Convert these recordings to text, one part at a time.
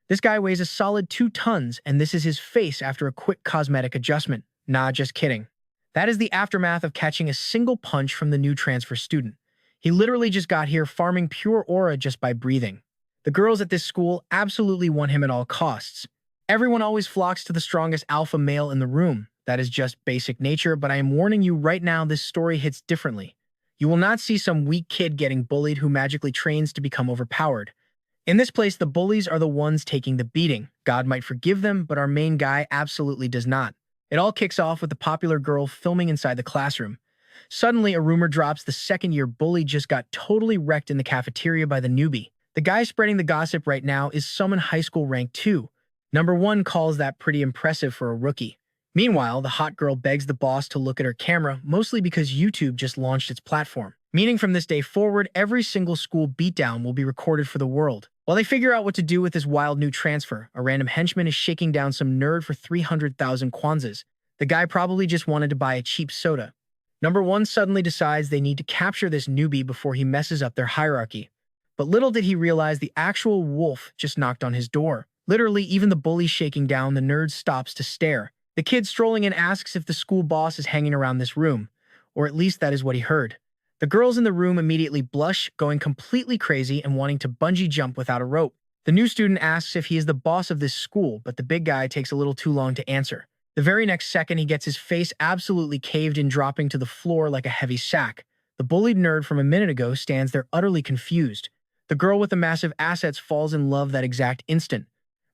This guy weighs a solid 2 tons, and this is his face after a quick cosmetic adjustment. Nah, just kidding. That is the aftermath of catching a single punch from the new transfer student. He literally just got here farming pure aura just by breathing. The girls at this school absolutely want him at all costs. Everyone always flocks to the strongest alpha male in the room. That is just basic nature, but I am warning you right now, this story hits differently. You will not see some weak kid getting bullied who magically trains to become overpowered. In this place, the bullies are the ones taking the beating. God might forgive them, but our main guy absolutely does not. It all kicks off with the popular girl filming inside the classroom. Suddenly, a rumor drops the second-year bully just got totally wrecked in the cafeteria by the newbie. The guy spreading the gossip right now is someone high school rank 2. Number 1 calls that pretty impressive for a rookie. Meanwhile, the hot girl begs the boss to look at her camera, mostly because YouTube just launched its platform. Meaning from this day forward, every single school beatdown will be recorded for the world. While they figure out what to do with this wild new transfer, a random henchman is shaking down some nerd for 300,000 kwanzas. The guy probably just wanted to buy a cheap soda. Number 1 suddenly decides they need to capture this newbie before he messes up their hierarchy. But little did he realize the actual wolf just knocked on his door. Literally, even the bully shaking down, the nerd stops to stare. The kid strolling in asks if the school boss is hanging around this room, or at least that is what he heard. The girls in the room immediately blush, going completely crazy and wanting to bungee jump without a rope. The new student asks if he is the boss of this school, but the big guy takes a little too long to answer. The very next second, he gets his face absolutely caved in, dropping to the floor like a heavy sack. The bullied nerd from a minute ago stands there utterly confused. The girl with the massive assets falls in love that exact instant.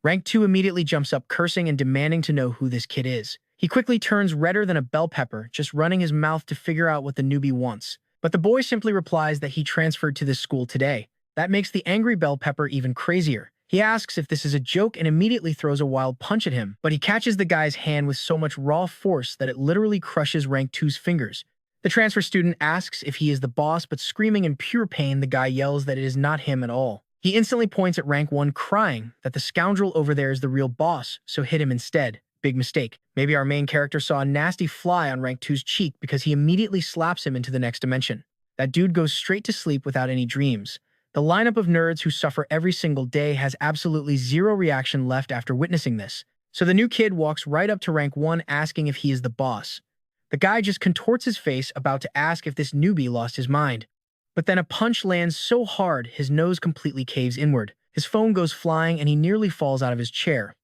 Rank 2 immediately jumps up, cursing and demanding to know who this kid is. He quickly turns redder than a bell pepper, just running his mouth to figure out what the newbie wants. But the boy simply replies that he transferred to this school today. That makes the angry bell pepper even crazier. He asks if this is a joke and immediately throws a wild punch at him, but he catches the guy's hand with so much raw force that it literally crushes Rank 2's fingers. The transfer student asks if he is the boss, but screaming in pure pain, the guy yells that it is not him at all. He instantly points at Rank 1, crying that the scoundrel over there is the real boss, so hit him instead. Big mistake. Maybe our main character saw a nasty fly on Rank 2's cheek because he immediately slaps him into the next dimension. That dude goes straight to sleep without any dreams. The lineup of nerds who suffer every single day has absolutely zero reaction left after witnessing this. So the new kid walks right up to Rank 1 asking if he is the boss. The guy just contorts his face, about to ask if this newbie lost his mind. But then a punch lands so hard, his nose completely caves inward. His phone goes flying and he nearly falls out of his chair.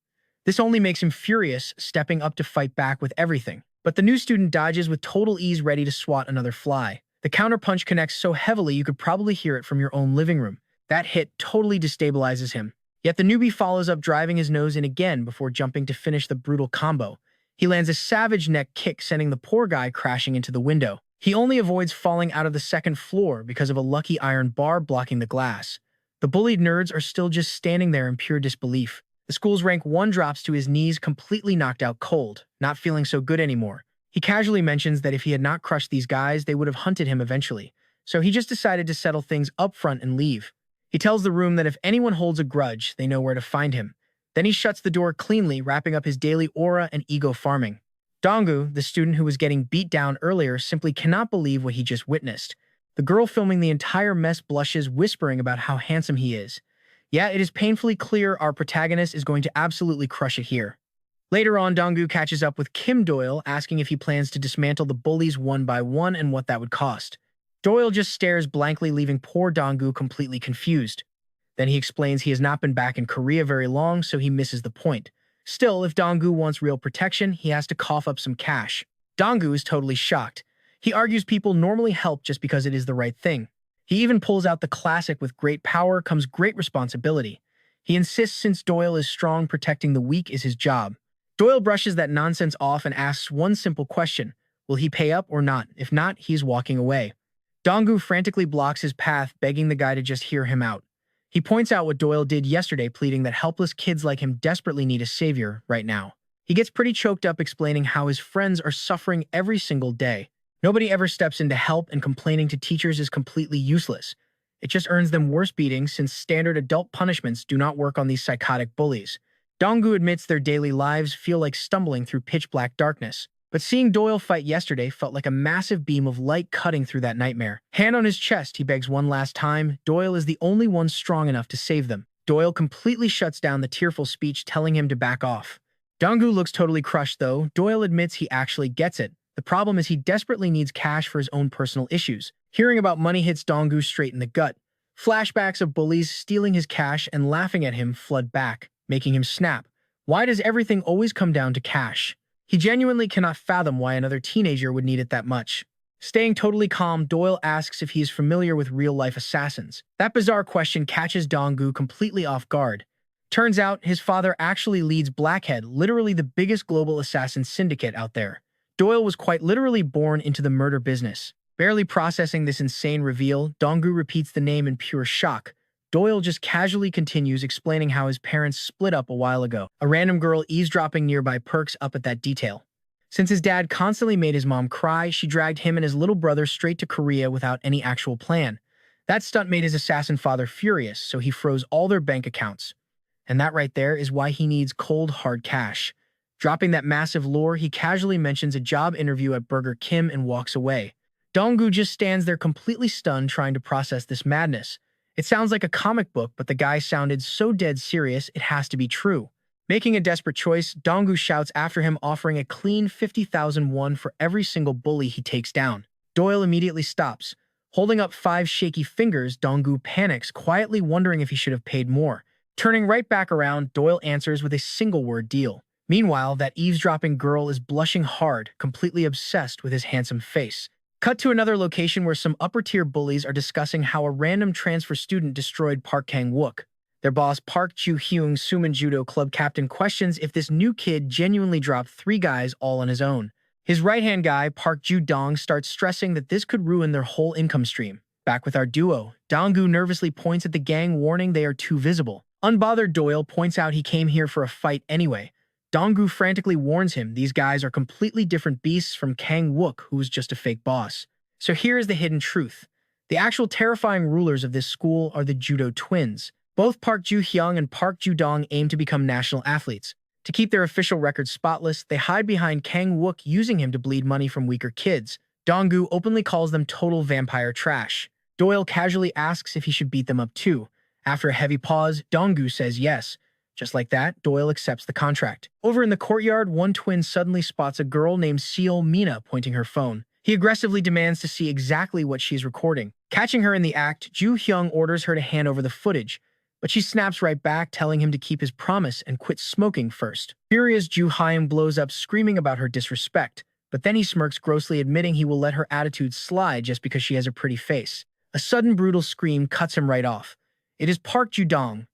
This only makes him furious, stepping up to fight back with everything. But the new student dodges with total ease, ready to swat another fly. The counterpunch connects so heavily you could probably hear it from your own living room. That hit totally destabilizes him. Yet the newbie follows up, driving his nose in again before jumping to finish the brutal combo. He lands a savage neck kick, sending the poor guy crashing into the window. He only avoids falling out of the second floor because of a lucky iron bar blocking the glass. The bullied nerds are still just standing there in pure disbelief. The school's Rank 1 drops to his knees, completely knocked out cold, not feeling so good anymore. He casually mentions that if he had not crushed these guys, they would have hunted him eventually. So he just decided to settle things up front and leave. He tells the room that if anyone holds a grudge, they know where to find him. Then he shuts the door cleanly, wrapping up his daily aura and ego farming. Donggu, the student who was getting beat down earlier, simply cannot believe what he just witnessed. The girl filming the entire mess blushes, whispering about how handsome he is. Yeah, it is painfully clear our protagonist is going to absolutely crush it here. Later on, Donggu catches up with Doyle, asking if he plans to dismantle the bullies one by one and what that would cost. Doyle just stares blankly, leaving poor Donggu completely confused. Then he explains he has not been back in Korea very long, so he misses the point. Still, if Donggu wants real protection, he has to cough up some cash. Donggu is totally shocked. He argues people normally help just because it is the right thing. He even pulls out the classic, with great power comes great responsibility. He insists since Doyle is strong, protecting the weak is his job. Doyle brushes that nonsense off and asks one simple question: will he pay up or not? If not, he's walking away. Donggu frantically blocks his path, begging the guy to just hear him out. He points out what Doyle did yesterday, pleading that helpless kids like him desperately need a savior right now. He gets pretty choked up, explaining how his friends are suffering every single day. Nobody ever steps in to help, and complaining to teachers is completely useless. It just earns them worse beatings, since standard adult punishments do not work on these psychotic bullies. Donggu admits their daily lives feel like stumbling through pitch-black darkness. But seeing Doyle fight yesterday felt like a massive beam of light cutting through that nightmare. Hand on his chest, he begs one last time. Doyle is the only one strong enough to save them. Doyle completely shuts down the tearful speech, telling him to back off. Donggu looks totally crushed though. Doyle admits he actually gets it. The problem is he desperately needs cash for his own personal issues. Hearing about money hits Donggu straight in the gut. Flashbacks of bullies stealing his cash and laughing at him flood back, making him snap. Why does everything always come down to cash? He genuinely cannot fathom why another teenager would need it that much. Staying totally calm, Doyle asks if he is familiar with real-life assassins. That bizarre question catches Donggu completely off guard. Turns out, his father actually leads Blackhead, literally the biggest global assassin syndicate out there. Doyle was quite literally born into the murder business. Barely processing this insane reveal, Donggu repeats the name in pure shock. Doyle just casually continues explaining how his parents split up a while ago. A random girl eavesdropping nearby perks up at that detail. Since his dad constantly made his mom cry, she dragged him and his little brother straight to Korea without any actual plan. That stunt made his assassin father furious, so he froze all their bank accounts. And that right there is why he needs cold, hard cash. Dropping that massive lore, he casually mentions a job interview at Burger Kim and walks away. Donggu just stands there completely stunned, trying to process this madness. It sounds like a comic book, but the guy sounded so dead serious it has to be true. Making a desperate choice, Donggu shouts after him, offering a clean 50,000 won for every single bully he takes down. Doyle immediately stops. Holding up 5 shaky fingers, Donggu panics, quietly wondering if he should have paid more. Turning right back around, Doyle answers with a single-word deal. Meanwhile, that eavesdropping girl is blushing hard, completely obsessed with his handsome face. Cut to another location where some upper-tier bullies are discussing how a random transfer student destroyed Park Kang-wook. Their boss, Park Ju-hyung, Suman Judo Club captain, questions if this new kid genuinely dropped 3 guys all on his own. His right-hand guy, Park Ju-dong, starts stressing that this could ruin their whole income stream. Back with our duo, Donggu nervously points at the gang, warning they are too visible. Unbothered Doyle points out he came here for a fight anyway. Donggu frantically warns him these guys are completely different beasts from Kang-wook, who was just a fake boss. So here is the hidden truth. The actual terrifying rulers of this school are the judo twins. Both Park Ju-hyung and Park Ju-dong aim to become national athletes. To keep their official record spotless, they hide behind Kang-wook, using him to bleed money from weaker kids. Donggu openly calls them total vampire trash. Doyle casually asks if he should beat them up too. After a heavy pause, Donggu says yes. Just like that, Doyle accepts the contract. Over in the courtyard, one twin suddenly spots a girl named Seo Mina pointing her phone. He aggressively demands to see exactly what she's recording. Catching her in the act, Ju-hyung orders her to hand over the footage, but she snaps right back, telling him to keep his promise and quit smoking first. Furious, Ju-hyung blows up, screaming about her disrespect, but then he smirks, grossly admitting he will let her attitude slide just because she has a pretty face. A sudden brutal scream cuts him right off. It is Park Ju-dong.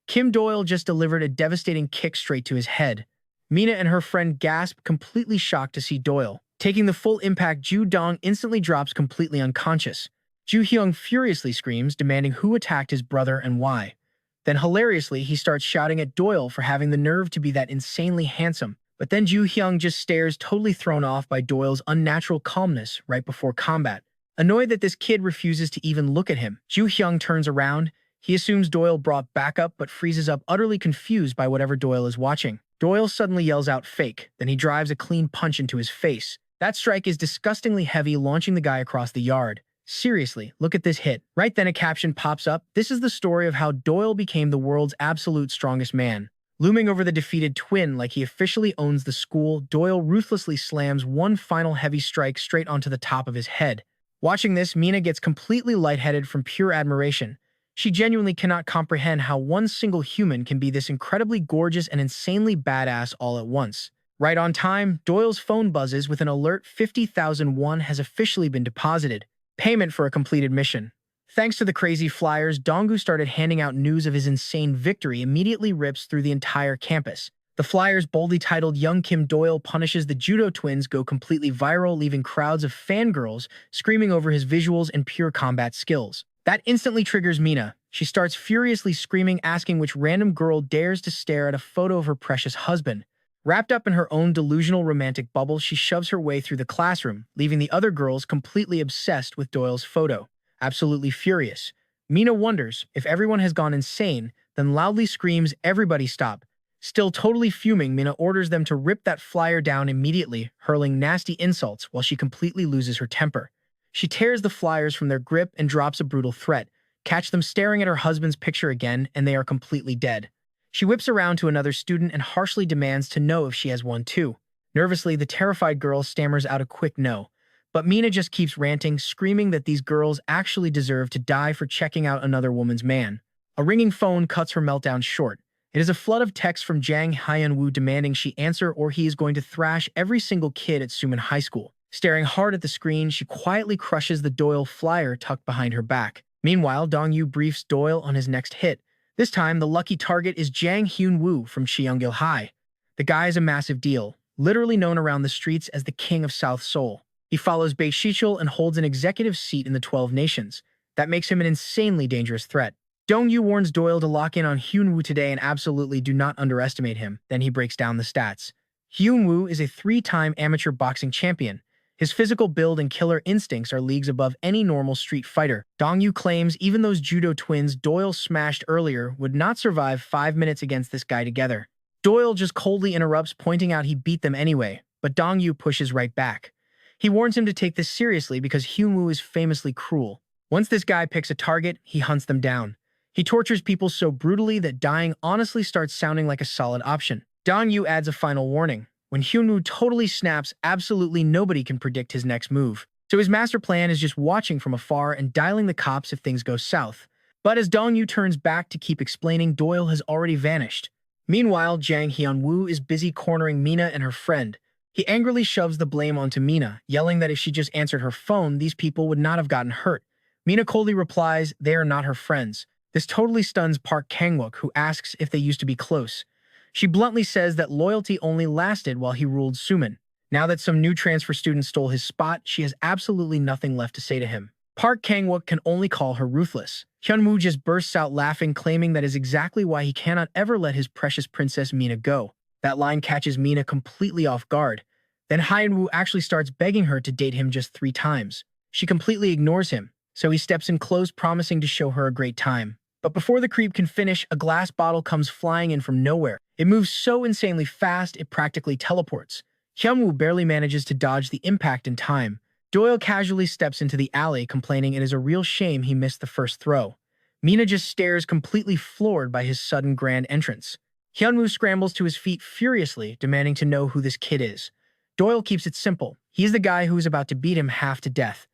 Kim Doyle just delivered a devastating kick straight to his head. Mina and her friend gasp, completely shocked to see Doyle. Taking the full impact, Ju-dong instantly drops completely unconscious. Ju-hyung furiously screams, demanding who attacked his brother and why. Then hilariously, he starts shouting at Doyle for having the nerve to be that insanely handsome. But then Ju-hyung just stares, totally thrown off by Doyle's unnatural calmness right before combat. Annoyed that this kid refuses to even look at him, Ju-hyung turns around. He assumes Doyle brought backup, but freezes up, utterly confused by whatever Doyle is watching. Doyle suddenly yells out fake, then he drives a clean punch into his face. That strike is disgustingly heavy, launching the guy across the yard. Seriously, look at this hit. Right then a caption pops up. This is the story of how Doyle became the world's absolute strongest man. Looming over the defeated twin like he officially owns the school, Doyle ruthlessly slams one final heavy strike straight onto the top of his head. Watching this, Mina gets completely lightheaded from pure admiration. She genuinely cannot comprehend how one single human can be this incredibly gorgeous and insanely badass all at once. Right on time, Doyle's phone buzzes with an alert. 50,000 won has officially been deposited. Payment for a completed mission. Thanks to the crazy flyers, Donggu started handing out news of his insane victory immediately rips through the entire campus. The flyers, boldly titled Young Kim Doyle Punishes the Judo Twins, go completely viral, leaving crowds of fangirls screaming over his visuals and pure combat skills. That instantly triggers Mina. She starts furiously screaming, asking which random girl dares to stare at a photo of her precious husband. Wrapped up in her own delusional romantic bubble, she shoves her way through the classroom, leaving the other girls completely obsessed with Doyle's photo. Absolutely furious, Mina wonders if everyone has gone insane, then loudly screams, "Everybody stop." Still totally fuming, Mina orders them to rip that flyer down immediately, hurling nasty insults while she completely loses her temper. She tears the flyers from their grip and drops a brutal threat. catch them staring at her husband's picture again, and they are completely dead. She whips around to another student and harshly demands to know if she has one too. Nervously, the terrified girl stammers out a quick no. But Mina just keeps ranting, screaming that these girls actually deserve to die for checking out another woman's man. A ringing phone cuts her meltdown short. It is a flood of texts from Jang Hyun-woo demanding she answer or he is going to thrash every single kid at Suman High School. Staring hard at the screen, she quietly crushes the Doyle flyer tucked behind her back. Meanwhile, Dong-yu briefs Doyle on his next hit. This time, the lucky target is Jang Hyun-woo from Cheongil High. The guy is a massive deal, literally known around the streets as the King of South Seoul. He follows Bae Shichul and holds an executive seat in the 12 Nations. That makes him an insanely dangerous threat. Dong-yu warns Doyle to lock in on Hyun-woo today and absolutely do not underestimate him. Then he breaks down the stats. Hyun-woo is a 3-time amateur boxing champion. His physical build and killer instincts are leagues above any normal street fighter. Dong-yu claims even those judo twins Doyle smashed earlier would not survive 5 minutes against this guy together. Doyle just coldly interrupts, pointing out he beat them anyway, but Dong-yu pushes right back. He warns him to take this seriously because Hyun-woo is famously cruel. Once this guy picks a target, he hunts them down. He tortures people so brutally that dying honestly starts sounding like a solid option. Dong-yu adds a final warning. When Hyun-woo totally snaps, absolutely nobody can predict his next move. So his master plan is just watching from afar and dialing the cops if things go south. But as Dong-yu turns back to keep explaining, Doyle has already vanished. Meanwhile, Jang Hyun-woo is busy cornering Mina and her friend. He angrily shoves the blame onto Mina, yelling that if she just answered her phone, these people would not have gotten hurt. Mina coldly replies they are not her friends. This totally stuns Park Kang-wook, who asks if they used to be close. She bluntly says that loyalty only lasted while he ruled Suman. Now that some new transfer student stole his spot, she has absolutely nothing left to say to him. Park Kang-wook can only call her ruthless. Hyun-woo just bursts out laughing, claiming that is exactly why he cannot ever let his precious princess Mina go. That line catches Mina completely off guard. Then Hyun-woo actually starts begging her to date him just 3 times. She completely ignores him, so he steps in close, promising to show her a great time. But before the creep can finish, a glass bottle comes flying in from nowhere. It moves so insanely fast, it practically teleports. Hyun-woo barely manages to dodge the impact in time. Doyle casually steps into the alley, complaining it is a real shame he missed the first throw. Mina just stares, completely floored by his sudden grand entrance. Hyun-woo scrambles to his feet furiously, demanding to know who this kid is. Doyle keeps it simple. He's the guy who is about to beat him half to death.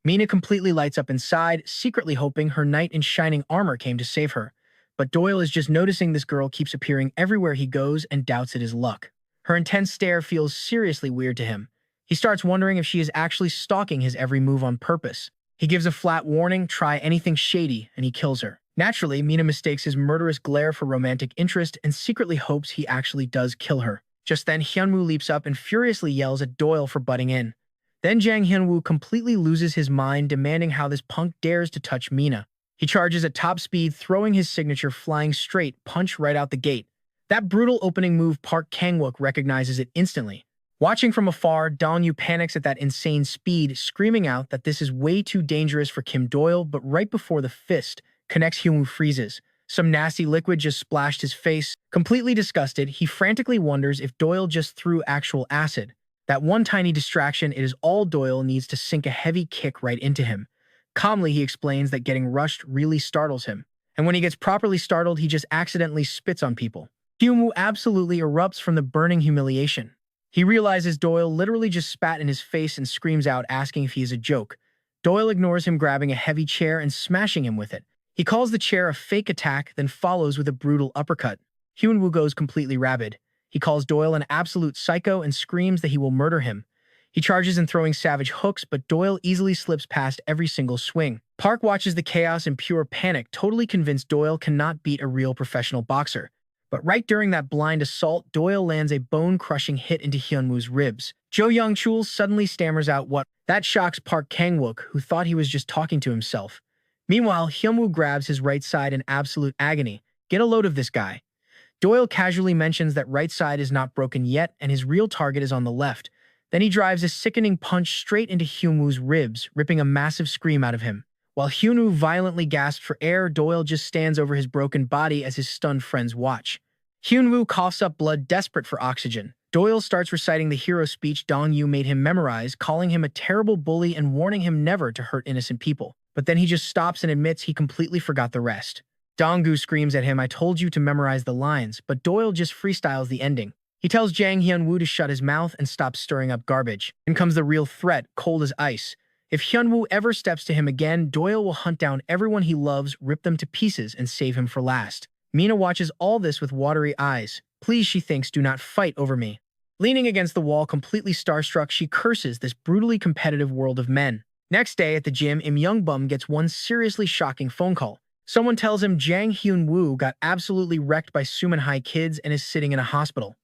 Mina completely lights up inside, secretly hoping her knight in shining armor came to save her. But Doyle is just noticing this girl keeps appearing everywhere he goes and doubts it is luck. Her intense stare feels seriously weird to him. He starts wondering if she is actually stalking his every move on purpose. He gives a flat warning, try anything shady, and he kills her. Naturally, Mina mistakes his murderous glare for romantic interest and secretly hopes he actually does kill her. Just then, Hyun-woo leaps up and furiously yells at Doyle for butting in. Then Jang Hyun-woo completely loses his mind, demanding how this punk dares to touch Mina. He charges at top speed, throwing his signature flying straight punch right out the gate. That brutal opening move, Park Kang-wook recognizes it instantly. Watching from afar, Dong-yu panics at that insane speed, screaming out that this is way too dangerous for Kim Doyle, but right before the fist connects, Hyun-woo freezes. Some nasty liquid just splashed his face. Completely disgusted, he frantically wonders if Doyle just threw actual acid. That one tiny distraction, it is all Doyle needs to sink a heavy kick right into him. Calmly, he explains that getting rushed really startles him. And when he gets properly startled, he just accidentally spits on people. Hyun-woo absolutely erupts from the burning humiliation. He realizes Doyle literally just spat in his face and screams out, asking if he is a joke. Doyle ignores him, grabbing a heavy chair and smashing him with it. He calls the chair a fake attack, then follows with a brutal uppercut. Hyun-woo goes completely rabid. He calls Doyle an absolute psycho and screams that he will murder him. He charges in throwing savage hooks, but Doyle easily slips past every single swing. Park watches the chaos in pure panic, totally convinced Doyle cannot beat a real professional boxer. But right during that blind assault, Doyle lands a bone-crushing hit into Hyun-woo's ribs. Jo Young-chul suddenly stammers out what. That shocks Park Kang-wook, who thought he was just talking to himself. Meanwhile, Hyun-woo grabs his right side in absolute agony. Get a load of this guy. Doyle casually mentions that right side is not broken yet and his real target is on the left. Then he drives a sickening punch straight into Hyun-woo's ribs, ripping a massive scream out of him. While Hyun-woo violently gasps for air, Doyle just stands over his broken body as his stunned friends watch. Hyun-woo coughs up blood, desperate for oxygen. Doyle starts reciting the hero speech Dong-yu made him memorize, calling him a terrible bully and warning him never to hurt innocent people. but then he just stops and admits he completely forgot the rest. Dong-gu screams at him, "I told you to memorize the lines," but Doyle just freestyles the ending. He tells Jang Hyun-woo to shut his mouth and stop stirring up garbage. Then comes the real threat, cold as ice. If Hyun-woo ever steps to him again, Doyle will hunt down everyone he loves, rip them to pieces, and save him for last. Mina watches all this with watery eyes. Please, she thinks, do not fight over me. Leaning against the wall, completely starstruck, she curses this brutally competitive world of men. Next day at the gym, Im Young-bum gets one seriously shocking phone call. Someone tells him Jang Hyun-woo got absolutely wrecked by Suman High kids and is sitting in a hospital.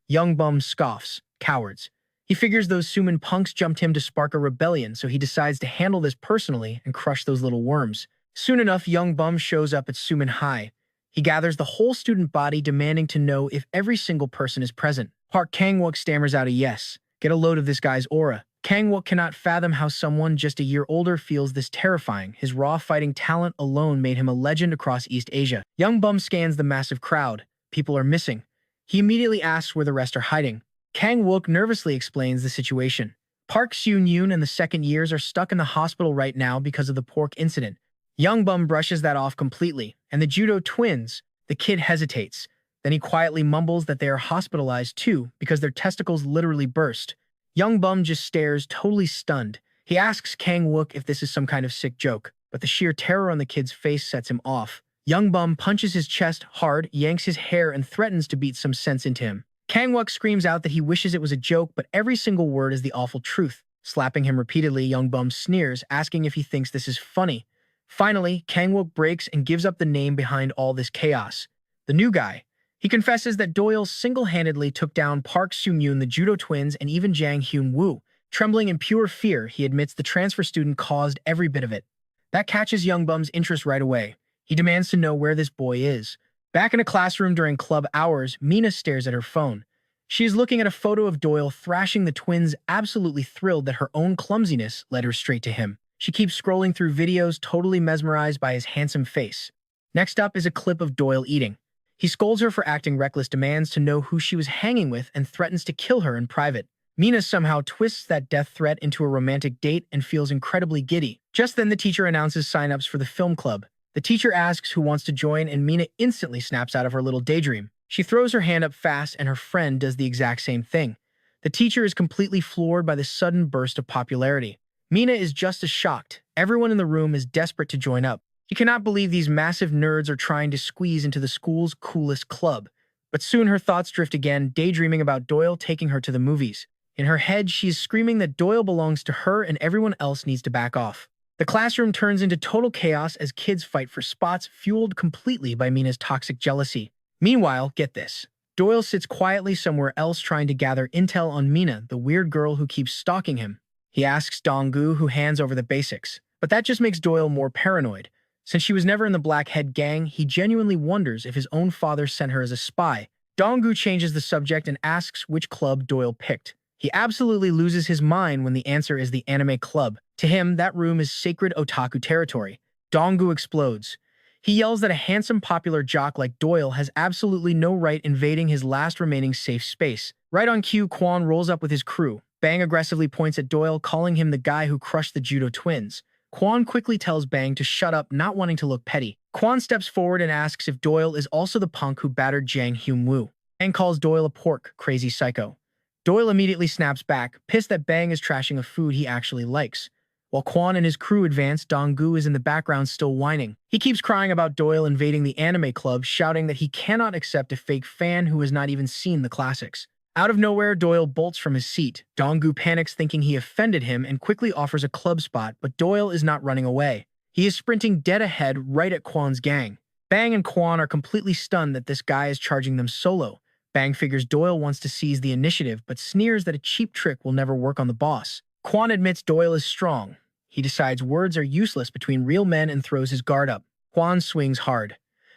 Young-bum scoffs. Cowards. He figures those Suman punks jumped him to spark a rebellion, so he decides to handle this personally and crush those little worms. Soon enough, Young-bum shows up at Suman High. He gathers the whole student body, demanding to know if every single person is present. Park Kang-wook stammers out a yes. Get a load of this guy's aura. Kang-wook cannot fathom how someone just a year older feels this terrifying. His raw fighting talent alone made him a legend across East Asia. Young-bum scans the massive crowd. People are missing. He immediately asks where the rest are hiding. Kang-wook nervously explains the situation. Park Seung-yoon and the second years are stuck in the hospital right now because of the pork incident. Young-bum brushes that off completely. And the judo twins, the kid hesitates. Then he quietly mumbles that they are hospitalized too because their testicles literally burst. Young-bum just stares, totally stunned. He asks Kang-wook if this is some kind of sick joke, but the sheer terror on the kid's face sets him off. Young-bum punches his chest hard, yanks his hair, and threatens to beat some sense into him. Kang-wook screams out that he wishes it was a joke, but every single word is the awful truth. Slapping him repeatedly, Young-bum sneers, asking if he thinks this is funny. Finally, Kang-wook breaks and gives up the name behind all this chaos. The new guy. He confesses that Doyle single-handedly took down Park Seung-yoon, the judo twins, and even Jang Hyun-woo. Trembling in pure fear, he admits the transfer student caused every bit of it. That catches Young-bum's interest right away. He demands to know where this boy is. Back in a classroom during club hours, Mina stares at her phone. She is looking at a photo of Doyle thrashing the twins, absolutely thrilled that her own clumsiness led her straight to him. She keeps scrolling through videos, totally mesmerized by his handsome face. Next up is a clip of Doyle eating. He scolds her for acting reckless, demands to know who she was hanging with, and threatens to kill her in private. Mina somehow twists that death threat into a romantic date and feels incredibly giddy. Just then, the teacher announces sign-ups for the film club. The teacher asks who wants to join, and Mina instantly snaps out of her little daydream. She throws her hand up fast, and her friend does the exact same thing. The teacher is completely floored by the sudden burst of popularity. Mina is just as shocked. Everyone in the room is desperate to join up. She cannot believe these massive nerds are trying to squeeze into the school's coolest club. But soon her thoughts drift again, daydreaming about Doyle taking her to the movies. In her head, she is screaming that Doyle belongs to her and everyone else needs to back off. The classroom turns into total chaos as kids fight for spots, fueled completely by Mina's toxic jealousy. Meanwhile, get this. Doyle sits quietly somewhere else trying to gather intel on Mina, the weird girl who keeps stalking him. He asks Dong-gu, who hands over the basics. But that just makes Doyle more paranoid. Since she was never in the Blackhead gang, he genuinely wonders if his own father sent her as a spy. Dong-gu changes the subject and asks which club Doyle picked. He absolutely loses his mind when the answer is the anime club. To him, that room is sacred otaku territory. Dong-gu explodes. He yells that a handsome, popular jock like Doyle has absolutely no right invading his last remaining safe space. Right on cue, Kwon rolls up with his crew. Bang aggressively points at Doyle, calling him the guy who crushed the judo twins. Kwon quickly tells Bang to shut up, not wanting to look petty. Kwon steps forward and asks if Doyle is also the punk who battered Jang Hyun-woo. Bang calls Doyle a pork, crazy psycho. Doyle immediately snaps back, pissed that Bang is trashing a food he actually likes. While Kwon and his crew advance, Dong-gu is in the background still whining. He keeps crying about Doyle invading the anime club, shouting that he cannot accept a fake fan who has not even seen the classics. Out of nowhere, Doyle bolts from his seat. Dong-gu panics, thinking he offended him, and quickly offers a club spot, but Doyle is not running away. He is sprinting dead ahead right at Kwon's gang. Bang and Kwon are completely stunned that this guy is charging them solo. Bang figures Doyle wants to seize the initiative, but sneers that a cheap trick will never work on the boss. Kwon admits Doyle is strong. He decides words are useless between real men and throws his guard up. Kwon swings hard.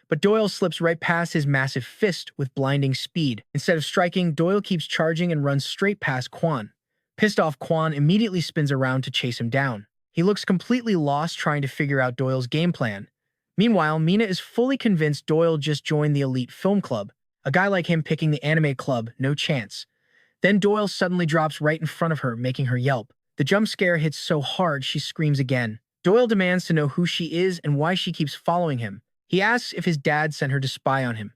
But Doyle slips right past his massive fist with blinding speed. Instead of striking, Doyle keeps charging and runs straight past Kwon. Pissed off, Kwon immediately spins around to chase him down. He looks completely lost trying to figure out Doyle's game plan. Meanwhile, Mina is fully convinced Doyle just joined the elite film club. A guy like him picking the anime club, no chance. Then Doyle suddenly drops right in front of her, making her yelp. The jump scare hits so hard she screams again. Doyle demands to know who she is and why she keeps following him. He asks if his dad sent her to spy on him.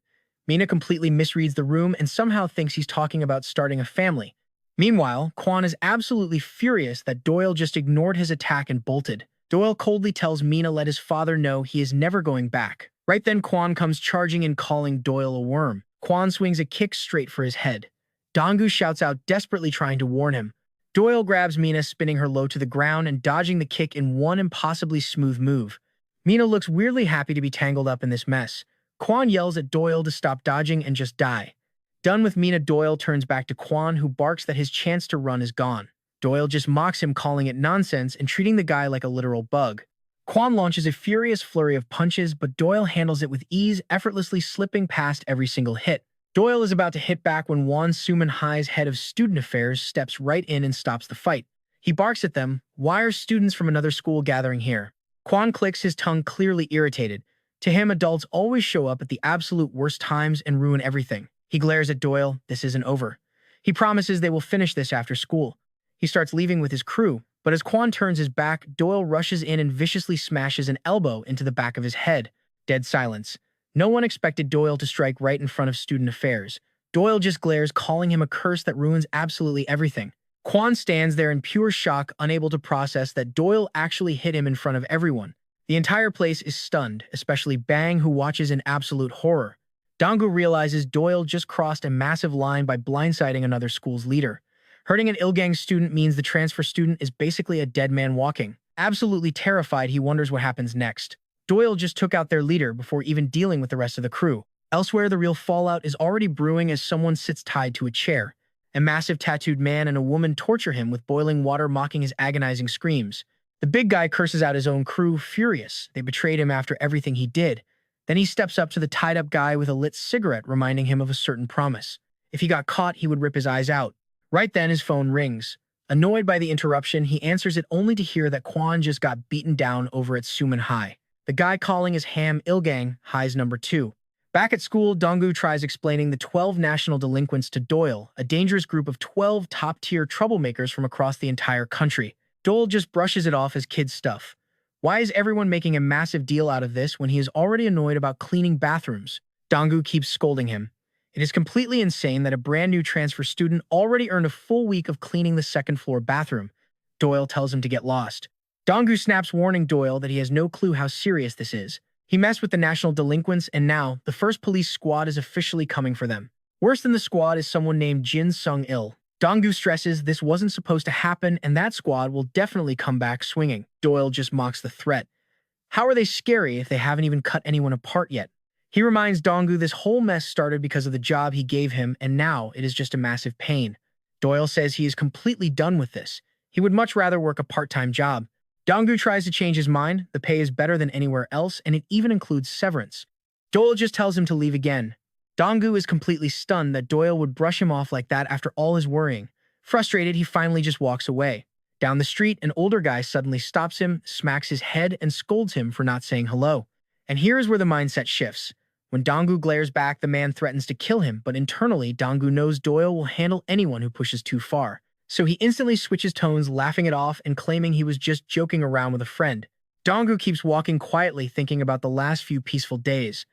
Mina completely misreads the room and somehow thinks he's talking about starting a family. Meanwhile, Kwon is absolutely furious that Doyle just ignored his attack and bolted. Doyle coldly tells Mina let his father know he is never going back. Right then, Kwon comes charging in, calling Doyle a worm. Kwon swings a kick straight for his head. Donggu shouts out, desperately trying to warn him. Doyle grabs Mina, spinning her low to the ground and dodging the kick in one impossibly smooth move. Mina looks weirdly happy to be tangled up in this mess. Kwon yells at Doyle to stop dodging and just die. Done with Mina, Doyle turns back to Kwon, who barks that his chance to run is gone. Doyle just mocks him, calling it nonsense and treating the guy like a literal bug. Kwon launches a furious flurry of punches, but Doyle handles it with ease, effortlessly slipping past every single hit. Doyle is about to hit back when Won Suman Hai's head of student affairs steps right in and stops the fight. He barks at them, "Why are students from another school gathering here?" Kwon clicks, his tongue clearly irritated. To him, adults always show up at the absolute worst times and ruin everything. He glares at Doyle. This isn't over. He promises they will finish this after school. He starts leaving with his crew, but as Kwon turns his back, Doyle rushes in and viciously smashes an elbow into the back of his head. Dead silence. No one expected Doyle to strike right in front of student affairs. Doyle just glares, calling him a curse that ruins absolutely everything. Kwon stands there in pure shock, unable to process that Doyle actually hit him in front of everyone. The entire place is stunned, especially Bang, who watches in absolute horror. Donggu realizes Doyle just crossed a massive line by blindsiding another school's leader. Hurting an Ilgang student means the transfer student is basically a dead man walking. Absolutely terrified, he wonders what happens next. Doyle just took out their leader before even dealing with the rest of the crew. Elsewhere, the real fallout is already brewing as someone sits tied to a chair. A massive tattooed man and a woman torture him with boiling water, mocking his agonizing screams. The big guy curses out his own crew, furious. They betrayed him after everything he did. Then he steps up to the tied-up guy with a lit cigarette, reminding him of a certain promise. If he got caught, he would rip his eyes out. Right then, his phone rings. Annoyed by the interruption, he answers it only to hear that Kwon just got beaten down over at Suman High. The guy calling is Ham Ilgang, Hai's number 2. Back at school, Donggu tries explaining the 12 national delinquents to Doyle, a dangerous group of 12 top-tier troublemakers from across the entire country. Doyle just brushes it off as kid stuff. Why is everyone making a massive deal out of this when he is already annoyed about cleaning bathrooms? Donggu keeps scolding him. It is completely insane that a brand new transfer student already earned a full week of cleaning the second-floor bathroom. Doyle tells him to get lost. Donggu snaps, warning Doyle that he has no clue how serious this is. He messed with the national delinquents, and now the first police squad is officially coming for them. Worse than the squad is someone named Jin Sung-il. Donggu stresses this wasn't supposed to happen, and that squad will definitely come back swinging. Doyle just mocks the threat. How are they scary if they haven't even cut anyone apart yet? He reminds Donggu this whole mess started because of the job he gave him, and now it is just a massive pain. Doyle says he is completely done with this. He would much rather work a part-time job. Donggu tries to change his mind. The pay is better than anywhere else, and it even includes severance. Doyle just tells him to leave again. Donggu is completely stunned that Doyle would brush him off like that after all his worrying. Frustrated, he finally just walks away. Down the street, an older guy suddenly stops him, smacks his head, and scolds him for not saying hello. And here is where the mindset shifts. When Donggu glares back, the man threatens to kill him, but internally, Donggu knows Doyle will handle anyone who pushes too far. So he instantly switches tones, laughing it off and claiming he was just joking around with a friend. Donggu keeps walking quietly, thinking about the last few peaceful days.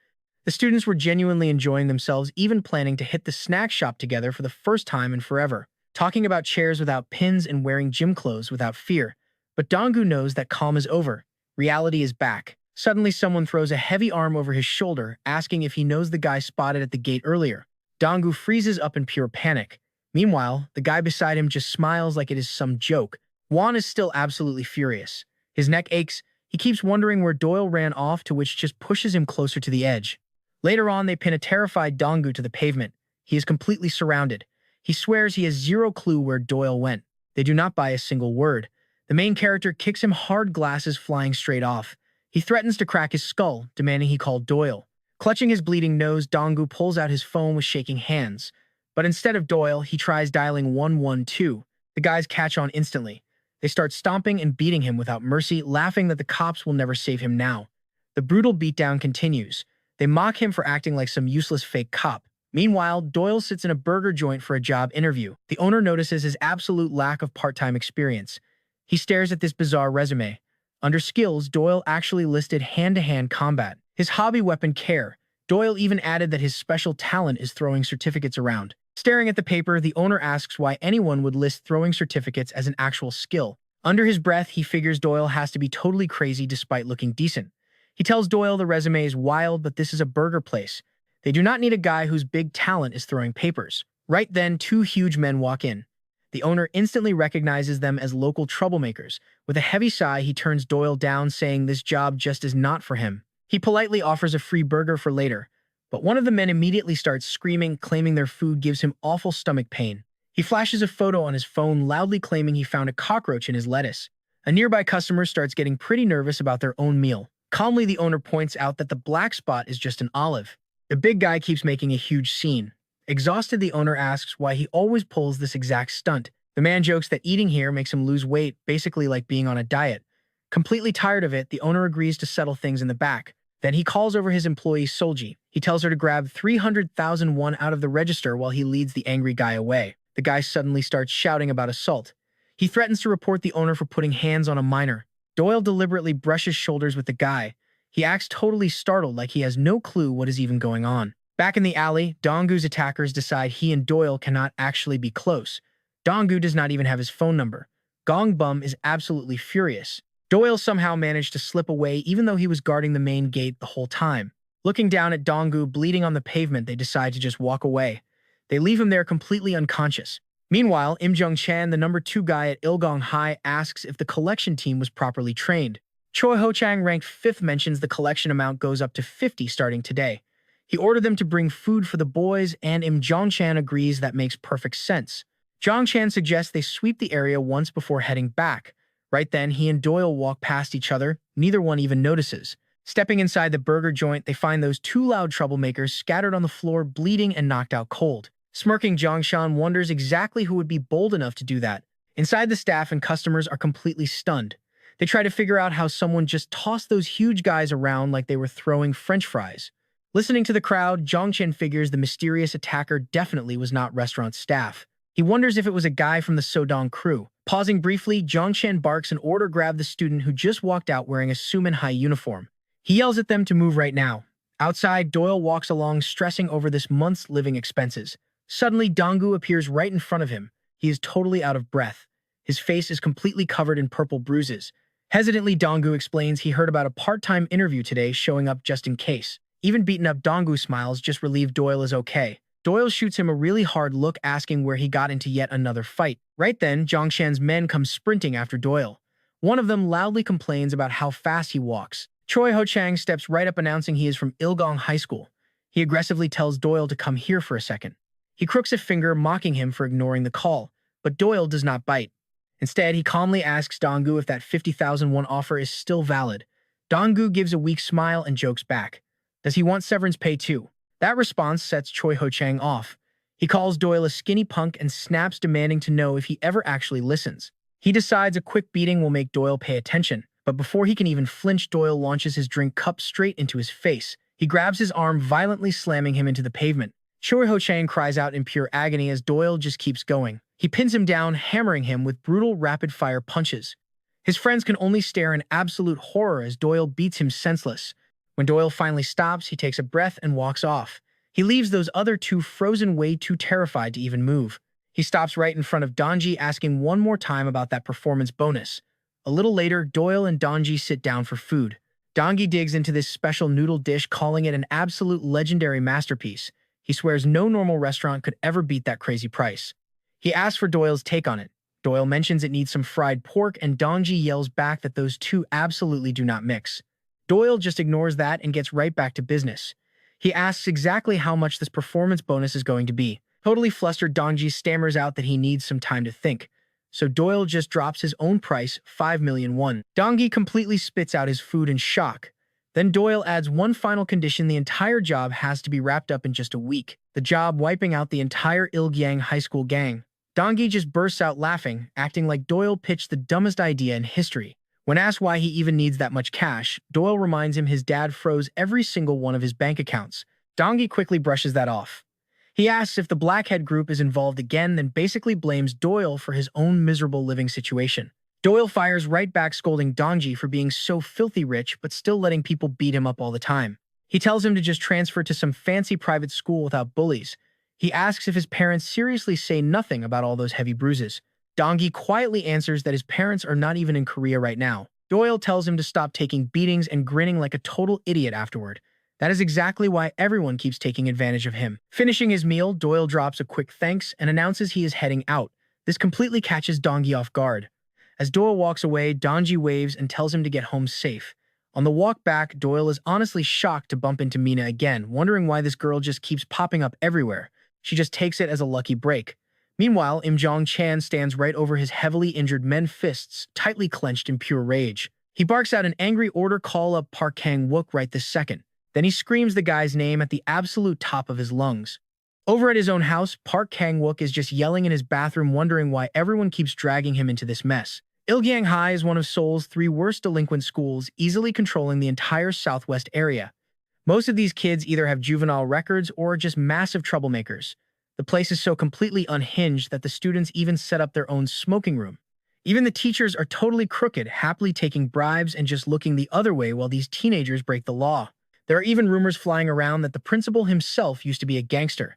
The students were genuinely enjoying themselves, even planning to hit the snack shop together for the first time in forever, talking about chairs without pins and wearing gym clothes without fear. But Donggu knows that calm is over. Reality is back. Suddenly, someone throws a heavy arm over his shoulder, asking if he knows the guy spotted at the gate earlier. Donggu freezes up in pure panic. Meanwhile, the guy beside him just smiles like it is some joke. Won is still absolutely furious. His neck aches. He keeps wondering where Doyle ran off to, which just pushes him closer to the edge. Later on, they pin a terrified Donggu to the pavement. He is completely surrounded. He swears he has zero clue where Doyle went. They do not buy a single word. The main character kicks him hard, glasses flying straight off. He threatens to crack his skull, demanding he call Doyle. Clutching his bleeding nose, Donggu pulls out his phone with shaking hands. But instead of Doyle, he tries dialing 112. The guys catch on instantly. They start stomping and beating him without mercy, laughing that the cops will never save him now. The brutal beatdown continues. They mock him for acting like some useless fake cop. Meanwhile, Doyle sits in a burger joint for a job interview. The owner notices his absolute lack of part-time experience. He stares at this bizarre resume. Under skills, Doyle actually listed hand-to-hand combat. His hobby weapon care. Doyle even added that his special talent is throwing certificates around. Staring at the paper, the owner asks why anyone would list throwing certificates as an actual skill. Under his breath, he figures Doyle has to be totally crazy despite looking decent. He tells Doyle the resume is wild, but this is a burger place. They do not need a guy whose big talent is throwing papers. Right then, two huge men walk in. The owner instantly recognizes them as local troublemakers. With a heavy sigh, he turns Doyle down, saying this job just is not for him. He politely offers a free burger for later, but one of the men immediately starts screaming, claiming their food gives him awful stomach pain. He flashes a photo on his phone, loudly claiming he found a cockroach in his lettuce. A nearby customer starts getting pretty nervous about their own meal. Calmly, the owner points out that the black spot is just an olive. The big guy keeps making a huge scene. Exhausted, the owner asks why he always pulls this exact stunt. The man jokes that eating here makes him lose weight, basically like being on a diet. Completely tired of it, the owner agrees to settle things in the back. Then he calls over his employee Solji. He tells her to grab 300,000 won out of the register while he leads the angry guy away. The guy suddenly starts shouting about assault. He threatens to report the owner for putting hands on a minor. Doyle deliberately brushes shoulders with the guy. He acts totally startled, like he has no clue what is even going on. Back in the alley, Donggu's attackers decide he and Doyle cannot actually be close. Donggu does not even have his phone number. Gong Bum is absolutely furious. Doyle somehow managed to slip away even though he was guarding the main gate the whole time. Looking down at Donggu bleeding on the pavement, they decide to just walk away. They leave him there completely unconscious. Meanwhile, Im Jung-chan, the number 2 guy at Ilgong High, asks if the collection team was properly trained. Choi Ho-chang, ranked 5th, mentions the collection amount goes up to 50 starting today. He ordered them to bring food for the boys, and Im Jong-chan agrees that makes perfect sense. Jong-chan suggests they sweep the area once before heading back. Right then, he and Doyle walk past each other. Neither one even notices. Stepping inside the burger joint, they find those 2 loud troublemakers scattered on the floor, bleeding and knocked out cold. Smirking, Jongshan wonders exactly who would be bold enough to do that. Inside, the staff and customers are completely stunned. They try to figure out how someone just tossed those huge guys around like they were throwing French fries. Listening to the crowd, Jongchen figures the mysterious attacker definitely was not restaurant staff. He wonders if it was a guy from the Sodong crew. Pausing briefly, Jongchen barks an order, grab the student who just walked out wearing a Suman High uniform. He yells at them to move right now. Outside, Doyle walks along, stressing over this month's living expenses. Suddenly, Donggu appears right in front of him. He is totally out of breath. His face is completely covered in purple bruises. Hesitantly, Donggu explains he heard about a part-time interview today, showing up just in case. Even beaten up, Donggu smiles, just relieved Doyle is okay. Doyle shoots him a really hard look, asking where he got into yet another fight. Right then, Jongshan's men come sprinting after Doyle. One of them loudly complains about how fast he walks. Choi Ho-chang steps right up, announcing he is from Ilgong High School. He aggressively tells Doyle to come here for a second. He crooks a finger, mocking him for ignoring the call, but Doyle does not bite. Instead, he calmly asks Donggu if that 50,000 won offer is still valid. Donggu gives a weak smile and jokes back. Does he want severance pay too? That response sets Choi Ho-chang off. He calls Doyle a skinny punk and snaps, demanding to know if he ever actually listens. He decides a quick beating will make Doyle pay attention, but before he can even flinch, Doyle launches his drink cup straight into his face. He grabs his arm, violently slamming him into the pavement. Choi Ho-chang cries out in pure agony as Doyle just keeps going. He pins him down, hammering him with brutal, rapid-fire punches. His friends can only stare in absolute horror as Doyle beats him senseless. When Doyle finally stops, he takes a breath and walks off. He leaves those other 2 frozen, way too terrified to even move. He stops right in front of Donji, asking one more time about that performance bonus. A little later, Doyle and Donji sit down for food. Dongi digs into this special noodle dish, calling it an absolute legendary masterpiece. He swears no normal restaurant could ever beat that crazy price. He asks for Doyle's take on it. Doyle mentions it needs some fried pork, and Donji yells back that those 2 absolutely do not mix. Doyle just ignores that and gets right back to business. He asks exactly how much this performance bonus is going to be. Totally flustered, Donji stammers out that he needs some time to think. So Doyle just drops his own price, 5 million won. Dongi completely spits out his food in shock. Then Doyle adds one final condition: the entire job has to be wrapped up in just a week. The job wiping out the entire Ilgyang high school gang. Dongi just bursts out laughing, acting like Doyle pitched the dumbest idea in history. When asked why he even needs that much cash, Doyle reminds him his dad froze every single one of his bank accounts. Dongi quickly brushes that off. He asks if the Blackhead group is involved again, then basically blames Doyle for his own miserable living situation. Doyle fires right back, scolding Dongji for being so filthy rich but still letting people beat him up all the time. He tells him to just transfer to some fancy private school without bullies. He asks if his parents seriously say nothing about all those heavy bruises. Dongji quietly answers that his parents are not even in Korea right now. Doyle tells him to stop taking beatings and grinning like a total idiot afterward. That is exactly why everyone keeps taking advantage of him. Finishing his meal, Doyle drops a quick thanks and announces he is heading out. This completely catches Dongji off guard. As Doyle walks away, Dongji waves and tells him to get home safe. On the walk back, Doyle is honestly shocked to bump into Mina again, wondering why this girl just keeps popping up everywhere. She just takes it as a lucky break. Meanwhile, Im Jong-chan stands right over his heavily injured men, fists tightly clenched in pure rage. He barks out an angry order, call up Park Kang-wook right this second. Then he screams the guy's name at the absolute top of his lungs. Over at his own house, Park Kang-wook is just yelling in his bathroom, wondering why everyone keeps dragging him into this mess. Ilgyang High is one of Seoul's 3 worst delinquent schools, easily controlling the entire southwest area. Most of these kids either have juvenile records or are just massive troublemakers. The place is so completely unhinged that the students even set up their own smoking room. Even the teachers are totally crooked, happily taking bribes and just looking the other way while these teenagers break the law. There are even rumors flying around that the principal himself used to be a gangster.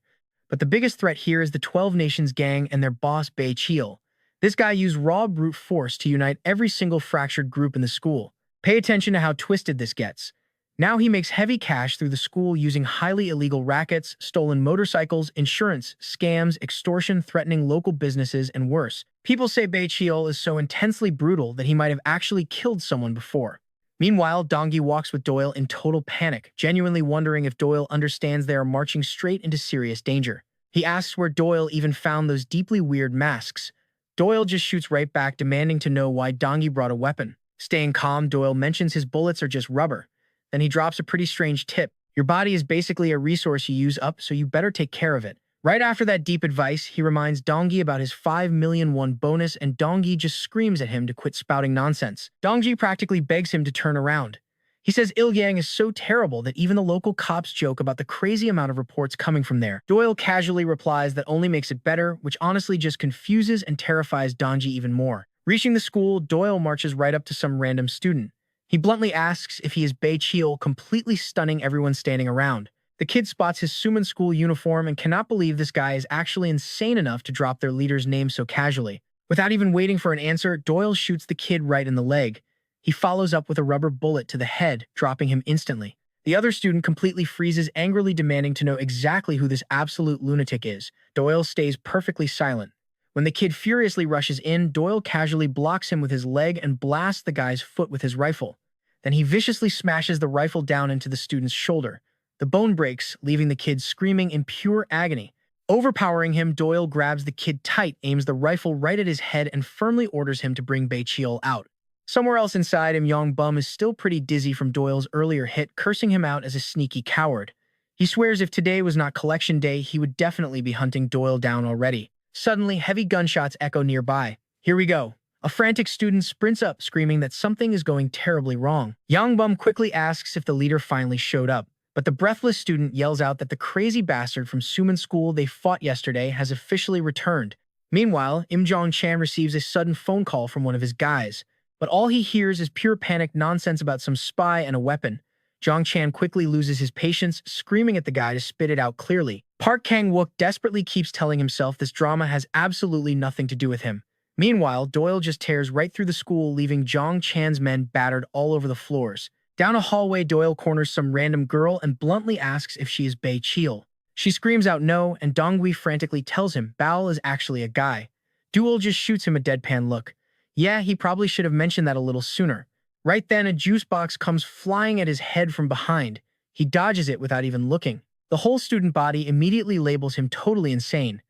But the biggest threat here is the 12 Nations gang and their boss, Bae Cheol. This guy used raw brute force to unite every single fractured group in the school. Pay attention to how twisted this gets. Now he makes heavy cash through the school using highly illegal rackets, stolen motorcycles, insurance, scams, extortion, threatening local businesses, and worse. People say Bae Cheol is so intensely brutal that he might have actually killed someone before. Meanwhile, Dongji walks with Doyle in total panic, genuinely wondering if Doyle understands they are marching straight into serious danger. He asks where Doyle even found those deeply weird masks. Doyle just shoots right back, demanding to know why Dongji brought a weapon. Staying calm, Doyle mentions his bullets are just rubber. Then he drops a pretty strange tip. Your body is basically a resource you use up, so you better take care of it. Right after that deep advice, he reminds Dongji about his 5 million won bonus, and Dongji just screams at him to quit spouting nonsense. Dongji practically begs him to turn around. He says Ilgyang is so terrible that even the local cops joke about the crazy amount of reports coming from there. Doyle casually replies that only makes it better, which honestly just confuses and terrifies Dongji even more. Reaching the school, Doyle marches right up to some random student. He bluntly asks if he is Bae Cheol, completely stunning everyone standing around. The kid spots his Suman school uniform and cannot believe this guy is actually insane enough to drop their leader's name so casually. Without even waiting for an answer, Doyle shoots the kid right in the leg. He follows up with a rubber bullet to the head, dropping him instantly. The other student completely freezes, angrily demanding to know exactly who this absolute lunatic is. Doyle stays perfectly silent. When the kid furiously rushes in, Doyle casually blocks him with his leg and blasts the guy's foot with his rifle. Then he viciously smashes the rifle down into the student's shoulder. The bone breaks, leaving the kid screaming in pure agony. Overpowering him, Doyle grabs the kid tight, aims the rifle right at his head, and firmly orders him to bring Bae Cheol out. Somewhere else inside him, Yong-bum is still pretty dizzy from Doyle's earlier hit, cursing him out as a sneaky coward. He swears if today was not collection day, he would definitely be hunting Doyle down already. Suddenly, heavy gunshots echo nearby. Here we go. A frantic student sprints up, screaming that something is going terribly wrong. Yong-bum quickly asks if the leader finally showed up, but the breathless student yells out that the crazy bastard from Suman school they fought yesterday has officially returned. Meanwhile, Im Jong-chan receives a sudden phone call from one of his guys, but all he hears is pure panic nonsense about some spy and a weapon. Jong-chan quickly loses his patience, screaming at the guy to spit it out clearly. Park Kang-wook desperately keeps telling himself this drama has absolutely nothing to do with him. Meanwhile, Doyle just tears right through the school, leaving Jong-chan's men battered all over the floors. Down a hallway, Doyle corners some random girl and bluntly asks if she is Bae Cheol. She screams out no, and Dongui frantically tells him Bao is actually a guy. Doyle just shoots him a deadpan look. Yeah, he probably should have mentioned that a little sooner. Right then, a juice box comes flying at his head from behind. He dodges it without even looking. The whole student body immediately labels him totally insane.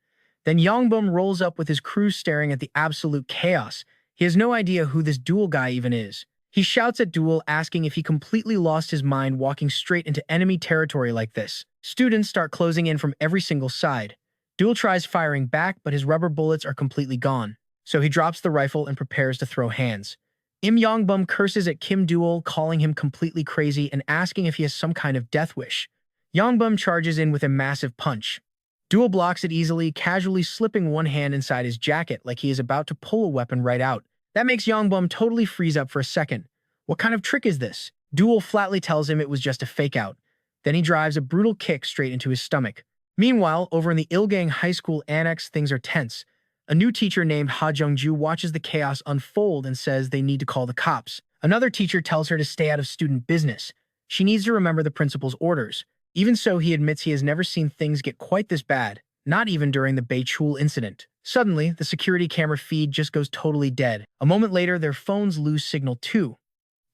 Then Yong-bum rolls up with his crew staring at the absolute chaos. He has no idea who this Doyle guy even is. He shouts at Doyle, asking if he completely lost his mind walking straight into enemy territory like this. Students start closing in from every single side. Doyle tries firing back, but his rubber bullets are completely gone. So he drops the rifle and prepares to throw hands. Im Yong-bum curses at Kim Doyle, calling him completely crazy and asking if he has some kind of death wish. Yong-bum charges in with a massive punch. Doyle blocks it easily, casually slipping one hand inside his jacket like he is about to pull a weapon right out. That makes Yongbum totally freeze up for a second. What kind of trick is this? Doyle flatly tells him it was just a fake out. Then he drives a brutal kick straight into his stomach. Meanwhile, over in the Ilgang High School annex, things are tense. A new teacher named Ha Jung-ju watches the chaos unfold and says they need to call the cops. Another teacher tells her to stay out of student business. She needs to remember the principal's orders. Even so, he admits he has never seen things get quite this bad, not even during the Beichul incident. Suddenly, the security camera feed just goes totally dead. A moment later, their phones lose signal too.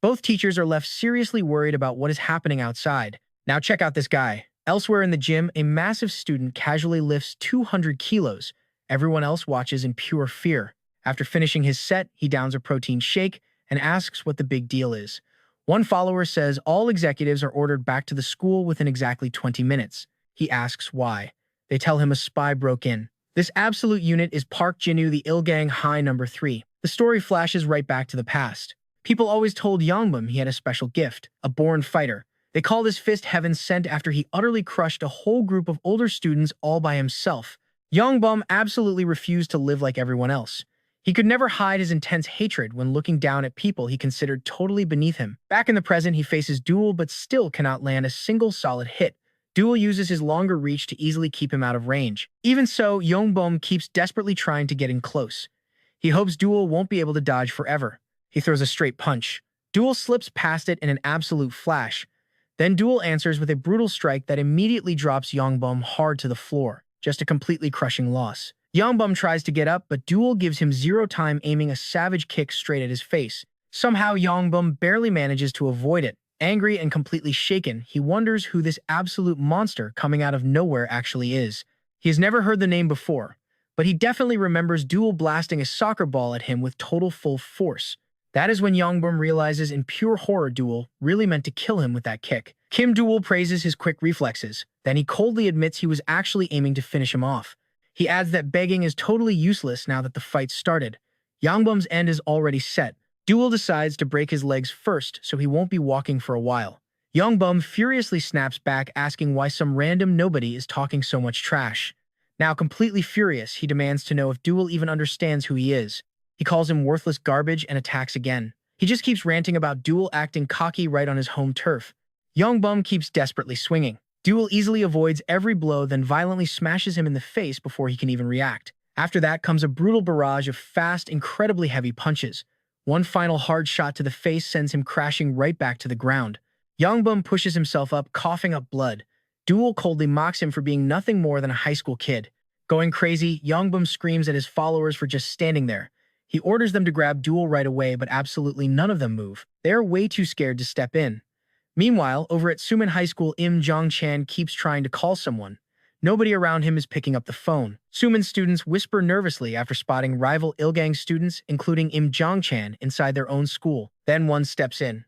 Both teachers are left seriously worried about what is happening outside. Now check out this guy. Elsewhere in the gym, a massive student casually lifts 200 kilos. Everyone else watches in pure fear. After finishing his set, he downs a protein shake and asks what the big deal is. One follower says all executives are ordered back to the school within exactly 20 minutes. He asks why. They tell him a spy broke in. This absolute unit is Park Jinu, the Ilgang High number 3. The story flashes right back to the past. People always told Yongbum he had a special gift, a born fighter. They called his fist heaven sent after he utterly crushed a whole group of older students all by himself. Yongbum absolutely refused to live like everyone else. He could never hide his intense hatred when looking down at people he considered totally beneath him. Back in the present, he faces Doyle but still cannot land a single solid hit. Doyle uses his longer reach to easily keep him out of range. Even so, Yongbum keeps desperately trying to get in close. He hopes Doyle won't be able to dodge forever. He throws a straight punch. Doyle slips past it in an absolute flash. Then Doyle answers with a brutal strike that immediately drops Yongbum hard to the floor. Just a completely crushing loss. Yongbum tries to get up, but Doyle gives him zero time, aiming a savage kick straight at his face. Somehow, Yongbum barely manages to avoid it. Angry and completely shaken, he wonders who this absolute monster coming out of nowhere actually is. He has never heard the name before, but he definitely remembers Doyle blasting a soccer ball at him with total full force. That is when Yongbum realizes in pure horror Doyle really meant to kill him with that kick. Kim Doyle praises his quick reflexes. Then he coldly admits he was actually aiming to finish him off. He adds that begging is totally useless now that the fight started. Yongbum's end is already set. Doyle decides to break his legs first so he won't be walking for a while. Yongbum furiously snaps back, asking why some random nobody is talking so much trash. Now completely furious, he demands to know if Doyle even understands who he is. He calls him worthless garbage and attacks again. He just keeps ranting about Doyle acting cocky right on his home turf. Yongbum keeps desperately swinging. Doyle easily avoids every blow, then violently smashes him in the face before he can even react. After that comes a brutal barrage of fast, incredibly heavy punches. One final hard shot to the face sends him crashing right back to the ground. Yongbum pushes himself up, coughing up blood. Doyle coldly mocks him for being nothing more than a high school kid. Going crazy, Yongbum screams at his followers for just standing there. He orders them to grab Doyle right away, but absolutely none of them move. They are way too scared to step in. Meanwhile, over at Suman High School, Im Jong-chan keeps trying to call someone. Nobody around him is picking up the phone. Suman students whisper nervously after spotting rival Ilgang students, including Im Jong-chan, inside their own school. Then one steps in.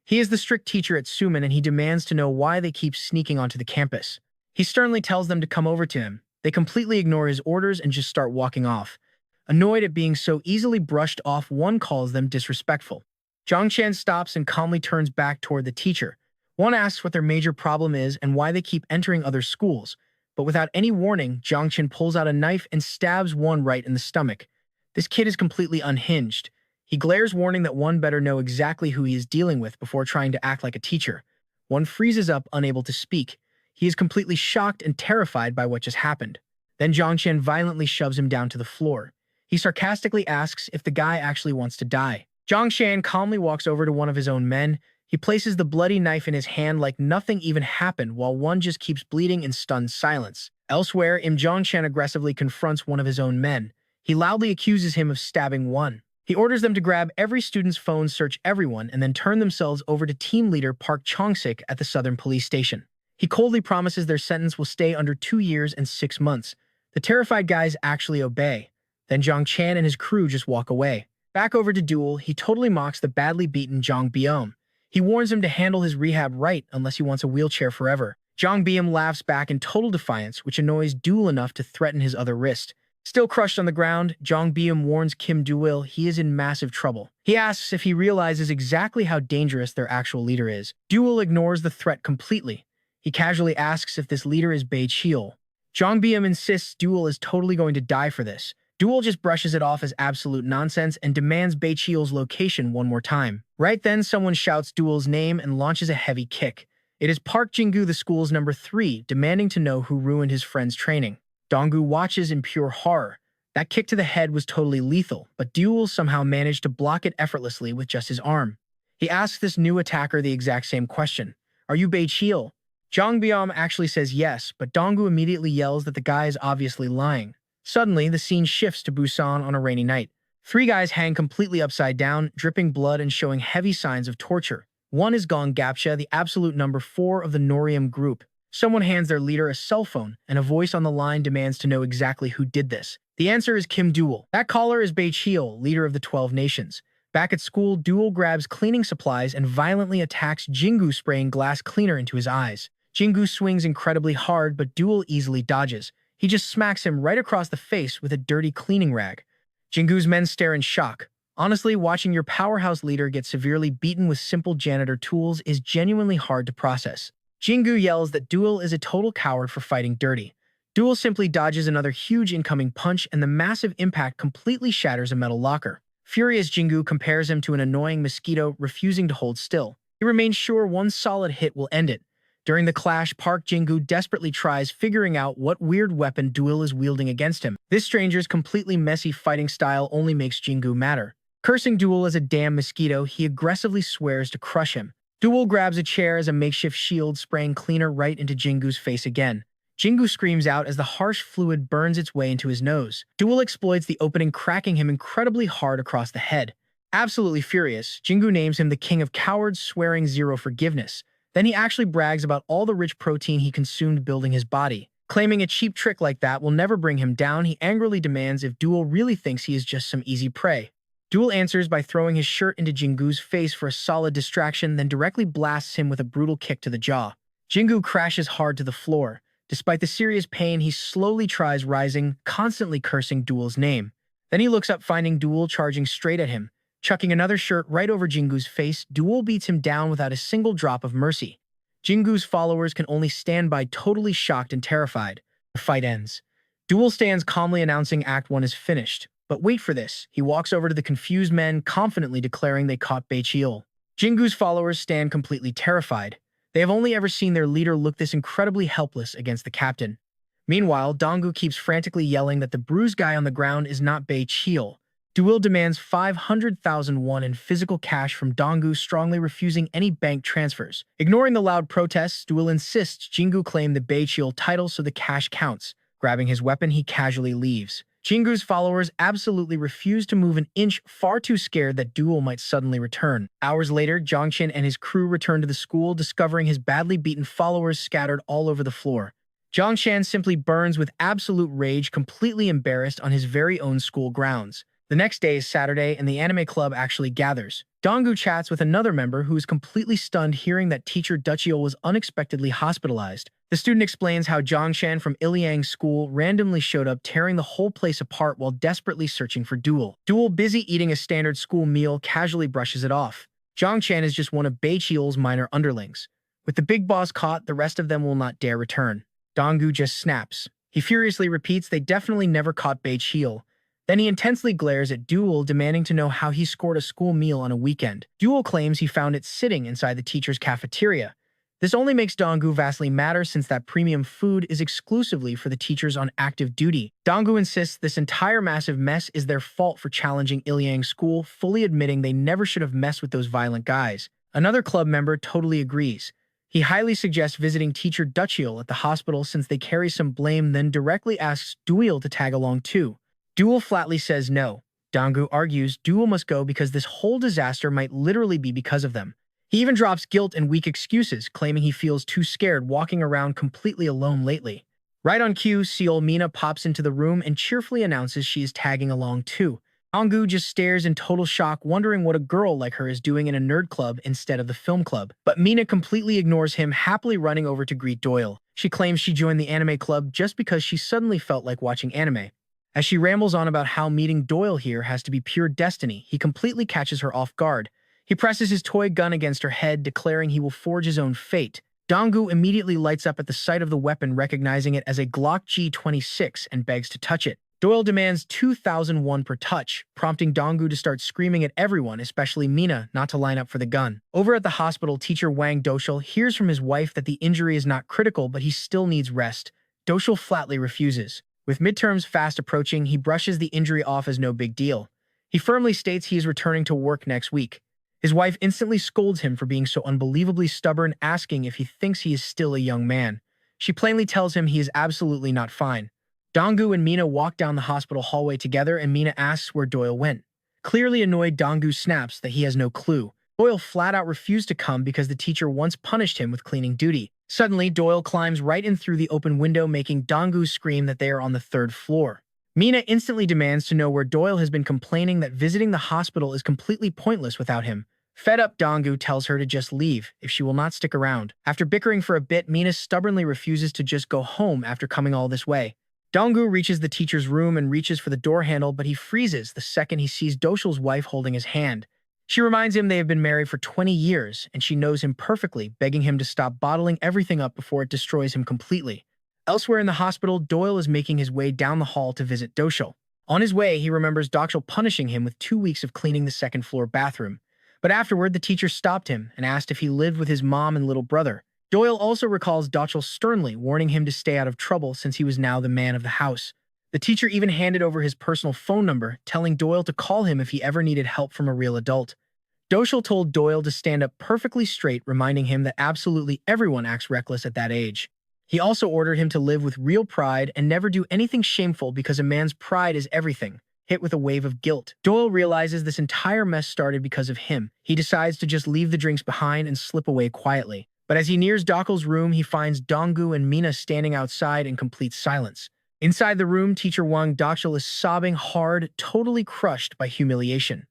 He is the strict teacher at Suman, and he demands to know why they keep sneaking onto the campus. He sternly tells them to come over to him. They completely ignore his orders and just start walking off. Annoyed at being so easily brushed off, one calls them disrespectful. Jong-chan stops and calmly turns back toward the teacher. One asks what their major problem is and why they keep entering other schools. But without any warning, Jong-chan pulls out a knife and stabs one right in the stomach. This kid is completely unhinged. He glares, warning that one better know exactly who he is dealing with before trying to act like a teacher. One freezes up, unable to speak. He is completely shocked and terrified by what just happened. Then Jong-chan violently shoves him down to the floor. He sarcastically asks if the guy actually wants to die. Jong-chan calmly walks over to one of his own men. He places the bloody knife in his hand like nothing even happened, while one just keeps bleeding in stunned silence. Elsewhere, Im Jong-chan aggressively confronts one of his own men. He loudly accuses him of stabbing one. He orders them to grab every student's phone, search everyone, and then turn themselves over to team leader Park Chong-sik at the Southern Police Station. He coldly promises their sentence will stay under 2 years and 6 months. The terrified guys actually obey. Then Jong-chan and his crew just walk away. Back over to Doyle, he totally mocks the badly beaten Jong Byum. He warns him to handle his rehab right unless he wants a wheelchair forever. Jong Byum laughs back in total defiance, which annoys Doyle enough to threaten his other wrist. Still crushed on the ground, Jong Byum warns Kim Doyle he is in massive trouble. He asks if he realizes exactly how dangerous their actual leader is. Doyle ignores the threat completely. He casually asks if this leader is Bae Cheol. Jong Byum insists Doyle is totally going to die for this. Doyle just brushes it off as absolute nonsense and demands Beiqiu's location one more time. Right then, someone shouts Doyle's name and launches a heavy kick. It is Park Jin-gu, the school's number 3, demanding to know who ruined his friend's training. Dong-gu watches in pure horror. That kick to the head was totally lethal, but Doyle somehow managed to block it effortlessly with just his arm. He asks this new attacker the exact same question. Are you Beiqiu? Jang Byum actually says yes, but Dong-gu immediately yells that the guy is obviously lying. Suddenly, the scene shifts to Busan on a rainy night. 3 guys hang completely upside down, dripping blood and showing heavy signs of torture. One is Gong Gapcha, the absolute number 4 of the Norium group. Someone hands their leader a cell phone, and a voice on the line demands to know exactly who did this. The answer is Kim Doyle. That caller is Beiqiu, leader of the 12 nations. Back at school, Doyle grabs cleaning supplies and violently attacks Jin-gu, spraying glass cleaner into his eyes. Jin-gu swings incredibly hard, but Doyle easily dodges. He just smacks him right across the face with a dirty cleaning rag. Jin-gu's men stare in shock. Honestly, watching your powerhouse leader get severely beaten with simple janitor tools is genuinely hard to process. Jin-gu yells that Doyle is a total coward for fighting dirty. Doyle simply dodges another huge incoming punch, and the massive impact completely shatters a metal locker. Furious, Jin-gu compares him to an annoying mosquito refusing to hold still. He remains sure one solid hit will end it. During the clash, Park Jin-gu desperately tries figuring out what weird weapon Doyle is wielding against him. This stranger's completely messy fighting style only makes Jin-gu madder. Cursing Doyle as a damn mosquito, he aggressively swears to crush him. Doyle grabs a chair as a makeshift shield, spraying cleaner right into Jin-gu's face again. Jin-gu screams out as the harsh fluid burns its way into his nose. Doyle exploits the opening, cracking him incredibly hard across the head. Absolutely furious, Jin-gu names him the king of cowards, swearing zero forgiveness. Then he actually brags about all the rich protein he consumed building his body. Claiming a cheap trick like that will never bring him down, he angrily demands if Doyle really thinks he is just some easy prey. Doyle answers by throwing his shirt into Jin-gu's face for a solid distraction, then directly blasts him with a brutal kick to the jaw. Jin-gu crashes hard to the floor. Despite the serious pain, he slowly tries rising, constantly cursing Doyle's name. Then he looks up, finding Doyle charging straight at him. Chucking another shirt right over Jin-gu's face, Doyle beats him down without a single drop of mercy. Jin-gu's followers can only stand by, totally shocked and terrified. The fight ends. Doyle stands calmly, announcing Act 1 is finished. But wait for this. He walks over to the confused men, confidently declaring they caught Beiqiu. Jin-gu's followers stand completely terrified. They have only ever seen their leader look this incredibly helpless against the captain. Meanwhile, Dong-gu keeps frantically yelling that the bruised guy on the ground is not Beiqiu. Doyle demands 500,000 won in physical cash from Dong-gu, strongly refusing any bank transfers. Ignoring the loud protests, Doyle insists Jin-gu claim the Beiqiu title so the cash counts. Grabbing his weapon, he casually leaves. Jin-gu's followers absolutely refuse to move an inch, far too scared that Doyle might suddenly return. Hours later, Zhangqin and his crew return to the school, discovering his badly beaten followers scattered all over the floor. Zhangqian simply burns with absolute rage, completely embarrassed on his very own school grounds. The next day is Saturday, and the anime club actually gathers. Dong-gu chats with another member who is completely stunned hearing that teacher Duchiol was unexpectedly hospitalized. The student explains how Zhongshan from Iliang School randomly showed up, tearing the whole place apart while desperately searching for Doyle. Doyle, busy eating a standard school meal, casually brushes it off. Zhongshan is just one of Beiqiu's minor underlings. With the big boss caught, the rest of them will not dare return. Dong-gu just snaps. He furiously repeats they definitely never caught Beiqiu. Then he intensely glares at Doyle, demanding to know how he scored a school meal on a weekend. Doyle claims he found it sitting inside the teacher's cafeteria. This only makes Dong-gu vastly madder, since that premium food is exclusively for the teachers on active duty. Dong-gu insists this entire massive mess is their fault for challenging Iliang School, fully admitting they never should have messed with those violent guys. Another club member totally agrees. He highly suggests visiting teacher Duchiol at the hospital since they carry some blame, then directly asks Doyle to tag along too. Doyle flatly says no. Dong-gu argues Doyle must go because this whole disaster might literally be because of them. He even drops guilt and weak excuses, claiming he feels too scared walking around completely alone lately. Right on cue, Seol Mina pops into the room and cheerfully announces she is tagging along too. Dong-gu just stares in total shock, wondering what a girl like her is doing in a nerd club instead of the film club. But Mina completely ignores him, happily running over to greet Doyle. She claims she joined the anime club just because she suddenly felt like watching anime. As she rambles on about how meeting Doyle here has to be pure destiny, he completely catches her off guard. He presses his toy gun against her head, declaring he will forge his own fate. Dong-gu immediately lights up at the sight of the weapon, recognizing it as a Glock G26, and begs to touch it. Doyle demands 2,001 per touch, prompting Donggu to start screaming at everyone, especially Mina, not to line up for the gun. Over at the hospital, teacher Wang Doshul hears from his wife that the injury is not critical, but he still needs rest. Doshul flatly refuses. With midterms fast approaching, he brushes the injury off as no big deal. He firmly states he is returning to work next week. His wife instantly scolds him for being so unbelievably stubborn, asking if he thinks he is still a young man. She plainly tells him he is absolutely not fine. Donggu and Mina walk down the hospital hallway together, and Mina asks where Doyle went. Clearly annoyed, Donggu snaps that he has no clue. Doyle flat out refused to come because the teacher once punished him with cleaning duty. Suddenly, Doyle climbs right in through the open window, making Donggu scream that they are on the 3rd floor. Mina instantly demands to know where Doyle has been, complaining that visiting the hospital is completely pointless without him. Fed up, Donggu tells her to just leave if she will not stick around. After bickering for a bit, Mina stubbornly refuses to just go home after coming all this way. Donggu reaches the teacher's room and reaches for the door handle, but he freezes the second he sees Doshul's wife holding his hand. She reminds him they have been married for 20 years, and she knows him perfectly, begging him to stop bottling everything up before it destroys him completely. Elsewhere in the hospital, Doyle is making his way down the hall to visit Doshul. On his way, he remembers Doshul punishing him with 2 weeks of cleaning the 2nd floor bathroom. But afterward, the teacher stopped him and asked if he lived with his mom and little brother. Doyle also recalls Doshul sternly warning him to stay out of trouble since he was now the man of the house. The teacher even handed over his personal phone number, telling Doyle to call him if he ever needed help from a real adult. Doshul told Doyle to stand up perfectly straight, reminding him that absolutely everyone acts reckless at that age. He also ordered him to live with real pride and never do anything shameful because a man's pride is everything. Hit with a wave of guilt, Doyle realizes this entire mess started because of him. He decides to just leave the drinks behind and slip away quietly. But as he nears Doshul's room, he finds Donggu and Mina standing outside in complete silence. Inside the room, teacher Wang Doshul is sobbing hard, totally crushed by humiliation.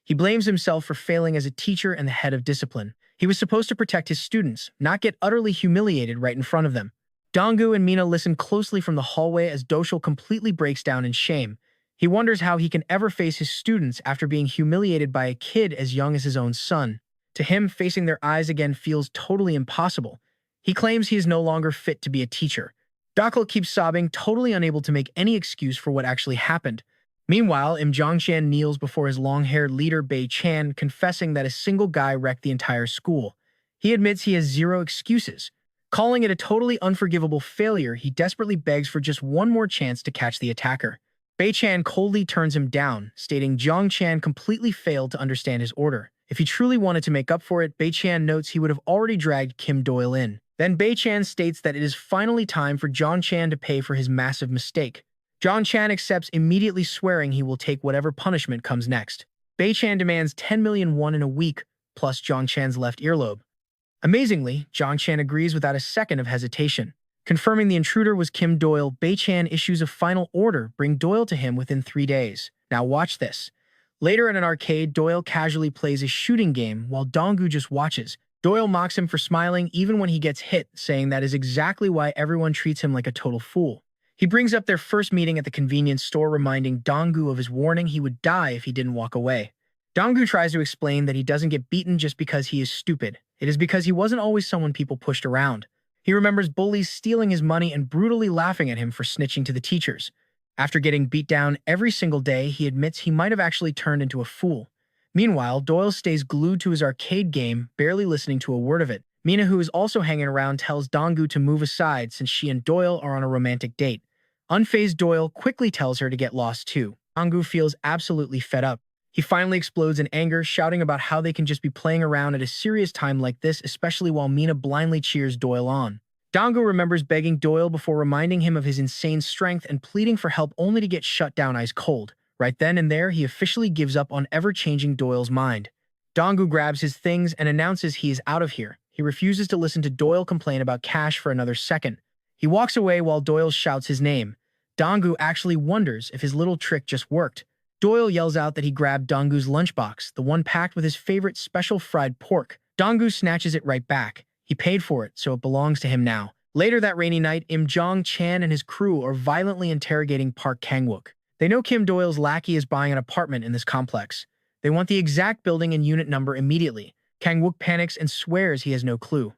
He blames himself for failing as a teacher and the head of discipline. He was supposed to protect his students, not get utterly humiliated right in front of them. Donggu and Mina listen closely from the hallway as Doshul completely breaks down in shame. He wonders how he can ever face his students after being humiliated by a kid as young as his own son. To him, facing their eyes again feels totally impossible. He claims he is no longer fit to be a teacher. Doshul keeps sobbing, totally unable to make any excuse for what actually happened. Meanwhile, Im Jongshan kneels before his long-haired leader Bei Chan, confessing that a single guy wrecked the entire school. He admits he has zero excuses. Calling it a totally unforgivable failure, he desperately begs for just one more chance to catch the attacker. Bei Chan coldly turns him down, stating Jiang Chan completely failed to understand his order. If he truly wanted to make up for it, Bei Chan notes he would have already dragged Kim Doyle in. Then Bei Chan states that it is finally time for Jiang Chan to pay for his massive mistake. Jiang Chan accepts, immediately swearing he will take whatever punishment comes next. Bei Chan demands 10 million won in a week, plus Jiang Chan's left earlobe. Amazingly, Jiang Chan agrees without a second of hesitation. Confirming the intruder was Kim Doyle, Bei Chan issues a final order, bring Doyle to him within 3 days. Now watch this. Later at an arcade, Doyle casually plays a shooting game while Donggu just watches. Doyle mocks him for smiling even when he gets hit, saying that is exactly why everyone treats him like a total fool. He brings up their first meeting at the convenience store, reminding Donggu of his warning he would die if he didn't walk away. Donggu tries to explain that he doesn't get beaten just because he is stupid. It is because he wasn't always someone people pushed around. He remembers bullies stealing his money and brutally laughing at him for snitching to the teachers. After getting beat down every single day, he admits he might have actually turned into a fool. Meanwhile, Doyle stays glued to his arcade game, barely listening to a word of it. Mina, who is also hanging around, tells Donggu to move aside since she and Doyle are on a romantic date. Unfazed Doyle quickly tells her to get lost too. Donggu feels absolutely fed up. He finally explodes in anger, shouting about how they can just be playing around at a serious time like this, especially while Mina blindly cheers Doyle on. Donggu remembers begging Doyle before reminding him of his insane strength and pleading for help only to get shut down ice cold. Right then and there, he officially gives up on ever-changing Doyle's mind. Donggu grabs his things and announces he is out of here. He refuses to listen to Doyle complain about cash for another second. He walks away while Doyle shouts his name. Donggu actually wonders if his little trick just worked. Doyle yells out that he grabbed Donggu's lunchbox, the one packed with his favorite special fried pork. Donggu snatches it right back. He paid for it, so it belongs to him now. Later that rainy night, Im Jong Chan and his crew are violently interrogating Park Kang-wook. They know Kim Doyle's lackey is buying an apartment in this complex. They want the exact building and unit number immediately. Kang-wook panics and swears he has no clue.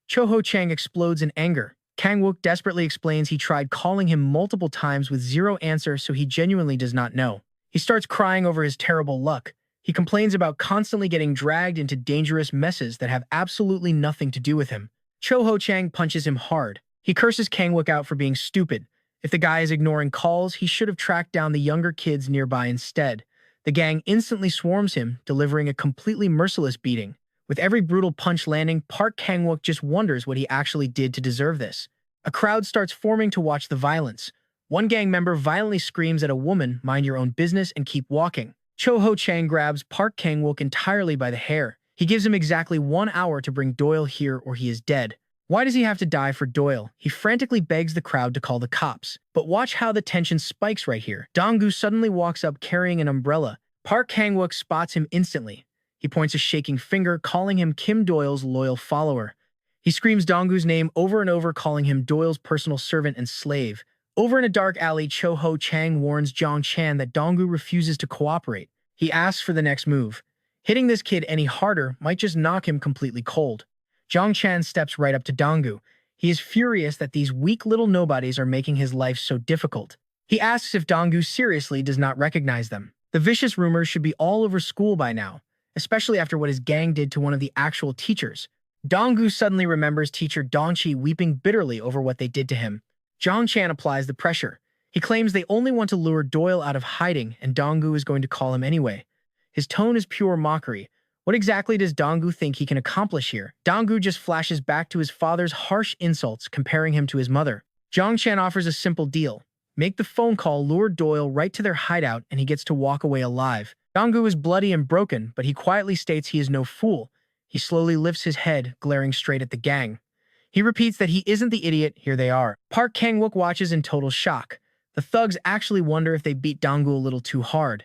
Cho Ho Chang explodes in anger. Kang-wook desperately explains he tried calling him multiple times with zero answer, so he genuinely does not know. He starts crying over his terrible luck. He complains about constantly getting dragged into dangerous messes that have absolutely nothing to do with him. Cho Ho-chang punches him hard. He curses Kang-wook out for being stupid. If the guy is ignoring calls, he should have tracked down the younger kids nearby instead. The gang instantly swarms him, delivering a completely merciless beating. With every brutal punch landing, Park Kang-wook just wonders what he actually did to deserve this. A crowd starts forming to watch the violence. One gang member violently screams at a woman, "Mind your own business and keep walking." Cho Ho-chang grabs Park Kang-wook entirely by the hair. He gives him exactly 1 hour to bring Doyle here or he is dead. Why does he have to die for Doyle? He frantically begs the crowd to call the cops. But watch how the tension spikes right here. Dong-gu suddenly walks up carrying an umbrella. Park Kang-wook spots him instantly. He points a shaking finger, calling him Kim Doyle's loyal follower. He screams Dong-gu's name over and over, calling him Doyle's personal servant and slave. Over in a dark alley, Cho Ho-chang warns Jong Chan that Dong-gu refuses to cooperate. He asks for the next move. Hitting this kid any harder might just knock him completely cold. Jong Chan steps right up to Dong-gu. He is furious that these weak little nobodies are making his life so difficult. He asks if Dong-gu seriously does not recognize them. The vicious rumors should be all over school by now, especially after what his gang did to one of the actual teachers. Dong-gu suddenly remembers teacher Dong-chi weeping bitterly over what they did to him. Jong Chan applies the pressure. He claims they only want to lure Doyle out of hiding, and Dong-gu is going to call him anyway. His tone is pure mockery. What exactly does Dong-gu think he can accomplish here? Dong-gu just flashes back to his father's harsh insults, comparing him to his mother. Jong Chan offers a simple deal. Make the phone call, lure Doyle right to their hideout, and he gets to walk away alive. Dong-gu is bloody and broken, but he quietly states he is no fool. He slowly lifts his head, glaring straight at the gang. He repeats that he isn't the idiot, here they are. Park Kang-wook watches in total shock. The thugs actually wonder if they beat Dong-gu a little too hard.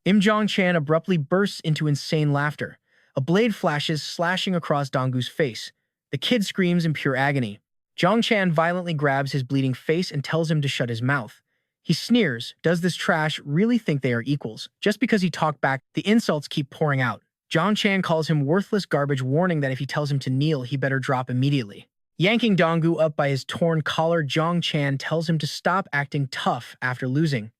Jong Chan abruptly bursts into insane laughter. A blade flashes, slashing across Dong-gu's face. The kid screams in pure agony. Jong Chan violently grabs his bleeding face and tells him to shut his mouth. He sneers. Does this trash really think they are equals? Just because he talked back, the insults keep pouring out. Jong Chan calls him worthless garbage, warning that if he tells him to kneel, he better drop immediately. Yanking Dong-gu up by his torn collar, Jong Chan tells him to stop acting tough after losing.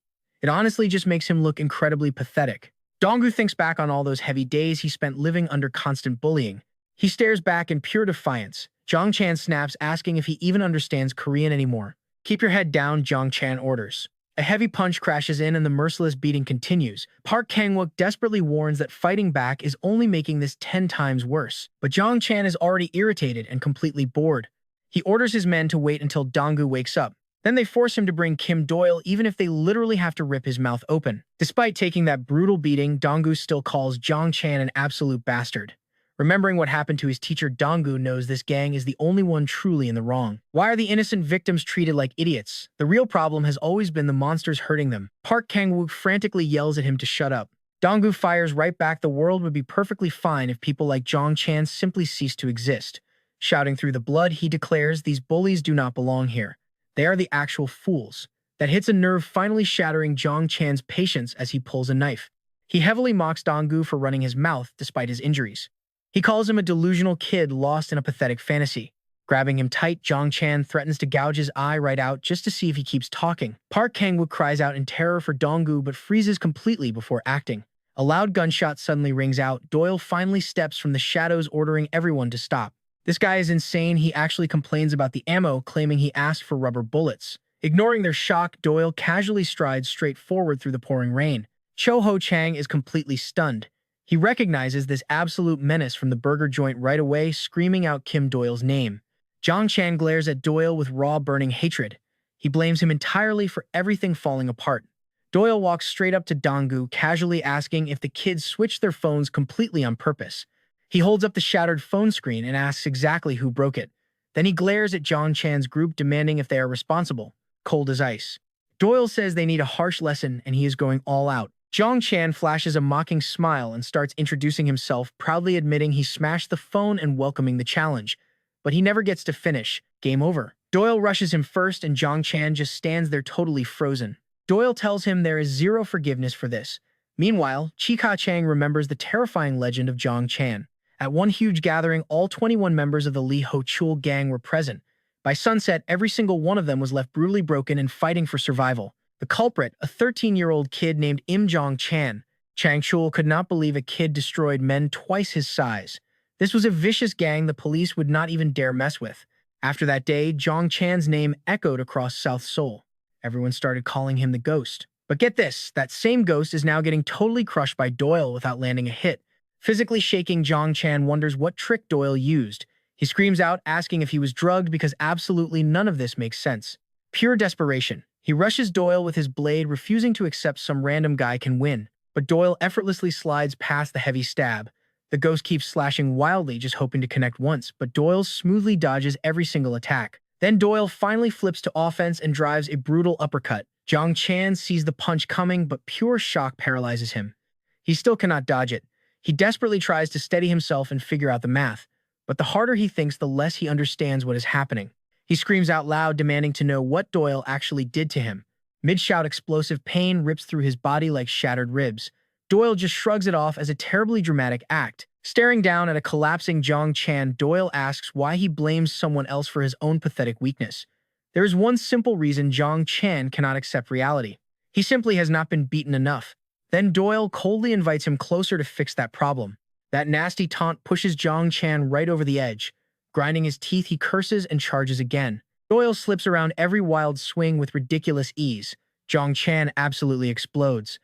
It honestly just makes him look incredibly pathetic. Dong-gu thinks back on all those heavy days he spent living under constant bullying. He stares back in pure defiance. Jong Chan snaps, asking if he even understands Korean anymore. Keep your head down, Jong Chan orders. A heavy punch crashes in and the merciless beating continues. Park Kang-wook desperately warns that fighting back is only making this 10 times worse. But Jong Chan is already irritated and completely bored. He orders his men to wait until Dong-gu wakes up. Then they force him to bring Kim Doyle, even if they literally have to rip his mouth open. Despite taking that brutal beating, Dong-gu still calls Jong Chan an absolute bastard. Remembering what happened to his teacher, Dong-gu knows this gang is the only one truly in the wrong. Why are the innocent victims treated like idiots? The real problem has always been the monsters hurting them. Park Kang-wook frantically yells at him to shut up. Dong-gu fires right back. The world would be perfectly fine if people like Jong Chan simply ceased to exist. Shouting through the blood, he declares, "These bullies do not belong here. They are the actual fools." That hits a nerve, finally shattering Jong Chan's patience as he pulls a knife. He heavily mocks Dong-gu for running his mouth despite his injuries. He calls him a delusional kid lost in a pathetic fantasy. Grabbing him tight, Jong Chan threatens to gouge his eye right out just to see if he keeps talking. Park Kang-wook cries out in terror for Dong-gu but freezes completely before acting. A loud gunshot suddenly rings out. Doyle finally steps from the shadows, ordering everyone to stop. This guy is insane. He actually complains about the ammo, claiming he asked for rubber bullets. Ignoring their shock, Doyle casually strides straight forward through the pouring rain. Cho Ho-chang is completely stunned. He recognizes this absolute menace from the burger joint right away, screaming out Kim Doyle's name. Jong Chan glares at Doyle with raw, burning hatred. He blames him entirely for everything falling apart. Doyle walks straight up to Dong-gu, casually asking if the kids switched their phones completely on purpose. He holds up the shattered phone screen and asks exactly who broke it. Then he glares at Jong Chan's group, demanding if they are responsible. Cold as ice. Doyle says they need a harsh lesson and he is going all out. Jong Chan flashes a mocking smile and starts introducing himself, proudly admitting he smashed the phone and welcoming the challenge. But he never gets to finish. Game over. Doyle rushes him first and Jong Chan just stands there totally frozen. Doyle tells him there is zero forgiveness for this. Meanwhile, Chi Ka-chang remembers the terrifying legend of Jong Chan. At one huge gathering, all 21 members of the Lee Ho-chul gang were present. By sunset, every single one of them was left brutally broken and fighting for survival. The culprit, a 13-year-old kid named Im Jong-chan. Chang Chul could not believe a kid destroyed men twice his size. This was a vicious gang the police would not even dare mess with. After that day, Jong Chan's name echoed across South Seoul. Everyone started calling him the Ghost. But get this, that same Ghost is now getting totally crushed by Doyle without landing a hit. Physically shaking, Jong Chan wonders what trick Doyle used. He screams out, asking if he was drugged because absolutely none of this makes sense. Pure desperation. He rushes Doyle with his blade, refusing to accept some random guy can win. But Doyle effortlessly slides past the heavy stab. The Ghost keeps slashing wildly, just hoping to connect once, but Doyle smoothly dodges every single attack. Then Doyle finally flips to offense and drives a brutal uppercut. Jong Chan sees the punch coming, but pure shock paralyzes him. He still cannot dodge it. He desperately tries to steady himself and figure out the math. But the harder he thinks, the less he understands what is happening. He screams out loud, demanding to know what Doyle actually did to him. Mid-shout, explosive pain rips through his body like shattered ribs. Doyle just shrugs it off as a terribly dramatic act. Staring down at a collapsing Jong Chan, Doyle asks why he blames someone else for his own pathetic weakness. There is one simple reason Jong Chan cannot accept reality. He simply has not been beaten enough. Then Doyle coldly invites him closer to fix that problem. That nasty taunt pushes Jong Chan right over the edge. Grinding his teeth, he curses and charges again. Doyle slips around every wild swing with ridiculous ease. Jong Chan absolutely explodes.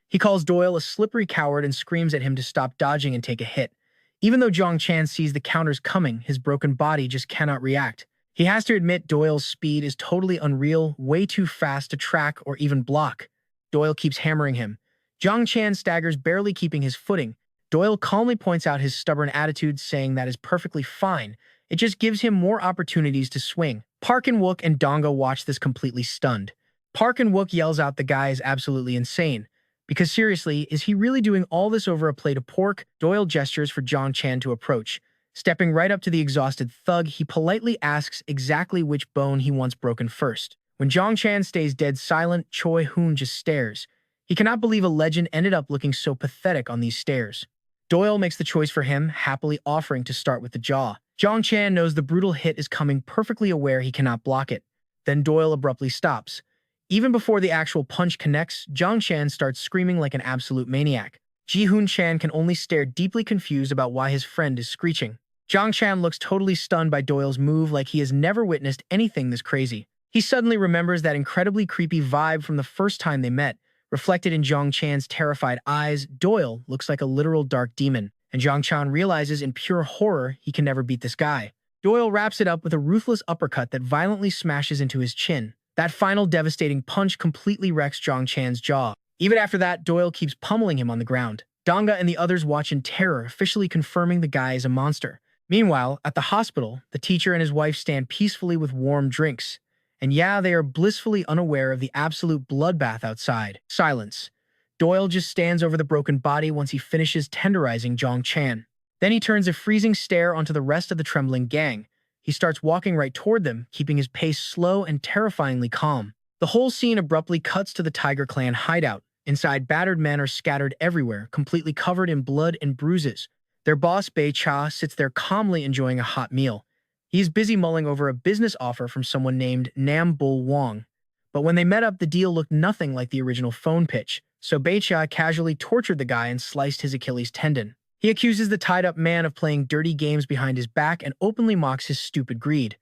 He calls Doyle a slippery coward and screams at him to stop dodging and take a hit. Even though Jong Chan sees the counters coming, his broken body just cannot react. He has to admit Doyle's speed is totally unreal, way too fast to track or even block. Doyle keeps hammering him. Jong Chan staggers, barely keeping his footing. Doyle calmly points out his stubborn attitude, saying that is perfectly fine. It just gives him more opportunities to swing. Park and-wook and Donga watch this completely stunned. Park and-wook yells out the guy is absolutely insane. Because seriously, is he really doing all this over a plate of pork? Doyle gestures for Jong Chan to approach. Stepping right up to the exhausted thug, he politely asks exactly which bone he wants broken first. When Jong Chan stays dead silent, Choi Hoon just stares. He cannot believe a legend ended up looking so pathetic on these stairs. Doyle makes the choice for him, happily offering to start with the jaw. Jong Chan knows the brutal hit is coming, perfectly aware he cannot block it. Then Doyle abruptly stops. Even before the actual punch connects, Jong Chan starts screaming like an absolute maniac. Ji Hoon Chan can only stare, deeply confused about why his friend is screeching. Jong Chan looks totally stunned by Doyle's move, like he has never witnessed anything this crazy. He suddenly remembers that incredibly creepy vibe from the first time they met. Reflected in Jong Chan's terrified eyes, Doyle looks like a literal dark demon, and Jong Chan realizes in pure horror he can never beat this guy. Doyle wraps it up with a ruthless uppercut that violently smashes into his chin. That final devastating punch completely wrecks Jong Chan's jaw. Even after that, Doyle keeps pummeling him on the ground. Donga and the others watch in terror, officially confirming the guy is a monster. Meanwhile, at the hospital, the teacher and his wife stand peacefully with warm drinks. And yeah, they are blissfully unaware of the absolute bloodbath outside. Silence. Doyle just stands over the broken body once he finishes tenderizing Jong Chan. Then he turns a freezing stare onto the rest of the trembling gang. He starts walking right toward them, keeping his pace slow and terrifyingly calm. The whole scene abruptly cuts to the Tiger Clan hideout. Inside, battered men are scattered everywhere, completely covered in blood and bruises. Their boss, Bei Cha, sits there calmly enjoying a hot meal. He is busy mulling over a business offer from someone named Nam Bul Wong. But when they met up, the deal looked nothing like the original phone pitch, so Bei Cha casually tortured the guy and sliced his Achilles tendon. He accuses the tied-up man of playing dirty games behind his back and openly mocks his stupid greed.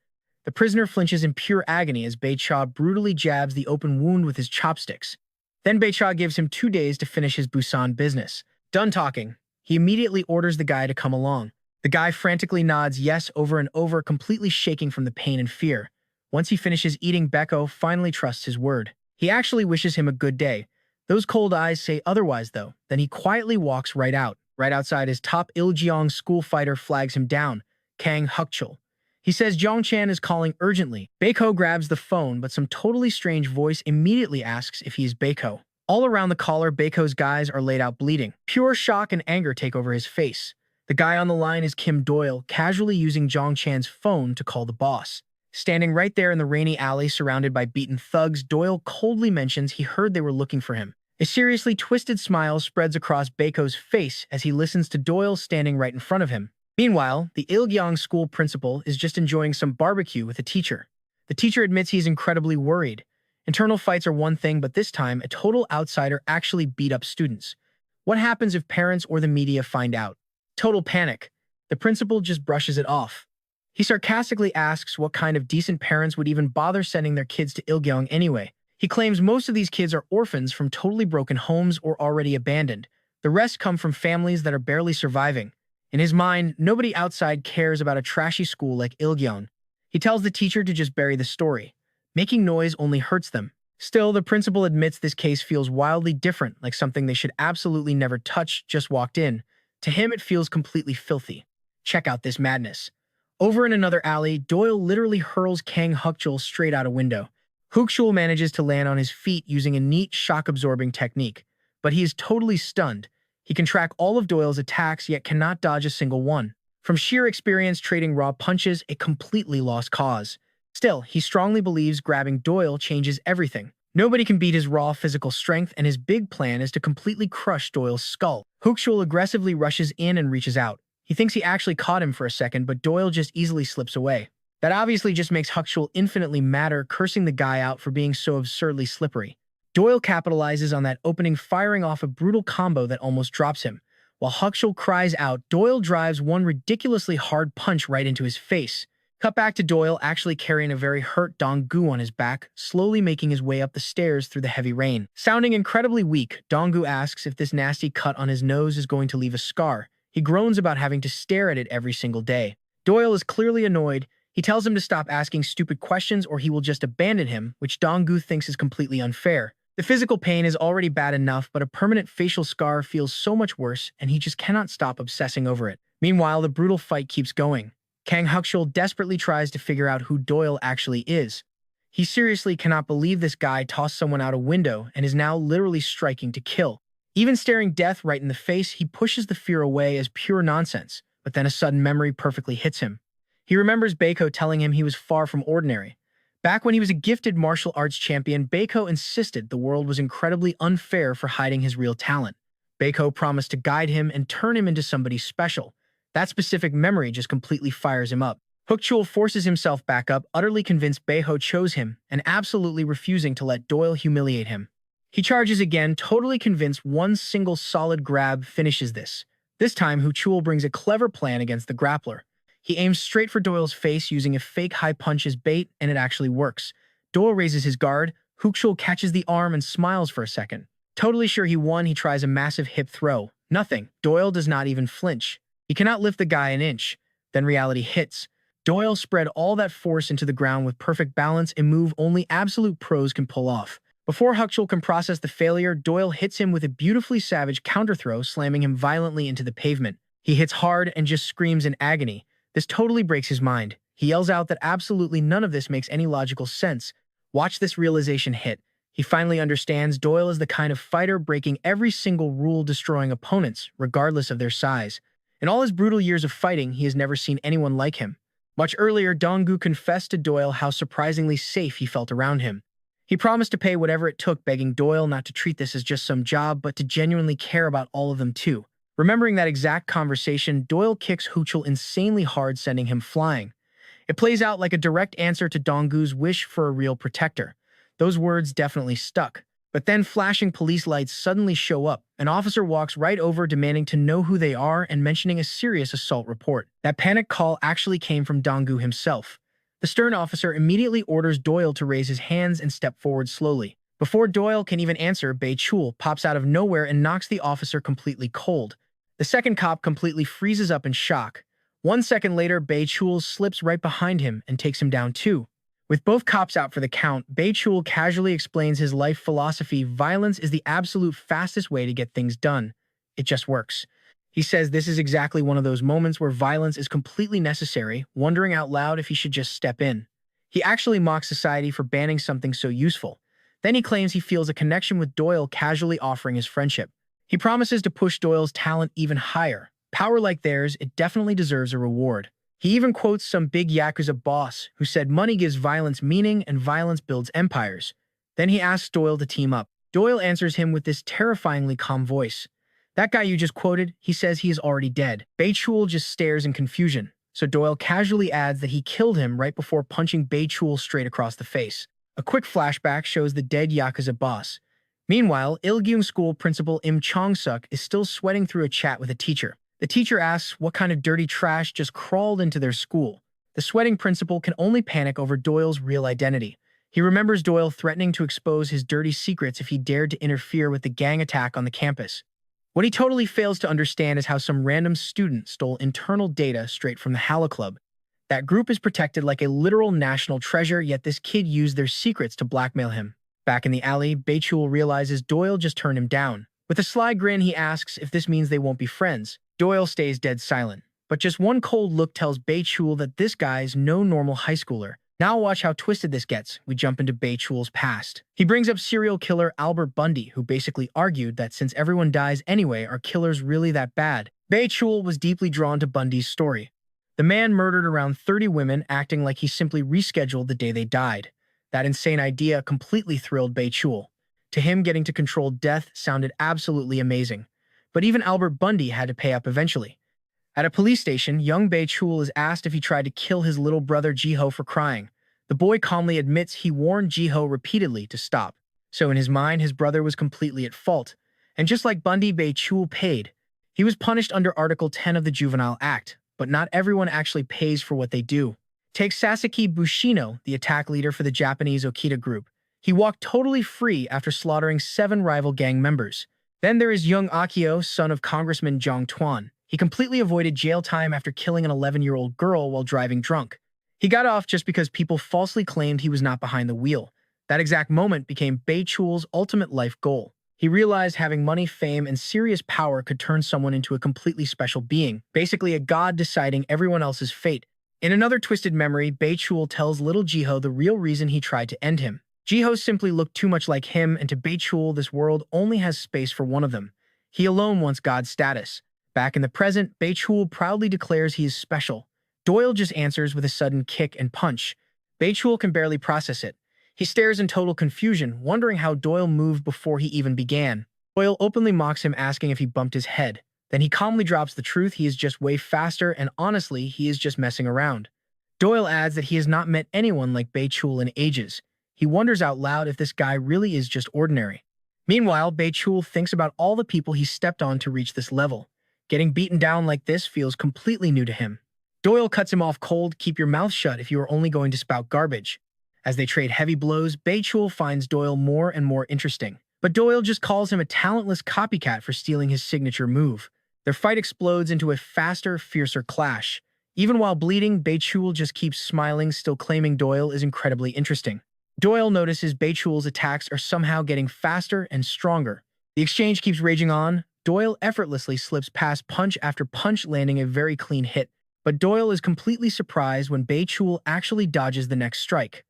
The prisoner flinches in pure agony as Bei Cha brutally jabs the open wound with his chopsticks. Then Bei Cha gives him 2 days to finish his Busan business. Done talking, he immediately orders the guy to come along. The guy frantically nods yes over and over, completely shaking from the pain and fear. Once he finishes eating, Beko finally trusts his word. He actually wishes him a good day. Those cold eyes say otherwise, though. Then he quietly walks right out. Right outside, his top Iljeong school fighter flags him down, Kang Hukchul. He says Jong Chan is calling urgently. Beko grabs the phone, but some totally strange voice immediately asks if he is Beko. All around the caller, Beko's guys are laid out bleeding. Pure shock and anger take over his face. The guy on the line is Kim Doyle, casually using Jong Chan's phone to call the boss. Standing right there in the rainy alley surrounded by beaten thugs, Doyle coldly mentions he heard they were looking for him. A seriously twisted smile spreads across Beko's face as he listens to Doyle standing right in front of him. Meanwhile, the Ilgyong school principal is just enjoying some barbecue with a teacher. The teacher admits he's incredibly worried. Internal fights are one thing, but this time, a total outsider actually beat up students. What happens if parents or the media find out? Total panic. The principal just brushes it off. He sarcastically asks what kind of decent parents would even bother sending their kids to Ilgyong anyway. He claims most of these kids are orphans from totally broken homes or already abandoned. The rest come from families that are barely surviving. In his mind, nobody outside cares about a trashy school like Ilgyong. He tells the teacher to just bury the story. Making noise only hurts them. Still, the principal admits this case feels wildly different, like something they should absolutely never touch just walked in. To him, it feels completely filthy. Check out this madness. Over in another alley, Doyle literally hurls Kang Hukchul straight out a window. Hukchul manages to land on his feet using a neat shock-absorbing technique, but he is totally stunned. He can track all of Doyle's attacks, yet cannot dodge a single one. From sheer experience trading raw punches, a completely lost cause. Still, he strongly believes grabbing Doyle changes everything. Nobody can beat his raw physical strength, and his big plan is to completely crush Doyle's skull. Hukchul aggressively rushes in and reaches out. He thinks he actually caught him for a second, but Doyle just easily slips away. That obviously just makes Hukchul infinitely madder, cursing the guy out for being so absurdly slippery. Doyle capitalizes on that opening, firing off a brutal combo that almost drops him. While Hukchul cries out, Doyle drives one ridiculously hard punch right into his face. Cut back to Doyle actually carrying a very hurt Dong-gu on his back, slowly making his way up the stairs through the heavy rain. Sounding incredibly weak, Dong-gu asks if this nasty cut on his nose is going to leave a scar. He groans about having to stare at it every single day. Doyle is clearly annoyed. He tells him to stop asking stupid questions or he will just abandon him, which Dong-gu thinks is completely unfair. The physical pain is already bad enough, but a permanent facial scar feels so much worse, and he just cannot stop obsessing over it. Meanwhile, the brutal fight keeps going. Kang Hukchul desperately tries to figure out who Doyle actually is. He seriously cannot believe this guy tossed someone out a window and is now literally striking to kill. Even staring death right in the face, he pushes the fear away as pure nonsense, but then a sudden memory perfectly hits him. He remembers Baeko telling him he was far from ordinary. Back when he was a gifted martial arts champion, Baeko insisted the world was incredibly unfair for hiding his real talent. Baeko promised to guide him and turn him into somebody special. That specific memory just completely fires him up. Hukchul forces himself back up, utterly convinced Baeko chose him, and absolutely refusing to let Doyle humiliate him. He charges again, totally convinced one single solid grab finishes this. This time, Hukchul brings a clever plan against the grappler. He aims straight for Doyle's face using a fake high punch as bait, and it actually works. Doyle raises his guard, Hukchul catches the arm and smiles for a second. Totally sure he won, he tries a massive hip throw. Nothing. Doyle does not even flinch. He cannot lift the guy an inch. Then reality hits. Doyle spread all that force into the ground with perfect balance, a move only absolute pros can pull off. Before Hukchul can process the failure, Doyle hits him with a beautifully savage counterthrow, slamming him violently into the pavement. He hits hard and just screams in agony. This totally breaks his mind. He yells out that absolutely none of this makes any logical sense. Watch this realization hit. He finally understands Doyle is the kind of fighter breaking every single rule, destroying opponents, regardless of their size. In all his brutal years of fighting, he has never seen anyone like him. Much earlier, Dong-gu confessed to Doyle how surprisingly safe he felt around him. He promised to pay whatever it took, begging Doyle not to treat this as just some job, but to genuinely care about all of them too. Remembering that exact conversation, Doyle kicks Hukchul insanely hard, sending him flying. It plays out like a direct answer to Dong-gu's wish for a real protector. Those words definitely stuck. But then flashing police lights suddenly show up. An officer walks right over, demanding to know who they are and mentioning a serious assault report. That panic call actually came from Dong-gu himself. The stern officer immediately orders Doyle to raise his hands and step forward slowly. Before Doyle can even answer, Bae-chul pops out of nowhere and knocks the officer completely cold. The second cop completely freezes up in shock. 1 second later, Bae-chul slips right behind him and takes him down too. With both cops out for the count, Bae-chul casually explains his life philosophy: violence is the absolute fastest way to get things done. It just works. He says this is exactly one of those moments where violence is completely necessary, wondering out loud if he should just step in. He actually mocks society for banning something so useful. Then he claims he feels a connection with Doyle, casually offering his friendship. He promises to push Doyle's talent even higher. Power like theirs, it definitely deserves a reward. He even quotes some big Yakuza boss who said money gives violence meaning and violence builds empires. Then he asks Doyle to team up. Doyle answers him with this terrifyingly calm voice. That guy you just quoted, he says he is already dead. Bei-chul just stares in confusion, so Doyle casually adds that he killed him right before punching Bei-chul straight across the face. A quick flashback shows the dead Yakuza boss. Meanwhile, Ilgyung School principal Im Chong-suk is still sweating through a chat with a teacher. The teacher asks what kind of dirty trash just crawled into their school. The sweating principal can only panic over Doyle's real identity. He remembers Doyle threatening to expose his dirty secrets if he dared to interfere with the gang attack on the campus. What he totally fails to understand is how some random student stole internal data straight from the Hala Club. That group is protected like a literal national treasure, yet this kid used their secrets to blackmail him. Back in the alley, Bei-chul realizes Doyle just turned him down. With a sly grin, he asks if this means they won't be friends. Doyle stays dead silent, but just one cold look tells Bei-chul that this guy's no normal high schooler. Now watch how twisted this gets. We jump into Bei-chul's past. He brings up serial killer Albert Bundy, who basically argued that since everyone dies anyway, are killers really that bad? Bei-chul was deeply drawn to Bundy's story. The man murdered around 30 women, acting like he simply rescheduled the day they died. That insane idea completely thrilled Bei-chul. To him, getting to control death sounded absolutely amazing. But even Albert Bundy had to pay up eventually. At a police station, young Bei-chul is asked if he tried to kill his little brother Jiho for crying. The boy calmly admits he warned Jiho repeatedly to stop. So in his mind, his brother was completely at fault. And just like Bundy, Bei-chul paid. He was punished under Article 10 of the Juvenile Act, but not everyone actually pays for what they do. Take Sasaki Bushino, the attack leader for the Japanese Okita group. He walked totally free after slaughtering 7 rival gang members. Then there is young Akio, son of Congressman Jong Tuan. He completely avoided jail time after killing an 11-year-old girl while driving drunk. He got off just because people falsely claimed he was not behind the wheel. That exact moment became Bei-chul's ultimate life goal. He realized having money, fame, and serious power could turn someone into a completely special being, basically a god deciding everyone else's fate. In another twisted memory, Bei-chul tells little Jiho the real reason he tried to end him. Jiho simply looked too much like him, and to Bei-chul, this world only has space for one of them. He alone wants god status. Back in the present, Bei-chul proudly declares he is special. Doyle just answers with a sudden kick and punch. Bei-chul can barely process it. He stares in total confusion, wondering how Doyle moved before he even began. Doyle openly mocks him, asking if he bumped his head. Then he calmly drops the truth: he is just way faster, and honestly, he is just messing around. Doyle adds that he has not met anyone like Bei-chul in ages. He wonders out loud if this guy really is just ordinary. Meanwhile, Bei-chul thinks about all the people he stepped on to reach this level. Getting beaten down like this feels completely new to him. Doyle cuts him off cold. Keep your mouth shut if you are only going to spout garbage. As they trade heavy blows, Bei-chul finds Doyle more and more interesting. But Doyle just calls him a talentless copycat for stealing his signature move. Their fight explodes into a faster, fiercer clash. Even while bleeding, Bei-chul just keeps smiling, still claiming Doyle is incredibly interesting. Doyle notices Bei-chul's attacks are somehow getting faster and stronger. The exchange keeps raging on. Doyle effortlessly slips past punch after punch, landing a very clean hit. But Doyle is completely surprised when Bei-chul actually dodges the next strike.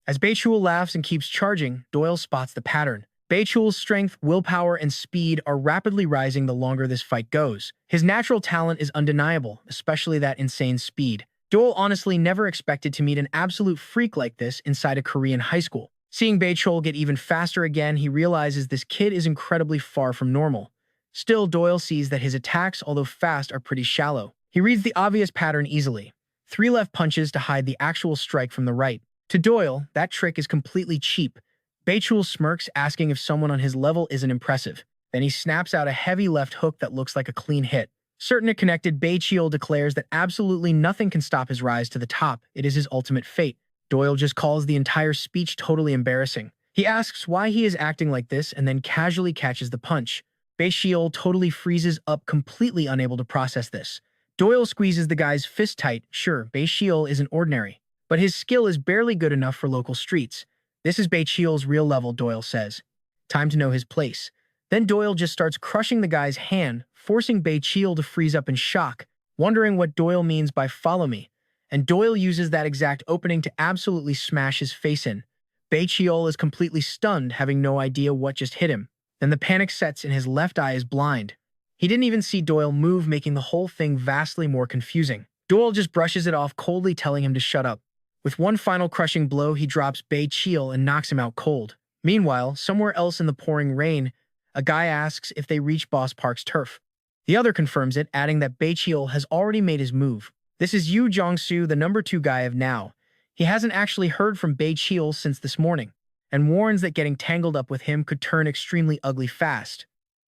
As Bei-chul laughs and keeps charging, Doyle spots the pattern. Bei-chul's strength, willpower, and speed are rapidly rising the longer this fight goes. His natural talent is undeniable, especially that insane speed. Doyle honestly never expected to meet an absolute freak like this inside a Korean high school. Seeing Bei-chul get even faster again, he realizes this kid is incredibly far from normal. Still, Doyle sees that his attacks, although fast, are pretty shallow. He reads the obvious pattern easily. 3 left punches to hide the actual strike from the right. To Doyle, that trick is completely cheap. Bei-chul smirks, asking if someone on his level isn't impressive. Then he snaps out a heavy left hook that looks like a clean hit. Certain it connected, Bei-chul declares that absolutely nothing can stop his rise to the top. It is his ultimate fate. Doyle just calls the entire speech totally embarrassing. He asks why he is acting like this and then casually catches the punch. Bei-chul totally freezes up, completely unable to process this. Doyle squeezes the guy's fist tight. Sure, Bei-chul isn't ordinary, but his skill is barely good enough for local streets. This is Bei-chul's real level, Doyle says. Time to know his place. Then Doyle just starts crushing the guy's hand, forcing Bei-chul to freeze up in shock, wondering what Doyle means by "follow me." And Doyle uses that exact opening to absolutely smash his face in. Bei-chul is completely stunned, having no idea what just hit him. Then the panic sets and his left eye is blind. He didn't even see Doyle move, making the whole thing vastly more confusing. Doyle just brushes it off, coldly telling him to shut up. With one final crushing blow, he drops Bei-chul and knocks him out cold. Meanwhile, somewhere else in the pouring rain, A guy asks if they reach Boss Park's turf. The other confirms it, adding that Bae-cheol has already made his move. This is Yu Jong-soo, the number 2 guy of Now. He hasn't actually heard from Bae-cheol since this morning, and warns that getting tangled up with him could turn extremely ugly fast.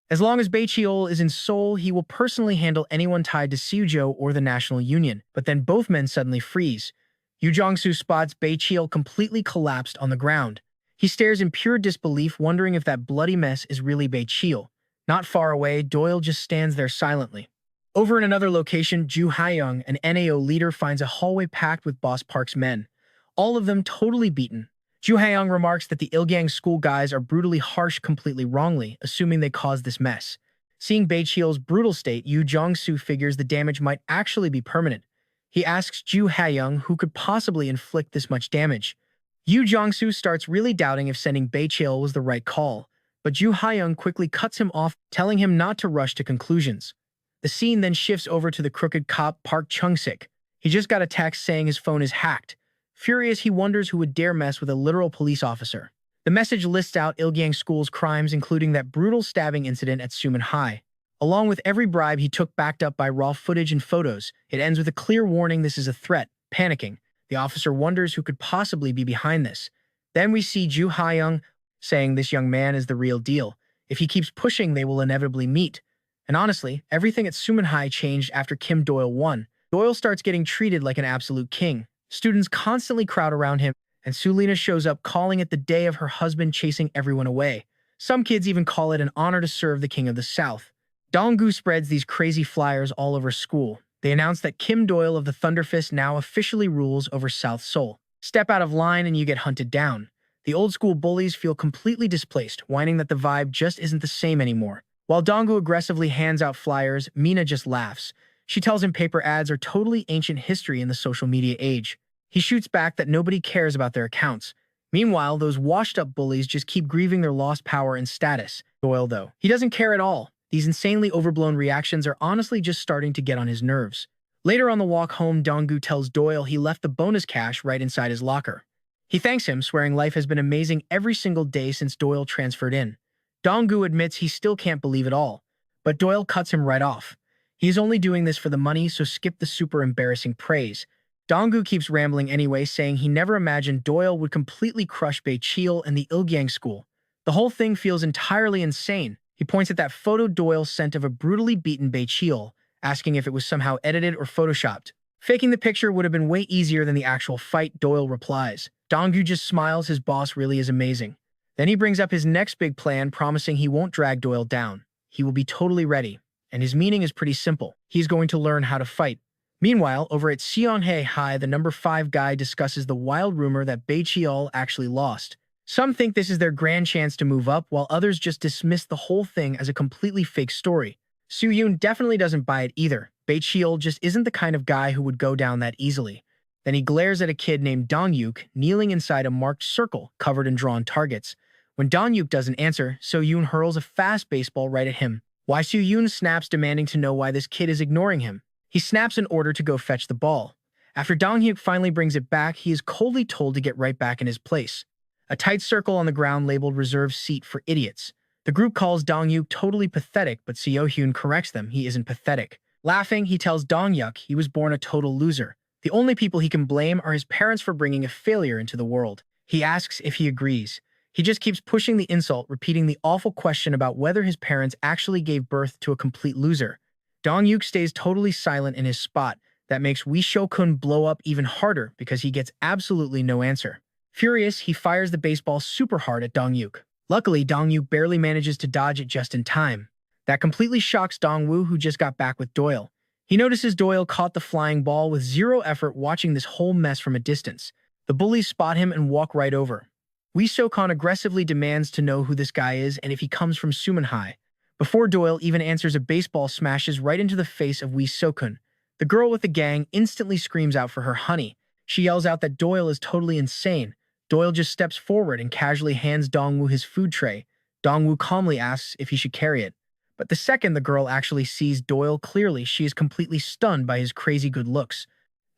As long as Bae-cheol is in Seoul, he will personally handle anyone tied to Seo or the National Union, but then both men suddenly freeze. Yu Jong-soo spots Bae-cheol completely collapsed on the ground. He stares in pure disbelief, wondering if that bloody mess is really Bae-cheol. Not far away, Doyle just stands there silently. Over in another location, Ju Hae-young, an NAO leader, finds a hallway packed with Boss Park's men, all of them totally beaten. Ju Hae-young remarks that the Ilgang school guys are brutally harsh completely wrongly, assuming they caused this mess. Seeing Bae-cheol's brutal state, Yu Jong-soo figures the damage might actually be permanent. He asks Ju Hae-young who could possibly inflict this much damage. Yu Jong-soo starts really doubting if sending Bae-cheol was the right call, but Ju Hae-young quickly cuts him off, telling him not to rush to conclusions. The scene then shifts over to the crooked cop Park Chung-sik. He just got a text saying his phone is hacked. Furious, he wonders who would dare mess with a literal police officer. The message lists out Ilgang School's crimes, including that brutal stabbing incident at Suman High. Along with every bribe he took backed up by raw footage and photos, it ends with a clear warning this is a threat. Panicking, the officer wonders who could possibly be behind this. Then we see Ju Hae-young saying this young man is the real deal. If he keeps pushing, they will inevitably meet. And honestly, everything at Suman High changed after Kim Doyle won. Doyle starts getting treated like an absolute king. Students constantly crowd around him, and Sulina shows up calling it the day of her husband chasing everyone away. Some kids even call it an honor to serve the king of the South. Dong-gu spreads these crazy flyers all over school. They announce that Kim Doyle of the Thunder Fist now officially rules over South Seoul. Step out of line and you get hunted down. The old school bullies feel completely displaced, whining that the vibe just isn't the same anymore. While Dong-gu aggressively hands out flyers, Mina just laughs. She tells him paper ads are totally ancient history in the social media age. He shoots back that nobody cares about their accounts. Meanwhile, those washed-up bullies just keep grieving their lost power and status. Doyle, though, he doesn't care at all. These insanely overblown reactions are honestly just starting to get on his nerves. Later on the walk home, Dong-gu tells Doyle he left the bonus cash right inside his locker. He thanks him, swearing life has been amazing every single day since Doyle transferred in. Dong-gu admits he still can't believe it all, but Doyle cuts him right off. He's only doing this for the money, so skip the super embarrassing praise. Dong-gu keeps rambling anyway, saying he never imagined Doyle would completely crush Bae-cheol and the Ilgang school. The whole thing feels entirely insane. He points at that photo Doyle sent of a brutally beaten Bae-cheol, asking if it was somehow edited or photoshopped. Faking the picture would have been way easier than the actual fight, Doyle replies. Dong-gu just smiles, his boss really is amazing. Then he brings up his next big plan, promising he won't drag Doyle down. He will be totally ready. And his meaning is pretty simple. He's going to learn how to fight. Meanwhile, over at Seonhae High, the number 5 guy discusses the wild rumor that Bae-cheol actually lost. Some think this is their grand chance to move up, while others just dismiss the whole thing as a completely fake story. Soo-yoon definitely doesn't buy it either. Bae-cheol just isn't the kind of guy who would go down that easily. Then he glares at a kid named Dong-yuk, kneeling inside a marked circle covered in drawn targets. When Dong-yuk doesn't answer, Soo-yoon hurls a fast baseball right at him. Why Soo-yoon snaps, demanding to know why this kid is ignoring him. He snaps an order to go fetch the ball. After Dong-hyuk finally brings it back, he is coldly told to get right back in his place. A tight circle on the ground labeled reserved seat for idiots. The group calls Dong-hyuk totally pathetic, but Seo-hyun corrects them he isn't pathetic. Laughing, he tells Dong-hyuk he was born a total loser. The only people he can blame are his parents for bringing a failure into the world. He asks if he agrees. He just keeps pushing the insult, repeating the awful question about whether his parents actually gave birth to a complete loser. Dong-hyuk stays totally silent in his spot. That makes Wee Sho-kun blow up even harder because he gets absolutely no answer. Furious, he fires the baseball super hard at Dong-hyuk. Luckily, Dong-hyuk barely manages to dodge it just in time. That completely shocks Dong-woo, who just got back with Doyle. He notices Doyle caught the flying ball with zero effort, watching this whole mess from a distance. The bullies spot him and walk right over. Wee Sho-kun aggressively demands to know who this guy is and if he comes from Suman High. Before Doyle even answers, a baseball smashes right into the face of Wee Sho-kun. The girl with the gang instantly screams out for her honey. She yells out that Doyle is totally insane. Doyle just steps forward and casually hands Dong-woo his food tray. Dong-woo calmly asks if he should carry it. But the second the girl actually sees Doyle clearly, she is completely stunned by his crazy good looks.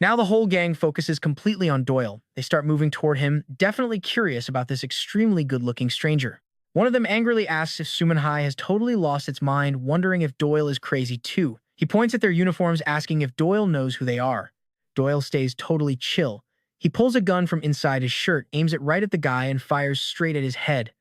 Now the whole gang focuses completely on Doyle. They start moving toward him, definitely curious about this extremely good-looking stranger. One of them angrily asks if Sumanhai has totally lost its mind, wondering if Doyle is crazy too. He points at their uniforms, asking if Doyle knows who they are. Doyle stays totally chill. He pulls a gun from inside his shirt, aims it right at the guy, and fires straight at his head.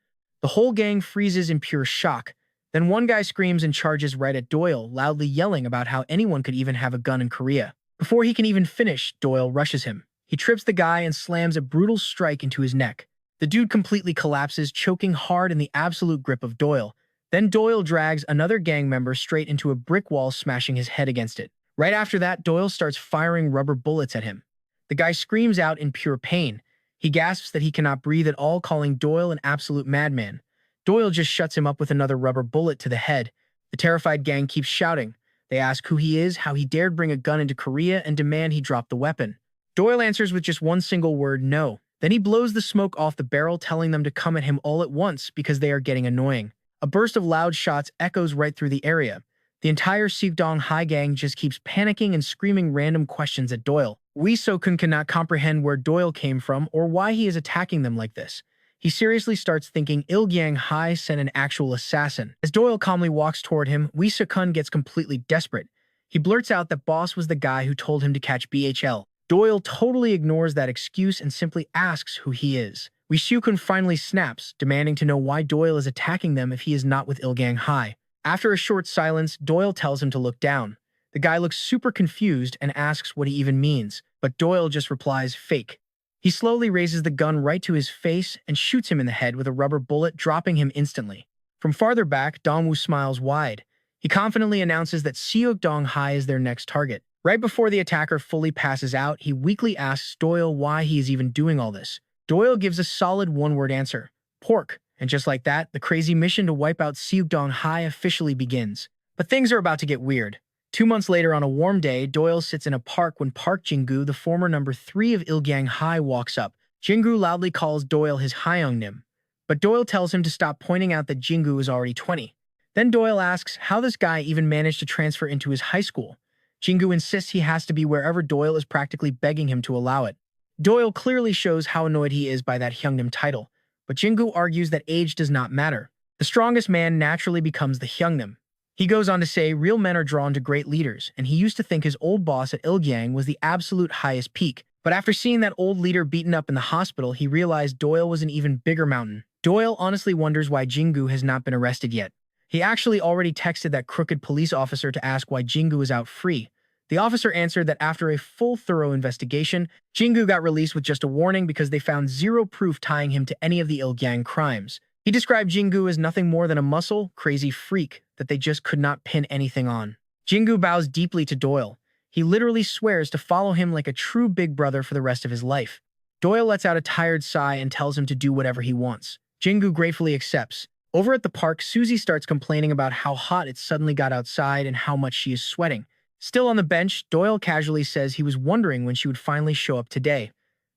The whole gang freezes in pure shock. Then one guy screams and charges right at Doyle, loudly yelling about how anyone could even have a gun in Korea. Before he can even finish, Doyle rushes him. He trips the guy and slams a brutal strike into his neck. The dude completely collapses, choking hard in the absolute grip of Doyle. Then Doyle drags another gang member straight into a brick wall, smashing his head against it. Right after that, Doyle starts firing rubber bullets at him. The guy screams out in pure pain. He gasps that he cannot breathe at all, calling Doyle an absolute madman. Doyle just shuts him up with another rubber bullet to the head. The terrified gang keeps shouting. They ask who he is, how he dared bring a gun into Korea, and demand he drop the weapon. Doyle answers with just one single word, no. Then he blows the smoke off the barrel, telling them to come at him all at once because they are getting annoying. A burst of loud shots echoes right through the area. The entire Sikdong High gang just keeps panicking and screaming random questions at Doyle. Wee So-kun cannot comprehend where Doyle came from or why he is attacking them like this. He seriously starts thinking Ilgyang Hai sent an actual assassin. As Doyle calmly walks toward him, Wee So-kun gets completely desperate. He blurts out that Boss was the guy who told him to catch BHL. Doyle totally ignores that excuse and simply asks who he is. Wee So-kun finally snaps, demanding to know why Doyle is attacking them if he is not with Ilgyang Hai. After a short silence, Doyle tells him to look down. The guy looks super confused and asks what he even means, but Doyle just replies, fake. He slowly raises the gun right to his face and shoots him in the head with a rubber bullet, dropping him instantly. From farther back, Dongwoo smiles wide. He confidently announces that Seokdong Hai is their next target. Right before the attacker fully passes out, he weakly asks Doyle why he is even doing all this. Doyle gives a solid one-word answer, pork. And just like that, the crazy mission to wipe out Seokdong Hai officially begins. But things are about to get weird. 2 months later, on a warm day, Doyle sits in a park when Park Jinggu, the former number 3 of Ilgyang Hai, walks up. Jinggu loudly calls Doyle his Hyeongnim, but Doyle tells him to stop, pointing out that Jinggu is already 20. Then Doyle asks how this guy even managed to transfer into his high school. Jinggu insists he has to be wherever Doyle is, practically begging him to allow it. Doyle clearly shows how annoyed he is by that Hyeongnim title, but Jinggu argues that age does not matter. The strongest man naturally becomes the Hyeongnim. He goes on to say real men are drawn to great leaders, and he used to think his old boss at Ilgyang was the absolute highest peak. But after seeing that old leader beaten up in the hospital, he realized Doyle was an even bigger mountain. Doyle honestly wonders why Jinggu has not been arrested yet. He actually already texted that crooked police officer to ask why Jinggu is out free. The officer answered that after a full thorough investigation, Jinggu got released with just a warning because they found zero proof tying him to any of the Ilgyang crimes. He described Jinggu as nothing more than a muscle, crazy freak that they just could not pin anything on. Jinggu bows deeply to Doyle. He literally swears to follow him like a true big brother for the rest of his life. Doyle lets out a tired sigh and tells him to do whatever he wants. Jinggu gratefully accepts. Over at the park, Susie starts complaining about how hot it suddenly got outside and how much she is sweating. Still on the bench, Doyle casually says he was wondering when she would finally show up today.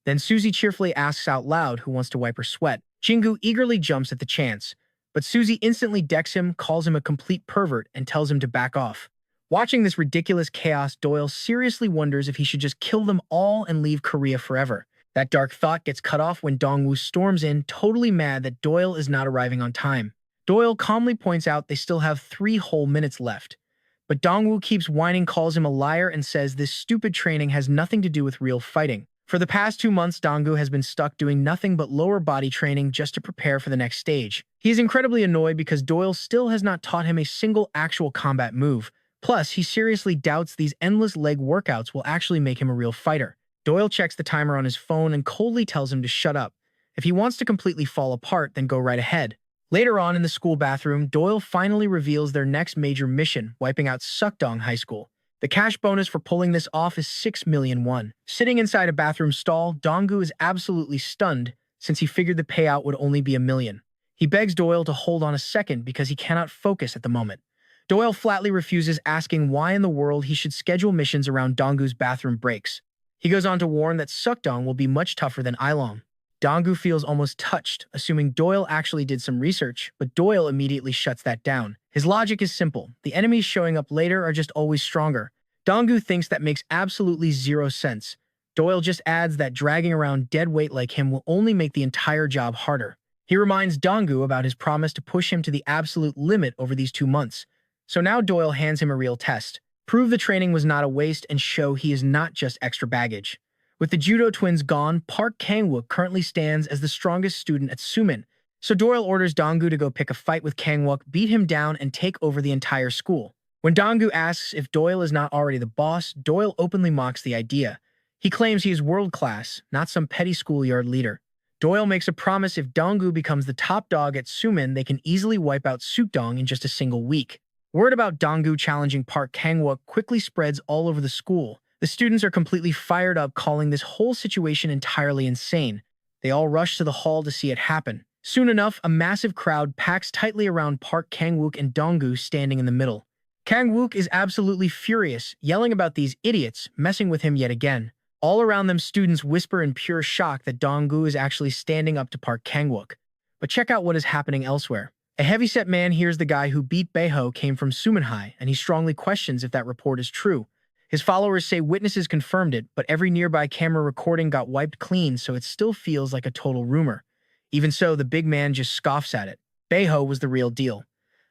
Then Susie cheerfully asks out loud who wants to wipe her sweat. Jinggu eagerly jumps at the chance, but Susie instantly decks him, calls him a complete pervert, and tells him to back off. Watching this ridiculous chaos, Doyle seriously wonders if he should just kill them all and leave Korea forever. That dark thought gets cut off when Dongwoo storms in, totally mad that Doyle is not arriving on time. Doyle calmly points out they still have 3 whole minutes left. But Dongwoo keeps whining, calls him a liar, and says this stupid training has nothing to do with real fighting. For the past 2 months, Dongwoo has been stuck doing nothing but lower body training just to prepare for the next stage. He is incredibly annoyed because Doyle still has not taught him a single actual combat move. Plus, he seriously doubts these endless leg workouts will actually make him a real fighter. Doyle checks the timer on his phone and coldly tells him to shut up. If he wants to completely fall apart, then go right ahead. Later on in the school bathroom, Doyle finally reveals their next major mission, wiping out Sukdong High School. The cash bonus for pulling this off is 6 million won. Sitting inside a bathroom stall, Dongwoo is absolutely stunned since he figured the payout would only be 1 million. He begs Doyle to hold on a second because he cannot focus at the moment. Doyle flatly refuses, asking why in the world he should schedule missions around Dongwoo's bathroom breaks. He goes on to warn that Sukdong will be much tougher than Ilong. Dongwoo feels almost touched, assuming Doyle actually did some research, but Doyle immediately shuts that down. His logic is simple. The enemies showing up later are just always stronger. Dongwoo thinks that makes absolutely zero sense. Doyle just adds that dragging around dead weight like him will only make the entire job harder. He reminds Donggu about his promise to push him to the absolute limit over these 2 months. So now Doyle hands him a real test. Prove the training was not a waste and show he is not just extra baggage. With the judo twins gone, Park Kang-wook currently stands as the strongest student at Sumin. So Doyle orders Donggu to go pick a fight with Kang-wook, beat him down, and take over the entire school. When Donggu asks if Doyle is not already the boss, Doyle openly mocks the idea. He claims he is world-class, not some petty schoolyard leader. Doyle makes a promise if Donggu becomes the top dog at Sumin, they can easily wipe out Sukdong in just a single week. Word about Donggu challenging Park Kang-wook quickly spreads all over the school. The students are completely fired up, calling this whole situation entirely insane. They all rush to the hall to see it happen. Soon enough, a massive crowd packs tightly around Park Kang-wook and Donggu standing in the middle. Kang-wook is absolutely furious, yelling about these idiots, messing with him yet again. All around them, students whisper in pure shock that Donggu is actually standing up to Park Kang-wook. But check out what is happening elsewhere. A heavyset man hears the guy who beat Beho came from Suminhai, and he strongly questions if that report is true. His followers say witnesses confirmed it, but every nearby camera recording got wiped clean, so it still feels like a total rumor. Even so, the big man just scoffs at it. Beho was the real deal.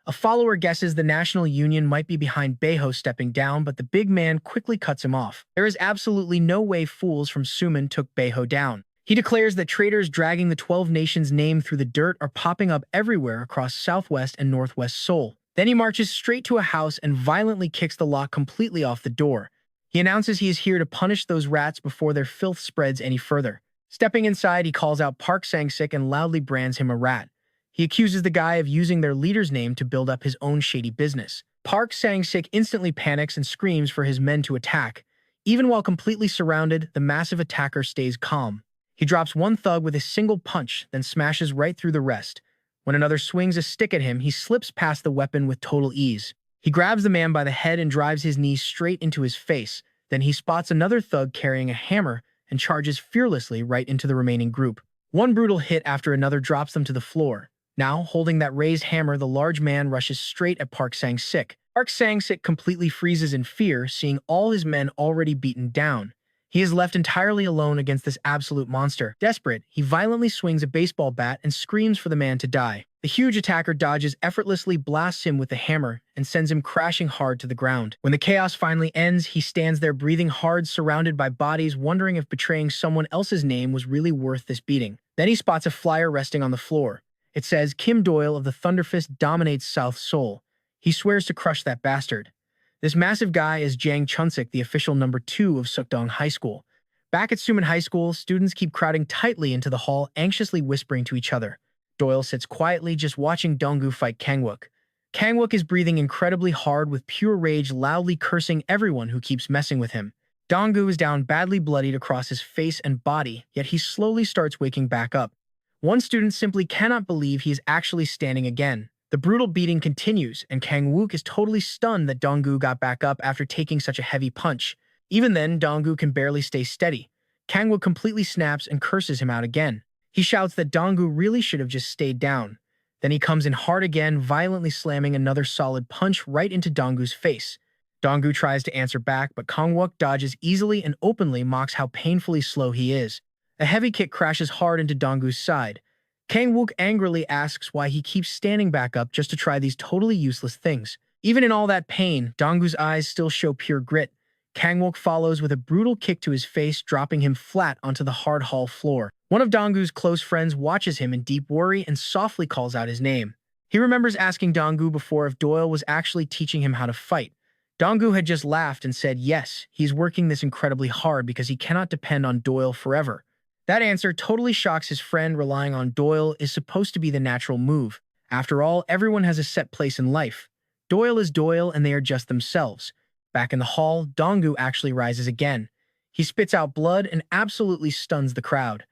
A follower guesses the National Union might be behind Beho stepping down, but the big man quickly cuts him off. There is absolutely no way fools from Sumin took Beho down. He declares that traitors dragging the 12 nations' name through the dirt are popping up everywhere across southwest and northwest Seoul. Then he marches straight to a house and violently kicks the lock completely off the door. He announces he is here to punish those rats before their filth spreads any further. Stepping inside, he calls out Park Sang-sik and loudly brands him a rat. He accuses the guy of using their leader's name to build up his own shady business. Park Sang-sik instantly panics and screams for his men to attack. Even while completely surrounded, the massive attacker stays calm. He drops one thug with a single punch, then smashes right through the rest. When another swings a stick at him, he slips past the weapon with total ease. He grabs the man by the head and drives his knee straight into his face. Then he spots another thug carrying a hammer and charges fearlessly right into the remaining group. One brutal hit after another drops them to the floor. Now, holding that raised hammer, the large man rushes straight at Park Sang-sik. Park Sang-sik completely freezes in fear, seeing all his men already beaten down. He is left entirely alone against this absolute monster. Desperate, he violently swings a baseball bat and screams for the man to die. The huge attacker dodges effortlessly, blasts him with the hammer, and sends him crashing hard to the ground. When the chaos finally ends, he stands there breathing hard, surrounded by bodies, wondering if betraying someone else's name was really worth this beating. Then he spots a flyer resting on the floor. It says, "Kim Doyle of the Thunderfist dominates South Seoul." He swears to crush that bastard. This massive guy is Jang Chunsik, the official number 2 of Sukdong High School. Back at Sumin High School, students keep crowding tightly into the hall, anxiously whispering to each other. Doyle sits quietly, just watching Donggu fight Kang-wook. Kang-wook is breathing incredibly hard with pure rage, loudly cursing everyone who keeps messing with him. Donggu is down badly bloodied across his face and body, yet he slowly starts waking back up. One student simply cannot believe he is actually standing again. The brutal beating continues, and Kang-wook is totally stunned that Donggu got back up after taking such a heavy punch. Even then, Donggu can barely stay steady. Kang-wook completely snaps and curses him out again. He shouts that Donggu really should have just stayed down. Then he comes in hard again, violently slamming another solid punch right into Donggu's face. Donggu tries to answer back, but Kang-wook dodges easily and openly mocks how painfully slow he is. A heavy kick crashes hard into Donggu's side. Kang-wook angrily asks why he keeps standing back up just to try these totally useless things. Even in all that pain, Donggu's eyes still show pure grit. Kang-wook follows with a brutal kick to his face, dropping him flat onto the hard hall floor. One of Donggu's close friends watches him in deep worry and softly calls out his name. He remembers asking Donggu before if Doyle was actually teaching him how to fight. Donggu had just laughed and said yes, he's working this incredibly hard because he cannot depend on Doyle forever. That answer totally shocks his friend. Relying on Doyle is supposed to be the natural move. After all, everyone has a set place in life. Doyle is Doyle and they are just themselves. Back in the hall, Donggu actually rises again. He spits out blood and absolutely stuns the crowd.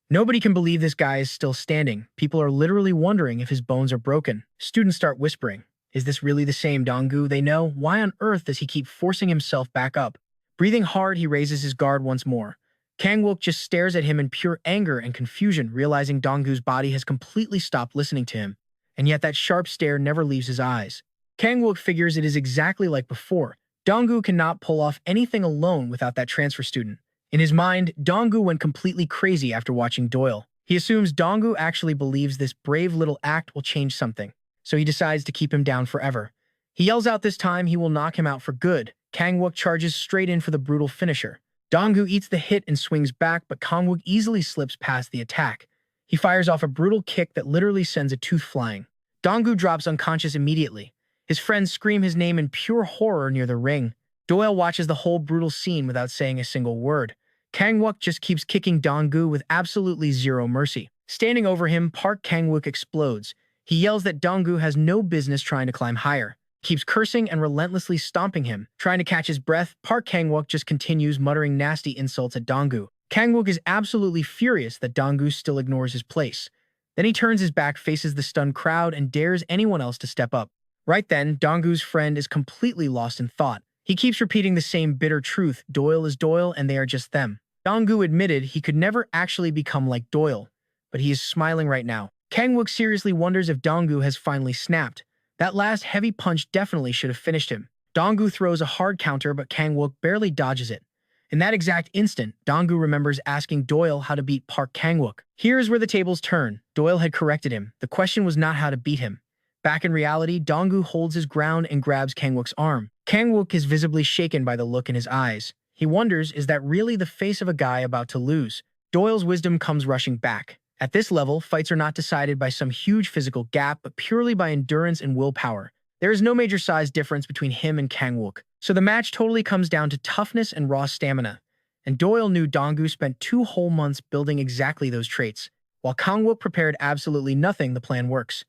Nobody can believe this guy is still standing. People are literally wondering if his bones are broken. Students start whispering, "Is this really the same Donggu they know? Why on earth does he keep forcing himself back up?" Breathing hard, he raises his guard once more. Kang-wook just stares at him in pure anger and confusion, realizing Donggu's body has completely stopped listening to him. And yet that sharp stare never leaves his eyes. Kang-wook figures it is exactly like before. Donggu cannot pull off anything alone without that transfer student. In his mind, Donggu went completely crazy after watching Doyle. He assumes Donggu actually believes this brave little act will change something, so he decides to keep him down forever. He yells out this time he will knock him out for good. Kangwook charges straight in for the brutal finisher. Donggu eats the hit and swings back, but Kangwook easily slips past the attack. He fires off a brutal kick that literally sends a tooth flying. Donggu drops unconscious immediately. His friends scream his name in pure horror near the ring. Doyle watches the whole brutal scene without saying a single word. Kangwook just keeps kicking Donggu with absolutely zero mercy. Standing over him, Park Kangwook explodes. He yells that Donggu has no business trying to climb higher. Keeps cursing and relentlessly stomping him. Trying to catch his breath, Park Kangwook just continues muttering nasty insults at Donggu. Kangwook is absolutely furious that Donggu still ignores his place. Then he turns his back, faces the stunned crowd, and dares anyone else to step up. Right then, Donggu's friend is completely lost in thought. He keeps repeating the same bitter truth: Doyle is Doyle and they are just them. Donggu admitted he could never actually become like Doyle, but he is smiling right now. Kangwook seriously wonders if Donggu has finally snapped. That last heavy punch definitely should have finished him. Donggu throws a hard counter, but Kangwook barely dodges it. In that exact instant, Donggu remembers asking Doyle how to beat Park Kangwook. Here's where the tables turn. Doyle had corrected him. The question was not how to beat him. Back in reality, Donggu holds his ground and grabs Kangwook's arm. Kangwook is visibly shaken by the look in his eyes. He wonders, is that really the face of a guy about to lose? Doyle's wisdom comes rushing back. At this level, fights are not decided by some huge physical gap, but purely by endurance and willpower. There is no major size difference between him and Kangwook, so the match totally comes down to toughness and raw stamina. And Doyle knew Donggu spent 2 whole months building exactly those traits. While Kangwook prepared absolutely nothing, the plan works.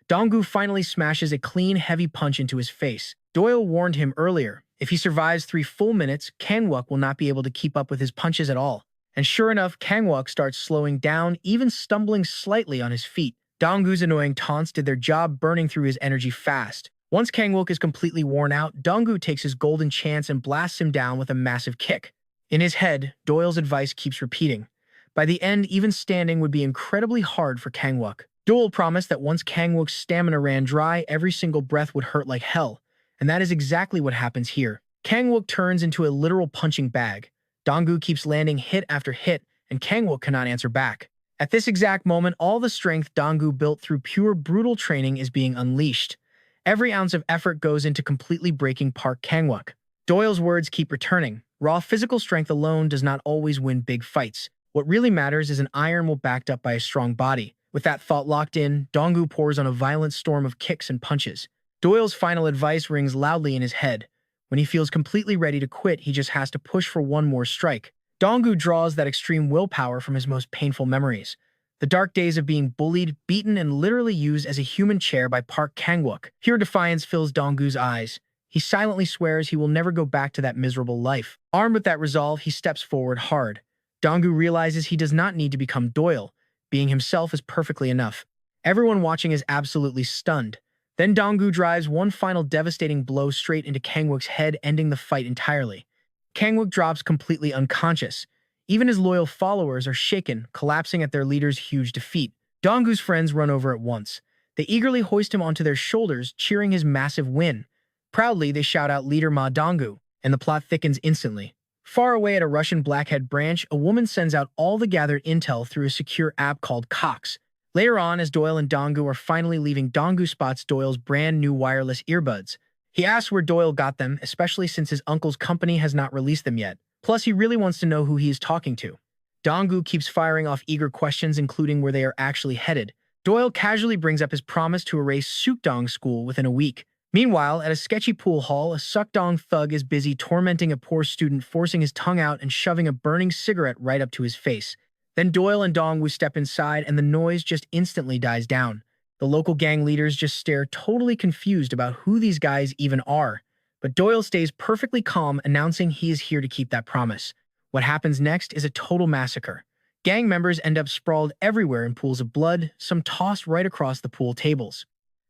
Donggu finally smashes a clean, heavy punch into his face. Doyle warned him earlier, if he survives 3 full minutes, Kangwook will not be able to keep up with his punches at all. And sure enough, Kangwook starts slowing down, even stumbling slightly on his feet. Donggu's annoying taunts did their job, burning through his energy fast. Once Kangwook is completely worn out, Donggu takes his golden chance and blasts him down with a massive kick. In his head, Doyle's advice keeps repeating. By the end, even standing would be incredibly hard for Kangwook. Doyle promised that once Kangwook's stamina ran dry, every single breath would hurt like hell. And that is exactly what happens here. Kangwook turns into a literal punching bag. Donggu keeps landing hit after hit, and Kangwook cannot answer back. At this exact moment, all the strength Donggu built through pure brutal training is being unleashed. Every ounce of effort goes into completely breaking Park Kangwook. Doyle's words keep returning. Raw physical strength alone does not always win big fights. What really matters is an iron will backed up by a strong body. With that thought locked in, Donggu pours on a violent storm of kicks and punches. Doyle's final advice rings loudly in his head. When he feels completely ready to quit, he just has to push for one more strike. Donggu draws that extreme willpower from his most painful memories. The dark days of being bullied, beaten, and literally used as a human chair by Park Kangwook. Pure defiance fills Donggu's eyes. He silently swears he will never go back to that miserable life. Armed with that resolve, he steps forward hard. Donggu realizes he does not need to become Doyle. Being himself is perfectly enough. Everyone watching is absolutely stunned. Then Donggu drives one final devastating blow straight into Kangwook's head, ending the fight entirely. Kangwook drops completely unconscious. Even his loyal followers are shaken, collapsing at their leader's huge defeat. Donggu's friends run over at once. They eagerly hoist him onto their shoulders, cheering his massive win. Proudly, they shout out "Leader Ma Donggu," and the plot thickens instantly. Far away at a Russian Blackhead branch, a woman sends out all the gathered intel through a secure app called Cox. Later on, as Doyle and Donggu are finally leaving, Donggu spots Doyle's brand new wireless earbuds. He asks where Doyle got them, especially since his uncle's company has not released them yet. Plus, he really wants to know who he is talking to. Donggu keeps firing off eager questions, including where they are actually headed. Doyle casually brings up his promise to erase Sukdong School within a week. Meanwhile, at a sketchy pool hall, a Sukdong thug is busy tormenting a poor student, forcing his tongue out and shoving a burning cigarette right up to his face. Then Doyle and Dongwu step inside, and the noise just instantly dies down. The local gang leaders just stare, totally confused about who these guys even are. But Doyle stays perfectly calm, announcing he is here to keep that promise. What happens next is a total massacre. Gang members end up sprawled everywhere in pools of blood, some tossed right across the pool tables.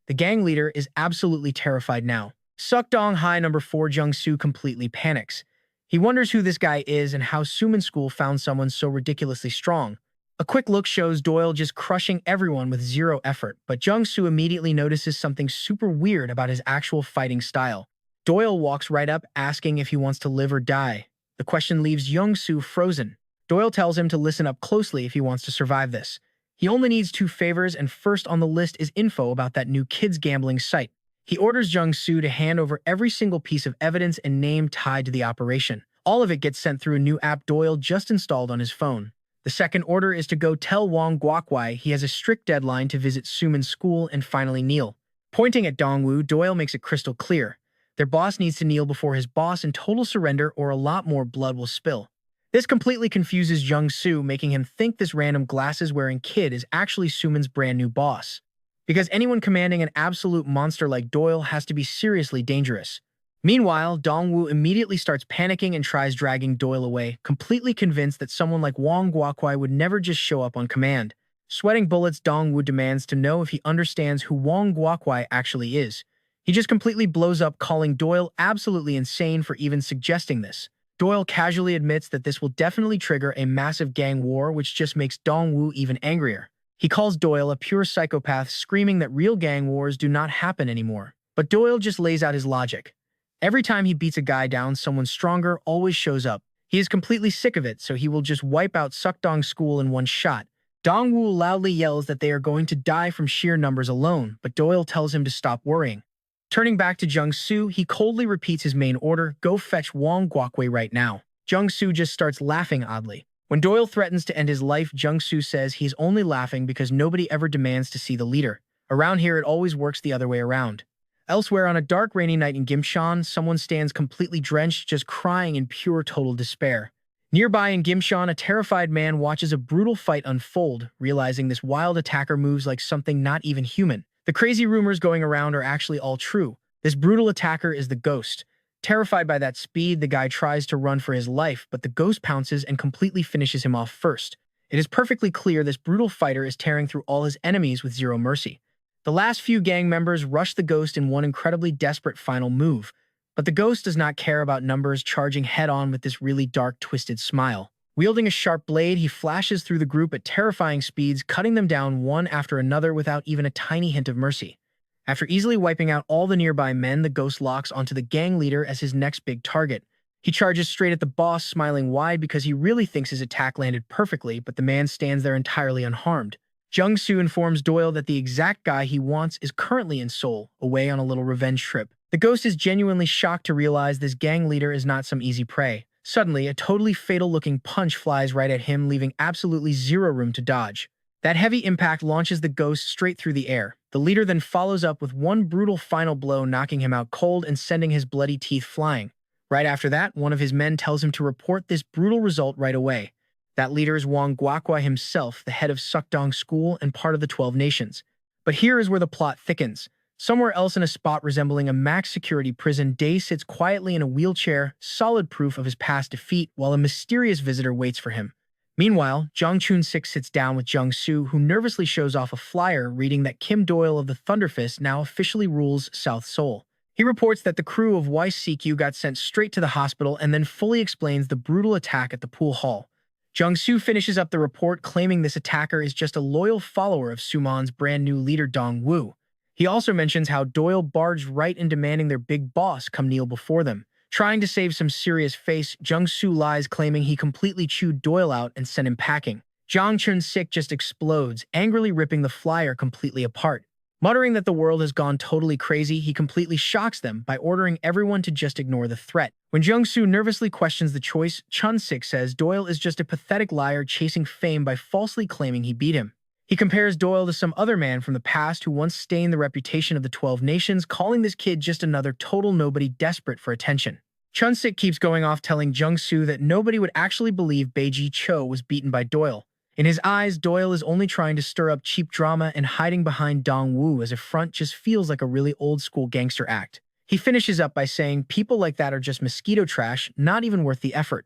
The gang leader is absolutely terrified now. Sukdong High number 4 Jung-soo completely panics. He wonders who this guy is and how Suman School found someone so ridiculously strong. A quick look shows Doyle just crushing everyone with zero effort, but Jung-soo immediately notices something super weird about his actual fighting style. Doyle walks right up, asking if he wants to live or die. The question leaves Jung-soo frozen. Doyle tells him to listen up closely if he wants to survive this. He only needs 2 favors, and first on the list is info about that new kids gambling site. He orders Jung-soo to hand over every single piece of evidence and name tied to the operation. All of it gets sent through a new app Doyle just installed on his phone. The second order is to go tell Wong Guokwai he has a strict deadline to visit Suman's school and finally kneel. Pointing at Dongwoo, Doyle makes it crystal clear. Their boss needs to kneel before his boss in total surrender or a lot more blood will spill. This completely confuses Jung-soo, making him think this random glasses-wearing kid is actually Suman's brand new boss. Because anyone commanding an absolute monster like Doyle has to be seriously dangerous. Meanwhile, Dongwoo immediately starts panicking and tries dragging Doyle away, completely convinced that someone like Wong Guokwai would never just show up on command. Sweating bullets, Dongwoo demands to know if he understands who Wong Guokwai actually is. He just completely blows up, calling Doyle absolutely insane for even suggesting this. Doyle casually admits that this will definitely trigger a massive gang war, which just makes Dongwoo even angrier. He calls Doyle a pure psychopath, screaming that real gang wars do not happen anymore. But Doyle just lays out his logic. Every time he beats a guy down, someone stronger always shows up. He is completely sick of it, so he will just wipe out Sukdong's school in one shot. Dongwoo loudly yells that they are going to die from sheer numbers alone, but Doyle tells him to stop worrying. Turning back to Jung-soo, he coldly repeats his main order, go fetch Wong Guokwai right now. Jung-soo just starts laughing oddly. When Doyle threatens to end his life, Jung-soo says he's only laughing because nobody ever demands to see the leader. Around here, it always works the other way around. Elsewhere, on a dark, rainy night in Gimshan, someone stands completely drenched, just crying in pure total despair. Nearby in Gimshan, a terrified man watches a brutal fight unfold, realizing this wild attacker moves like something not even human. The crazy rumors going around are actually all true. This brutal attacker is the Ghost. Terrified by that speed, the guy tries to run for his life, but the Ghost pounces and completely finishes him off first. It is perfectly clear this brutal fighter is tearing through all his enemies with zero mercy. The last few gang members rush the Ghost in one incredibly desperate final move, but the Ghost does not care about numbers, charging head-on with this really dark, twisted smile. Wielding a sharp blade, he flashes through the group at terrifying speeds, cutting them down one after another without even a tiny hint of mercy. After easily wiping out all the nearby men, the Ghost locks onto the gang leader as his next big target. He charges straight at the boss, smiling wide because he really thinks his attack landed perfectly, but the man stands there entirely unharmed. Jung-soo informs Doyle that the exact guy he wants is currently in Seoul, away on a little revenge trip. The Ghost is genuinely shocked to realize this gang leader is not some easy prey. Suddenly, a totally fatal-looking punch flies right at him, leaving absolutely zero room to dodge. That heavy impact launches the Ghost straight through the air. The leader then follows up with one brutal final blow, knocking him out cold and sending his bloody teeth flying. Right after that, one of his men tells him to report this brutal result right away. That leader is Wong Guokwai himself, the head of Sukdong School and part of the 12 Nations. But here is where the plot thickens. Somewhere else in a spot resembling a max security prison, Dae sits quietly in a wheelchair, solid proof of his past defeat, while a mysterious visitor waits for him. Meanwhile, Jong Chun-sik sits down with Jung-soo, who nervously shows off a flyer reading that Kim Doyle of the Thunderfist now officially rules South Seoul. He reports that the crew of YCQ got sent straight to the hospital and then fully explains the brutal attack at the pool hall. Jung-soo finishes up the report, claiming this attacker is just a loyal follower of Suman's brand new leader Dong-woo. He also mentions how Doyle barged right in demanding their big boss come kneel before them. Trying to save some serious face, Jung-soo lies, claiming he completely chewed Doyle out and sent him packing. Jong Chun-sik just explodes, angrily ripping the flyer completely apart. Muttering that the world has gone totally crazy, he completely shocks them by ordering everyone to just ignore the threat. When Jung-soo nervously questions the choice, Chun-sik says Doyle is just a pathetic liar chasing fame by falsely claiming he beat him. He compares Doyle to some other man from the past who once stained the reputation of the 12 Nations, calling this kid just another total nobody desperate for attention. Chun-sik keeps going off, telling Jung-soo that nobody would actually believe Baiji Cho was beaten by Doyle. In his eyes, Doyle is only trying to stir up cheap drama, and hiding behind Dong-woo as a front just feels like a really old-school gangster act. He finishes up by saying people like that are just mosquito trash, not even worth the effort.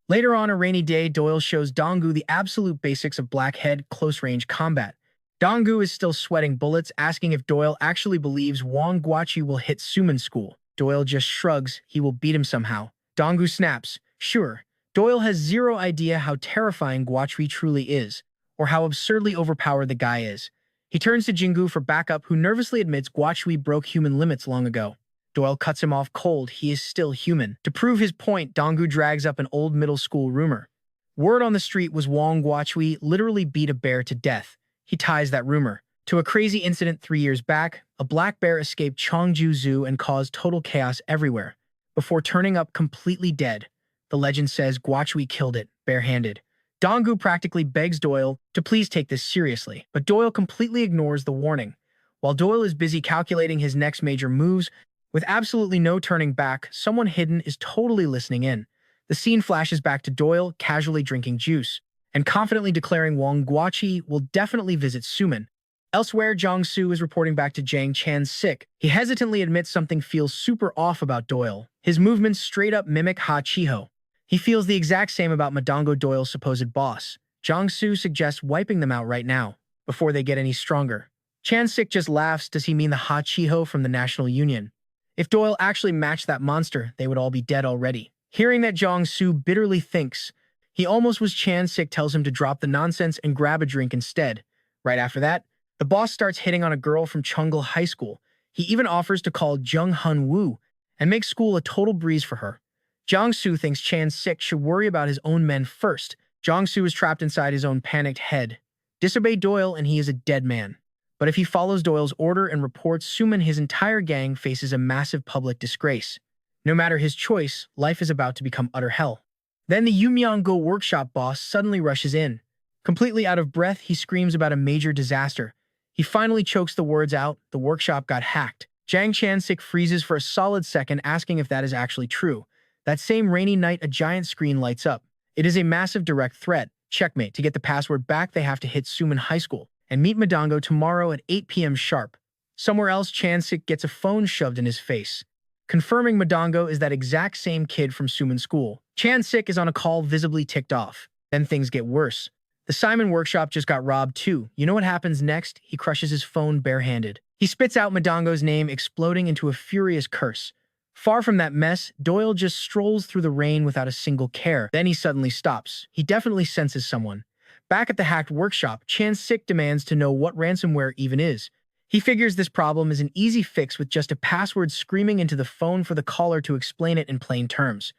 Later on a rainy day, Doyle shows Dong-gu the absolute basics of blackhead close-range combat. Dong-gu is still sweating bullets, asking if Doyle actually believes Wong Guochi will hit Suman School. Doyle just shrugs, he will beat him somehow. Dong-gu snaps, sure. Doyle has zero idea how terrifying Guochi truly is, or how absurdly overpowered the guy is. He turns to Jingu for backup, who nervously admits Guochi broke human limits long ago. Doyle cuts him off cold, he is still human. To prove his point, Dong-gu drags up an old middle school rumor. Word on the street was Wong Guochi literally beat a bear to death. He ties that rumor to a crazy incident 3 years back. A black bear escaped Chongju Zoo and caused total chaos everywhere, before turning up completely dead. The legend says Guachui killed it, barehanded. Donggu practically begs Doyle to please take this seriously, but Doyle completely ignores the warning. While Doyle is busy calculating his next major moves, with absolutely no turning back, someone hidden is totally listening in. The scene flashes back to Doyle casually drinking juice and confidently declaring Wang Guachi will definitely visit Suman. Elsewhere, Jiangsu is reporting back to Zhang Chan's sick. He hesitantly admits something feels super off about Doyle. His movements straight up mimic Ha Chiho. He feels the exact same about Madongo Doyle's supposed boss. Jiangsu suggests wiping them out right now, before they get any stronger. Chan-sik just laughs. Does he mean the Ha Chiho from the National Union? If Doyle actually matched that monster, they would all be dead already. Hearing that, Jiangsu bitterly thinks he almost was. Chan-sik tells him to drop the nonsense and grab a drink instead. Right after that, the boss starts hitting on a girl from Chungal High School. He even offers to call Jung Hun Woo and make school a total breeze for her. Jiangsu thinks Chan-sik should worry about his own men first. Jiangsu is trapped inside his own panicked head. Disobey Doyle and he is a dead man. But if he follows Doyle's order and reports Suman, his entire gang faces a massive public disgrace. No matter his choice, life is about to become utter hell. Then the Yumyang-go workshop boss suddenly rushes in. Completely out of breath, he screams about a major disaster. He finally chokes the words out. The workshop got hacked. Zhang Chan-sik freezes for a solid second, asking if that is actually true. That same rainy night, a giant screen lights up. It is a massive direct threat. Checkmate. To get the password back, they have to hit Suman High School and meet Madongo tomorrow at 8 p.m. sharp. Somewhere else, Chan-sik gets a phone shoved in his face, confirming Madongo is that exact same kid from Suman School. Chan-sik is on a call, visibly ticked off. Then things get worse. The Simon workshop just got robbed too. You know what happens next? He crushes his phone barehanded. He spits out Madongo's name, exploding into a furious curse. Far from that mess, Doyle just strolls through the rain without a single care. Then he suddenly stops. He definitely senses someone. Back at the hacked workshop, Chan-sik demands to know what ransomware even is. He figures this problem is an easy fix with just a password, screaming into the phone for the caller to explain it in plain terms.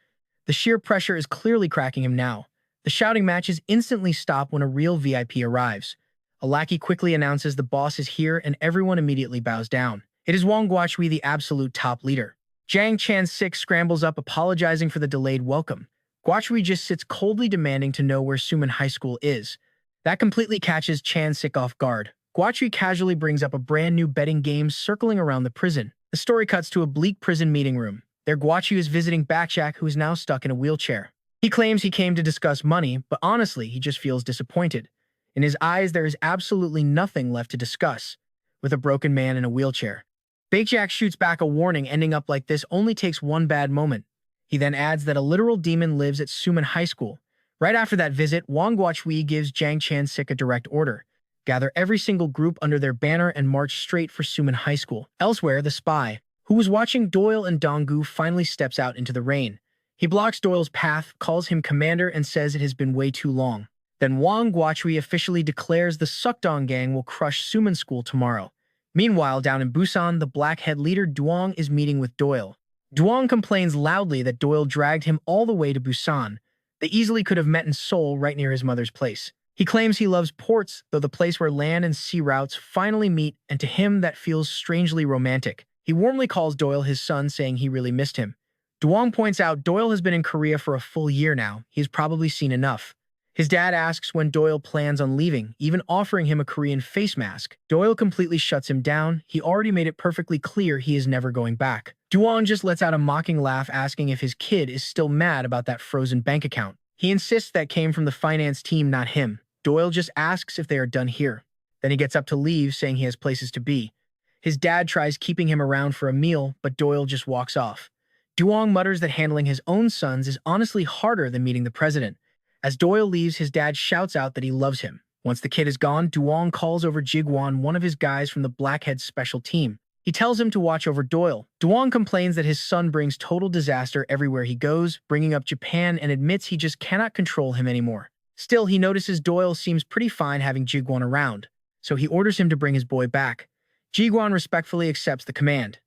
The sheer pressure is clearly cracking him now. The shouting matches instantly stop when a real VIP arrives. A lackey quickly announces the boss is here and everyone immediately bows down. It is Wang Guachi, the absolute top leader. Zhang Chan-sik scrambles up, apologizing for the delayed welcome. Guachi just sits coldly, demanding to know where Suman High School is. That completely catches Chan-sik off guard. Guachi casually brings up a brand new betting game circling around the prison. The story cuts to a bleak prison meeting room. There, Guachi is visiting Bakchak, who is now stuck in a wheelchair. He claims he came to discuss money, but honestly, he just feels disappointed. In his eyes, there is absolutely nothing left to discuss, with a broken man in a wheelchair. Bakchak shoots back a warning. Ending up like this only takes one bad moment. He then adds that a literal demon lives at Suman High School. Right after that visit, Wang Guachi gives Zhang Chan-sik a direct order. Gather every single group under their banner and march straight for Suman High School. Elsewhere, the spy, who was watching Doyle and Donggu, finally steps out into the rain. He blocks Doyle's path, calls him commander, and says it has been way too long. Then Wang Guachi officially declares the Sukdong gang will crush Suman School tomorrow. Meanwhile, down in Busan, the blackhead leader Duong is meeting with Doyle. Duong complains loudly that Doyle dragged him all the way to Busan. They easily could have met in Seoul, right near his mother's place. He claims he loves ports, though the place where land and sea routes finally meet, and to him that feels strangely romantic. He warmly calls Doyle his son, saying he really missed him. Duong points out Doyle has been in Korea for a full year now. He's probably seen enough. His dad asks when Doyle plans on leaving, even offering him a Korean face mask. Doyle completely shuts him down. He already made it perfectly clear he is never going back. Duong just lets out a mocking laugh, asking if his kid is still mad about that frozen bank account. He insists that came from the finance team, not him. Doyle just asks if they are done here. Then he gets up to leave, saying he has places to be. His dad tries keeping him around for a meal, but Doyle just walks off. Duong mutters that handling his own sons is honestly harder than meeting the president. As Doyle leaves, his dad shouts out that he loves him. Once the kid is gone, Duong calls over Jigwon, one of his guys from the Blackhead special team. He tells him to watch over Doyle. Duong complains that his son brings total disaster everywhere he goes, bringing up Japan, and admits he just cannot control him anymore. Still, he notices Doyle seems pretty fine having Jigwon around, so he orders him to bring his boy back. Jigwon respectfully accepts the command.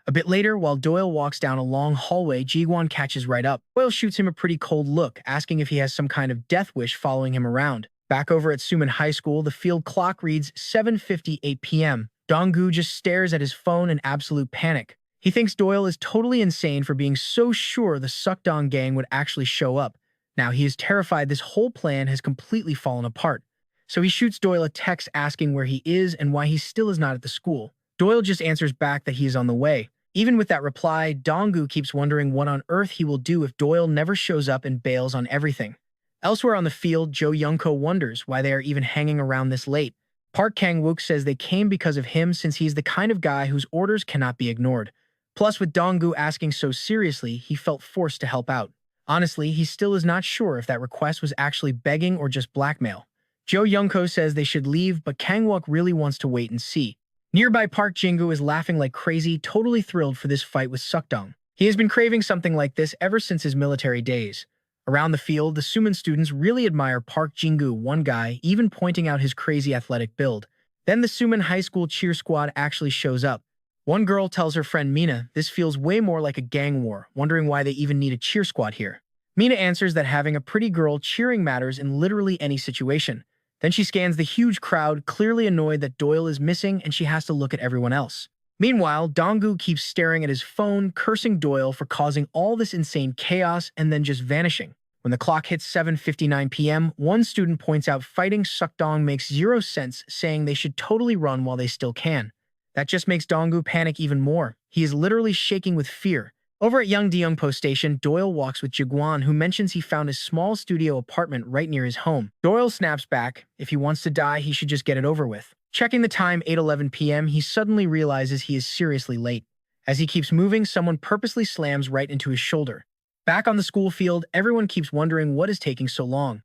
A bit later, while Doyle walks down a long hallway, Jigwon catches right up. Doyle shoots him a pretty cold look, asking if he has some kind of death wish following him around. Back over at Suman High School, the field clock reads 7:58 p.m. Dong-gu just stares at his phone in absolute panic. He thinks Doyle is totally insane for being so sure the Sukdong gang would actually show up. Now he is terrified this whole plan has completely fallen apart. So he shoots Doyle a text asking where he is and why he still is not at the school. Doyle just answers back that he is on the way. Even with that reply, Dong-gu keeps wondering what on earth he will do if Doyle never shows up and bails on everything. Elsewhere on the field, Jo Young-ko wonders why they are even hanging around this late. Park Kang-wook says they came because of him since he's the kind of guy whose orders cannot be ignored. Plus, with Dong-gu asking so seriously, he felt forced to help out. Honestly, he still is not sure if that request was actually begging or just blackmail. Jo Young-ko says they should leave, but Kang-wook really wants to wait and see. Nearby, Park Jin-gu is laughing like crazy, totally thrilled for this fight with Sukdong. He has been craving something like this ever since his military days. Around the field, the Suman students really admire Park Jin-gu, one guy even pointing out his crazy athletic build. Then the Suman High School cheer squad actually shows up. One girl tells her friend Mina this feels way more like a gang war, wondering why they even need a cheer squad here. Mina answers that having a pretty girl cheering matters in literally any situation. Then she scans the huge crowd, clearly annoyed that Doyle is missing and she has to look at everyone else. Meanwhile, Dong-gu keeps staring at his phone, cursing Doyle for causing all this insane chaos and then just vanishing. When the clock hits 7:59 p.m., one student points out fighting Sukdong makes zero sense, saying they should totally run while they still can. That just makes Dong-gu panic even more. He is literally shaking with fear. Over at Yeongdeungpo Station, Doyle walks with Jigwon, who mentions he found a small studio apartment right near his home. Doyle snaps back. If he wants to die, he should just get it over with. Checking the time, 8:11 p.m., he suddenly realizes he is seriously late. As he keeps moving, someone purposely slams right into his shoulder. Back on the school field, everyone keeps wondering what is taking so long.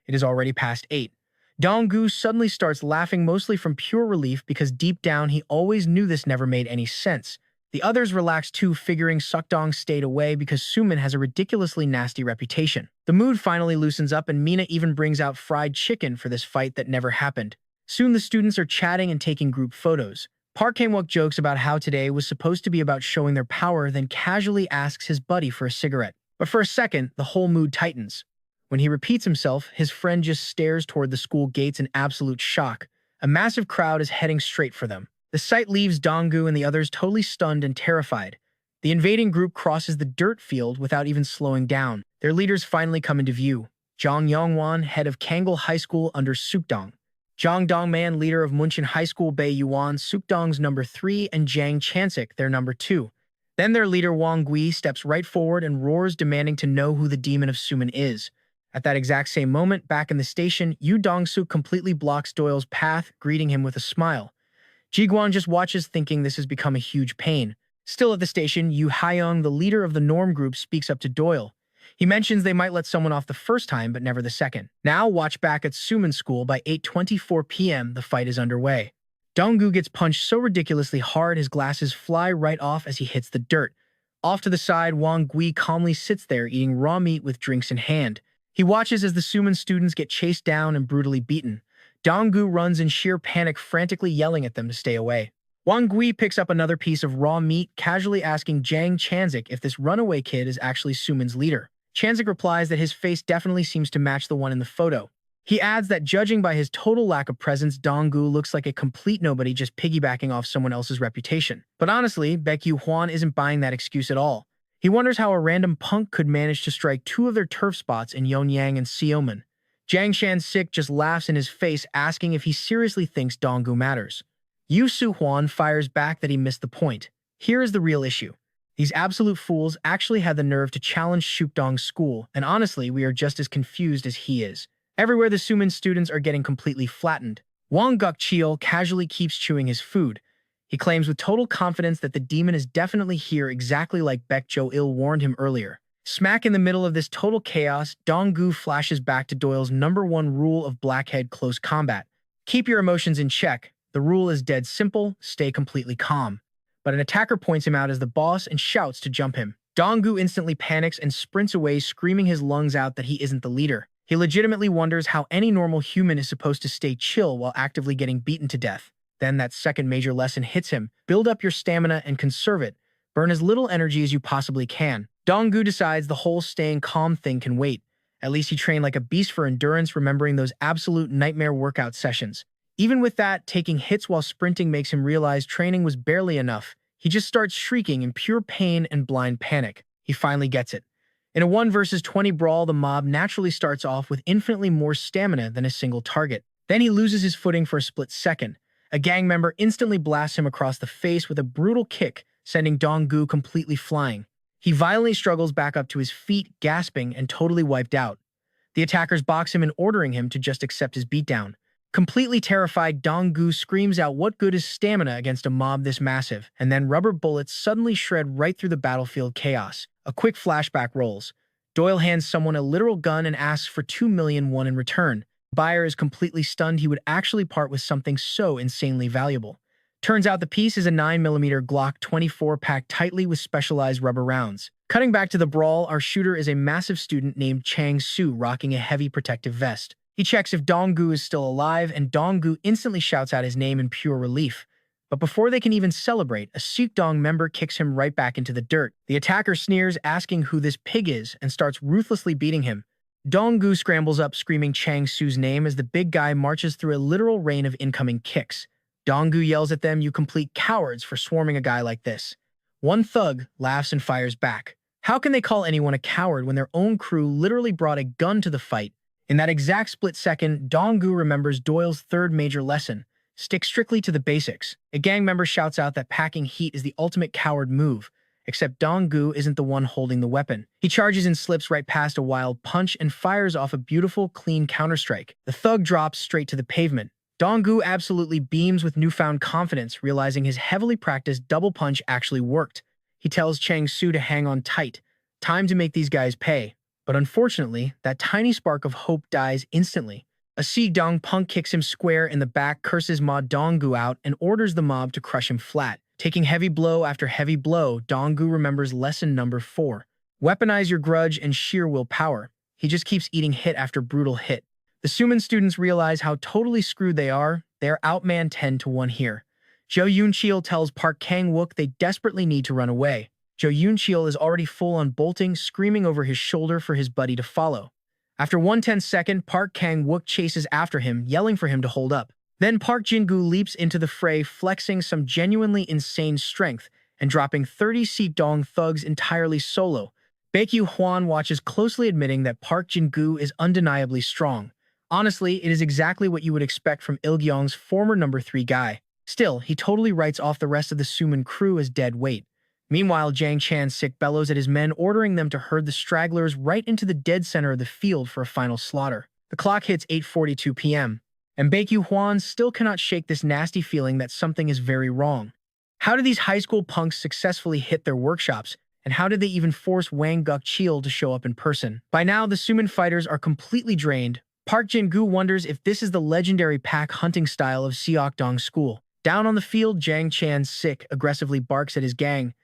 It is already past 8. Dong-gu suddenly starts laughing mostly from pure relief because deep down he always knew this never made any sense. The others relax too, figuring Sukdong stayed away because Suman has a ridiculously nasty reputation. The mood finally loosens up and Mina even brings out fried chicken for this fight that never happened. Soon the students are chatting and taking group photos. Park Hae-wook jokes about how today was supposed to be about showing their power, then casually asks his buddy for a cigarette. But for a second, the whole mood tightens. When he repeats himself, his friend just stares toward the school gates in absolute shock. A massive crowd is heading straight for them. The sight leaves Dong-gu and the others totally stunned and terrified. The invading group crosses the dirt field without even slowing down. Their leaders finally come into view. Jang Yongwon, head of Kangol High School under Sukdong. Jang Dongman, leader of Muncheon High School Bae Yuan, Sukdong's number 3, and Jang Chansik, their number 2. Then their leader Wang Gui steps right forward and roars, demanding to know who the demon of Suman is. At that exact same moment, back in the station, Yu Dong-suk completely blocks Doyle's path, greeting him with a smile. Ji-gwon just watches, thinking this has become a huge pain. Still at the station, Yu Hayoung, the leader of the Norm group, speaks up to Doyle. He mentions they might let someone off the first time, but never the second. Now, watch back at Suman School. By 8:24 p.m., the fight is underway. Dong-gu gets punched so ridiculously hard his glasses fly right off as he hits the dirt. Off to the side, Wang Gui calmly sits there eating raw meat with drinks in hand. He watches as the Suman students get chased down and brutally beaten. Dong-gu runs in sheer panic, frantically yelling at them to stay away. Wang Gui picks up another piece of raw meat, casually asking Jang Chansik if this runaway kid is actually Suman's leader. Chansik replies that his face definitely seems to match the one in the photo. He adds that judging by his total lack of presence, Dong-gu looks like a complete nobody just piggybacking off someone else's reputation. But honestly, Baekyu Hwan isn't buying that excuse at all. He wonders how a random punk could manage to strike 2 of their turf spots in Yeonyang and Seoman. Jang Shan-sik just laughs in his face, asking if he seriously thinks Dong-gu matters. Yu Soo-hwan fires back that he missed the point. Here is the real issue. These absolute fools actually had the nerve to challenge Sukdong's school, and honestly, we are just as confused as he is. Everywhere the Suman students are getting completely flattened. Wang Guk-cheol casually keeps chewing his food. He claims with total confidence that the demon is definitely here, exactly like Baek Jo-il warned him earlier. Smack in the middle of this total chaos, Dong-gu flashes back to Doyle's #1 rule of blackhead close combat. Keep your emotions in check. The rule is dead simple, stay completely calm. But an attacker points him out as the boss and shouts to jump him. Dong-gu instantly panics and sprints away, screaming his lungs out that he isn't the leader. He legitimately wonders how any normal human is supposed to stay chill while actively getting beaten to death. Then that second major lesson hits him. Build up your stamina and conserve it. Burn as little energy as you possibly can. Dong-gu decides the whole staying calm thing can wait. At least he trained like a beast for endurance, remembering those absolute nightmare workout sessions. Even with that, taking hits while sprinting makes him realize training was barely enough. He just starts shrieking in pure pain and blind panic. He finally gets it. In a 1 versus 20 brawl, the mob naturally starts off with infinitely more stamina than a single target. Then he loses his footing for a split second. A gang member instantly blasts him across the face with a brutal kick, sending Dong-gu completely flying. He violently struggles back up to his feet, gasping and totally wiped out. The attackers box him and ordering him to just accept his beatdown. Completely terrified, Dong-gu screams out what good is stamina against a mob this massive, and then rubber bullets suddenly shred right through the battlefield chaos. A quick flashback rolls. Doyle hands someone a literal gun and asks for 2,000,000 in return. The buyer is completely stunned he would actually part with something so insanely valuable. Turns out the piece is a 9mm Glock 24 packed tightly with specialized rubber rounds. Cutting back to the brawl, our shooter is a massive student named Chang Su rocking a heavy protective vest. He checks if Dong-gu is still alive, and Dong-gu instantly shouts out his name in pure relief. But before they can even celebrate, a Sikdong member kicks him right back into the dirt. The attacker sneers, asking who this pig is, and starts ruthlessly beating him. Dong-gu scrambles up, screaming Chang Su's name as the big guy marches through a literal rain of incoming kicks. Dong-gu yells at them, "You complete cowards for swarming a guy like this." One thug laughs and fires back. How can they call anyone a coward when their own crew literally brought a gun to the fight? In that exact split second, Dong-gu remembers Doyle's third major lesson: stick strictly to the basics. A gang member shouts out that packing heat is the ultimate coward move, except Dong-gu isn't the one holding the weapon. He charges and slips right past a wild punch and fires off a beautiful, clean counterstrike. The thug drops straight to the pavement. Dong-gu absolutely beams with newfound confidence, realizing his heavily practiced double punch actually worked. He tells Chang Su to hang on tight. Time to make these guys pay. But unfortunately, that tiny spark of hope dies instantly. A Sikdong punk kicks him square in the back, curses Ma Dong-gu out, and orders the mob to crush him flat. Taking heavy blow after heavy blow, Dong-gu remembers lesson number 4. Weaponize your grudge and sheer willpower. He just keeps eating hit after brutal hit. The Suman students realize how totally screwed they are. They are outmanned 10-1 here. Jo Yoon-cheol tells Park Kang-wook they desperately need to run away. Jo Yoon-cheol is already full on bolting, screaming over his shoulder for his buddy to follow. After 1/10 Park Kang-wook chases after him, yelling for him to hold up. Then Park Jin-gu leaps into the fray, flexing some genuinely insane strength and dropping 30 Sikdong thugs entirely solo. Baekyu Hwan watches closely, admitting that Park Jin-gu is undeniably strong. Honestly, it is exactly what you would expect from Il-gyong's former number 3 guy. Still, he totally writes off the rest of the Suman crew as dead weight. Meanwhile, Jang Chan-sik bellows at his men, ordering them to herd the stragglers right into the dead center of the field for a final slaughter. The clock hits 8:42 p.m., and Baekyu Hwan still cannot shake this nasty feeling that something is very wrong. How did these high school punks successfully hit their workshops, and how did they even force Wang Guk-cheol to show up in person? By now, the Suman fighters are completely drained. Park Jin-gu wonders if this is the legendary pack hunting style of Seokdong school. Down on the field, Jang Chan-sik aggressively barks at his gang.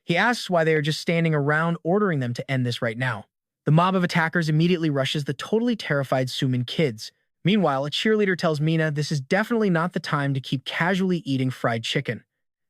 He asks why they are just standing around, ordering them to end this right now. The mob of attackers immediately rushes the totally terrified Suman kids. Meanwhile, a cheerleader tells Mina this is definitely not the time to keep casually eating fried chicken.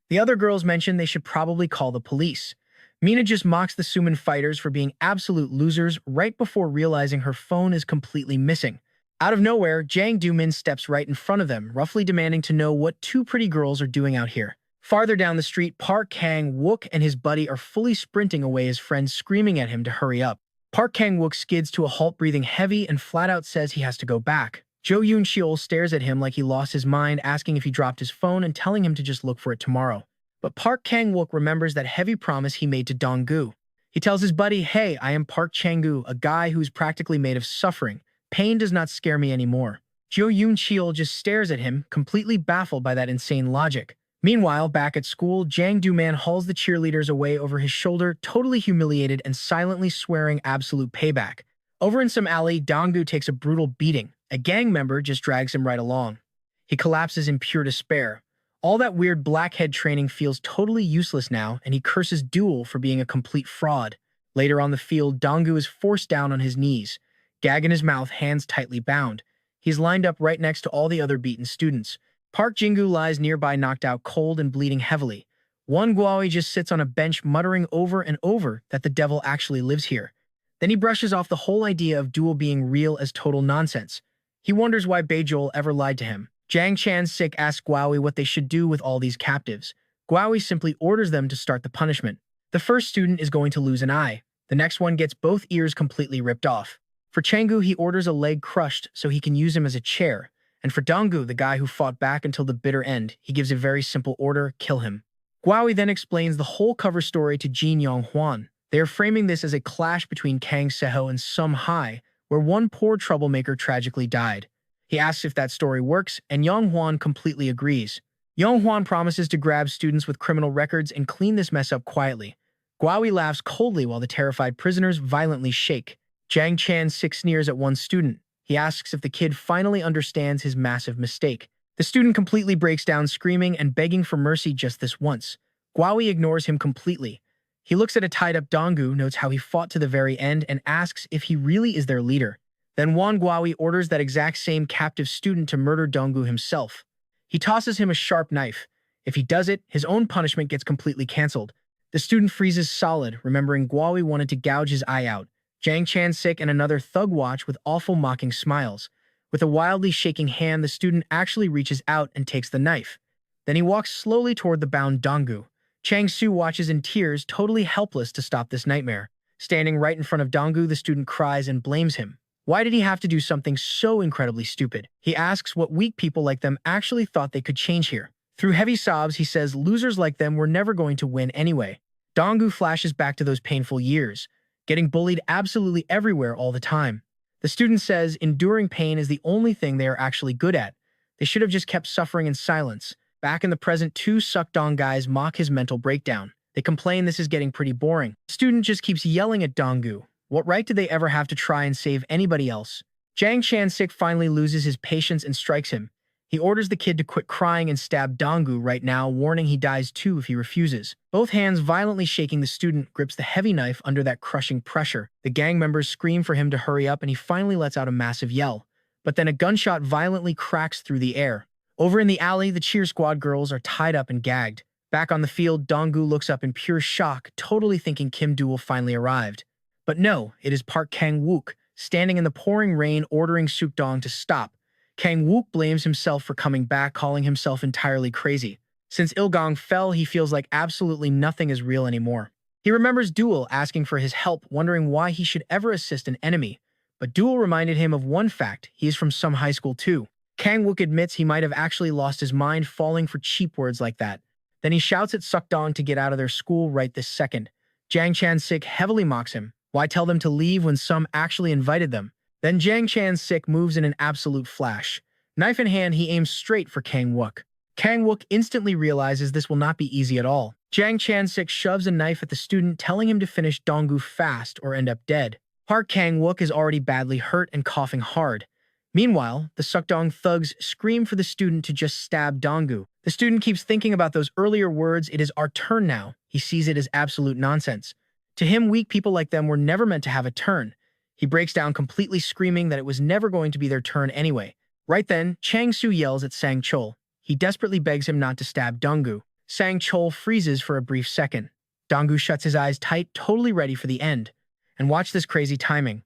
The other girls mention they should probably call the police. Mina just mocks the Suman fighters for being absolute losers right before realizing her phone is completely missing. Out of nowhere, Jang Do-min steps right in front of them, roughly demanding to know what 2 pretty girls are doing out here. Farther down the street, Park Kang-wook and his buddy are fully sprinting away, his friends screaming at him to hurry up. Park Kang-wook skids to a halt, breathing heavy, and flat out says he has to go back. Jo Yoon-cheol stares at him like he lost his mind, asking if he dropped his phone and telling him to just look for it tomorrow. But Park Kang-wook remembers that heavy promise he made to Dong-gu. He tells his buddy, "Hey, I am Park Chang-gu, a guy who's practically made of suffering. Pain does not scare me anymore." Jo Yoon-cheol just stares at him, completely baffled by that insane logic. Meanwhile, back at school, Jang Do-man hauls the cheerleaders away over his shoulder, totally humiliated and silently swearing absolute payback. Over in some alley, Dong-gu takes a brutal beating. A gang member just drags him right along. He collapses in pure despair. All that weird blackhead training feels totally useless now, and he curses Doyle for being a complete fraud. Later on the field, Dong-gu is forced down on his knees, gag in his mouth, hands tightly bound. He's lined up right next to all the other beaten students. Park Jin-gu lies nearby, knocked out cold and bleeding heavily. One Guaoi just sits on a bench, muttering over and over that the devil actually lives here. Then he brushes off the whole idea of Duel being real as total nonsense. He wonders why Beijol ever lied to him. Jiang Chan-sik asks Guawi what they should do with all these captives. Guawi simply orders them to start the punishment. The first student is going to lose an eye. The next one gets both ears completely ripped off. For Changgu, he orders a leg crushed so he can use him as a chair. And for Donggu, the guy who fought back until the bitter end, he gives a very simple order: kill him. Guawi then explains the whole cover story to Jin Yonghuan. They are framing this as a clash between Kang Seho and Sum Hai, where one poor troublemaker tragically died. He asks if that story works, and Yonghuan completely agrees. Yonghuan promises to grab students with criminal records and clean this mess up quietly. Guawi laughs coldly while the terrified prisoners violently shake. Jiang Chan-sik sneers at one student. He asks if the kid finally understands his massive mistake. The student completely breaks down, screaming and begging for mercy just this once. Guawi ignores him completely. He looks at a tied-up Donggu, notes how he fought to the very end, and asks if he really is their leader. Then Wan Guawi orders that exact same captive student to murder Donggu himself. He tosses him a sharp knife. If he does it, his own punishment gets completely cancelled. The student freezes solid, remembering Guawi wanted to gouge his eye out. Jiang Chan-sik and another thug watch with awful mocking smiles. With a wildly shaking hand, the student actually reaches out and takes the knife. Then he walks slowly toward the bound Donggu. Chang Su watches in tears, totally helpless to stop this nightmare. Standing right in front of Donggu, the student cries and blames him. Why did he have to do something so incredibly stupid? He asks what weak people like them actually thought they could change here. Through heavy sobs, he says losers like them were never going to win anyway. Donggu flashes back to those painful years, getting bullied absolutely everywhere all the time. The student says enduring pain is the only thing they are actually good at. They should have just kept suffering in silence. Back in the present, two Sukdong guys mock his mental breakdown. They complain this is getting pretty boring. The student just keeps yelling at Donggu. What right did they ever have to try and save anybody else? Jiang Chan-sik finally loses his patience and strikes him. He orders the kid to quit crying and stab Donggu right now, warning he dies too if he refuses. Both hands violently shaking, the student grips the heavy knife under that crushing pressure. The gang members scream for him to hurry up, and he finally lets out a massive yell. But then a gunshot violently cracks through the air. Over in the alley, the cheer squad girls are tied up and gagged. Back on the field, Donggu looks up in pure shock, totally thinking Kim Duel finally arrived. But no, it is Park Kang-wook, standing in the pouring rain, ordering Sukdong to stop. Kang-wook blames himself for coming back, calling himself entirely crazy. Since Ilgong fell, he feels like absolutely nothing is real anymore. He remembers Duel asking for his help, wondering why he should ever assist an enemy. But Duel reminded him of one fact: he is from some high school too. Kang-wook admits he might have actually lost his mind, falling for cheap words like that. Then he shouts at Sukdong to get out of their school right this second. Jiang Chan-sik heavily mocks him. Why tell them to leave when some actually invited them? Then Jiang Chan-sik moves in an absolute flash. Knife in hand, he aims straight for Kang-wook. Kang-wook instantly realizes this will not be easy at all. Jiang Chan-sik shoves a knife at the student, telling him to finish Donggu fast or end up dead. Park Kang-wook is already badly hurt and coughing hard. Meanwhile, the Sukdong thugs scream for the student to just stab Donggu. The student keeps thinking about those earlier words, "It is our turn now." He sees it as absolute nonsense. To him, weak people like them were never meant to have a turn. He breaks down completely, screaming that it was never going to be their turn anyway. Right then, Chang Su yells at Sang Chol. He desperately begs him not to stab Donggu. Sang Chol freezes for a brief second. Donggu shuts his eyes tight, totally ready for the end. And watch this crazy timing.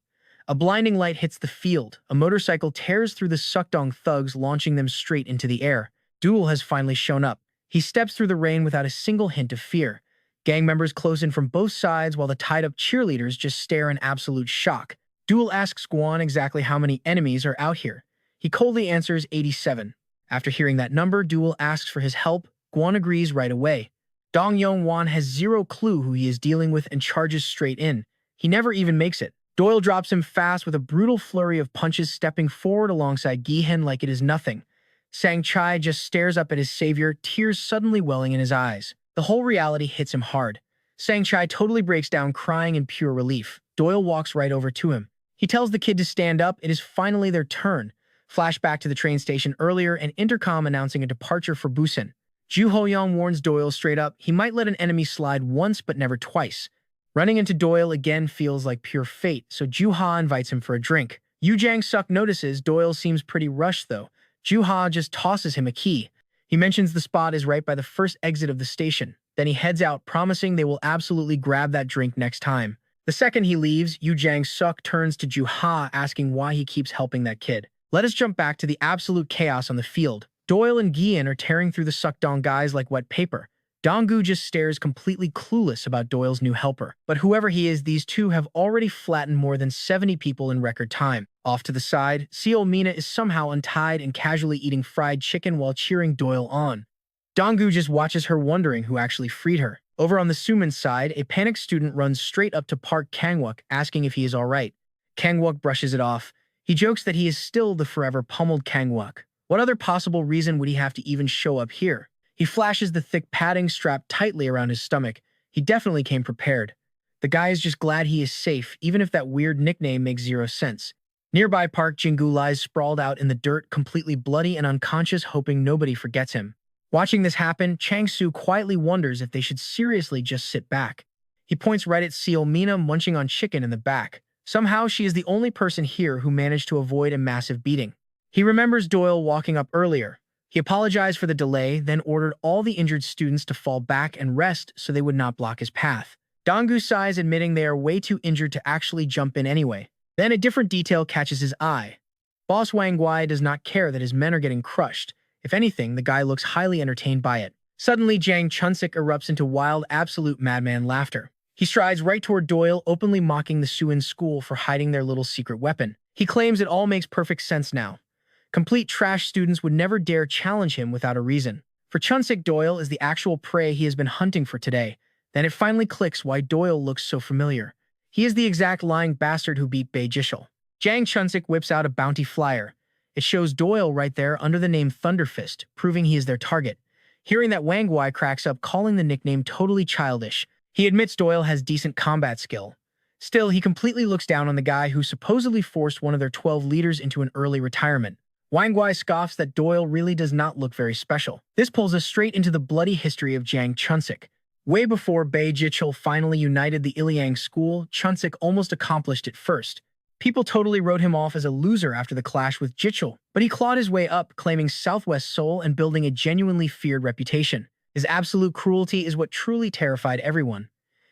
A blinding light hits the field. A motorcycle tears through the Sukdong thugs, launching them straight into the air. Duel has finally shown up. He steps through the rain without a single hint of fear. Gang members close in from both sides while the tied-up cheerleaders just stare in absolute shock. Duel asks Guan exactly how many enemies are out here. He coldly answers 87. After hearing that number, Duel asks for his help. Guan agrees right away. Dong Yong-wan has zero clue who he is dealing with and charges straight in. He never even makes it. Doyle drops him fast with a brutal flurry of punches, stepping forward alongside Gihen like it is nothing. Sang Chai just stares up at his savior, tears suddenly welling in his eyes. The whole reality hits him hard. Sang Chai totally breaks down, crying in pure relief. Doyle walks right over to him. He tells the kid to stand up. It is finally their turn. Flashback to the train station earlier, an intercom announcing a departure for Busan. Ju Hoyoung warns Doyle straight up he might let an enemy slide once but never twice. Running into Doyle again feels like pure fate, so Ju-ha invites him for a drink. Yu Jang-suk notices Doyle seems pretty rushed though. Ju-ha just tosses him a key. He mentions the spot is right by the first exit of the station. Then he heads out, promising they will absolutely grab that drink next time. The second he leaves, Yu Jang-suk turns to Ju Ha asking why he keeps helping that kid. Let us jump back to the absolute chaos on the field. Doyle and Gian are tearing through the Sukdong guys like wet paper. Donggu just stares completely clueless about Doyle's new helper. But whoever he is, these two have already flattened more than 70 people in record time. Off to the side, Seo Mina is somehow untied and casually eating fried chicken while cheering Doyle on. Donggu just watches her wondering who actually freed her. Over on the Suman side, a panicked student runs straight up to Park Kangwook asking if he is alright. Kangwook brushes it off. He jokes that he is still the forever pummeled Kangwook. What other possible reason would he have to even show up here? He flashes the thick padding strapped tightly around his stomach. He definitely came prepared. The guy is just glad he is safe, even if that weird nickname makes zero sense. Nearby, Park Jingu lies sprawled out in the dirt, completely bloody and unconscious, hoping nobody forgets him. Watching this happen, Chang-Soo quietly wonders if they should seriously just sit back. He points right at Seo Mina munching on chicken in the back. Somehow, she is the only person here who managed to avoid a massive beating. He remembers Doyle walking up earlier. He apologized for the delay, then ordered all the injured students to fall back and rest so they would not block his path. Donggu sighs, admitting they are way too injured to actually jump in anyway. Then a different detail catches his eye. Boss Wang Guai does not care that his men are getting crushed. If anything, the guy looks highly entertained by it. Suddenly, Jang Chunsik erupts into wild, absolute madman laughter. He strides right toward Doyle, openly mocking the Suin school for hiding their little secret weapon. He claims it all makes perfect sense now. Complete trash students would never dare challenge him without a reason. For Chunsik, Doyle is the actual prey he has been hunting for today. Then it finally clicks why Doyle looks so familiar. He is the exact lying bastard who beat Bei Jishul. Jang Chunsik whips out a bounty flyer. It shows Doyle right there under the name Thunderfist, proving he is their target. Hearing that, Wang Guai cracks up, calling the nickname totally childish. He admits Doyle has decent combat skill. Still, he completely looks down on the guy who supposedly forced one of their 12 leaders into an early retirement. Wang Guai scoffs that Doyle really does not look very special. This pulls us straight into the bloody history of Jang Chunsik. Way before Bei Jishul finally united the Iliang school, Chunsik almost accomplished it first. People totally wrote him off as a loser after the clash with Jishul, but he clawed his way up, claiming Southwest Seoul and building a genuinely feared reputation. His absolute cruelty is what truly terrified everyone.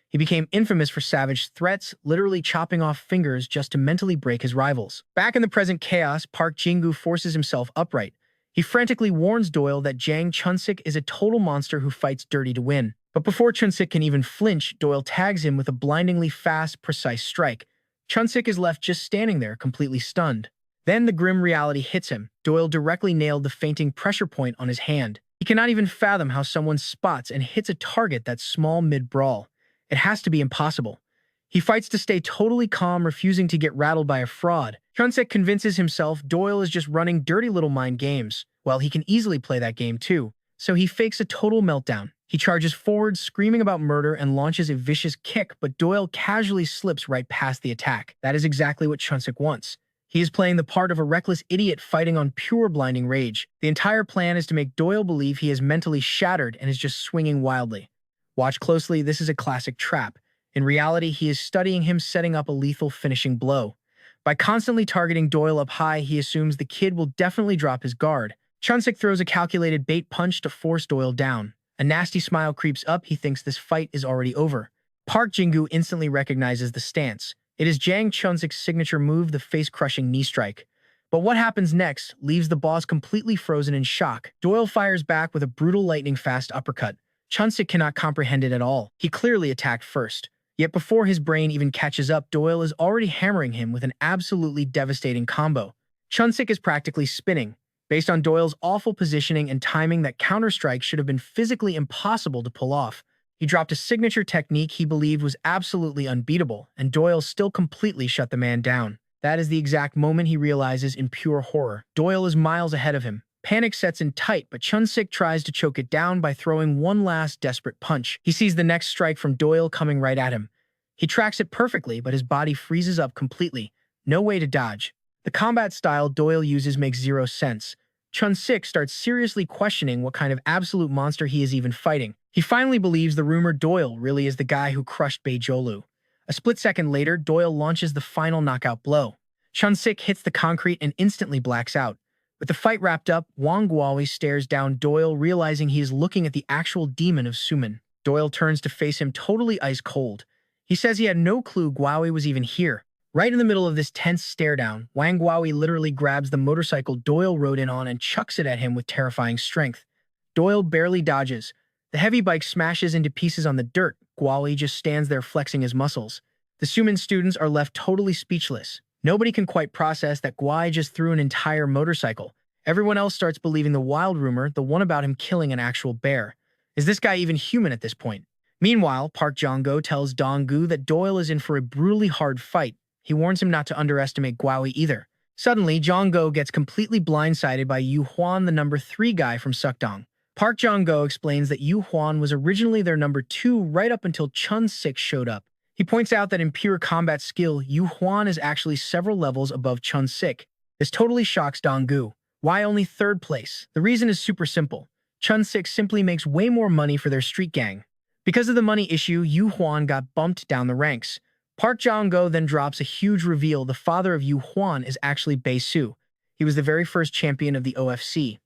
He became infamous for savage threats, literally chopping off fingers just to mentally break his rivals. Back in the present chaos, Park Jingu forces himself upright. He frantically warns Doyle that Jang Chunsik is a total monster who fights dirty to win. But before Chunsik can even flinch, Doyle tags him with a blindingly fast, precise strike. Chunsik is left just standing there, completely stunned. Then the grim reality hits him. Doyle directly nailed the fainting pressure point on his hand. He cannot even fathom how someone spots and hits a target that small mid-brawl. It has to be impossible. He fights to stay totally calm, refusing to get rattled by a fraud. Chunsik convinces himself Doyle is just running dirty little mind games. Well, he can easily play that game too. So he fakes a total meltdown. He charges forward, screaming about murder, and launches a vicious kick, but Doyle casually slips right past the attack. That is exactly what Chunsik wants. He is playing the part of a reckless idiot fighting on pure blinding rage. The entire plan is to make Doyle believe he is mentally shattered and is just swinging wildly. Watch closely, this is a classic trap. In reality, he is studying him setting up a lethal finishing blow. By constantly targeting Doyle up high, he assumes the kid will definitely drop his guard. Chunsik throws a calculated bait punch to force Doyle down. A nasty smile creeps up. He thinks this fight is already over. Park Jingu instantly recognizes the stance. It is Jang Chunsik's signature move, the face-crushing knee strike. But what happens next leaves the boss completely frozen in shock. Doyle fires back with a brutal lightning-fast uppercut. Chunsik cannot comprehend it at all. He clearly attacked first. Yet before his brain even catches up, Doyle is already hammering him with an absolutely devastating combo. Chunsik is practically spinning. Based on Doyle's awful positioning and timing, that counterstrike should have been physically impossible to pull off. He dropped a signature technique he believed was absolutely unbeatable, and Doyle still completely shut the man down. That is the exact moment he realizes in pure horror. Doyle is miles ahead of him. Panic sets in tight, but Chunsik tries to choke it down by throwing one last desperate punch. He sees the next strike from Doyle coming right at him. He tracks it perfectly, but his body freezes up completely. No way to dodge. The combat style Doyle uses makes zero sense. Chunsik starts seriously questioning what kind of absolute monster he is even fighting. He finally believes the rumored Doyle really is the guy who crushed Bei Jolu. A split second later, Doyle launches the final knockout blow. Chunsik hits the concrete and instantly blacks out. With the fight wrapped up, Wang Guowi stares down Doyle, realizing he is looking at the actual demon of Suman. Doyle turns to face him totally ice cold. He says he had no clue Guawi was even here. Right in the middle of this tense stare-down, Wang Guawi literally grabs the motorcycle Doyle rode in on and chucks it at him with terrifying strength. Doyle barely dodges. The heavy bike smashes into pieces on the dirt. Guawi just stands there flexing his muscles. The Sumin students are left totally speechless. Nobody can quite process that Guai just threw an entire motorcycle. Everyone else starts believing the wild rumor, the one about him killing an actual bear. Is this guy even human at this point? Meanwhile, Park Jong-go tells Dong-gu that Doyle is in for a brutally hard fight. He warns him not to underestimate Guawi either. Suddenly, Jong-go gets completely blindsided by Yu Huan, the number 3 guy from Sukdong. Park Jong-go explains that Yu Huan was originally their number 2 right up until Chun Sik showed up. He points out that in pure combat skill, Yu Huan is actually several levels above Chun Sik. This totally shocks Dong-gu. Why only 3rd place? The reason is super simple. Chun Sik simply makes way more money for their street gang. Because of the money issue, Yu Huan got bumped down the ranks. Park Jong-go then drops a huge reveal. The father of Yu Huan is actually Bei Su. He was the very first champion of the OFC.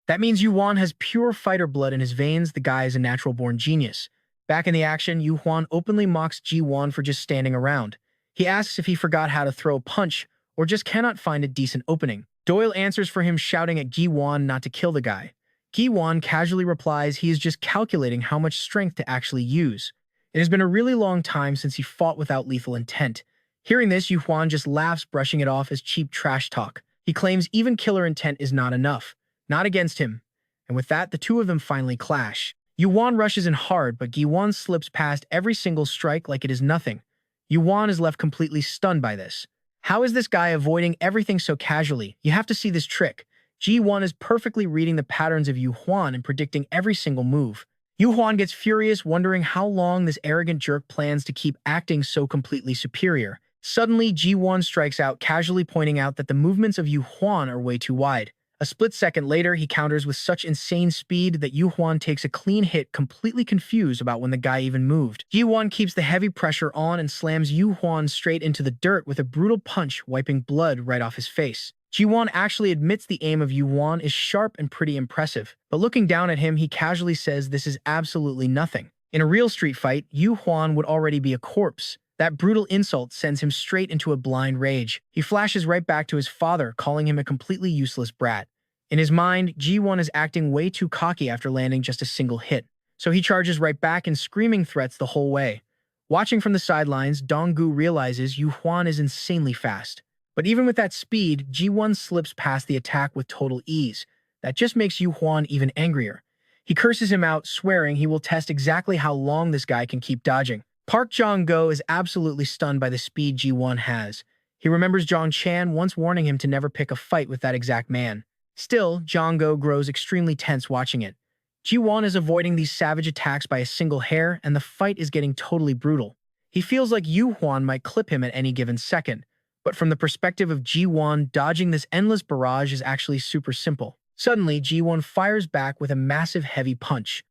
That means Yu Huan has pure fighter blood in his veins. The guy is a natural-born genius. Back in the action, Yu Huan openly mocks Ji Won for just standing around. He asks if he forgot how to throw a punch or just cannot find a decent opening. Doyle answers for him, shouting at Gi Won not to kill the guy. Gi Won casually replies he is just calculating how much strength to actually use. It has been a really long time since he fought without lethal intent. Hearing this, Yu Huan just laughs, brushing it off as cheap trash talk. He claims even killer intent is not enough. Not against him. And with that, the two of them finally clash. Yu Huan rushes in hard, but Gi Won slips past every single strike like it is nothing. Yu Huan is left completely stunned by this. How is this guy avoiding everything so casually? You have to see this trick. Ji Won is perfectly reading the patterns of Yu Huan and predicting every single move. Yu Huan gets furious, wondering how long this arrogant jerk plans to keep acting so completely superior. Suddenly, Ji Won strikes out, casually pointing out that the movements of Yu Huan are way too wide. A split second later, he counters with such insane speed that Yu Huan takes a clean hit, completely confused about when the guy even moved. Ji Won keeps the heavy pressure on and slams Yu Huan straight into the dirt with a brutal punch, wiping blood right off his face. Ji Won actually admits the aim of Yu Huan is sharp and pretty impressive, but looking down at him, he casually says this is absolutely nothing. In a real street fight, Yu Huan would already be a corpse. That brutal insult sends him straight into a blind rage. He flashes right back to his father, calling him a completely useless brat. In his mind, Ji Won is acting way too cocky after landing just a single hit, so he charges right back and screaming threats the whole way. Watching from the sidelines, Dong-gu realizes Yu Huan is insanely fast. But even with that speed, Ji Won slips past the attack with total ease. That just makes Yu Huan even angrier. He curses him out, swearing he will test exactly how long this guy can keep dodging. Park Jong-go is absolutely stunned by the speed Ji Won has. He remembers Zhang Chan once warning him to never pick a fight with that exact man. Still, Jong-go grows extremely tense watching it. Ji Won is avoiding these savage attacks by a single hair, and the fight is getting totally brutal. He feels like Yu Huan might clip him at any given second. But from the perspective of Ji Won, dodging this endless barrage is actually super simple. Suddenly, Ji Won fires back with a massive heavy punch.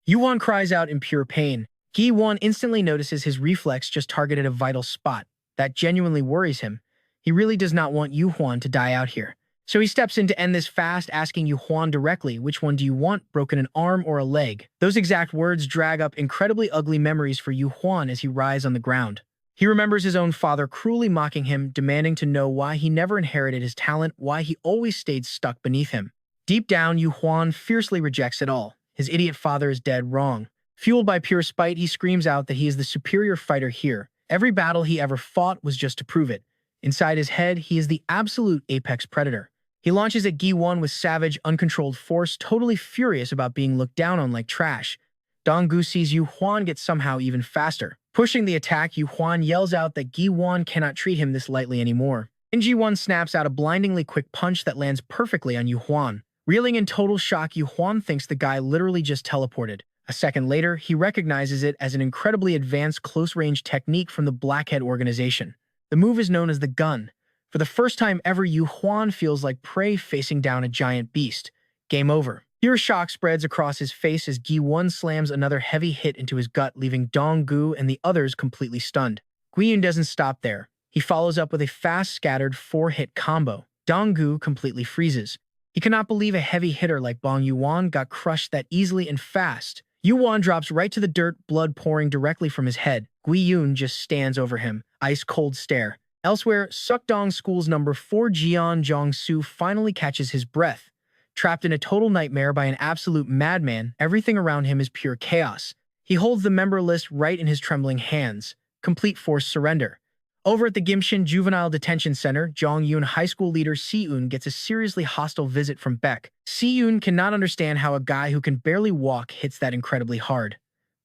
Yu Huan cries out in pure pain. Gi Won instantly notices his reflex just targeted a vital spot. That genuinely worries him. He really does not want Yu Huan to die out here. So he steps in to end this fast, asking Yu Huan directly, which one do you want, broken an arm or a leg? Those exact words drag up incredibly ugly memories for Yu Huan as he writhes on the ground. He remembers his own father cruelly mocking him, demanding to know why he never inherited his talent, why he always stayed stuck beneath him. Deep down, Yu Huan fiercely rejects it all. His idiot father is dead wrong. Fueled by pure spite, he screams out that he is the superior fighter here. Every battle he ever fought was just to prove it. Inside his head, he is the absolute apex predator. He launches at Gi Won with savage, uncontrolled force, totally furious about being looked down on like trash. Dong-gu sees Yu Huan get somehow even faster. Pushing the attack, Yu Huan yells out that Gi Won cannot treat him this lightly anymore. And Ji Won snaps out a blindingly quick punch that lands perfectly on Yu Huan. Reeling in total shock, Yu Huan thinks the guy literally just teleported. A second later, he recognizes it as an incredibly advanced close-range technique from the Blackhead organization. The move is known as the gun. For the first time ever, Yu Huan feels like prey facing down a giant beast. Game over. Pure shock spreads across his face as Gi Won slams another heavy hit into his gut, leaving Dong-gu and the others completely stunned. Guiyun doesn't stop there. He follows up with a fast, scattered 4-hit combo. Dong-gu completely freezes. He cannot believe a heavy hitter like Bong Yuan got crushed that easily and fast. Yuan drops right to the dirt, blood pouring directly from his head. Gui Yun just stands over him, ice-cold stare. Elsewhere, Sukdong School's number 4 Jian Jiangsu finally catches his breath. Trapped in a total nightmare by an absolute madman, everything around him is pure chaos. He holds the member list right in his trembling hands. Complete forced surrender. Over at the Gimshin Juvenile Detention Center, Zhongyun High School leader Si-eun gets a seriously hostile visit from Beck. Si-eun cannot understand how a guy who can barely walk hits that incredibly hard.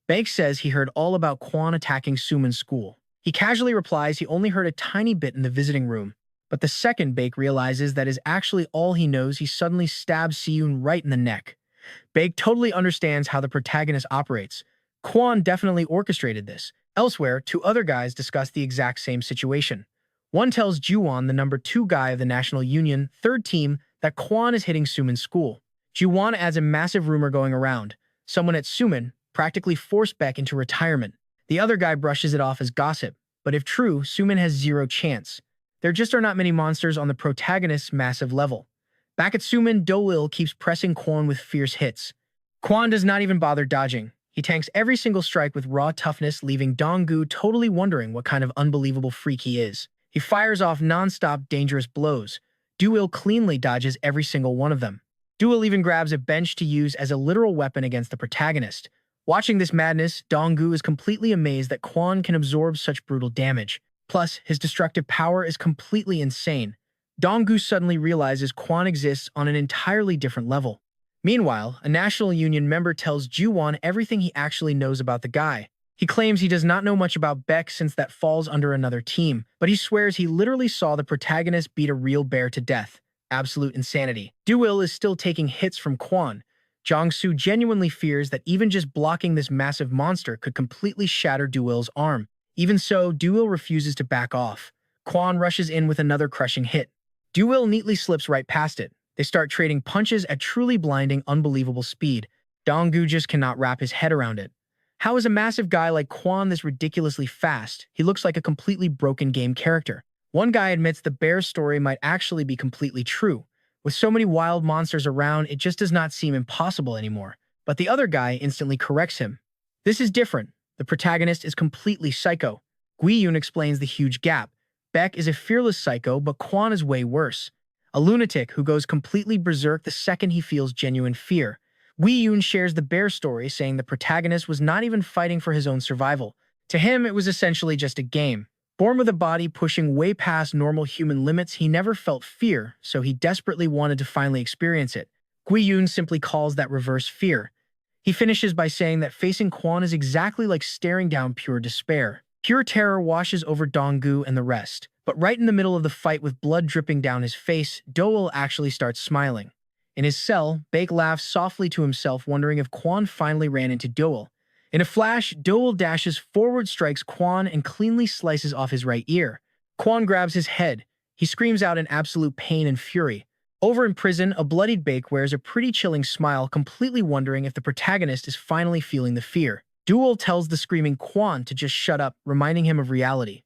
Beck says he heard all about Kwon attacking Suman's school. He casually replies he only heard a tiny bit in the visiting room. But the second Beck realizes that is actually all he knows, he suddenly stabs Si-eun right in the neck. Beck totally understands how the protagonist operates. Kwon definitely orchestrated this. Elsewhere, 2 other guys discuss the exact same situation. One tells Juwon, the number 2 guy of the National Union, 3rd team, that Kwon is hitting Suman's school. Juwon adds a massive rumor going around. Someone at Suman practically forced Beck into retirement. The other guy brushes it off as gossip, but if true, Suman has 0 chance. There just are not many monsters on the protagonist's massive level. Back at Suman, Doyle keeps pressing Kwon with fierce hits. Kwon does not even bother dodging. He tanks every single strike with raw toughness, leaving Donggu totally wondering what kind of unbelievable freak he is. He fires off non-stop dangerous blows. Doyle cleanly dodges every single one of them. Doyle even grabs a bench to use as a literal weapon against the protagonist. Watching this madness, Donggu is completely amazed that Kwon can absorb such brutal damage. Plus, his destructive power is completely insane. Donggu suddenly realizes Kwon exists on an entirely different level. Meanwhile, a National Union member tells Juwon everything he actually knows about the guy. He claims he does not know much about Beck since that falls under another team, but he swears he literally saw the protagonist beat a real bear to death. Absolute insanity. Doyle is still taking hits from Kwon. Jiangsu genuinely fears that even just blocking this massive monster could completely shatter Doyle's arm. Even so, Doyle refuses to back off. Kwon rushes in with another crushing hit. Doyle neatly slips right past it. They start trading punches at truly blinding, unbelievable speed. Donggu just cannot wrap his head around it. How is a massive guy like Kwon this ridiculously fast? He looks like a completely broken game character. One guy admits the bear story might actually be completely true. With so many wild monsters around, it just does not seem impossible anymore. But the other guy instantly corrects him. This is different. The protagonist is completely psycho. Gui Yun explains the huge gap. Beck is a fearless psycho, but Kwon is way worse. A lunatic who goes completely berserk the second he feels genuine fear. Gui Yun shares the bear story, saying the protagonist was not even fighting for his own survival. To him, it was essentially just a game. Born with a body pushing way past normal human limits, he never felt fear, so he desperately wanted to finally experience it. Gui Yun simply calls that reverse fear. He finishes by saying that facing Kwon is exactly like staring down pure despair. Pure terror washes over Donggu and the rest. But right in the middle of the fight with blood dripping down his face, Doyle actually starts smiling. In his cell, Baek laughs softly to himself, wondering if Kwon finally ran into Doyle. In a flash, Doyle dashes forward, strikes Kwon, and cleanly slices off his right ear. Kwon grabs his head. He screams out in absolute pain and fury. Over in prison, a bloodied Baek wears a pretty chilling smile, completely wondering if the protagonist is finally feeling the fear. Doyle tells the screaming Kwon to just shut up, reminding him of reality.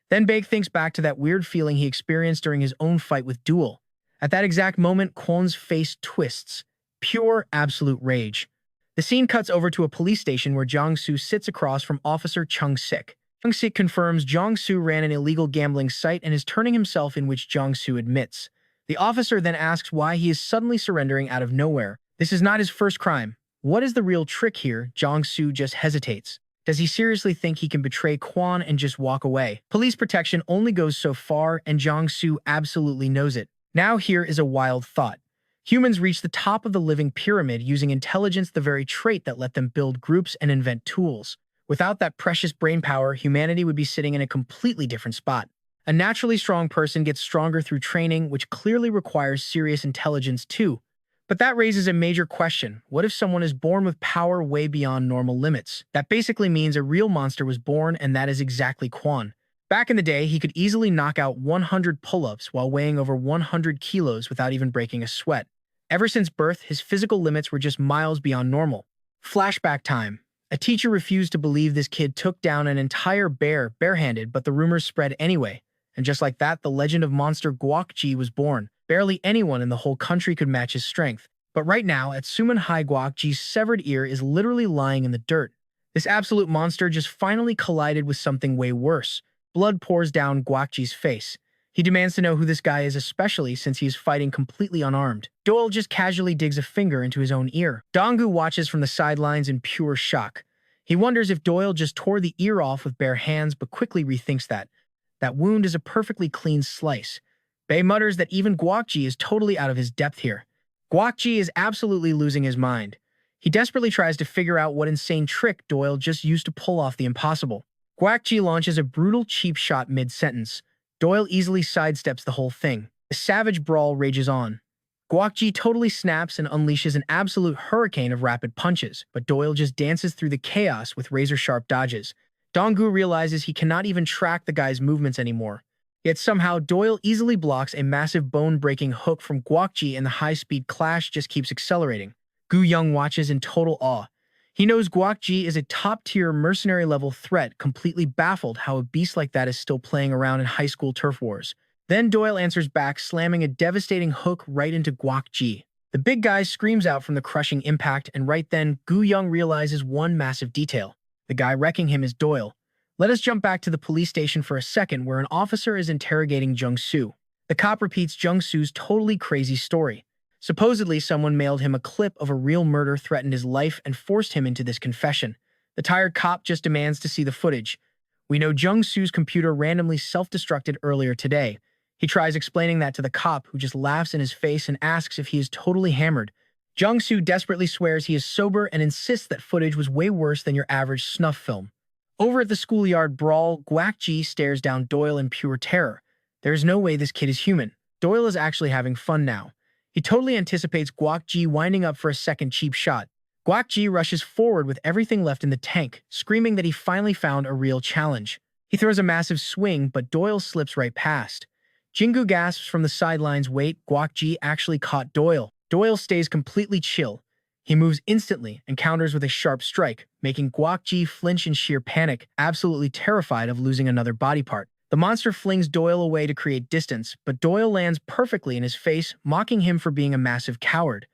Then Baek thinks back to that weird feeling he experienced during his own fight with Doyle. At that exact moment, Kwon's face twists. Pure, absolute rage. The scene cuts over to a police station where Jiangsu sits across from Officer Chung-sik. Chung-sik confirms Jiangsu ran an illegal gambling site and is turning himself in, which Jiangsu admits. The officer then asks why he is suddenly surrendering out of nowhere. This is not his first crime. What is the real trick here? Jiangsu just hesitates. Does he seriously think he can betray Kwon and just walk away? Police protection only goes so far, and Jiangsu absolutely knows it. Now here is a wild thought. Humans reach the top of the living pyramid using intelligence, the very trait that let them build groups and invent tools. Without that precious brainpower, humanity would be sitting in a completely different spot. A naturally strong person gets stronger through training, which clearly requires serious intelligence too. But that raises a major question. What if someone is born with power way beyond normal limits? That basically means a real monster was born, and that is exactly Kwon. Back in the day, he could easily knock out 100 pull-ups while weighing over 100 kilos without even breaking a sweat. Ever since birth, his physical limits were just miles beyond normal. Flashback time. A teacher refused to believe this kid took down an entire bear barehanded, but the rumors spread anyway. And just like that, the legend of monster Guokji was born. Barely anyone in the whole country could match his strength. But right now, at Suman High, Guakji's severed ear is literally lying in the dirt. This absolute monster just finally collided with something way worse. Blood pours down Guakji's face. He demands to know who this guy is, especially since he is fighting completely unarmed. Doyle just casually digs a finger into his own ear. Donggu watches from the sidelines in pure shock. He wonders if Doyle just tore the ear off with bare hands, but quickly rethinks that wound is a perfectly clean slice. Bei mutters that even Guakji is totally out of his depth here. Guakji is absolutely losing his mind. He desperately tries to figure out what insane trick Doyle just used to pull off the impossible. Guakji launches a brutal cheap shot mid-sentence. Doyle easily sidesteps the whole thing. The savage brawl rages on. Guakji totally snaps and unleashes an absolute hurricane of rapid punches, but Doyle just dances through the chaos with razor-sharp dodges. Donggu realizes he cannot even track the guy's movements anymore. Yet somehow Doyle easily blocks a massive bone-breaking hook from Guakji, and the high-speed clash just keeps accelerating. Gu Young watches in total awe. He knows Guakji is a top-tier mercenary-level threat, completely baffled how a beast like that is still playing around in high school turf wars. Then Doyle answers back, slamming a devastating hook right into Guakji. The big guy screams out from the crushing impact, and right then, Gu Young realizes one massive detail. The guy wrecking him is Doyle. Let us jump back to the police station for a second, where an officer is interrogating Jung-soo. The cop repeats Jung-soo's totally crazy story. Supposedly, someone mailed him a clip of a real murder, threatened his life, and forced him into this confession. The tired cop just demands to see the footage. We know Jung-soo's computer randomly self-destructed earlier today. He tries explaining that to the cop, who just laughs in his face and asks if he is totally hammered. Jung-soo desperately swears he is sober and insists that footage was way worse than your average snuff film. Over at the schoolyard brawl, Guakji stares down Doyle in pure terror. There is no way this kid is human. Doyle is actually having fun now. He totally anticipates Guakji winding up for a second cheap shot. Guakji rushes forward with everything left in the tank, screaming that he finally found a real challenge. He throws a massive swing, but Doyle slips right past. Jingu gasps from the sidelines. Wait, Guakji actually caught Doyle. Doyle stays completely chill. He moves instantly and counters with a sharp strike, making Guakji flinch in sheer panic, absolutely terrified of losing another body part. The monster flings Doyle away to create distance, but Doyle lands perfectly in his face, mocking him for being a massive coward.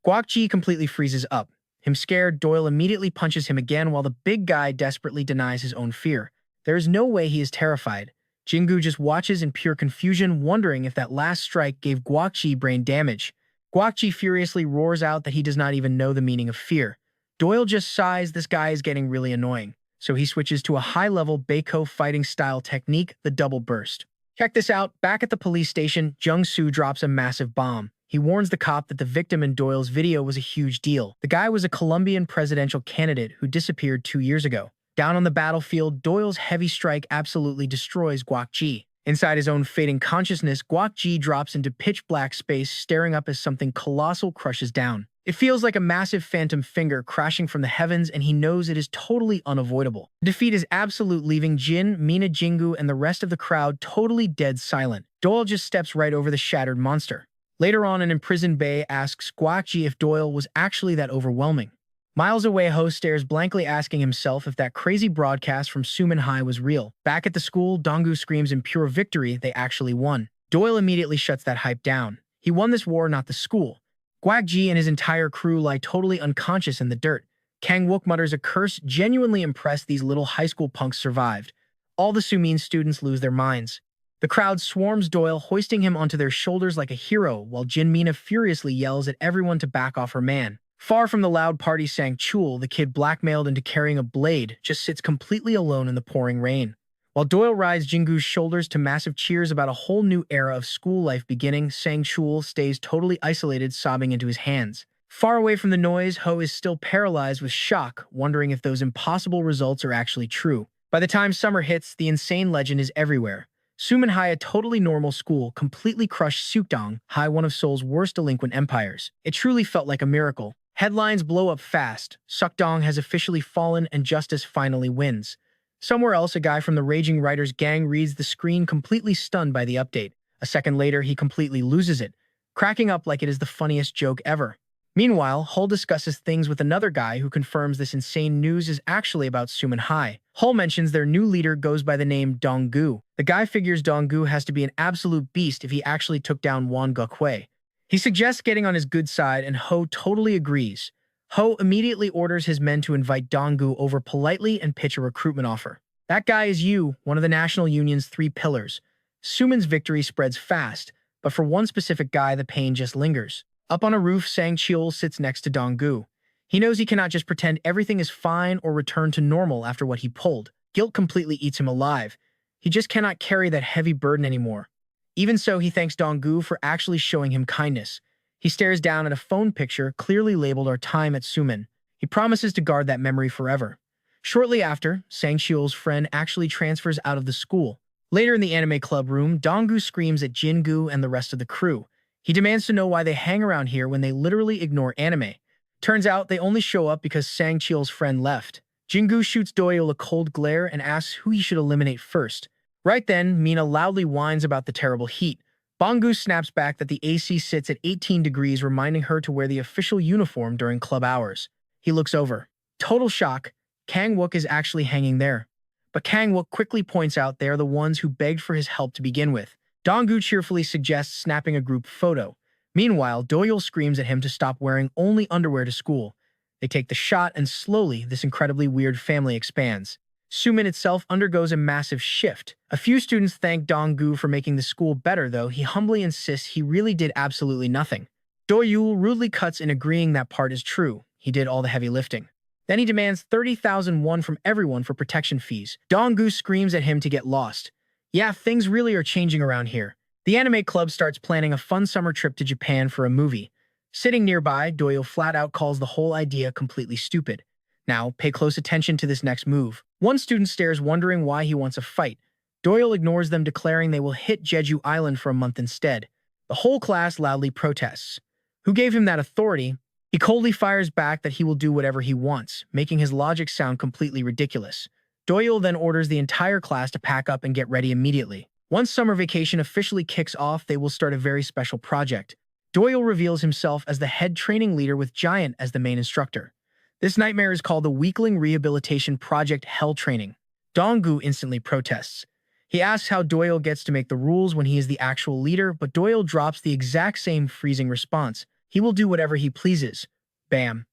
Guakji completely freezes up. Him scared, Doyle immediately punches him again while the big guy desperately denies his own fear. There is no way he is terrified. Jingu just watches in pure confusion, wondering if that last strike gave Guakji brain damage. Guakji furiously roars out that he does not even know the meaning of fear. Doyle just sighs. This guy is getting really annoying. So he switches to a high-level Beiko fighting style technique, the double burst. Check this out. Back at the police station, Jung-soo drops a massive bomb. He warns the cop that the victim in Doyle's video was a huge deal. The guy was a Colombian presidential candidate who disappeared 2 years ago. Down on the battlefield, Doyle's heavy strike absolutely destroys Guakji. Inside his own fading consciousness, Guakji drops into pitch-black space, staring up as something colossal crushes down. It feels like a massive phantom finger crashing from the heavens, and he knows it is totally unavoidable. The defeat is absolute, leaving Jin, Mina, Jingu, and the rest of the crowd totally dead silent. Doyle just steps right over the shattered monster. Later on, an imprisoned Bei asks Guakji if Doyle was actually that overwhelming. Miles away, Ho stares blankly, asking himself if that crazy broadcast from Suman High was real. Back at the school, Donggu screams in pure victory they actually won. Doyle immediately shuts that hype down. He won this war, not the school. Guakji and his entire crew lie totally unconscious in the dirt. Kang Wook mutters a curse, genuinely impressed these little high school punks survived. All the Sumin students lose their minds. The crowd swarms Doyle, hoisting him onto their shoulders like a hero, while Jin Mina furiously yells at everyone to back off her man. Far from the loud party, Sang Chul, the kid blackmailed into carrying a blade, just sits completely alone in the pouring rain. While Doyle rides Jingu's shoulders to massive cheers about a whole new era of school life beginning, Sang Chul stays totally isolated, sobbing into his hands. Far away from the noise, Ho is still paralyzed with shock, wondering if those impossible results are actually true. By the time summer hits, the insane legend is everywhere. Suman High, a totally normal school, completely crushed Sukdong High, one of Seoul's worst delinquent empires. It truly felt like a miracle. Headlines blow up fast. Sukdong has officially fallen and justice finally wins. Somewhere else, a guy from the Raging Writers gang reads the screen, completely stunned by the update. A second later, he completely loses it, cracking up like it is the funniest joke ever. Meanwhile, Hull discusses things with another guy who confirms this insane news is actually about Suman High. Hull mentions their new leader goes by the name Donggu. The guy figures Donggu has to be an absolute beast if he actually took down Won Gukhui. He suggests getting on his good side, and Ho totally agrees. Ho immediately orders his men to invite Donggu over politely and pitch a recruitment offer. That guy is you, one of the National Union's 3 pillars. Suman's victory spreads fast, but for one specific guy, the pain just lingers. Up on a roof, Sang Cheol sits next to Donggu. He knows he cannot just pretend everything is fine or return to normal after what he pulled. Guilt completely eats him alive. He just cannot carry that heavy burden anymore. Even so, he thanks Donggu for actually showing him kindness. He stares down at a phone picture clearly labeled "Our Time at Suman." He promises to guard that memory forever. Shortly after, Sang Cheol's friend actually transfers out of the school. Later in the anime club room, Donggu screams at Jingu and the rest of the crew. He demands to know why they hang around here when they literally ignore anime. Turns out they only show up because Sang Cheol's friend left. Jingu shoots Doyle a cold glare and asks who he should eliminate first. Right then, Mina loudly whines about the terrible heat. Bonggu snaps back that the AC sits at 18 degrees, reminding her to wear the official uniform during club hours. He looks over. Total shock, Kang Wook is actually hanging there. But Kang Wook quickly points out they are the ones who begged for his help to begin with. Donggu cheerfully suggests snapping a group photo. Meanwhile, Doyle screams at him to stop wearing only underwear to school. They take the shot, and slowly, this incredibly weird family expands. Suman itself undergoes a massive shift. A few students thank Donggu for making the school better, though he humbly insists he really did absolutely nothing. Doyle rudely cuts in, agreeing that part is true. He did all the heavy lifting. Then he demands 30,000 won from everyone for protection fees. Donggu screams at him to get lost. Yeah, things really are changing around here. The anime club starts planning a fun summer trip to Japan for a movie. Sitting nearby, Doyle flat out calls the whole idea completely stupid. Now, pay close attention to this next move. One student stares, wondering why he wants a fight. Doyle ignores them, declaring they will hit Jeju Island for a month instead. The whole class loudly protests. Who gave him that authority? He coldly fires back that he will do whatever he wants, making his logic sound completely ridiculous. Doyle then orders the entire class to pack up and get ready immediately. Once summer vacation officially kicks off, they will start a very special project. Doyle reveals himself as the head training leader with Giant as the main instructor. This nightmare is called the Weakling Rehabilitation Project Hell Training. Donggu instantly protests. He asks how Doyle gets to make the rules when he is the actual leader, but Doyle drops the exact same freezing response. He will do whatever he pleases. Bam.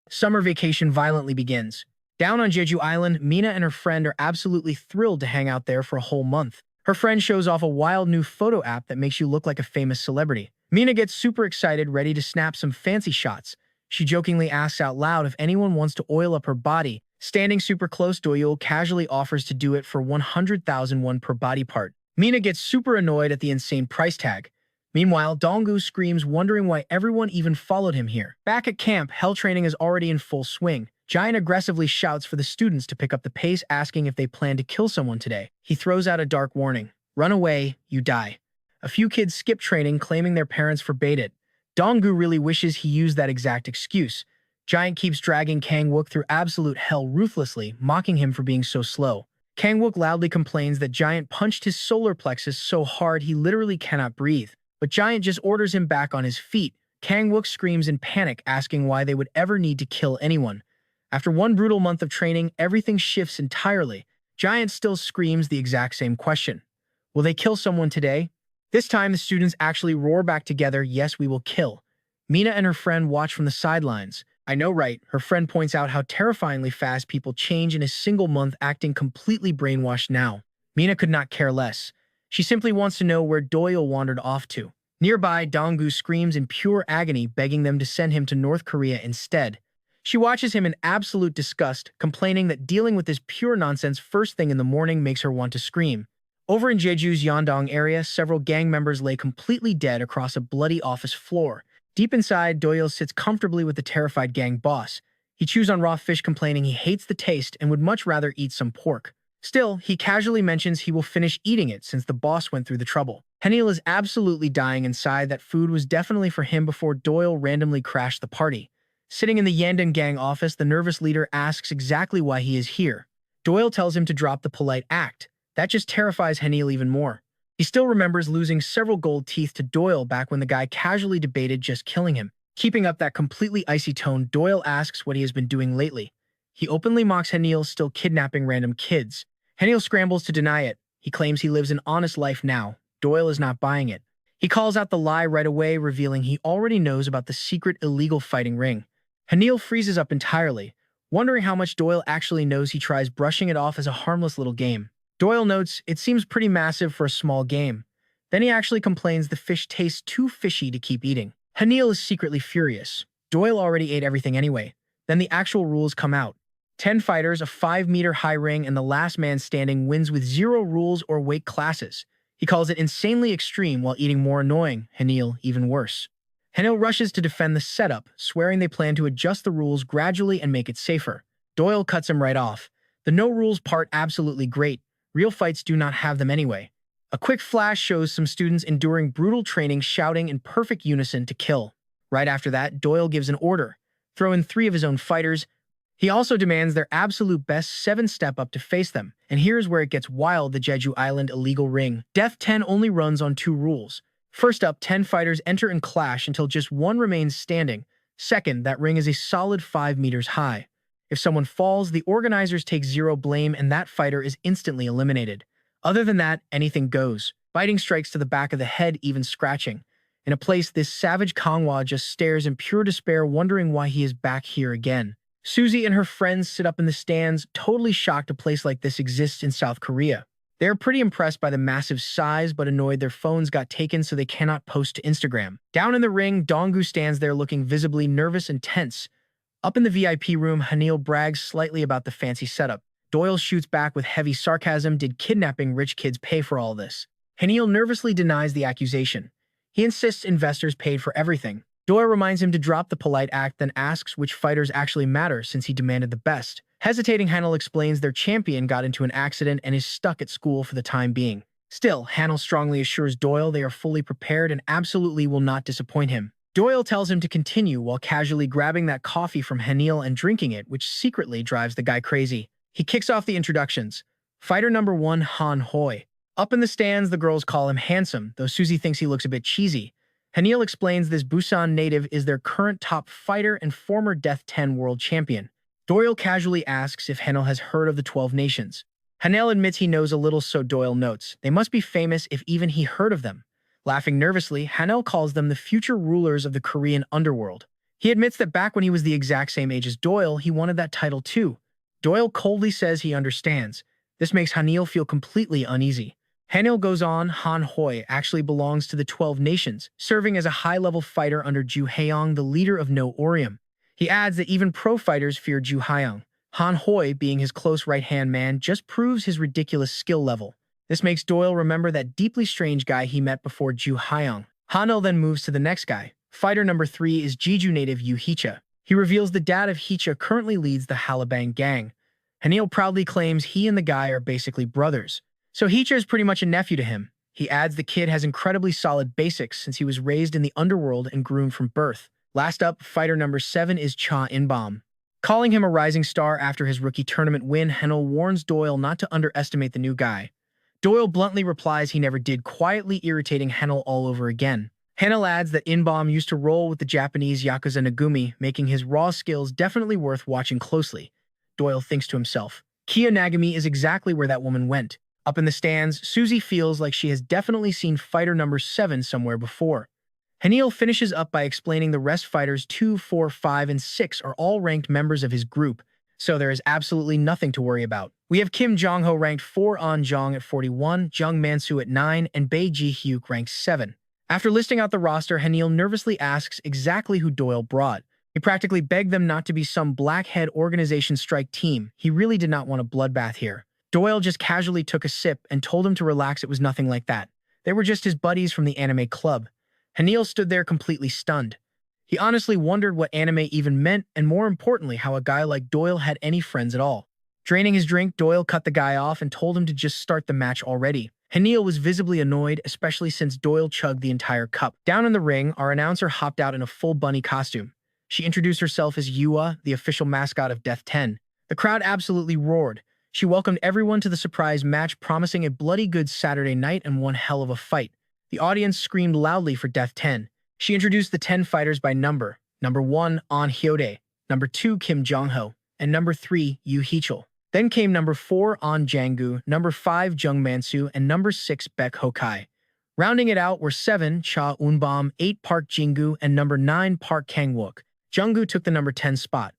Summer vacation violently begins. Down on Jeju Island, Mina and her friend are absolutely thrilled to hang out there for a whole month. Her friend shows off a wild new photo app that makes you look like a famous celebrity. Mina gets super excited, ready to snap some fancy shots. She jokingly asks out loud if anyone wants to oil up her body. Standing super close, Doyle casually offers to do it for 100,000 won per body part. Mina gets super annoyed at the insane price tag. Meanwhile, Donggu screams, wondering why everyone even followed him here. Back at camp, hell training is already in full swing. Giant aggressively shouts for the students to pick up the pace, asking if they plan to kill someone today. He throws out a dark warning. Run away, you die. A few kids skip training, claiming their parents forbade it. Donggu really wishes he used that exact excuse. Giant keeps dragging Kang Wook through absolute hell ruthlessly, mocking him for being so slow. Kang Wook loudly complains that Giant punched his solar plexus so hard he literally cannot breathe. But Giant just orders him back on his feet. Kang Wook screams in panic, asking why they would ever need to kill anyone. After one brutal month of training, everything shifts entirely. Giant still screams the exact same question. Will they kill someone today? This time, the students actually roar back together, yes, we will kill. Mina and her friend watch from the sidelines. I know, right? Her friend points out how terrifyingly fast people change in a single month, acting completely brainwashed now. Mina could not care less. She simply wants to know where Doyle wandered off to. Nearby, Donggu screams in pure agony, begging them to send him to North Korea instead. She watches him in absolute disgust, complaining that dealing with this pure nonsense first thing in the morning makes her want to scream. Over in Jeju's Yondong area, several gang members lay completely dead across a bloody office floor. Deep inside, Doyle sits comfortably with the terrified gang boss. He chews on raw fish, complaining he hates the taste and would much rather eat some pork. Still, he casually mentions he will finish eating it since the boss went through the trouble. Heniel is absolutely dying inside. That food was definitely for him before Doyle randomly crashed the party. Sitting in the Yandan gang office, the nervous leader asks exactly why he is here. Doyle tells him to drop the polite act. That just terrifies Heniel even more. He still remembers losing several gold teeth to Doyle back when the guy casually debated just killing him. Keeping up that completely icy tone, Doyle asks what he has been doing lately. He openly mocks Heniel still kidnapping random kids. Heniel scrambles to deny it. He claims he lives an honest life now. Doyle is not buying it. He calls out the lie right away, revealing he already knows about the secret illegal fighting ring. Hanil freezes up entirely, wondering how much Doyle actually knows. He tries brushing it off as a harmless little game. Doyle notes it seems pretty massive for a small game. Then he actually complains the fish tastes too fishy to keep eating. Hanil is secretly furious. Doyle already ate everything anyway. Then the actual rules come out. 10 fighters, a 5-meter high ring, and the last man standing wins with 0 rules or weight classes. He calls it insanely extreme while eating more annoying, Hanil even worse. Hanil rushes to defend the setup, swearing they plan to adjust the rules gradually and make it safer. Doyle cuts him right off. The no rules part absolutely great. Real fights do not have them anyway. A quick flash shows some students enduring brutal training shouting in perfect unison to kill. Right after that, Doyle gives an order. Throw in 3 of his own fighters. He also demands their absolute best 7 step up to face them. And here's where it gets wild: the Jeju Island illegal ring. Death 10 only runs on 2 rules. First up, 10 fighters enter and clash until just 1 remains standing. Second, that ring is a solid 5 meters high. If someone falls, the organizers take 0 blame and that fighter is instantly eliminated. Other than that, anything goes. Biting strikes to the back of the head, even scratching. In a place, this savage Kangwa just stares in pure despair, wondering why he is back here again. Susie and her friends sit up in the stands, totally shocked a place like this exists in South Korea. They are pretty impressed by the massive size, but annoyed their phones got taken so they cannot post to Instagram. Down in the ring, Donggu stands there looking visibly nervous and tense. Up in the VIP room, Hanil brags slightly about the fancy setup. Doyle shoots back with heavy sarcasm. Did kidnapping rich kids pay for all this? Hanil nervously denies the accusation. He insists investors paid for everything. Doyle reminds him to drop the polite act, then asks which fighters actually matter since he demanded the best. Hesitating, Hanil explains their champion got into an accident and is stuck at school for the time being. Still, Hanil strongly assures Doyle they are fully prepared and absolutely will not disappoint him. Doyle tells him to continue while casually grabbing that coffee from Hanil and drinking it, which secretly drives the guy crazy. He kicks off the introductions. Fighter number 1, Han Hoi. Up in the stands, the girls call him handsome, though Susie thinks he looks a bit cheesy. Hanil explains this Busan native is their current top fighter and former Death 10 world champion. Doyle casually asks if Hanil has heard of the 12 nations. Hanil admits he knows a little, so Doyle notes they must be famous if even he heard of them. Laughing nervously, Hanil calls them the future rulers of the Korean underworld. He admits that back when he was the exact same age as Doyle, he wanted that title too. Doyle coldly says he understands. This makes Hanil feel completely uneasy. Hanil goes on, Han Hoi actually belongs to the 12 nations, serving as a high-level fighter under Ju Haeyoung, the leader of No Orium. He adds that even pro fighters fear Ju Haeyoung. Han Hoi, being his close right-hand man, just proves his ridiculous skill level. This makes Doyle remember that deeply strange guy he met before Ju Haeyoung. Hanil then moves to the next guy. Fighter number 3 is Jeju native Yu Heecha. He reveals the dad of Heecha currently leads the Halabang gang. Hanil proudly claims he and the guy are basically brothers. So Heecha is pretty much a nephew to him. He adds the kid has incredibly solid basics since he was raised in the underworld and groomed from birth. Last up, fighter number 7 is Cha In-bom. Calling him a rising star after his rookie tournament win, Hanil warns Doyle not to underestimate the new guy. Doyle bluntly replies he never did, quietly irritating Hanil all over again. Hanil adds that In-bom used to roll with the Japanese Yakuza Nagumi, making his raw skills definitely worth watching closely. Doyle thinks to himself, Kia Nagami is exactly where that woman went. Up in the stands, Susie feels like she has definitely seen fighter number 7 somewhere before. Hanil finishes up by explaining the rest fighters 2, 4, 5, and 6 are all ranked members of his group, so there is absolutely nothing to worry about. We have Kim Jong-ho ranked 4, An Jong at 41, Jung Man-soo at 9, and Bae Ji-hyuk ranked 7. After listing out the roster, Hanil nervously asks exactly who Doyle brought. He practically begged them not to be some blackhead organization strike team. He really did not want a bloodbath here. Doyle just casually took a sip and told him to relax. It was nothing like that. They were just his buddies from the anime club. Hanil stood there completely stunned. He honestly wondered what anime even meant, and more importantly, how a guy like Doyle had any friends at all. Draining his drink, Doyle cut the guy off and told him to just start the match already. Hanil was visibly annoyed, especially since Doyle chugged the entire cup. Down in the ring, our announcer hopped out in a full bunny costume. She introduced herself as Yua, the official mascot of Death 10. The crowd absolutely roared. She welcomed everyone to the surprise match, promising a bloody good Saturday night and one hell of a fight. The audience screamed loudly for Death 10. She introduced the 10 fighters by number. Number 1, An Hyode. Number 2, Kim Jong-ho. And number 3, Yu Heechul. Then came number 4, An Jang-gu. Number 5, Jung Man-soo. And number 6, Baek Ho-kai. Rounding it out were 7 Cha Eunbom, 8 Park Jinggu, and number 9 Park Kang-wook. Junggu took the number 10 spot.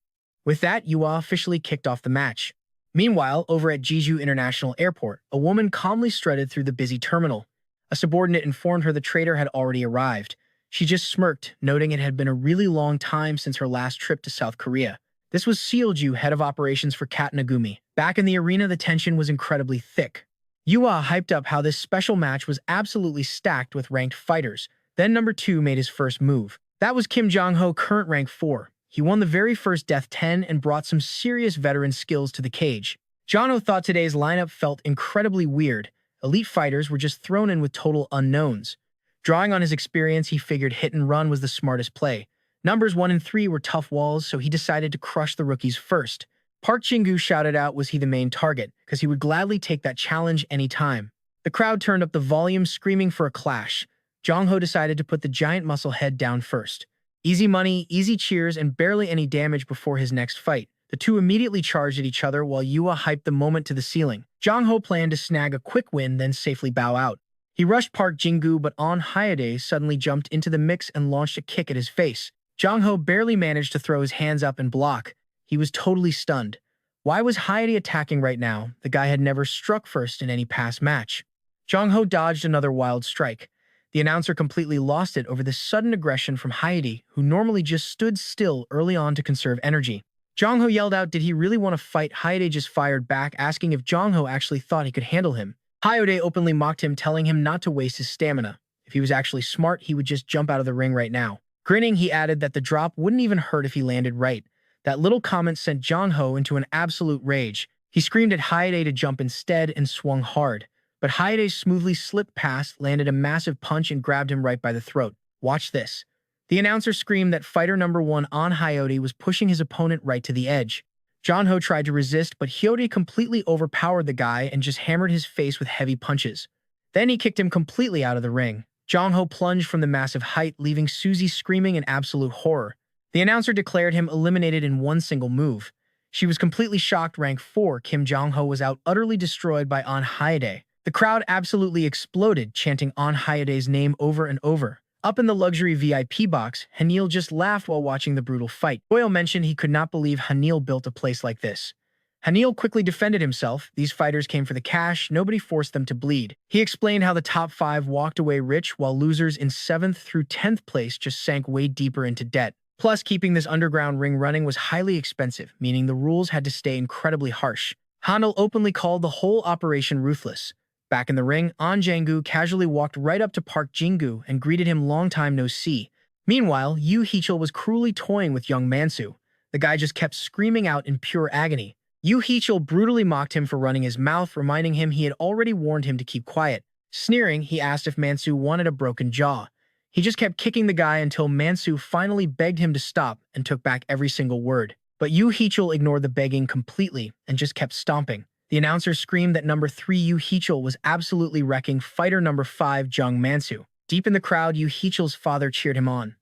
With that, Yua officially kicked off the match. Meanwhile, over at Jeju International Airport, a woman calmly strutted through the busy terminal. A subordinate informed her the traitor had already arrived. She just smirked, noting it had been a really long time since her last trip to South Korea. This was Seolju, head of operations for Kat Nagumi. Back in the arena, the tension was incredibly thick. Yua hyped up how this special match was absolutely stacked with ranked fighters. Then number 2 made his first move. That was Kim Jong-ho, current rank 4. He won the very first Death 10 and brought some serious veteran skills to the cage. Jong-ho thought today's lineup felt incredibly weird. Elite fighters were just thrown in with total unknowns. Drawing on his experience, he figured hit and run was the smartest play. Numbers 1 and 3 were tough walls, so he decided to crush the rookies first. Park Jin-gu shouted out was he the main target, because he would gladly take that challenge anytime. The crowd turned up the volume, screaming for a clash. Jong-ho decided to put the giant muscle head down first. Easy money, easy cheers, and barely any damage before his next fight. The two immediately charged at each other while Yua hyped the moment to the ceiling. Jong-ho planned to snag a quick win, then safely bow out. He rushed Park Jin-gu, but On Hyade suddenly jumped into the mix and launched a kick at his face. Jong-ho barely managed to throw his hands up and block. He was totally stunned. Why was Hyade attacking right now? The guy had never struck first in any past match. Jong-ho dodged another wild strike. The announcer completely lost it over this sudden aggression from Hyade, who normally just stood still early on to conserve energy. Jong-ho yelled out, did he really want to fight? Hyade just fired back, asking if Jong-ho actually thought he could handle him. Hyade openly mocked him, telling him not to waste his stamina. If he was actually smart, he would just jump out of the ring right now. Grinning, he added that the drop wouldn't even hurt if he landed right. That little comment sent Jong-ho into an absolute rage. He screamed at Hyade to jump instead and swung hard. But Hyade smoothly slipped past, landed a massive punch, and grabbed him right by the throat. Watch this. The announcer screamed that fighter number 1 On Hyade was pushing his opponent right to the edge. Jong-ho tried to resist, but Hyade completely overpowered the guy and just hammered his face with heavy punches. Then he kicked him completely out of the ring. Jong-ho plunged from the massive height, leaving Suzy screaming in absolute horror. The announcer declared him eliminated in one single move. She was completely shocked. Rank 4 Kim Jong-ho was out, utterly destroyed by On Hyade. The crowd absolutely exploded, chanting On Hyade's name over and over. Up in the luxury VIP box, Hanil just laughed while watching the brutal fight. Doyle mentioned he could not believe Hanil built a place like this. Hanil quickly defended himself. These fighters came for the cash, nobody forced them to bleed. He explained how the top 5 walked away rich, while losers in 7th through 10th place just sank way deeper into debt. Plus, keeping this underground ring running was highly expensive, meaning the rules had to stay incredibly harsh. Hanil openly called the whole operation ruthless. Back in the ring, An Jang-gu casually walked right up to Park Jin-gu and greeted him long time no see. Meanwhile, Yoo Hee-chul was cruelly toying with young Mansu. The guy just kept screaming out in pure agony. Yoo Hee-chul brutally mocked him for running his mouth, reminding him he had already warned him to keep quiet. Sneering, he asked if Mansu wanted a broken jaw. He just kept kicking the guy until Mansu finally begged him to stop and took back every single word. But Yoo Hee-chul ignored the begging completely and just kept stomping. The announcer screamed that number 3 Yoo Hee-chul was absolutely wrecking fighter number 5 Jung Mansu. Deep in the crowd, Yoo Hee-chul's father cheered him on.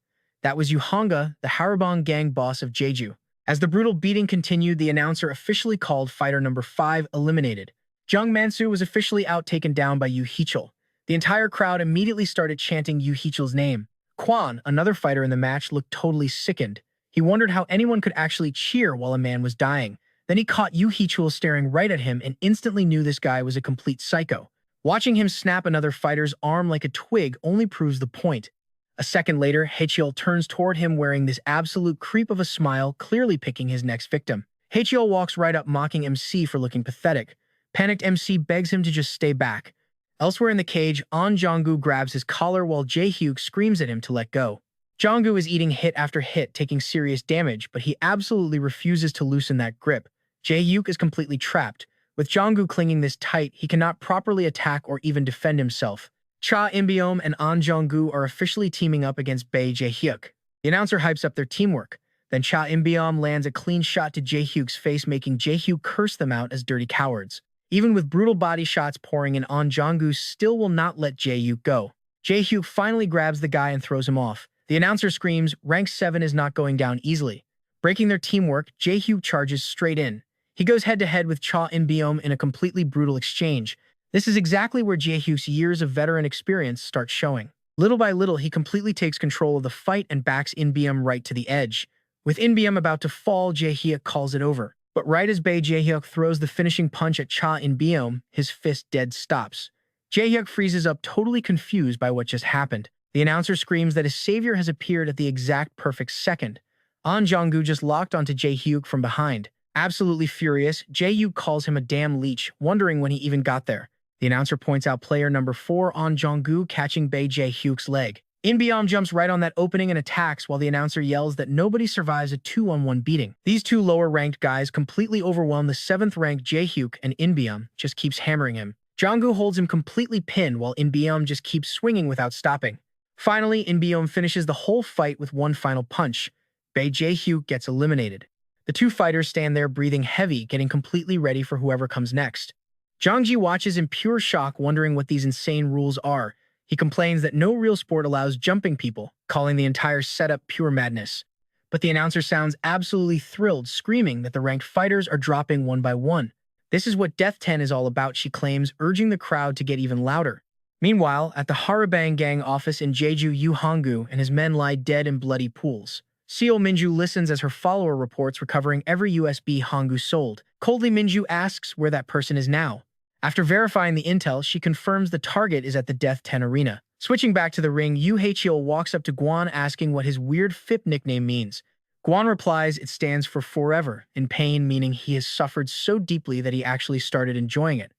That was Yoo Hanga, the Harabong gang boss of Jeju. As the brutal beating continued, the announcer officially called fighter number 5 eliminated. Jung Mansu was officially out, taken down by Yoo Hee-chul. The entire crowd immediately started chanting Yoo Hee-chul's name. Kwan, another fighter in the match, looked totally sickened. He wondered how anyone could actually cheer while a man was dying. Then he caught Yoo Hee-chul staring right at him and instantly knew this guy was a complete psycho. Watching him snap another fighter's arm like a twig only proves the point. A second later, Haecheol turns toward him wearing this absolute creep of a smile, clearly picking his next victim. Haecheol walks right up, mocking MC for looking pathetic. Panicked MC begs him to just stay back. Elsewhere in the cage, An Jong-gu grabs his collar while Jae-hyuk screams at him to let go. Jong-gu is eating hit after hit, taking serious damage, but he absolutely refuses to loosen that grip. Jae-hyuk is completely trapped. With Jong-gu clinging this tight, he cannot properly attack or even defend himself. Cha In-beom and An Jong-gu are officially teaming up against Bae Jae-hyuk. The announcer hypes up their teamwork. Then Cha In-beom lands a clean shot to Jae-hyuk's face, making Jae-hyuk curse them out as dirty cowards. Even with brutal body shots pouring in, An Jong-gu still will not let Jae-hyuk go. Jae-hyuk finally grabs the guy and throws him off. The announcer screams, rank 7 is not going down easily. Breaking their teamwork, Jae-hyuk charges straight in. He goes head-to-head with Cha In-beom in a completely brutal exchange. This is exactly where Jae-hyuk's years of veteran experience start showing. Little by little, he completely takes control of the fight and backs In-beom right to the edge. With In-beom about to fall, Jae-hyuk calls it over. But right as Bae Jae-hyuk throws the finishing punch at Cha In-beom, his fist dead stops. Jae-hyuk freezes up, totally confused by what just happened. The announcer screams that his savior has appeared at the exact perfect second. An Jong-gu just locked onto Jae-hyuk from behind. Absolutely furious, Jae-hyuk calls him a damn leech, wondering when he even got there. The announcer points out player number 4, An Jong-gu, catching Bae Jae-hyuk's leg. In-beom jumps right on that opening and attacks while the announcer yells that nobody survives a 2-on-1 beating. These two lower-ranked guys completely overwhelm the 7th-ranked Jae-hyuk, and In-beom just keeps hammering him. Jong-gu holds him completely pinned while In-beom just keeps swinging without stopping. Finally, In-beom finishes the whole fight with one final punch. Bae Jae-hyuk gets eliminated. The two fighters stand there breathing heavy, getting completely ready for whoever comes next. Jong-ji watches in pure shock, wondering what these insane rules are. He complains that no real sport allows jumping people, calling the entire setup pure madness. But the announcer sounds absolutely thrilled, screaming that the ranked fighters are dropping one by one. This is what Death 10 is all about, she claims, urging the crowd to get even louder. Meanwhile, at the Harabang gang office in Jeju, Yu Honggu and his men lie dead in bloody pools. Seo Minju listens as her follower reports recovering every USB Honggu sold. Coldly, Minju asks where that person is now. After verifying the intel, she confirms the target is at the Death 10 arena. Switching back to the ring, Yu Haecheol walks up to Guan asking what his weird FIP nickname means. Guan replies it stands for forever, in pain, meaning he has suffered so deeply that he actually started enjoying it.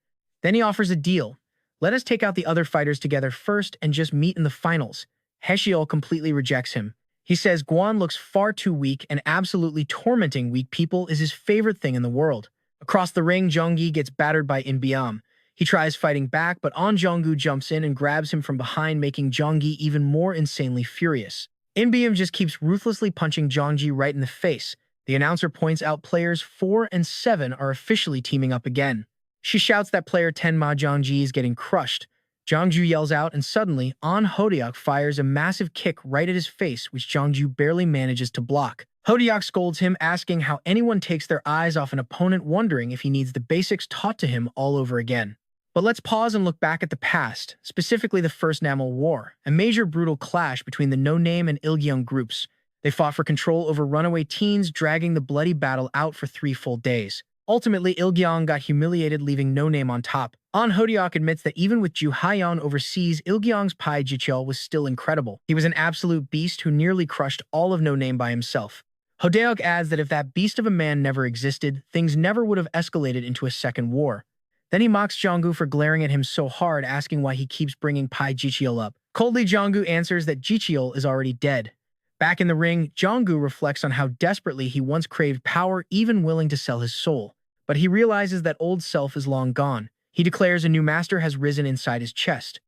Then he offers a deal. Let us take out the other fighters together first and just meet in the finals. Haecheol completely rejects him. He says Guan looks far too weak and absolutely tormenting weak people is his favorite thing in the world. Across the ring, Jong-gi gets battered by In-beom. He tries fighting back, but An Jong-gu jumps in and grabs him from behind, making Jong-gi even more insanely furious. In-beom just keeps ruthlessly punching Jong-gi right in the face. The announcer points out players 4 and 7 are officially teaming up again. She shouts that player 10 Ma Jong-ji is getting crushed. Jong-ju yells out, and suddenly, An Hodiak fires a massive kick right at his face, which Jong-ju barely manages to block. Hodiak scolds him, asking how anyone takes their eyes off an opponent, wondering if he needs the basics taught to him all over again. But let's pause and look back at the past, specifically the First Namel War, a major brutal clash between the No-Name and Ilgyeong groups. They fought for control over runaway teens, dragging the bloody battle out for 3 full days. Ultimately, Ilgyeong got humiliated, leaving No-Name on top. An Hodiak admits that even with Ju Haeyeon overseas, Ilgyeong's Pai Jicheol was still incredible. He was an absolute beast who nearly crushed all of No-Name by himself. Hodiak adds that if that beast of a man never existed, things never would have escalated into a second war. Then he mocks Jong-gu for glaring at him so hard, asking why he keeps bringing Pai Jicheol up. Coldly, Jong-gu answers that Jicheol is already dead. Back in the ring, Jong-gu reflects on how desperately he once craved power, even willing to sell his soul. But he realizes that old self is long gone. He declares a new master has risen inside his chest.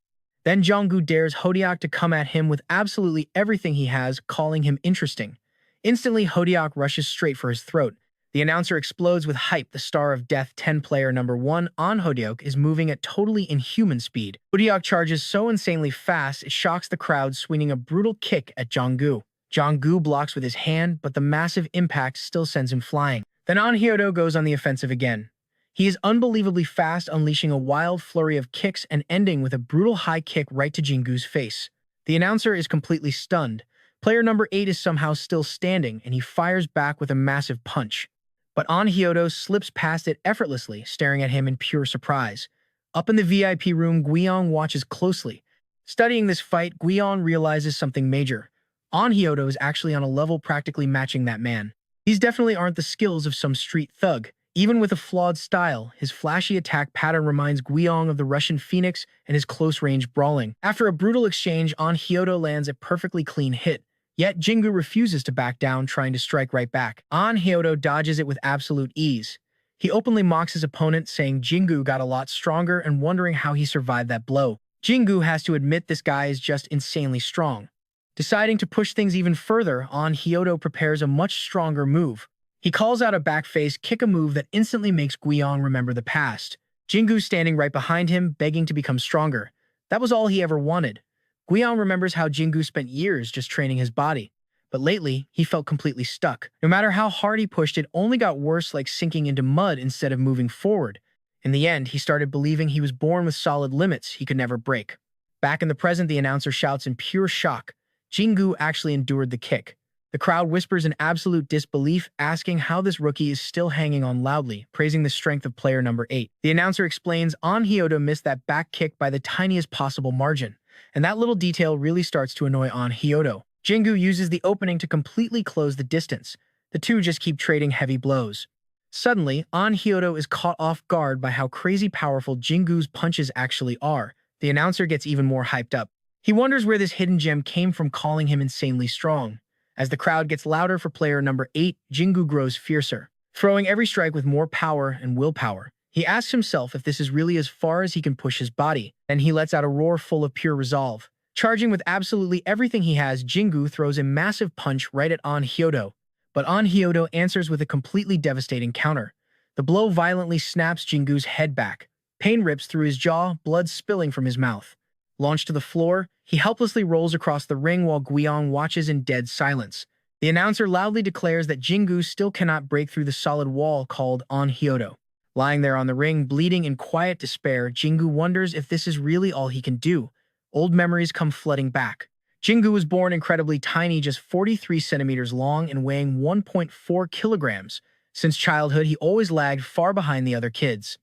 Then Jong-gu dares Hodiak to come at him with absolutely everything he has, calling him interesting. Instantly, Hodiak rushes straight for his throat. The announcer explodes with hype. The star of Death 10 player number 1, An Hodiak, is moving at totally inhuman speed. Hodiak charges so insanely fast, it shocks the crowd, swinging a brutal kick at Jong-gu. Jong-gu blocks with his hand, but the massive impact still sends him flying. Then An Hyodo goes on the offensive again. He is unbelievably fast, unleashing a wild flurry of kicks and ending with a brutal high kick right to Jong-gu's face. The announcer is completely stunned. Player number 8 is somehow still standing, and he fires back with a massive punch. But An Hyodo slips past it effortlessly, staring at him in pure surprise. Up in the VIP room, Guyong watches closely. Studying this fight, Guyong realizes something major. An Hyodo is actually on a level practically matching that man. These definitely aren't the skills of some street thug. Even with a flawed style, his flashy attack pattern reminds Guyong of the Russian Phoenix and his close-range brawling. After a brutal exchange, An Hyodo lands a perfectly clean hit. Yet Jingu refuses to back down, trying to strike right back. An Hyodo dodges it with absolute ease. He openly mocks his opponent, saying Jingu got a lot stronger and wondering how he survived that blow. Jingu has to admit this guy is just insanely strong. Deciding to push things even further, An Hyodo prepares a much stronger move. He calls out a back face kick, a move that instantly makes Guyong remember the past. Jingu standing right behind him, begging to become stronger. That was all he ever wanted. Guyong remembers how Jingu spent years just training his body. But lately, he felt completely stuck. No matter how hard he pushed, it only got worse, like sinking into mud instead of moving forward. In the end, he started believing he was born with solid limits he could never break. Back in the present, the announcer shouts in pure shock, Jingu actually endured the kick. The crowd whispers in absolute disbelief, asking how this rookie is still hanging on loudly, praising the strength of player number 8. The announcer explains An Hyodo missed that back kick by the tiniest possible margin, and that little detail really starts to annoy An Hyodo. Jingu uses the opening to completely close the distance. The two just keep trading heavy blows. Suddenly, An Hyodo is caught off guard by how crazy powerful Jingu's punches actually are. The announcer gets even more hyped up. He wonders where this hidden gem came from, calling him insanely strong. As the crowd gets louder for player number 8, Jingu grows fiercer, throwing every strike with more power and willpower. He asks himself if this is really as far as he can push his body. Then he lets out a roar full of pure resolve. Charging with absolutely everything he has, Jingu throws a massive punch right at An Hyodo. But An Hyodo answers with a completely devastating counter. The blow violently snaps Jingu's head back. Pain rips through his jaw, blood spilling from his mouth. Launched to the floor, he helplessly rolls across the ring while Guiyang watches in dead silence. The announcer loudly declares that Jingu still cannot break through the solid wall called An Hyodo. Lying there on the ring, bleeding in quiet despair, Jingu wonders if this is really all he can do. Old memories come flooding back. Jingu was born incredibly tiny, just 43 centimeters long and weighing 1.4 kilograms. Since childhood, he always lagged far behind the other kids.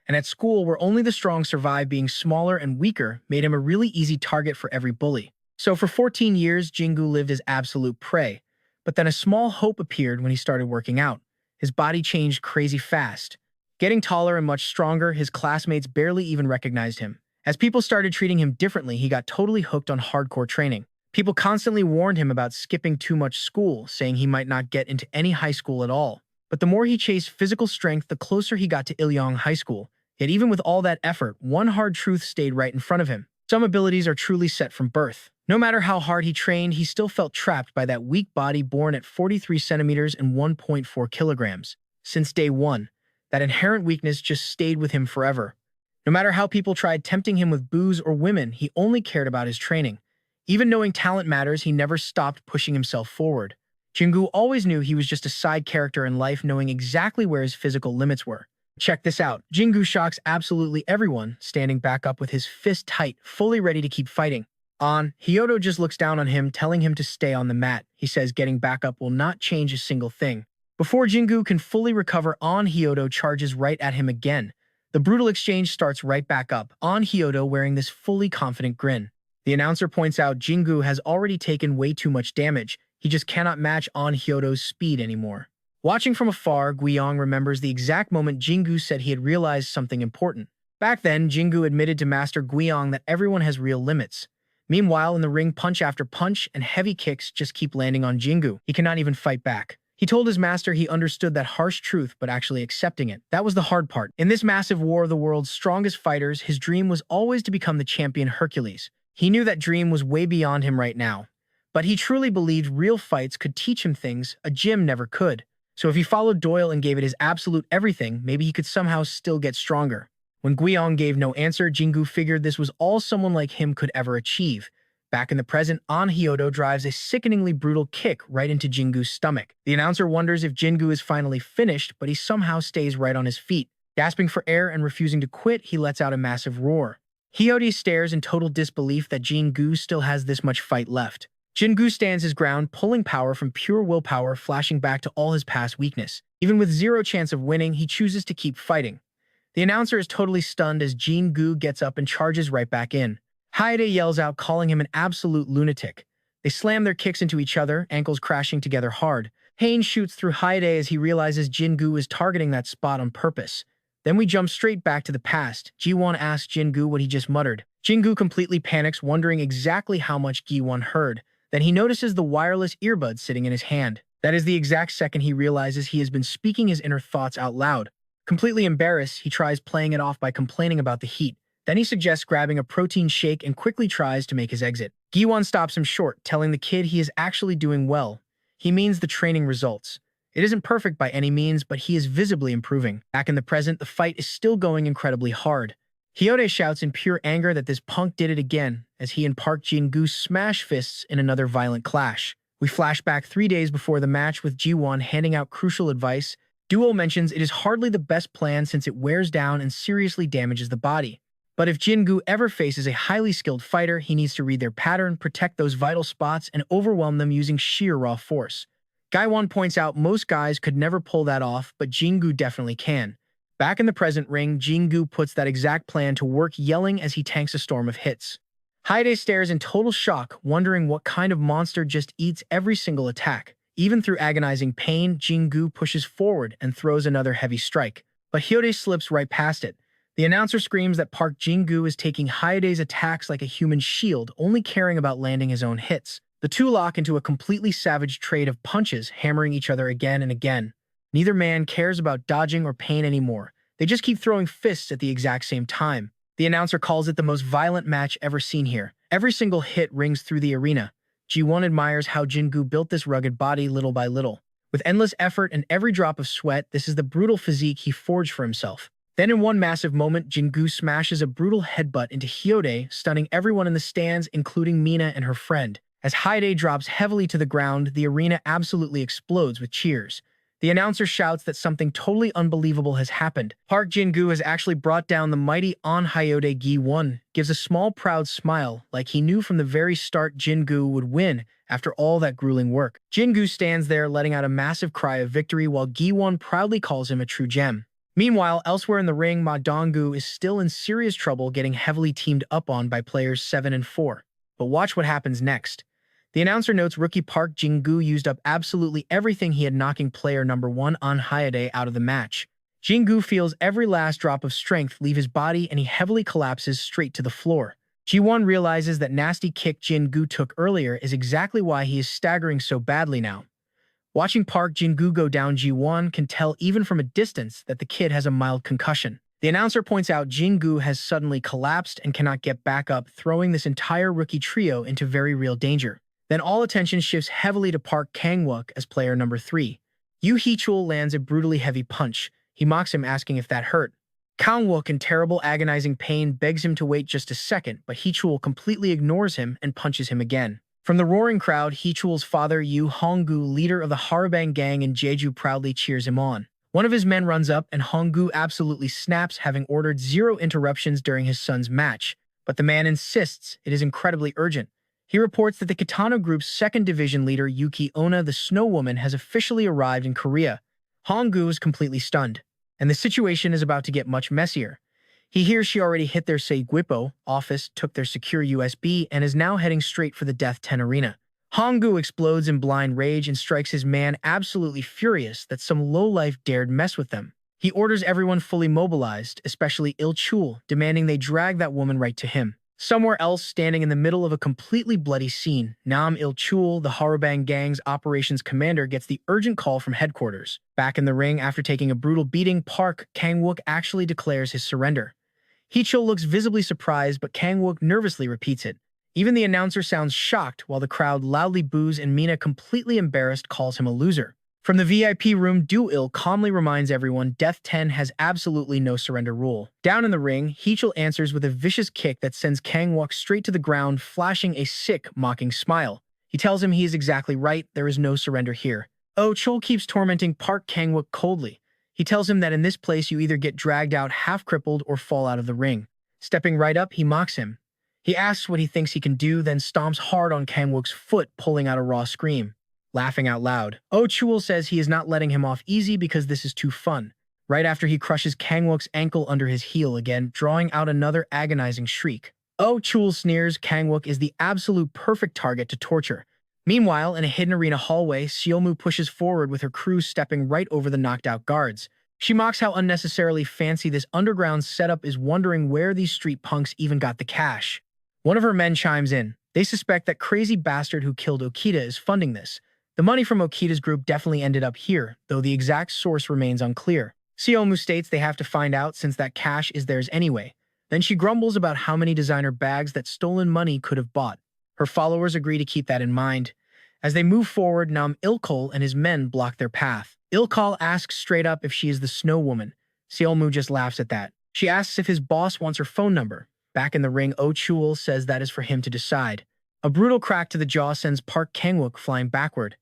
And at school, where only the strong survive, being smaller and weaker made him a really easy target for every bully. So for 14 years, Jingu lived as absolute prey. But then a small hope appeared when he started working out. His body changed crazy fast. Getting taller and much stronger, his classmates barely even recognized him. As people started treating him differently, he got totally hooked on hardcore training. People constantly warned him about skipping too much school, saying he might not get into any high school at all. But the more he chased physical strength, the closer he got to Ilyong High School. Yet even with all that effort, one hard truth stayed right in front of him. Some abilities are truly set from birth. No matter how hard he trained, he still felt trapped by that weak body born at 43 centimeters and 1.4 kilograms. Since day one, that inherent weakness just stayed with him forever. No matter how people tried tempting him with booze or women, he only cared about his training. Even knowing talent matters, he never stopped pushing himself forward. Jingu always knew he was just a side character in life, knowing exactly where his physical limits were. Check this out. Jingu shocks absolutely everyone, standing back up with his fist tight, fully ready to keep fighting. An Hyodo just looks down on him, telling him to stay on the mat. He says getting back up will not change a single thing. Before Jingu can fully recover, An Hyodo charges right at him again. The brutal exchange starts right back up, An Hyodo wearing this fully confident grin. The announcer points out Jingu has already taken way too much damage. He just cannot match An Hyodo's speed anymore. Watching from afar, Guiyang remembers the exact moment Jingu said he had realized something important. Back then, Jingu admitted to Master Guiyang that everyone has real limits. Meanwhile, in the ring, punch after punch and heavy kicks just keep landing on Jingu. He cannot even fight back. He told his master he understood that harsh truth, but actually accepting it. That was the hard part. In this massive war of the world's strongest fighters, his dream was always to become the champion Hercules. He knew that dream was way beyond him right now. But he truly believed real fights could teach him things a gym never could. So if he followed Doyle and gave it his absolute everything, maybe he could somehow still get stronger. When Guiyang gave no answer, Jingu figured this was all someone like him could ever achieve. Back in the present, An Hyodo drives a sickeningly brutal kick right into Jingu's stomach. The announcer wonders if Jingu is finally finished, but he somehow stays right on his feet. Gasping for air and refusing to quit, he lets out a massive roar. Hyodo stares in total disbelief that Jingu still has this much fight left. Jingu stands his ground, pulling power from pure willpower, flashing back to all his past weakness. Even with zero chance of winning, he chooses to keep fighting. The announcer is totally stunned as Jingu gets up and charges right back in. Haide yells out, calling him an absolute lunatic. They slam their kicks into each other, ankles crashing together hard. Pain shoots through Haide as he realizes Jingu is targeting that spot on purpose. Then we jump straight back to the past. Ji-won asks Jingu what he just muttered. Jingu completely panics, wondering exactly how much Gi-won heard. Then he notices the wireless earbud sitting in his hand. That is the exact second he realizes he has been speaking his inner thoughts out loud. Completely embarrassed, he tries playing it off by complaining about the heat. Then he suggests grabbing a protein shake and quickly tries to make his exit. Gi-won stops him short, telling the kid he is actually doing well. He means the training results. It isn't perfect by any means, but he is visibly improving. Back in the present, the fight is still going incredibly hard. Hyodo shouts in pure anger that this punk did it again, as he and Park Jin-gu smash fists in another violent clash. We flash back 3 days before the match with Ji-won handing out crucial advice. Doyle mentions it is hardly the best plan since it wears down and seriously damages the body. But if Jingu ever faces a highly skilled fighter, he needs to read their pattern, protect those vital spots, and overwhelm them using sheer raw force. Gaiwan points out most guys could never pull that off, but Jingu definitely can. Back in the present ring, Jingu puts that exact plan to work, yelling as he tanks a storm of hits. Hayate stares in total shock, wondering what kind of monster just eats every single attack. Even through agonizing pain, Jingu pushes forward and throws another heavy strike, but Hyode slips right past it. The announcer screams that Park Jingu is taking Hayate's attacks like a human shield, only caring about landing his own hits. The two lock into a completely savage trade of punches, hammering each other again and again. Neither man cares about dodging or pain anymore. They just keep throwing fists at the exact same time. The announcer calls it the most violent match ever seen here. Every single hit rings through the arena. G1 admires how Jingu built this rugged body little by little. With endless effort and every drop of sweat, this is the brutal physique he forged for himself. Then in one massive moment, Jingu smashes a brutal headbutt into Hyode, stunning everyone in the stands, including Mina and her friend. As Hyode drops heavily to the ground, the arena absolutely explodes with cheers. The announcer shouts that something totally unbelievable has happened. Park Jingu has actually brought down the mighty On Hyode Gi-1, gives a small proud smile, like he knew from the very start Jingu would win after all that grueling work. Jingu stands there letting out a massive cry of victory while Gi-1 proudly calls him a true gem. Meanwhile, elsewhere in the ring, Ma Donggu is still in serious trouble, getting heavily teamed up on by players 7 and 4. But watch what happens next. The announcer notes rookie Park Jingu used up absolutely everything he had, knocking player number 1 On Hyade out of the match. Jingu feels every last drop of strength leave his body and he heavily collapses straight to the floor. G1 realizes that nasty kick Jingu took earlier is exactly why he is staggering so badly now. Watching Park Jingu go down, G1 can tell even from a distance that the kid has a mild concussion. The announcer points out Jingu has suddenly collapsed and cannot get back up, throwing this entire rookie trio into very real danger. Then all attention shifts heavily to Park Kang-wook as player number 3. Yu Hee-chul lands a brutally heavy punch. He mocks him, asking if that hurt. Kang-wook, in terrible agonizing pain, begs him to wait just a second, but Hee-chul completely ignores him and punches him again. From the roaring crowd, Hee-chul's father, Yu Honggu, leader of the Harabang gang in Jeju, proudly cheers him on. One of his men runs up and Honggu absolutely snaps, having ordered 0 interruptions during his son's match. But the man insists it is incredibly urgent. He reports that the Kitano Group's 2nd Division leader, Yuki Onna, the Snow Woman, has officially arrived in Korea. Honggu is completely stunned, and the situation is about to get much messier. He hears she already hit their Seigwipo office, took their secure USB, and is now heading straight for the Death 10 arena. Honggu explodes in blind rage and strikes his man, absolutely furious that some lowlife dared mess with them. He orders everyone fully mobilized, especially Il-chul, demanding they drag that woman right to him. Somewhere else, standing in the middle of a completely bloody scene, Nam Il-chul, the Harabang gang's operations commander, gets the urgent call from headquarters. Back in the ring, after taking a brutal beating, Park Kang-wook actually declares his surrender. Hee-chul looks visibly surprised, but Kang-wook nervously repeats it. Even the announcer sounds shocked, while the crowd loudly boos and Mina, completely embarrassed, calls him a loser. From the VIP room, Doyle calmly reminds everyone Death 10 has absolutely no surrender rule. Down in the ring, Hee-chul answers with a vicious kick that sends Kang-wook straight to the ground, flashing a sick, mocking smile. He tells him he is exactly right, there is no surrender here. Chul keeps tormenting Park Kang-wook coldly. He tells him that in this place you either get dragged out half-crippled or fall out of the ring. Stepping right up, he mocks him. He asks what he thinks he can do, then stomps hard on Kang-wook's foot, pulling out a raw scream. Laughing out loud, Chul says he is not letting him off easy because this is too fun. Right after he crushes Kang-wook's ankle under his heel again, drawing out another agonizing shriek. Chul sneers Kang-wook is the absolute perfect target to torture. Meanwhile, in a hidden arena hallway, Seolmu pushes forward with her crew, stepping right over the knocked-out guards. She mocks how unnecessarily fancy this underground setup is, wondering where these street punks even got the cash. One of her men chimes in. They suspect that crazy bastard who killed Okita is funding this. The money from Okita's group definitely ended up here, though the exact source remains unclear. Seolmu states they have to find out since that cash is theirs anyway. Then she grumbles about how many designer bags that stolen money could have bought. Her followers agree to keep that in mind. As they move forward, Nam Il-kol and his men block their path. Il-kol asks straight up if she is the Snow Woman. Seolmu just laughs at that. She asks if his boss wants her phone number. Back in the ring, Chul says that is for him to decide. A brutal crack to the jaw sends Park Kang-wook flying backward.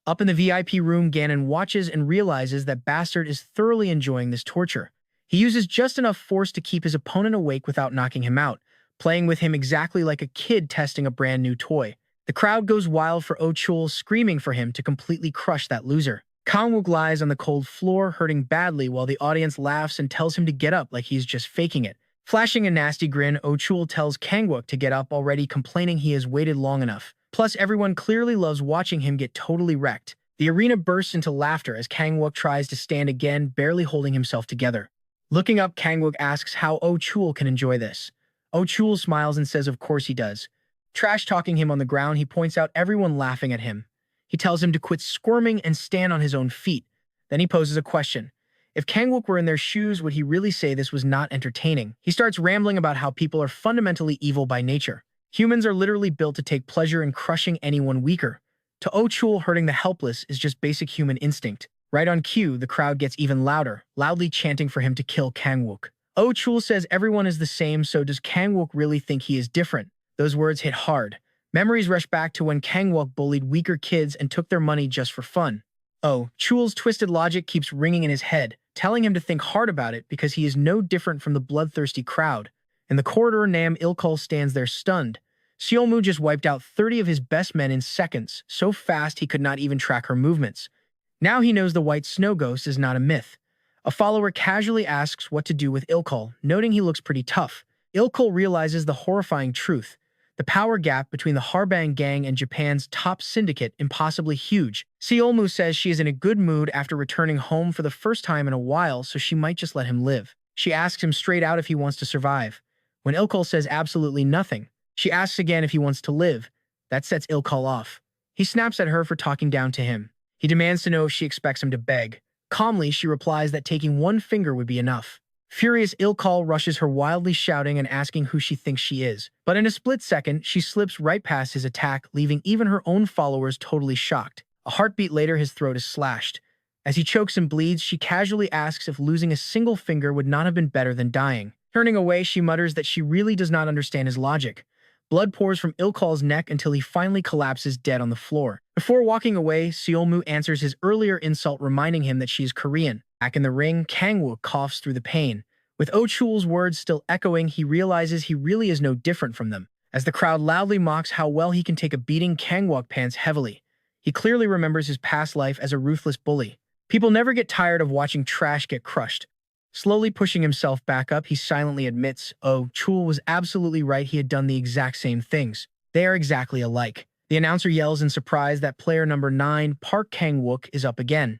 Up in the VIP room, Ganon watches and realizes that Bastard is thoroughly enjoying this torture. He uses just enough force to keep his opponent awake without knocking him out, playing with him exactly like a kid testing a brand new toy. The crowd goes wild for Ochul, screaming for him to completely crush that loser. Kangwook lies on the cold floor, hurting badly, while the audience laughs and tells him to get up like he's just faking it. Flashing a nasty grin, Ochul tells Kangwook to get up already, complaining he has waited long enough. Plus, everyone clearly loves watching him get totally wrecked. The arena bursts into laughter as Kangwook tries to stand again, barely holding himself together. Looking up, Kangwook asks how Ochul can enjoy this. Ochul smiles and says of course he does. Trash-talking him on the ground, he points out everyone laughing at him. He tells him to quit squirming and stand on his own feet. Then he poses a question. If Kangwook were in their shoes, would he really say this was not entertaining? He starts rambling about how people are fundamentally evil by nature. Humans are literally built to take pleasure in crushing anyone weaker. To Ochul, hurting the helpless is just basic human instinct. Right on cue, the crowd gets even louder, loudly chanting for him to kill Kangwook. Ochul says everyone is the same, so does Kangwook really think he is different? Those words hit hard. Memories rush back to when Kangwook bullied weaker kids and took their money just for fun. Chul's twisted logic keeps ringing in his head, telling him to think hard about it because he is no different from the bloodthirsty crowd. In the corridor, Nam Ilkul stands there stunned. Seolmu just wiped out 30 of his best men in seconds, so fast he could not even track her movements. Now he knows the white snow ghost is not a myth. A follower casually asks what to do with Ilkul, noting he looks pretty tough. Ilkul realizes the horrifying truth. The power gap between the Harbang gang and Japan's top syndicate impossibly huge. Seolmu says she is in a good mood after returning home for the first time in a while, so she might just let him live. She asks him straight out if he wants to survive. When Ilkul says absolutely nothing, she asks again if he wants to live. That sets Ilkul off. He snaps at her for talking down to him. He demands to know if she expects him to beg. Calmly, she replies that taking one finger would be enough. Furious, Ilkul rushes her, wildly shouting and asking who she thinks she is. But in a split second, she slips right past his attack, leaving even her own followers totally shocked. A heartbeat later, his throat is slashed. As he chokes and bleeds, she casually asks if losing a single finger would not have been better than dying. Turning away, she mutters that she really does not understand his logic. Blood pours from Ilkul's neck until he finally collapses dead on the floor. Before walking away, Seolmu answers his earlier insult, reminding him that she is Korean. Back in the ring, Kangwook coughs through the pain. With Ochul's words still echoing, he realizes he really is no different from them. As the crowd loudly mocks how well he can take a beating, Kangwook pants heavily. He clearly remembers his past life as a ruthless bully. People never get tired of watching trash get crushed. Slowly pushing himself back up, he silently admits, Chul was absolutely right, he had done the exact same things. They are exactly alike. The announcer yells in surprise that player number 9, Park Kangwook, is up again.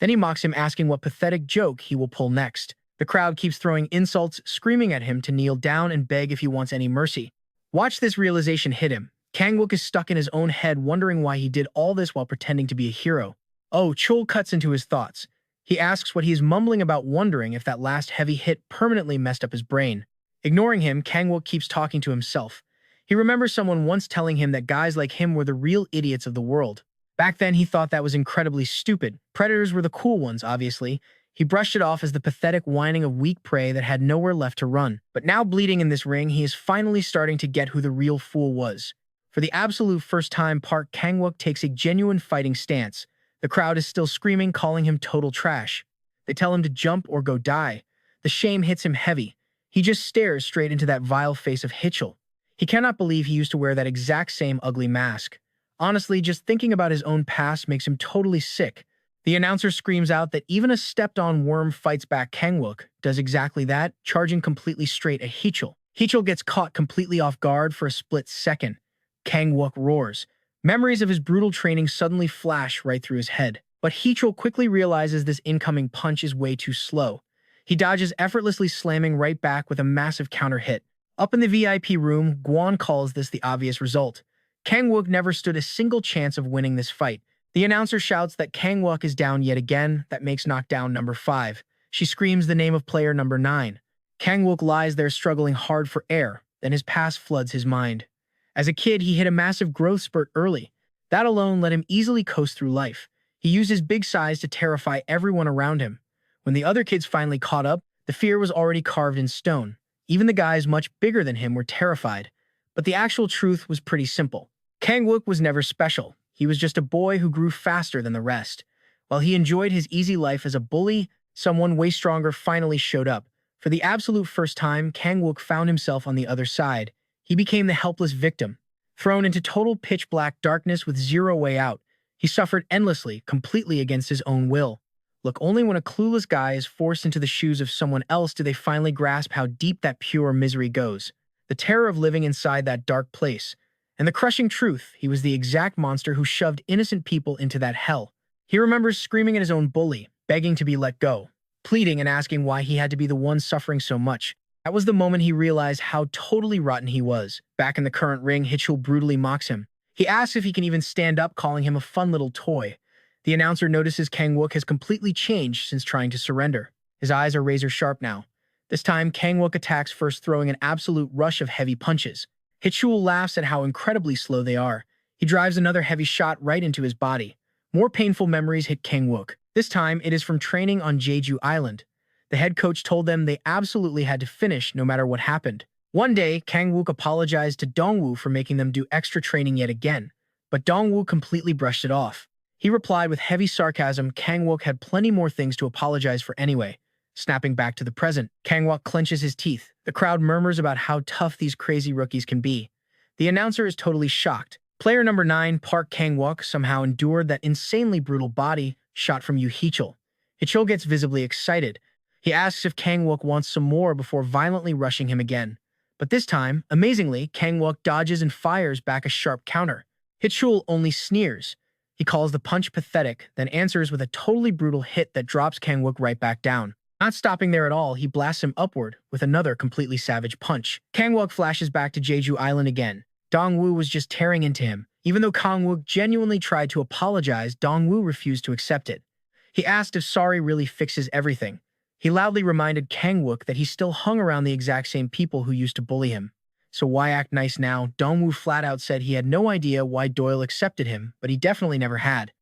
Then he mocks him, asking what pathetic joke he will pull next. The crowd keeps throwing insults, screaming at him to kneel down and beg if he wants any mercy. Watch this realization hit him. Kangwook is stuck in his own head, wondering why he did all this while pretending to be a hero. Chul cuts into his thoughts. He asks what he is mumbling about, wondering if that last heavy hit permanently messed up his brain. Ignoring him, Kangwook keeps talking to himself. He remembers someone once telling him that guys like him were the real idiots of the world. Back then, he thought that was incredibly stupid. Predators were the cool ones, obviously. He brushed it off as the pathetic whining of weak prey that had nowhere left to run. But now, bleeding in this ring, he is finally starting to get who the real fool was. For the absolute first time, Park Kangwook takes a genuine fighting stance. The crowd is still screaming, calling him total trash. They tell him to jump or go die. The shame hits him heavy. He just stares straight into that vile face of Hitchell. He cannot believe he used to wear that exact same ugly mask. Honestly, just thinking about his own past makes him totally sick. The announcer screams out that even a stepped-on worm fights back. Kangwook does exactly that, charging completely straight at Hitchell. Hitchell gets caught completely off guard for a split second. Kangwook roars. Memories of his brutal training suddenly flash right through his head. But Hitchell quickly realizes this incoming punch is way too slow. He dodges, effortlessly slamming right back with a massive counter hit. Up in the VIP room, Guan calls this the obvious result. Kangwook never stood a single chance of winning this fight. The announcer shouts that Kangwook is down yet again. That makes knockdown number 5. She screams the name of player number 9. Kangwook lies there struggling hard for air. Then his past floods his mind. As a kid, he hit a massive growth spurt early. That alone let him easily coast through life. He used his big size to terrify everyone around him. When the other kids finally caught up, the fear was already carved in stone. Even the guys much bigger than him were terrified. But the actual truth was pretty simple. Kangwook was never special. He was just a boy who grew faster than the rest. While he enjoyed his easy life as a bully, someone way stronger finally showed up. For the absolute first time, Kang-wook found himself on the other side. He became the helpless victim, thrown into total pitch-black darkness with zero way out. He suffered endlessly, completely against his own will. Look, only when a clueless guy is forced into the shoes of someone else do they finally grasp how deep that pure misery goes. The terror of living inside that dark place. And the crushing truth, he was the exact monster who shoved innocent people into that hell. He remembers screaming at his own bully, begging to be let go, pleading and asking why he had to be the one suffering so much. That was the moment he realized how totally rotten he was. Back in the current ring, Hitchell brutally mocks him. He asks if he can even stand up, calling him a fun little toy. The announcer notices Kang-wook has completely changed since trying to surrender. His eyes are razor sharp now. This time, Kang-wook attacks first, throwing an absolute rush of heavy punches. Hitchell laughs at how incredibly slow they are. He drives another heavy shot right into his body. More painful memories hit Kang-wook. This time, it is from training on Jeju Island. The head coach told them they absolutely had to finish no matter what happened. One day, Kang-wook apologized to Dong-woo for making them do extra training yet again, but Dong-woo completely brushed it off. He replied with heavy sarcasm Kang-wook had plenty more things to apologize for anyway. Snapping back to the present, Kang-wook clenches his teeth. The crowd murmurs about how tough these crazy rookies can be. The announcer is totally shocked. Player number 9, Park Kang-wook, somehow endured that insanely brutal body shot from Yoo Hee-chul. Hee-chul gets visibly excited. He asks if Kang-wook wants some more before violently rushing him again. But this time, amazingly, Kang-wook dodges and fires back a sharp counter. Hee-chul only sneers. He calls the punch pathetic, then answers with a totally brutal hit that drops Kang-wook right back down. Not stopping there at all, he blasts him upward with another completely savage punch. Kang-wook flashes back to Jeju Island again. Dong-woo was just tearing into him. Even though Kang-wook genuinely tried to apologize, Dong-woo refused to accept it. He asked if sorry really fixes everything. He loudly reminded Kang-wook that he still hung around the exact same people who used to bully him. So why act nice now? Dong-woo flat out said he had no idea why Doyle accepted him, but he definitely never had.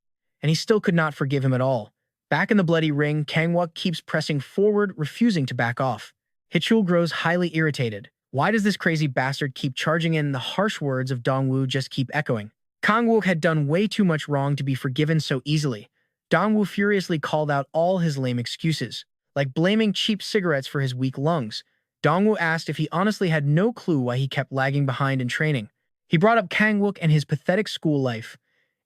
And he still could not forgive him at all. Back in the bloody ring, Kang-wook keeps pressing forward, refusing to back off. Hee-chul grows highly irritated. Why does this crazy bastard keep charging in? The harsh words of Dong-woo just keep echoing. Kang-wook had done way too much wrong to be forgiven so easily. Dong-woo furiously called out all his lame excuses, like blaming cheap cigarettes for his weak lungs. Dong-woo asked if he honestly had no clue why he kept lagging behind in training. He brought up Kang-wook and his pathetic school life.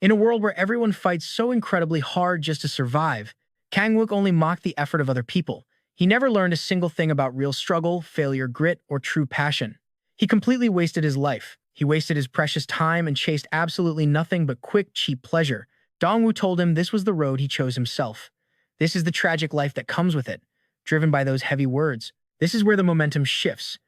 In a world where everyone fights so incredibly hard just to survive, Kang-wook only mocked the effort of other people. He never learned a single thing about real struggle, failure, grit, or true passion. He completely wasted his life. He wasted his precious time and chased absolutely nothing but quick, cheap pleasure. Dong-woo told him this was the road he chose himself. This is the tragic life that comes with it, driven by those heavy words. This is where the momentum shifts.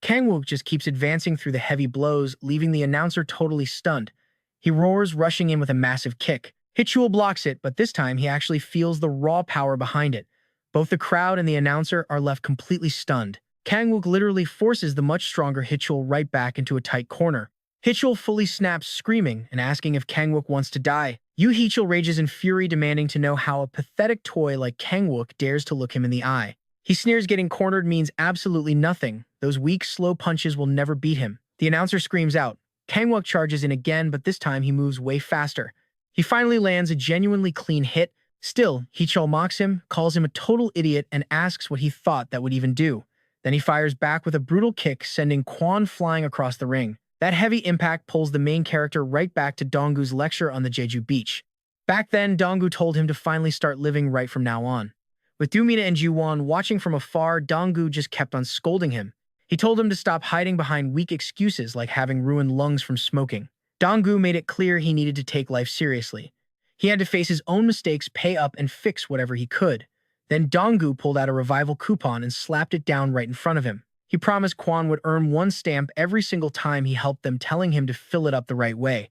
Kang-wook just keeps advancing through the heavy blows, leaving the announcer totally stunned. He roars, rushing in with a massive kick. Hee-chul blocks it, but this time he actually feels the raw power behind it. Both the crowd and the announcer are left completely stunned. Kang-wook literally forces the much stronger Hee-chul right back into a tight corner. Hee-chul fully snaps, screaming and asking if Kang-wook wants to die. Yoo Hee-chul rages in fury, demanding to know how a pathetic toy like Kang-wook dares to look him in the eye. He sneers getting cornered means absolutely nothing. Those weak, slow punches will never beat him. The announcer screams out. Kang-wook charges in again, but this time he moves way faster. He finally lands a genuinely clean hit. Still, Hee-chul mocks him, calls him a total idiot, and asks what he thought that would even do. Then he fires back with a brutal kick, sending Kwon flying across the ring. That heavy impact pulls the main character right back to Dong-goo's lecture on the Jeju beach. Back then, Dong-gu told him to finally start living right from now on. With Doomina and Ji-won watching from afar, Dong-gu just kept on scolding him. He told him to stop hiding behind weak excuses like having ruined lungs from smoking. Dong-gu made it clear he needed to take life seriously. He had to face his own mistakes, pay up, and fix whatever he could. Then Dong-gu pulled out a revival coupon and slapped it down right in front of him. He promised Kwon would earn 1 stamp every single time he helped them, telling him to fill it up the right way.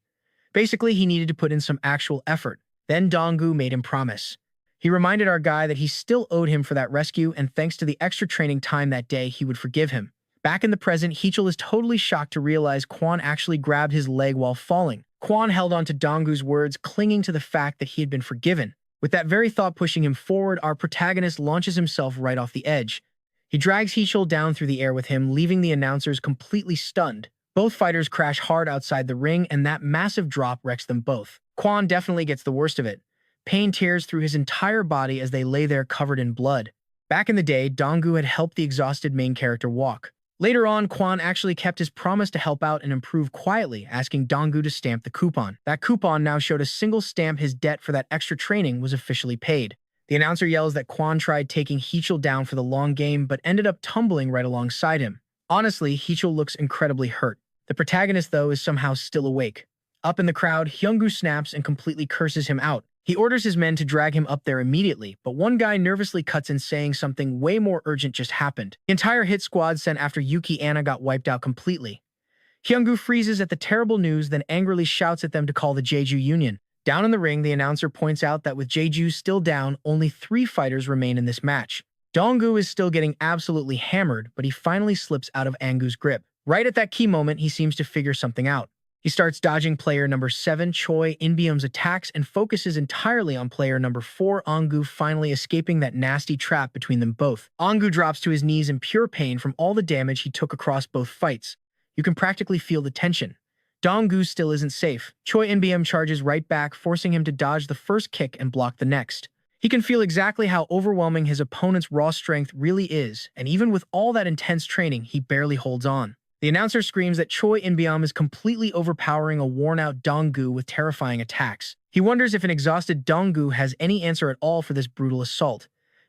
Basically, he needed to put in some actual effort. Then Dong-gu made him promise. He reminded our guy that he still owed him for that rescue, and thanks to the extra training time that day, he would forgive him. Back in the present, Hee-chul is totally shocked to realize Kwon actually grabbed his leg while falling. Kwon held on to Dong-gu's words, clinging to the fact that he had been forgiven. With that very thought pushing him forward, our protagonist launches himself right off the edge. He drags Hee-chul down through the air with him, leaving the announcers completely stunned. Both fighters crash hard outside the ring, and that massive drop wrecks them both. Kwon definitely gets the worst of it. Pain tears through his entire body as they lay there covered in blood. Back in the day, Donggu had helped the exhausted main character walk. Later on, Kwon actually kept his promise to help out and improve quietly, asking Donggu to stamp the coupon. That coupon now showed a single stamp. His debt for that extra training was officially paid. The announcer yells that Kwon tried taking Heechul down for the long game but ended up tumbling right alongside him. Honestly, Heechul looks incredibly hurt. The protagonist, though, is somehow still awake. Up in the crowd, Hyunggu snaps and completely curses him out. He orders his men to drag him up there immediately, but one guy nervously cuts in saying something way more urgent just happened. The entire hit squad sent after Yuki Anna got wiped out completely. Hyunggu freezes at the terrible news, then angrily shouts at them to call the Jeju Union. Down in the ring, the announcer points out that with Jeju still down, only 3 fighters remain in this match. Donggu is still getting absolutely hammered, but he finally slips out of Angu's grip. Right at that key moment, he seems to figure something out. He starts dodging player number 7, Choi In-beom's attacks, and focuses entirely on player number 4, Angu, finally escaping that nasty trap between them both. Angu drops to his knees in pure pain from all the damage he took across both fights. You can practically feel the tension. Donggu still isn't safe. Choi In-beom charges right back, forcing him to dodge the first kick and block the next. He can feel exactly how overwhelming his opponent's raw strength really is, and even with all that intense training, he barely holds on. The announcer screams that Choi In-beom is completely overpowering a worn-out Donggu with terrifying attacks. He wonders if an exhausted Donggu has any answer at all for this brutal assault.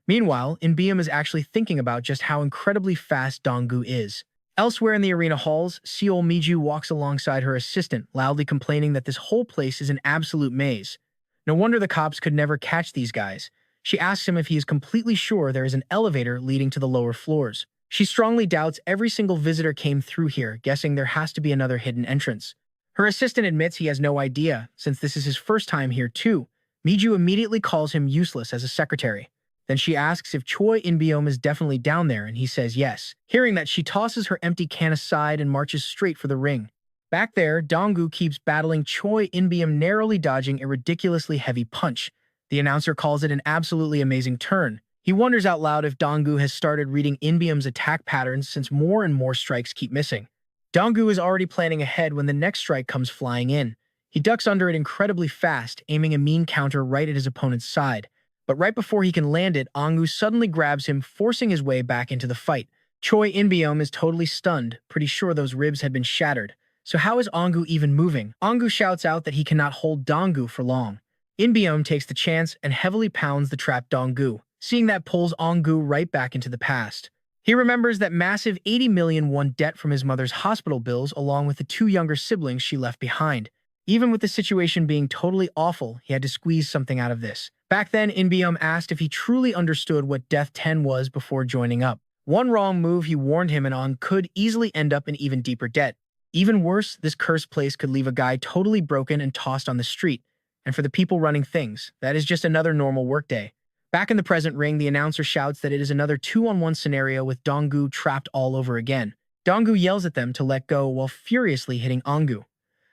Meanwhile, In-beom is actually thinking about just how incredibly fast Donggu is. Elsewhere in the arena halls, Seol Miju walks alongside her assistant, loudly complaining that this whole place is an absolute maze. No wonder the cops could never catch these guys. She asks him if he is completely sure there is an elevator leading to the lower floors. She strongly doubts every single visitor came through here, guessing there has to be another hidden entrance. Her assistant admits he has no idea, since this is his first time here too. Miju immediately calls him useless as a secretary. Then she asks if Choi In-beom is definitely down there, and he says yes. Hearing that, she tosses her empty can aside and marches straight for the ring. Back there, Donggu keeps battling Choi In-beom, narrowly dodging a ridiculously heavy punch. The announcer calls it an absolutely amazing turn. He wonders out loud if Donggu has started reading In-beom's attack patterns, since more and more strikes keep missing. Donggu is already planning ahead when the next strike comes flying in. He ducks under it incredibly fast, aiming a mean counter right at his opponent's side. But right before he can land it, Angu suddenly grabs him, forcing his way back into the fight. Choi In-beom is totally stunned, pretty sure those ribs had been shattered. So how is Angu even moving? Angu shouts out that he cannot hold Donggu for long. In-beom takes the chance and heavily pounds the trapped Donggu. Seeing that pulls Angu right back into the past. He remembers that massive 80 million won debt from his mother's hospital bills along with the 2 younger siblings she left behind. Even with the situation being totally awful, he had to squeeze something out of this. Back then, In-beom asked if he truly understood what Death 10 was before joining up. One wrong move, he warned him, and On could easily end up in even deeper debt. Even worse, this cursed place could leave a guy totally broken and tossed on the street. And for the people running things, that is just another normal workday. Back in the present ring, the announcer shouts that it is another 2-on-1 scenario with Donggu trapped all over again. Donggu yells at them to let go while furiously hitting Angu.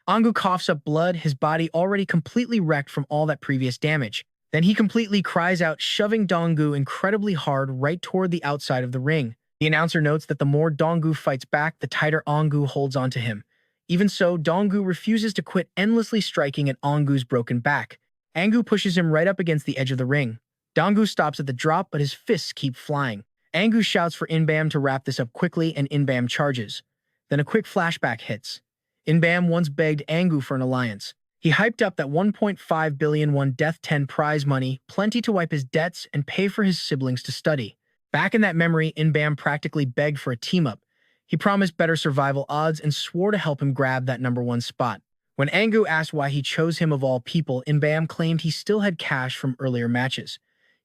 Angu coughs up blood, his body already completely wrecked from all that previous damage. Then he completely cries out, shoving Donggu incredibly hard right toward the outside of the ring. The announcer notes that the more Donggu fights back, the tighter Angu holds onto him. Even so, Donggu refuses to quit, endlessly striking at Angu's broken back. Angu pushes him right up against the edge of the ring. Donggu stops at the drop, but his fists keep flying. Angu shouts for In-beom to wrap this up quickly, and In-beom charges. Then a quick flashback hits. In-beom once begged Angu for an alliance. He hyped up that 1.5 billion won Death 10 prize money, plenty to wipe his debts and pay for his siblings to study. Back in that memory, In-beom practically begged for a team-up. He promised better survival odds and swore to help him grab that #1 spot. When Angu asked why he chose him of all people, In-beom claimed he still had cash from earlier matches.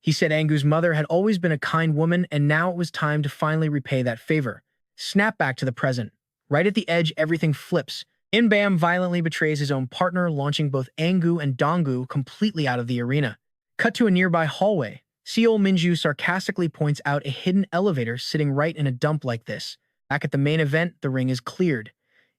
He said Angu's mother had always been a kind woman, and now it was time to finally repay that favor. Snap back to the present. Right at the edge, everything flips. In-beom violently betrays his own partner, launching both Angu and Donggu completely out of the arena. Cut to a nearby hallway. Seol Minju sarcastically points out a hidden elevator sitting right in a dump like this. Back at the main event, the ring is cleared.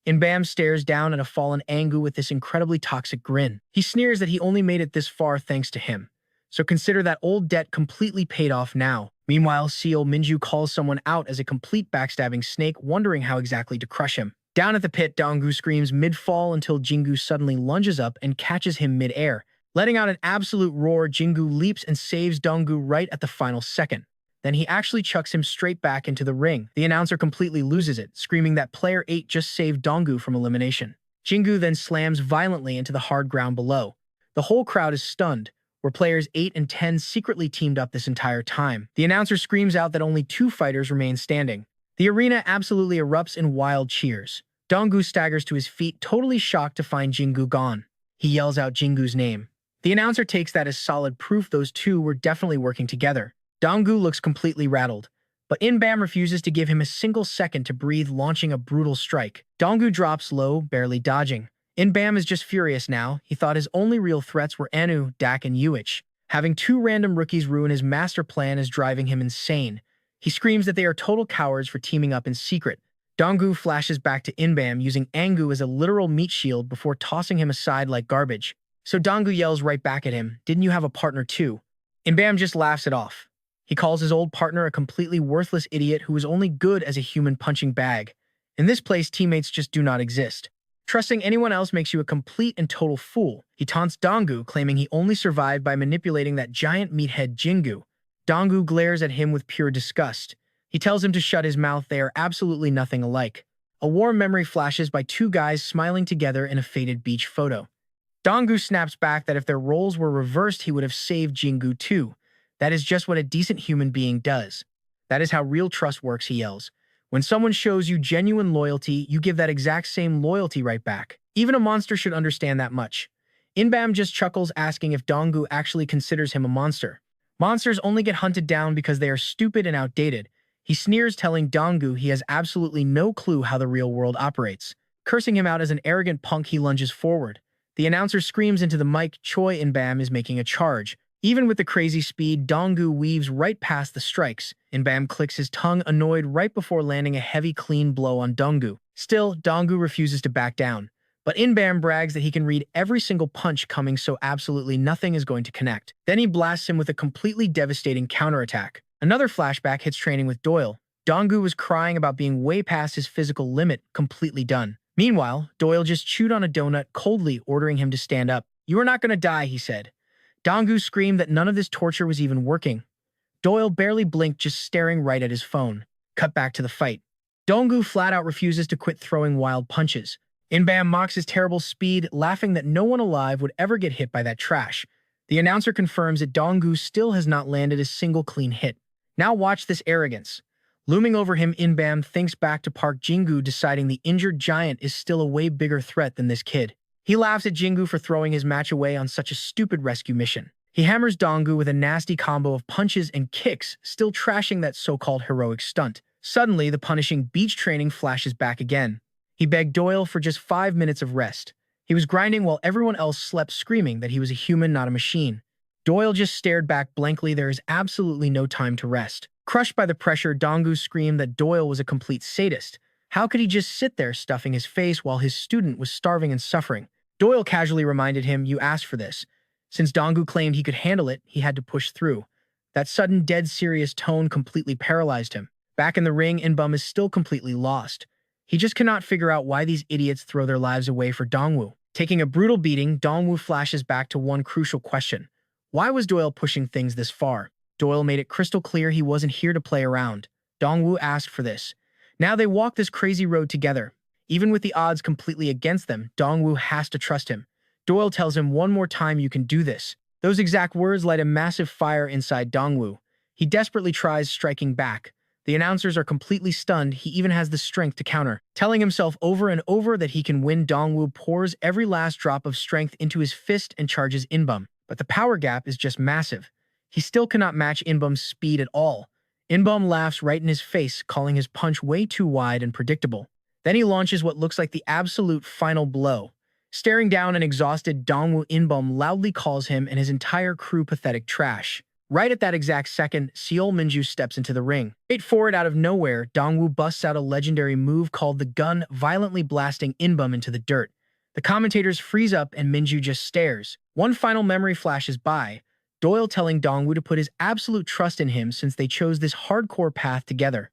In-beom stares down at a fallen Angu with this incredibly toxic grin. He sneers that he only made it this far thanks to him. So consider that old debt completely paid off now. Meanwhile, Seol Minju calls someone out as a complete backstabbing snake, wondering how exactly to crush him. Down at the pit, Donggu screams mid-fall until Jingu suddenly lunges up and catches him mid-air. Letting out an absolute roar, Jingu leaps and saves Donggu right at the final second. Then he actually chucks him straight back into the ring. The announcer completely loses it, screaming that Player 8 just saved Donggu from elimination. Jingu then slams violently into the hard ground below. The whole crowd is stunned, where players 8 and 10 secretly teamed up this entire time. The announcer screams out that only 2 fighters remain standing. The arena absolutely erupts in wild cheers. Donggu staggers to his feet, totally shocked to find Jingu gone. He yells out Jingu's name. The announcer takes that as solid proof those two were definitely working together. Donggu looks completely rattled, but Inbam refuses to give him a single second to breathe, launching a brutal strike. Donggu drops low, barely dodging. Inbam is just furious now. He thought his only real threats were Anu, Dak, and Yuich. Having 2 random rookies ruin his master plan is driving him insane. He screams that they are total cowards for teaming up in secret. Donggu flashes back to Inbam, using Angu as a literal meat shield before tossing him aside like garbage. So Donggu yells right back at him, "Didn't you have a partner too?" Inbam just laughs it off. He calls his old partner a completely worthless idiot who is only good as a human punching bag. In this place, teammates just do not exist. Trusting anyone else makes you a complete and total fool. He taunts Donggu, claiming he only survived by manipulating that giant meathead Jingu. Donggu glares at him with pure disgust. He tells him to shut his mouth. They are absolutely nothing alike. A warm memory flashes by 2 guys smiling together in a faded beach photo. Donggu snaps back that if their roles were reversed, he would have saved Jingu too. That is just what a decent human being does. That is how real trust works, he yells. When someone shows you genuine loyalty, you give that exact same loyalty right back. Even a monster should understand that much. Inbam just chuckles, asking if Donggu actually considers him a monster. Monsters only get hunted down because they are stupid and outdated. He sneers, telling Donggu he has absolutely no clue how the real world operates. Cursing him out as an arrogant punk, he lunges forward. The announcer screams into the mic, "Choi Inbam is making a charge." Even with the crazy speed, Donggu weaves right past the strikes. Inbam clicks his tongue, annoyed, right before landing a heavy, clean blow on Donggu. Still, Donggu refuses to back down. But Inbam brags that he can read every single punch coming, so absolutely nothing is going to connect. Then he blasts him with a completely devastating counterattack. Another flashback hits training with Doyle. Donggu was crying about being way past his physical limit, completely done. Meanwhile, Doyle just chewed on a donut, coldly ordering him to stand up. "You are not going to die," he said. Donggu screamed that none of this torture was even working. Doyle barely blinked, just staring right at his phone. Cut back to the fight. Donggu flat out refuses to quit throwing wild punches. Inbam mocks his terrible speed, laughing that no one alive would ever get hit by that trash. The announcer confirms that Donggu still has not landed a single clean hit. Now watch this arrogance. Looming over him, Inbam thinks back to Park Jingu, deciding the injured giant is still a way bigger threat than this kid. He laughs at Jingu for throwing his match away on such a stupid rescue mission. He hammers Donggu with a nasty combo of punches and kicks, still trashing that so-called heroic stunt. Suddenly, the punishing beach training flashes back again. He begged Doyle for just 5 minutes of rest. He was grinding while everyone else slept, screaming that he was a human, not a machine. Doyle just stared back blankly. There is absolutely no time to rest. Crushed by the pressure, Donggu screamed that Doyle was a complete sadist. How could he just sit there stuffing his face while his student was starving and suffering? Doyle casually reminded him, "You asked for this." Since Donggu claimed he could handle it, he had to push through. That sudden, dead serious tone completely paralyzed him. Back in the ring, Inbum is still completely lost. He just cannot figure out why these idiots throw their lives away for Dongwu. Taking a brutal beating, Dongwu flashes back to one crucial question. Why was Doyle pushing things this far? Doyle made it crystal clear he wasn't here to play around. Dongwu asked for this. Now they walk this crazy road together. Even with the odds completely against them, Dongwu has to trust him. Doyle tells him, "One more time, you can do this." Those exact words light a massive fire inside Dongwu. He desperately tries striking back. The announcers are completely stunned. He even has the strength to counter. Telling himself over and over that he can win, Dongwu pours every last drop of strength into his fist and charges Inbum. But the power gap is just massive. He still cannot match Inbum's speed at all. Inbum laughs right in his face, calling his punch way too wide and predictable. Then he launches what looks like the absolute final blow. Staring down an exhausted Dongwu, Inbum loudly calls him and his entire crew pathetic trash. Right at that exact second, Seol Minju steps into the ring. Straight forward out of nowhere, Dongwu busts out a legendary move called the gun, violently blasting Inbum into the dirt. The commentators freeze up and Minju just stares. One final memory flashes by, Doyle telling Dongwu to put his absolute trust in him since they chose this hardcore path together.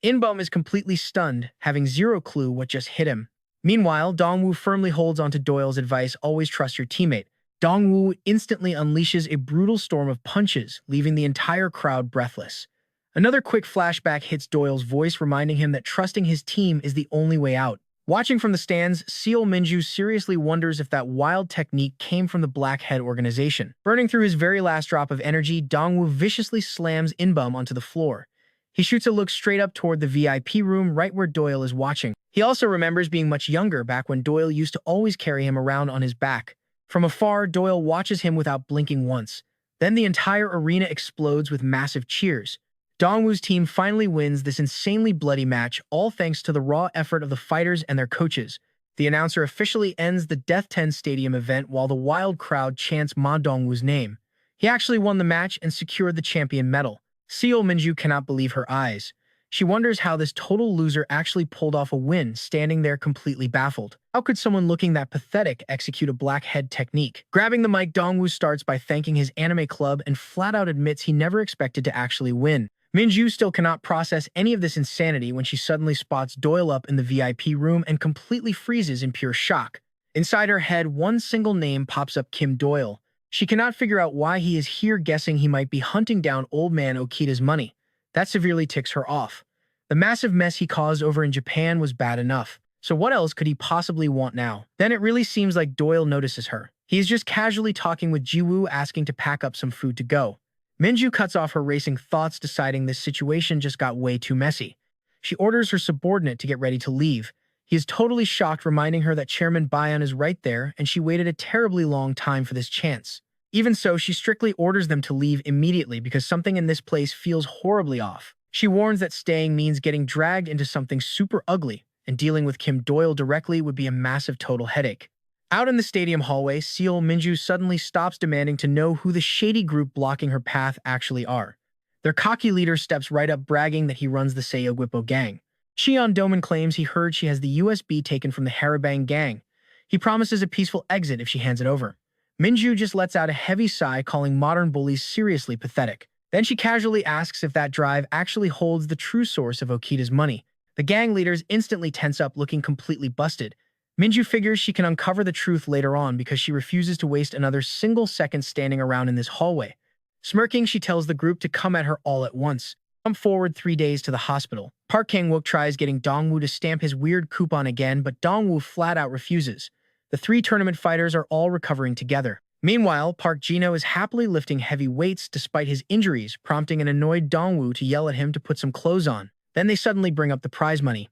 Inbom is completely stunned, having zero clue what just hit him. Meanwhile, Dongwoo firmly holds onto Doyle's advice, always trust your teammate. Dongwoo instantly unleashes a brutal storm of punches, leaving the entire crowd breathless. Another quick flashback hits Doyle's voice, reminding him that trusting his team is the only way out. Watching from the stands, Seo Minju seriously wonders if that wild technique came from the Blackhead organization. Burning through his very last drop of energy, Dongwoo viciously slams Inbum onto the floor. He shoots a look straight up toward the VIP room right where Doyle is watching. He also remembers being much younger back when Doyle used to always carry him around on his back. From afar, Doyle watches him without blinking once. Then the entire arena explodes with massive cheers. Dongwoo's team finally wins this insanely bloody match, all thanks to the raw effort of the fighters and their coaches. The announcer officially ends the Death 10 Stadium event while the wild crowd chants Ma Dongwoo's name. He actually won the match and secured the champion medal. Seo Minju cannot believe her eyes. She wonders how this total loser actually pulled off a win, standing there completely baffled. How could someone looking that pathetic execute a blackhead technique? Grabbing the mic, Dongwoo starts by thanking his anime club and flat out admits he never expected to actually win. Minju still cannot process any of this insanity when she suddenly spots Doyle up in the VIP room and completely freezes in pure shock. Inside her head, one single name pops up: Kim Doyle. She cannot figure out why he is here, guessing he might be hunting down old man Okita's money. That severely ticks her off. The massive mess he caused over in Japan was bad enough. So what else could he possibly want now? Then it really seems like Doyle notices her. He is just casually talking with Jiwoo, asking to pack up some food to go. Minju cuts off her racing thoughts, deciding this situation just got way too messy. She orders her subordinate to get ready to leave. He is totally shocked, reminding her that Chairman Bayan is right there, and she waited a terribly long time for this chance. Even so, she strictly orders them to leave immediately because something in this place feels horribly off. She warns that staying means getting dragged into something super ugly, and dealing with Kim Doyle directly would be a massive total headache. Out in the stadium hallway, Seo Minju suddenly stops, demanding to know who the shady group blocking her path actually are. Their cocky leader steps right up, bragging that he runs the Seogwipo gang. Cheon Doman claims he heard she has the USB taken from the Harabang gang. He promises a peaceful exit if she hands it over. Minju just lets out a heavy sigh, calling modern bullies seriously pathetic. Then she casually asks if that drive actually holds the true source of Okita's money. The gang leaders instantly tense up, looking completely busted. Minju figures she can uncover the truth later on because she refuses to waste another single second standing around in this hallway. Smirking, she tells the group to come at her all at once. Jump forward 3 days to the hospital. Park Kang-wook tries getting Dongwoo to stamp his weird coupon again, but Dongwoo flat out refuses. The 3 tournament fighters are all recovering together. Meanwhile, Park Jino is happily lifting heavy weights despite his injuries, prompting an annoyed Dongwoo to yell at him to put some clothes on. Then they suddenly bring up the prize money.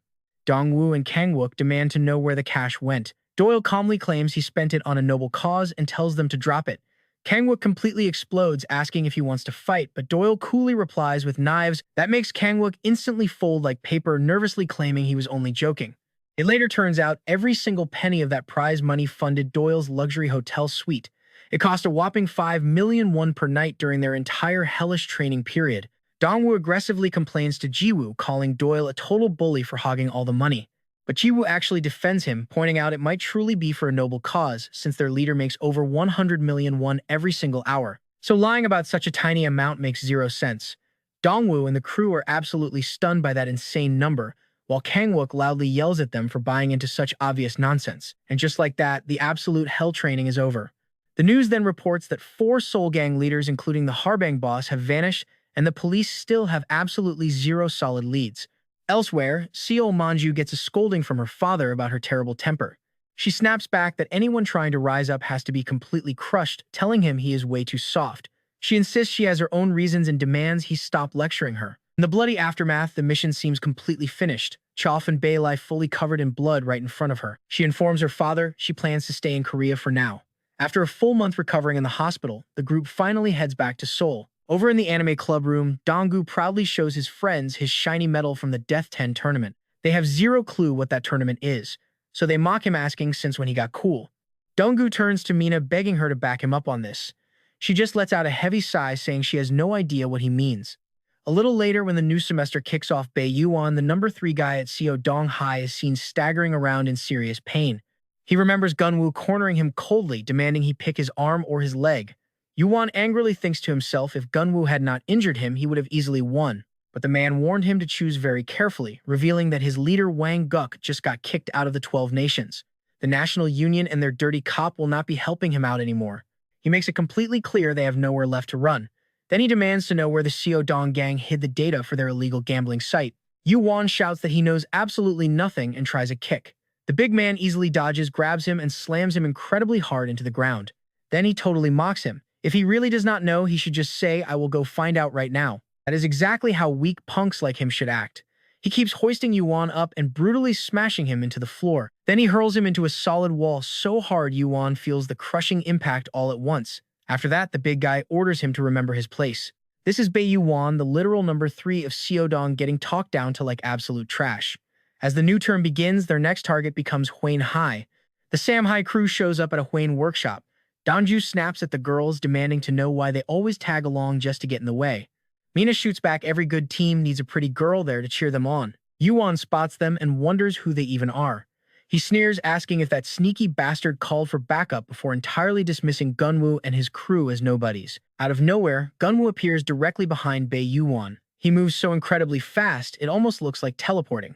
Dongwoo and Kang-wook demand to know where the cash went. Doyle calmly claims he spent it on a noble cause and tells them to drop it. Kang-wook completely explodes, asking if he wants to fight, but Doyle coolly replies with knives. That makes Kang-wook instantly fold like paper, nervously claiming he was only joking. It later turns out every single penny of that prize money funded Doyle's luxury hotel suite. It cost a whopping 5 million won per night during their entire hellish training period. Dongwoo aggressively complains to Jiwoo, calling Doyle a total bully for hogging all the money. But Jiwoo actually defends him, pointing out it might truly be for a noble cause, since their leader makes over 100 million won every single hour. So lying about such a tiny amount makes zero sense. Dongwoo and the crew are absolutely stunned by that insane number, while Kang-wook loudly yells at them for buying into such obvious nonsense. And just like that, the absolute hell training is over. The news then reports that 4 Seoul gang leaders, including the Harbang boss, have vanished, and the police still have absolutely zero solid leads. Elsewhere, Seo Manju gets a scolding from her father about her terrible temper. She snaps back that anyone trying to rise up has to be completely crushed, telling him he is way too soft. She insists she has her own reasons and demands he stop lecturing her. In the bloody aftermath, the mission seems completely finished. Chof and Bae lie fully covered in blood right in front of her. She informs her father she plans to stay in Korea for now. After a full month recovering in the hospital, the group finally heads back to Seoul. Over in the anime club room, Dongwoo proudly shows his friends his shiny medal from the Death 10 tournament. They have zero clue what that tournament is, so they mock him, asking since when he got cool. Dongwoo turns to Mina, begging her to back him up on this. She just lets out a heavy sigh, saying she has no idea what he means. A little later, when the new semester kicks off, Bae Yuan, the number 3 guy at Seo Dong High, is seen staggering around in serious pain. He remembers Gunwoo cornering him coldly, demanding he pick his arm or his leg. Yuan angrily thinks to himself if Gunwoo had not injured him, he would have easily won. but the man warned him to choose very carefully, revealing that his leader Wang Guk just got kicked out of the 12 nations. The National Union and their dirty cop will not be helping him out anymore. He makes it completely clear they have nowhere left to run. Then he demands to know where the Xiaodong gang hid the data for their illegal gambling site. Yuan shouts that he knows absolutely nothing and tries a kick. The big man easily dodges, grabs him, and slams him incredibly hard into the ground. Then he totally mocks him. If he really does not know, he should just say, "I will go find out right now." That is exactly how weak punks like him should act. He keeps hoisting Yuan up and brutally smashing him into the floor. Then he hurls him into a solid wall so hard Yuan feels the crushing impact all at once. After that, the big guy orders him to remember his place. This is Bei Yuan, the literal number 3 of Xiaodong, getting talked down to like absolute trash. As the new term begins, their next target becomes Huane Hai. The Sam Hai crew shows up at a Huane workshop. Donju snaps at the girls, demanding to know why they always tag along just to get in the way. Mina shoots back, every good team needs a pretty girl there to cheer them on. Yuan spots them and wonders who they even are. He sneers, asking if that sneaky bastard called for backup before entirely dismissing Gunwoo and his crew as nobodies. Out of nowhere, Gunwoo appears directly behind Bei Yuan. He moves so incredibly fast, it almost looks like teleporting.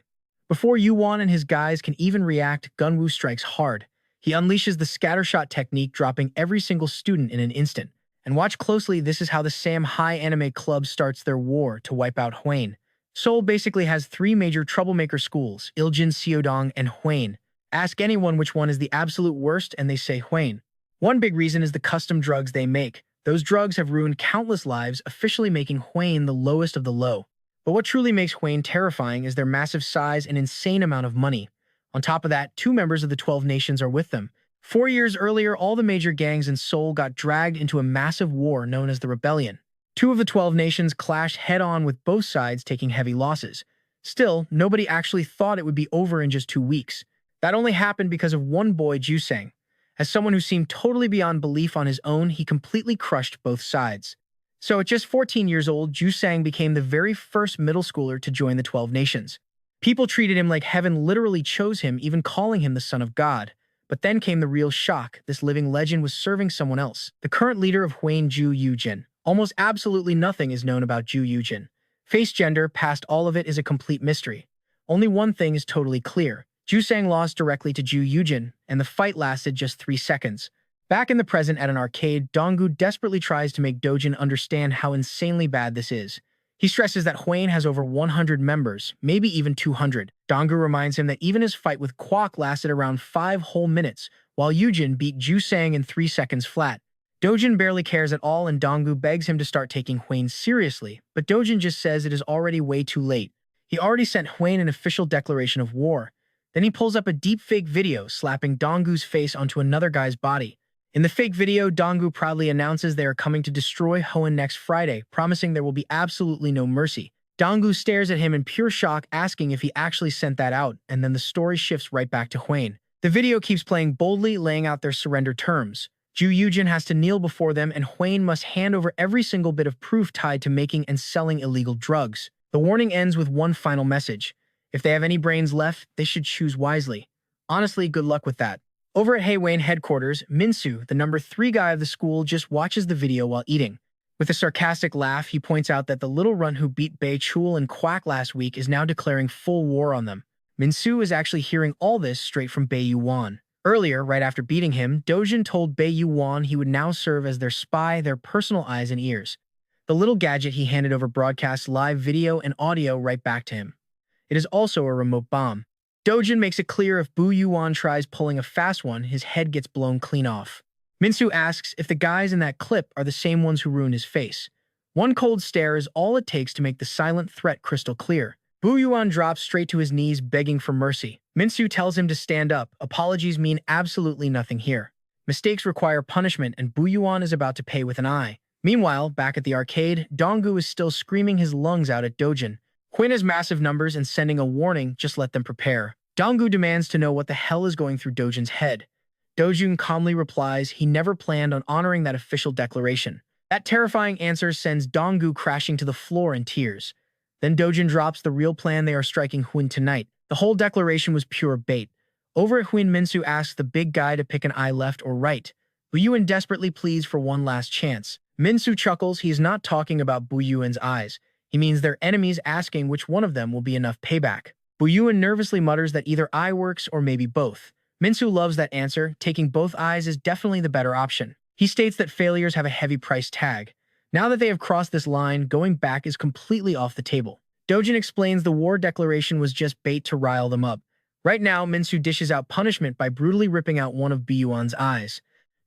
Before Yuan and his guys can even react, Gunwoo strikes hard. He unleashes the scattershot technique, dropping every single student in an instant. And watch closely, this is how the Sam Hai Anime Club starts their war to wipe out Huane. Seoul basically has 3 major troublemaker schools, Iljin, Xiaodong, and Huane. Ask anyone which one is the absolute worst and they say Huane. One big reason is the custom drugs they make. Those drugs have ruined countless lives, officially making Huane the lowest of the low. But what truly makes Huane terrifying is their massive size and insane amount of money. On top of that, 2 members of the 12 nations are with them. 4 years earlier, all the major gangs in Seoul got dragged into a massive war known as the Rebellion. 2 of the 12 nations clashed head-on, with both sides taking heavy losses. Still, nobody actually thought it would be over in just 2 weeks. That only happened because of one boy, Jusang. As someone who seemed totally beyond belief on his own, he completely crushed both sides. So at just 14 years old, Jusang became the very first middle schooler to join the 12 nations. People treated him like heaven literally chose him, even calling him the son of God. But then came the real shock. This living legend was serving someone else, the current leader of Huane, Ju Yujin. Almost absolutely nothing is known about Ju Yujin. Face gender, past all of it, is a complete mystery. Only one thing is totally clear. Jusang lost directly to Ju Yujin, and the fight lasted just 3 seconds. Back in the present at an arcade, Donggu desperately tries to make Dojin understand how insanely bad this is. He stresses that Huane has over 100 members, maybe even 200. Donggu reminds him that even his fight with Kwok lasted around 5 whole minutes, while Yujin beat Jusang in 3 seconds flat. Dojin barely cares at all, and Donggu begs him to start taking Huane seriously, but Dojin just says it is already way too late. He already sent Huane an official declaration of war. Then he pulls up a deepfake video, slapping Donggu's face onto another guy's body. In the fake video, Donggu proudly announces they are coming to destroy Hoenn next Friday, promising there will be absolutely no mercy. Donggu stares at him in pure shock, asking if he actually sent that out, and then the story shifts right back to Huane. The video keeps playing boldly, laying out their surrender terms. Ju Yujin has to kneel before them, and Huane must hand over every single bit of proof tied to making and selling illegal drugs. The warning ends with one final message. If they have any brains left, they should choose wisely. Honestly, good luck with that. Over at Haewain headquarters, Minsu, the number 3 guy of the school, just watches the video while eating. With a sarcastic laugh, he points out that the little runt who beat Bei Chul and Quack last week is now declaring full war on them. Minsu is actually hearing all this straight from Bei Yuan. Earlier, right after beating him, Dojin told Bei Yuan he would now serve as their spy, their personal eyes and ears. The little gadget he handed over broadcasts live video and audio right back to him. It is also a remote bomb. Dojin makes it clear if Bu Yuan tries pulling a fast one, his head gets blown clean off. Minsu asks if the guys in that clip are the same ones who ruined his face. One cold stare is all it takes to make the silent threat crystal clear. Bu Yuan drops straight to his knees, begging for mercy. Minsu tells him to stand up. Apologies mean absolutely nothing here. Mistakes require punishment, and Bu Yuan is about to pay with an eye. Meanwhile, back at the arcade, Donggu is still screaming his lungs out at Dojin. Quinn has massive numbers and sending a warning, just let them prepare. Donggu demands to know what the hell is going through Dojin's head. Dojin calmly replies he never planned on honoring that official declaration. That terrifying answer sends Donggu crashing to the floor in tears. Then Dojin drops the real plan: they are striking Huin tonight. The whole declaration was pure bait. Over at Huin, Minsu asks the big guy to pick an eye left or right. Buyuan desperately pleads for one last chance. Minsu chuckles. He is not talking about Buyuan's eyes. He means their enemies asking which one of them will be enough payback. Buyuan nervously mutters that either eye works or maybe both. Minsu loves that answer, taking both eyes is definitely the better option. He states that failures have a heavy price tag. Now that they have crossed this line, going back is completely off the table. Dojin explains the war declaration was just bait to rile them up. Right now, Minsu dishes out punishment by brutally ripping out one of Buyuan's eyes.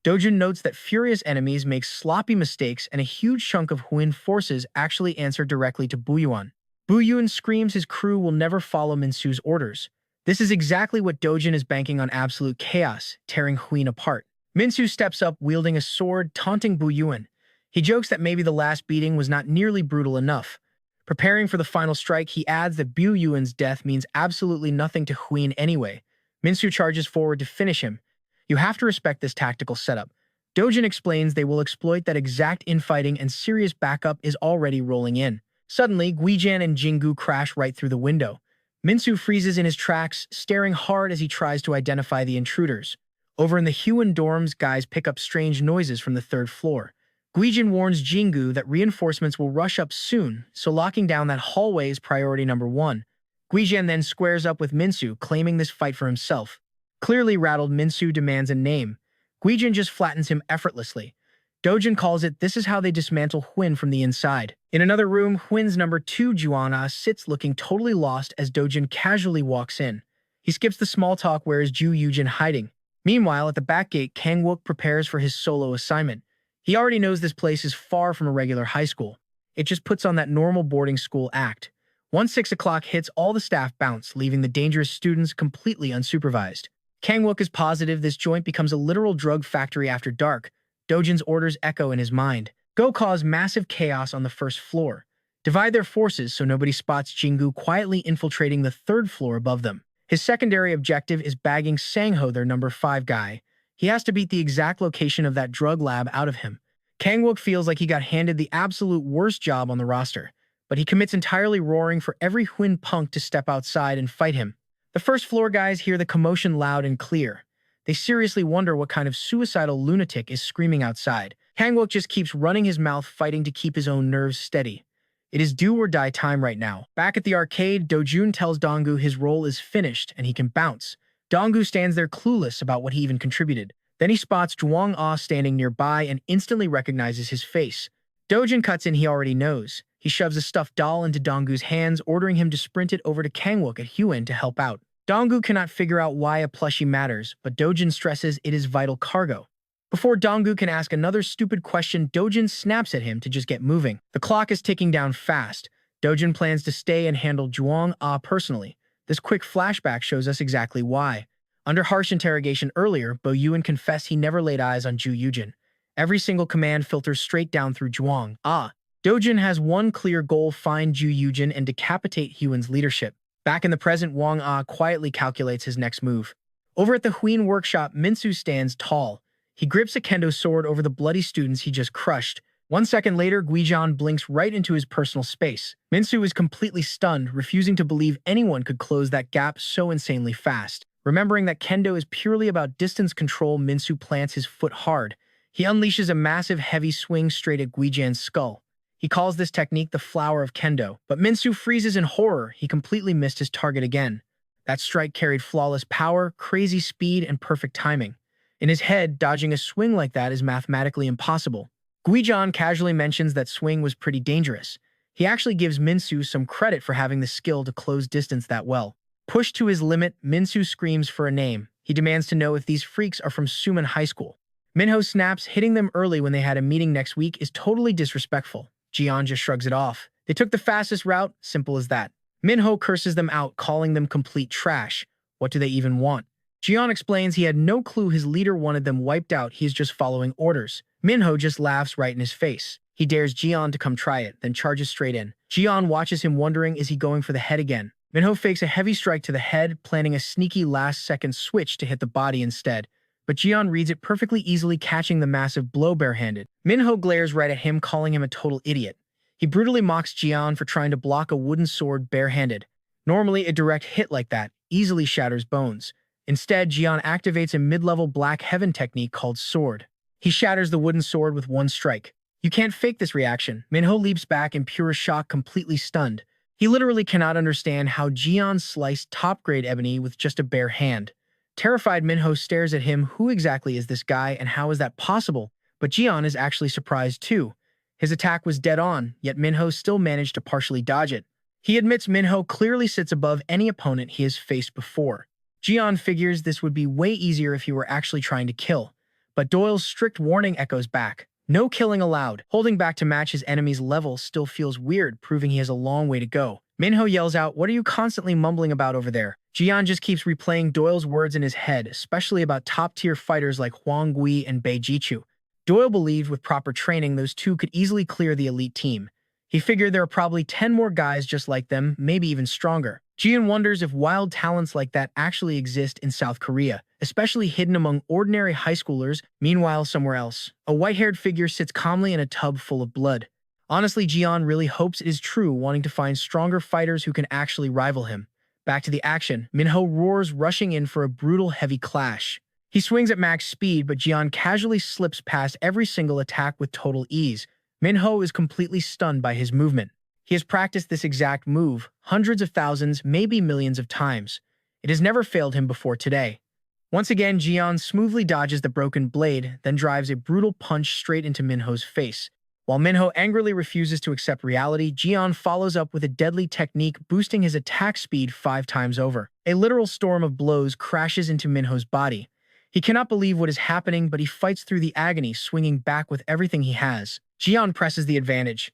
Dojin notes that furious enemies make sloppy mistakes and a huge chunk of Huin forces actually answer directly to Buyuan. Buyuan screams his crew will never follow Minsu's orders. This is exactly what Dojin is banking on: absolute chaos, tearing Huin apart. Minsu steps up wielding a sword, taunting Buyuan. He jokes that maybe the last beating was not nearly brutal enough. Preparing for the final strike, he adds that Buyuan's death means absolutely nothing to Huin anyway. Minsu charges forward to finish him. You have to respect this tactical setup. Dojin explains they will exploit that exact infighting and serious backup is already rolling in. Suddenly, Guijan and Jingu crash right through the window. Minsu freezes in his tracks, staring hard as he tries to identify the intruders. Over in the Huan dorms, guys pick up strange noises from the third floor. Guijan warns Jingu that reinforcements will rush up soon, so locking down that hallway is priority number one. Guijan then squares up with Minsu, claiming this fight for himself. Clearly rattled, Minsu demands a name. Guijan just flattens him effortlessly. Dojin calls it "this is how they dismantle Huin from the inside." In another room, Huin's number 2 Juana sits looking totally lost as Dojin casually walks in. He skips the small talk. Where is Ju Yujin hiding? Meanwhile, at the back gate, Kangwook prepares for his solo assignment. He already knows this place is far from a regular high school. It just puts on that normal boarding school act. Once 6 o'clock hits, all the staff bounce, leaving the dangerous students completely unsupervised. Kangwook is positive this joint becomes a literal drug factory after dark. Dojin's orders echo in his mind. Go cause massive chaos on the first floor. Divide their forces so nobody spots Jingu quietly infiltrating the third floor above them. His secondary objective is bagging Sangho, their number 5 guy. He has to beat the exact location of that drug lab out of him. Kangwook feels like he got handed the absolute worst job on the roster, but he commits entirely, roaring for every Huin punk to step outside and fight him. The first floor guys hear the commotion loud and clear. They seriously wonder what kind of suicidal lunatic is screaming outside. Kangwook just keeps running his mouth, fighting to keep his own nerves steady. It is do or die time right now. Back at the arcade, Dojun tells Donggu his role is finished and he can bounce. Donggu stands there clueless about what he even contributed. Then he spots Zhuang Ah standing nearby and instantly recognizes his face. Dojin cuts in. He already knows. He shoves a stuffed doll into Donggu's hands, ordering him to sprint it over to Kangwook at Huin to help out. Donggu cannot figure out why a plushie matters, but Dojin stresses it is vital cargo. Before Donggu can ask another stupid question, Dojin snaps at him to just get moving. The clock is ticking down fast. Dojin plans to stay and handle Zhuang Ah personally. This quick flashback shows us exactly why. Under harsh interrogation earlier, Bo Yuan confessed he never laid eyes on Ju Yujin. Every single command filters straight down through Zhuang Ah. Dojin has one clear goal: find Ju Yujin and decapitate Huin's leadership. Back in the present, Wang Ah quietly calculates his next move. Over at the Huin workshop, Minsu stands tall. He grips a kendo sword over the bloody students he just crushed. 1 second later, Guijan blinks right into his personal space. Minsu is completely stunned, refusing to believe anyone could close that gap so insanely fast. Remembering that kendo is purely about distance control, Minsu plants his foot hard. He unleashes a massive heavy swing straight at Guijan's skull. He calls this technique the flower of kendo, but Minsu freezes in horror. He completely missed his target again. That strike carried flawless power, crazy speed, and perfect timing. In his head, dodging a swing like that is mathematically impossible. Guijan casually mentions that swing was pretty dangerous. He actually gives Minsu some credit for having the skill to close distance that well. Pushed to his limit, Minsu screams for a name. He demands to know if these freaks are from Suman High School. Minho snaps. Hitting them early when they had a meeting next week is totally disrespectful. Jian just shrugs it off. They took the fastest route, simple as that. Minho curses them out, calling them complete trash. What do they even want? Jian explains he had no clue his leader wanted them wiped out. He is just following orders. Minho just laughs right in his face. He dares Jian to come try it, then charges straight in. Jian watches him, wondering, is he going for the head again? Minho fakes a heavy strike to the head, planning a sneaky last-second switch to hit the body instead. But Jian reads it perfectly, easily catching the massive blow barehanded. Minho glares right at him, calling him a total idiot. He brutally mocks Jian for trying to block a wooden sword barehanded. Normally, a direct hit like that easily shatters bones. Instead, Jian activates a mid-level Black Heaven technique called Sword. He shatters the wooden sword with one strike. You can't fake this reaction. Minho leaps back in pure shock, completely stunned. He literally cannot understand how Jian sliced top-grade ebony with just a bare hand. Terrified, Minho stares at him. Who exactly is this guy, and how is that possible? But Jian is actually surprised too. His attack was dead on, yet Minho still managed to partially dodge it. He admits Minho clearly sits above any opponent he has faced before. Jian figures this would be way easier if he were actually trying to kill. But Doyle's strict warning echoes back. No killing allowed. Holding back to match his enemy's level still feels weird, proving he has a long way to go. Minho yells out, "What are you constantly mumbling about over there?" Jian just keeps replaying Doyle's words in his head, especially about top-tier fighters like Huang Gui and Bei Jichu. Doyle believed with proper training, those two could easily clear the elite team. He figured there are probably 10 more guys just like them, maybe even stronger. Jian wonders if wild talents like that actually exist in South Korea, especially hidden among ordinary high schoolers. Meanwhile, somewhere else, a white-haired figure sits calmly in a tub full of blood. Honestly, Jian really hopes it is true, wanting to find stronger fighters who can actually rival him. Back to the action. Minho roars, rushing in for a brutal, heavy clash. He swings at max speed, but Jian casually slips past every single attack with total ease. Minho is completely stunned by his movement. He has practiced this exact move hundreds of thousands, maybe millions of times. It has never failed him before today. Once again, Jian smoothly dodges the broken blade, then drives a brutal punch straight into Minho's face. While Minho angrily refuses to accept reality, Jian follows up with a deadly technique, boosting his attack speed 5 times over. A literal storm of blows crashes into Minho's body. He cannot believe what is happening, but he fights through the agony, swinging back with everything he has. Jian presses the advantage.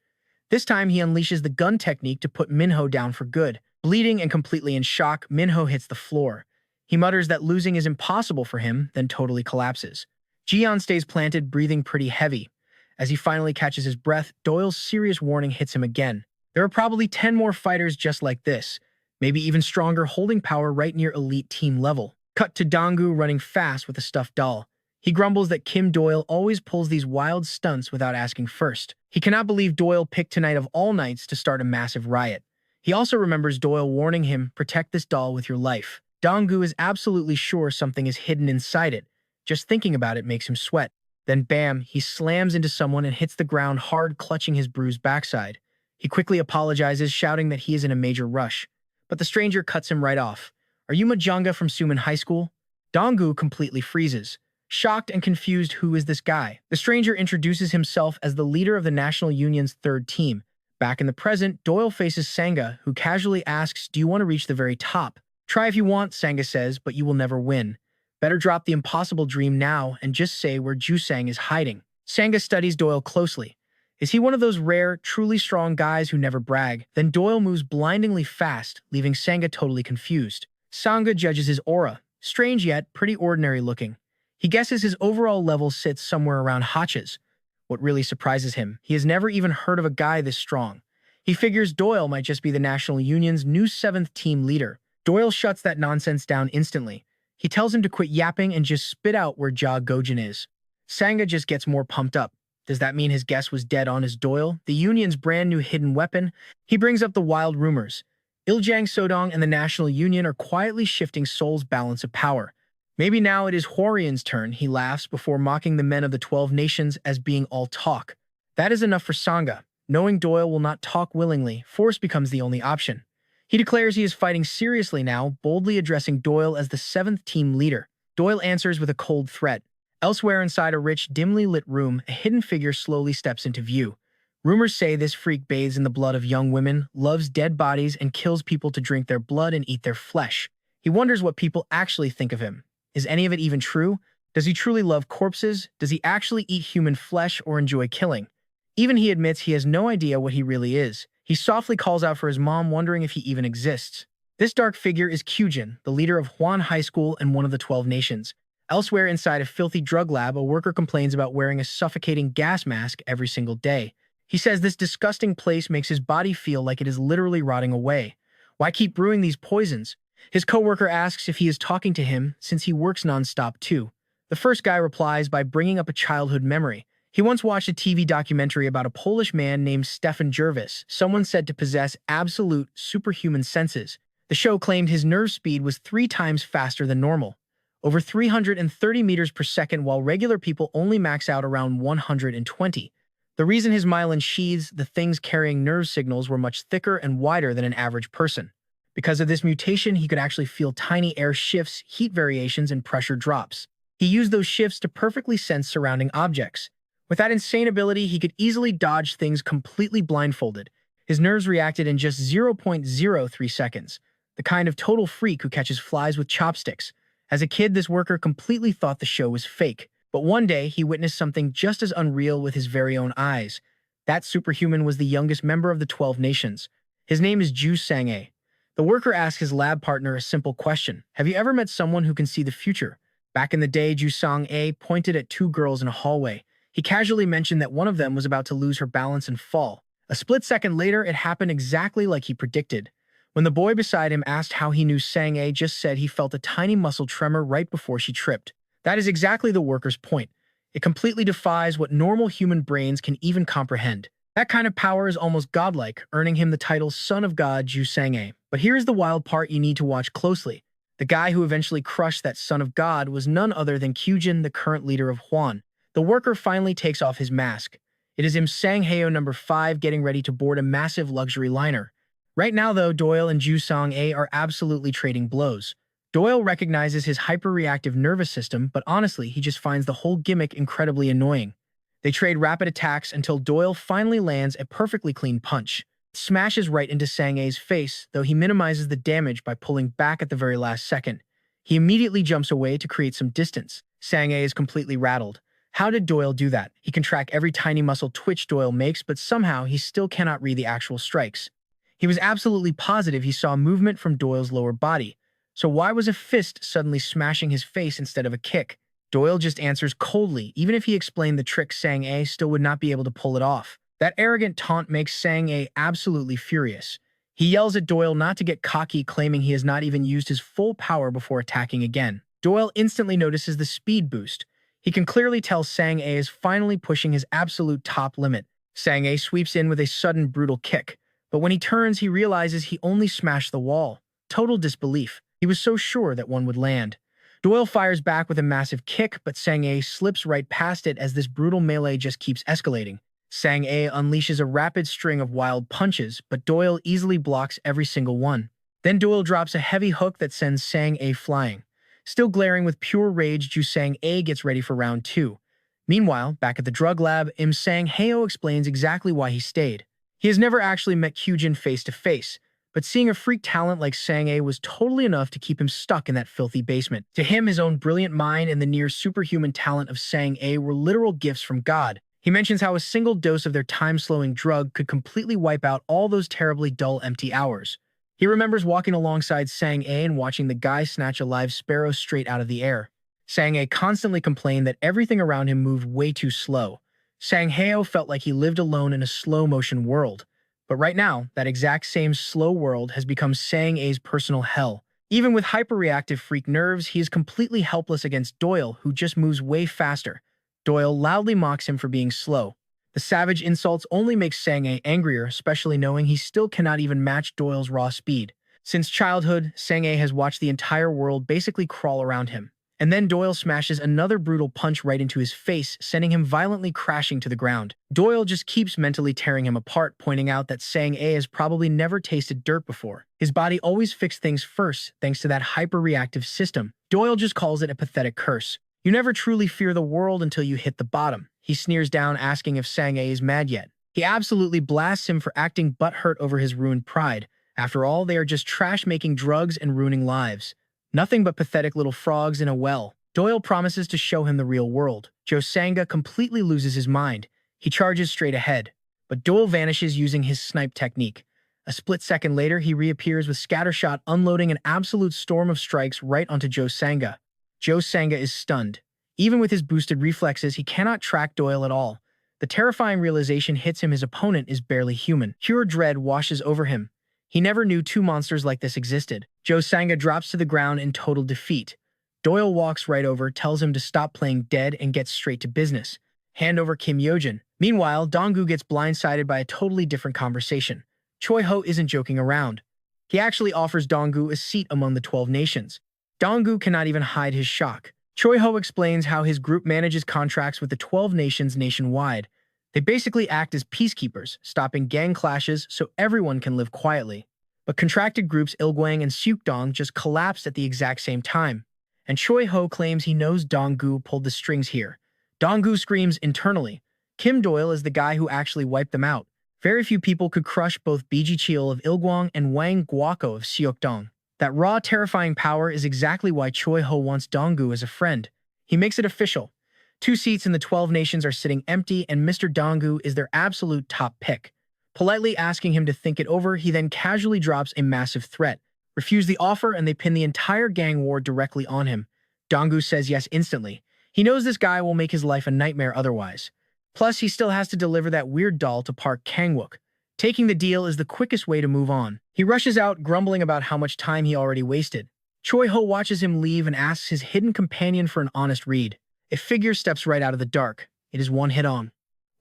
This time, he unleashes the gun technique to put Minho down for good. Bleeding and completely in shock, Minho hits the floor. He mutters that losing is impossible for him, then totally collapses. Jian stays planted, breathing pretty heavy. As he finally catches his breath, Doyle's serious warning hits him again. There are probably 10 more fighters just like this, maybe even stronger, holding power right near elite team level. Cut to Donggu running fast with a stuffed doll. He grumbles that Kim Doyle always pulls these wild stunts without asking first. He cannot believe Doyle picked tonight of all nights to start a massive riot. He also remembers Doyle warning him, "Protect this doll with your life." Donggu is absolutely sure something is hidden inside it. Just thinking about it makes him sweat. Then bam, he slams into someone and hits the ground hard, clutching his bruised backside. He quickly apologizes, shouting that he is in a major rush. But the stranger cuts him right off. "Are you Majanga from Suman High School?" Donggu completely freezes. Shocked and confused, who is this guy? The stranger introduces himself as the leader of the National Union's 3rd team. Back in the present, Doyle faces Sangha, who casually asks, "Do you want to reach the very top?" "Try if you want," Sangha says, "but you will never win. Better drop the impossible dream now and just say where Jusang is hiding." Sangha studies Doyle closely. Is he one of those rare, truly strong guys who never brag? Then Doyle moves blindingly fast, leaving Sangha totally confused. Sangha judges his aura. Strange yet pretty ordinary looking. He guesses his overall level sits somewhere around Hacha's. What really surprises him, he has never even heard of a guy this strong. He figures Doyle might just be the National Union's new 7th team leader. Doyle shuts that nonsense down instantly. He tells him to quit yapping and just spit out where Ja Gojin is. Sangha just gets more pumped up. Does that mean his guess was dead on as Doyle, the Union's brand new hidden weapon? He brings up the wild rumors. Iljang Sodong and the National Union are quietly shifting Seoul's balance of power. Maybe now it is Horian's turn, he laughs before mocking the men of the 12 nations as being all talk. That is enough for Sangha. Knowing Doyle will not talk willingly, force becomes the only option. He declares he is fighting seriously now, boldly addressing Doyle as the 7th team leader. Doyle answers with a cold threat. Elsewhere inside a rich, dimly lit room, a hidden figure slowly steps into view. Rumors say this freak bathes in the blood of young women, loves dead bodies, and kills people to drink their blood and eat their flesh. He wonders what people actually think of him. Is any of it even true? Does he truly love corpses? Does he actually eat human flesh or enjoy killing? Even he admits he has no idea what he really is. He softly calls out for his mom, wondering if he even exists. This dark figure is Kyujin, the leader of Hwan High School and one of the 12 nations. Elsewhere inside a filthy drug lab, a worker complains about wearing a suffocating gas mask every single day. He says this disgusting place makes his body feel like it is literally rotting away. Why keep brewing these poisons? His coworker asks if he is talking to him, since he works nonstop too. The first guy replies by bringing up a childhood memory. He once watched a TV documentary about a Polish man named Stefan Jervis, someone said to possess absolute superhuman senses. The show claimed his nerve speed was 3 times faster than normal, over 330 meters per second, while regular people only max out around 120. The reason his myelin sheaths, the things carrying nerve signals, were much thicker and wider than an average person. Because of this mutation, he could actually feel tiny air shifts, heat variations, and pressure drops. He used those shifts to perfectly sense surrounding objects. With that insane ability, he could easily dodge things completely blindfolded. His nerves reacted in just 0.03 seconds, the kind of total freak who catches flies with chopsticks. As a kid, this worker completely thought the show was fake. But one day, he witnessed something just as unreal with his very own eyes. That superhuman was the youngest member of the 12 nations. His name is Ju Sang-a. The worker asked his lab partner a simple question. Have you ever met someone who can see the future? Back in the day, Ju Sang-a pointed at two girls in a hallway. He casually mentioned that one of them was about to lose her balance and fall. A split second later, it happened exactly like he predicted. When the boy beside him asked how he knew, Sang-a just said he felt a tiny muscle tremor right before she tripped. That is exactly the worker's point. It completely defies what normal human brains can even comprehend. That kind of power is almost godlike, earning him the title Son of God Ju Sang-a. But here's the wild part you need to watch closely. The guy who eventually crushed that Son of God was none other than Kyujin, the current leader of Hwan. The worker finally takes off his mask. It is Im Sang-haeo number 5 getting ready to board a massive luxury liner. Right now, though, Doyle and Ju Sang-a are absolutely trading blows. Doyle recognizes his hyper-reactive nervous system, but honestly, he just finds the whole gimmick incredibly annoying. They trade rapid attacks until Doyle finally lands a perfectly clean punch. It smashes right into Sang-a's face, though he minimizes the damage by pulling back at the very last second. He immediately jumps away to create some distance. Sang-a is completely rattled. How did Doyle do that? He can track every tiny muscle twitch Doyle makes, but somehow he still cannot read the actual strikes. He was absolutely positive he saw movement from Doyle's lower body. So why was a fist suddenly smashing his face instead of a kick? Doyle just answers coldly. Even if he explained the trick, Sang-a still would not be able to pull it off. That arrogant taunt makes Sang-a absolutely furious. He yells at Doyle not to get cocky, claiming he has not even used his full power before attacking again. Doyle instantly notices the speed boost. He can clearly tell Sang-a is finally pushing his absolute top limit. Sang-a sweeps in with a sudden brutal kick. But when he turns, he realizes he only smashed the wall. Total disbelief. He was so sure that one would land. Doyle fires back with a massive kick, but Sang-a slips right past it as this brutal melee just keeps escalating. Sang-a unleashes a rapid string of wild punches, but Doyle easily blocks every single one. Then Doyle drops a heavy hook that sends Sang-a flying. Still glaring with pure rage, Ju Sang-a gets ready for round 2. Meanwhile, back at the drug lab, Im Sang-haeo explains exactly why he stayed. He has never actually met Kyujin face to face, but seeing a freak talent like Sang-a was totally enough to keep him stuck in that filthy basement. To him, his own brilliant mind and the near superhuman talent of Sang-a were literal gifts from God. He mentions how a single dose of their time-slowing drug could completely wipe out all those terribly dull, empty hours. He remembers walking alongside Sang-a and watching the guy snatch a live sparrow straight out of the air. Sang-a constantly complained that everything around him moved way too slow. Sang-haeo felt like he lived alone in a slow-motion world. But right now, that exact same slow world has become Sang-a's personal hell. Even with hyperreactive freak nerves, he is completely helpless against Doyle, who just moves way faster. Doyle loudly mocks him for being slow. The savage insults only make Sang-a angrier, especially knowing he still cannot even match Doyle's raw speed. Since childhood, Sang-a has watched the entire world basically crawl around him. And then Doyle smashes another brutal punch right into his face, sending him violently crashing to the ground. Doyle just keeps mentally tearing him apart, pointing out that Sang-a has probably never tasted dirt before. His body always fixed things first, thanks to that hyper-reactive system. Doyle just calls it a pathetic curse. You never truly fear the world until you hit the bottom. He sneers down, asking if Sang-a is mad yet. He absolutely blasts him for acting butthurt over his ruined pride. After all, they are just trash making drugs and ruining lives. Nothing but pathetic little frogs in a well. Doyle promises to show him the real world. Jo Sang-a completely loses his mind. He charges straight ahead. But Doyle vanishes using his snipe technique. A split second later, he reappears with scattershot, unloading an absolute storm of strikes right onto Jo Sang-a. Jo Sang-a is stunned. Even with his boosted reflexes, he cannot track Doyle at all. The terrifying realization hits him his opponent is barely human. Pure dread washes over him. He never knew two monsters like this existed. Jo Sang-a drops to the ground in total defeat. Doyle walks right over, tells him to stop playing dead and get straight to business. Hand over Kim Yojin. Meanwhile, Donggu gets blindsided by a totally different conversation. Choi Ho isn't joking around. He actually offers Donggu a seat among the 12 nations. Donggu cannot even hide his shock. Choi Ho explains how his group manages contracts with the 12 nations nationwide. They basically act as peacekeepers, stopping gang clashes so everyone can live quietly. But contracted groups Ilgwang and Seukdong just collapsed at the exact same time, and Choi Ho claims he knows Donggu pulled the strings here. Donggu screams internally. Kim Doyle is the guy who actually wiped them out. Very few people could crush both Biji Cheol of Ilgwang and Wang Guoko of Seukdong. That raw, terrifying power is exactly why Choi Ho wants Donggu as a friend. He makes it official. 2 seats in the 12 nations are sitting empty, and Mr. Donggu is their absolute top pick. Politely asking him to think it over, he then casually drops a massive threat. Refuse the offer, and they pin the entire gang war directly on him. Donggu says yes instantly. He knows this guy will make his life a nightmare otherwise. Plus, he still has to deliver that weird doll to Park Kangwook. Taking the deal is the quickest way to move on. He rushes out, grumbling about how much time he already wasted. Choi Ho watches him leave and asks his hidden companion for an honest read. A figure steps right out of the dark. It is Won Hee-don.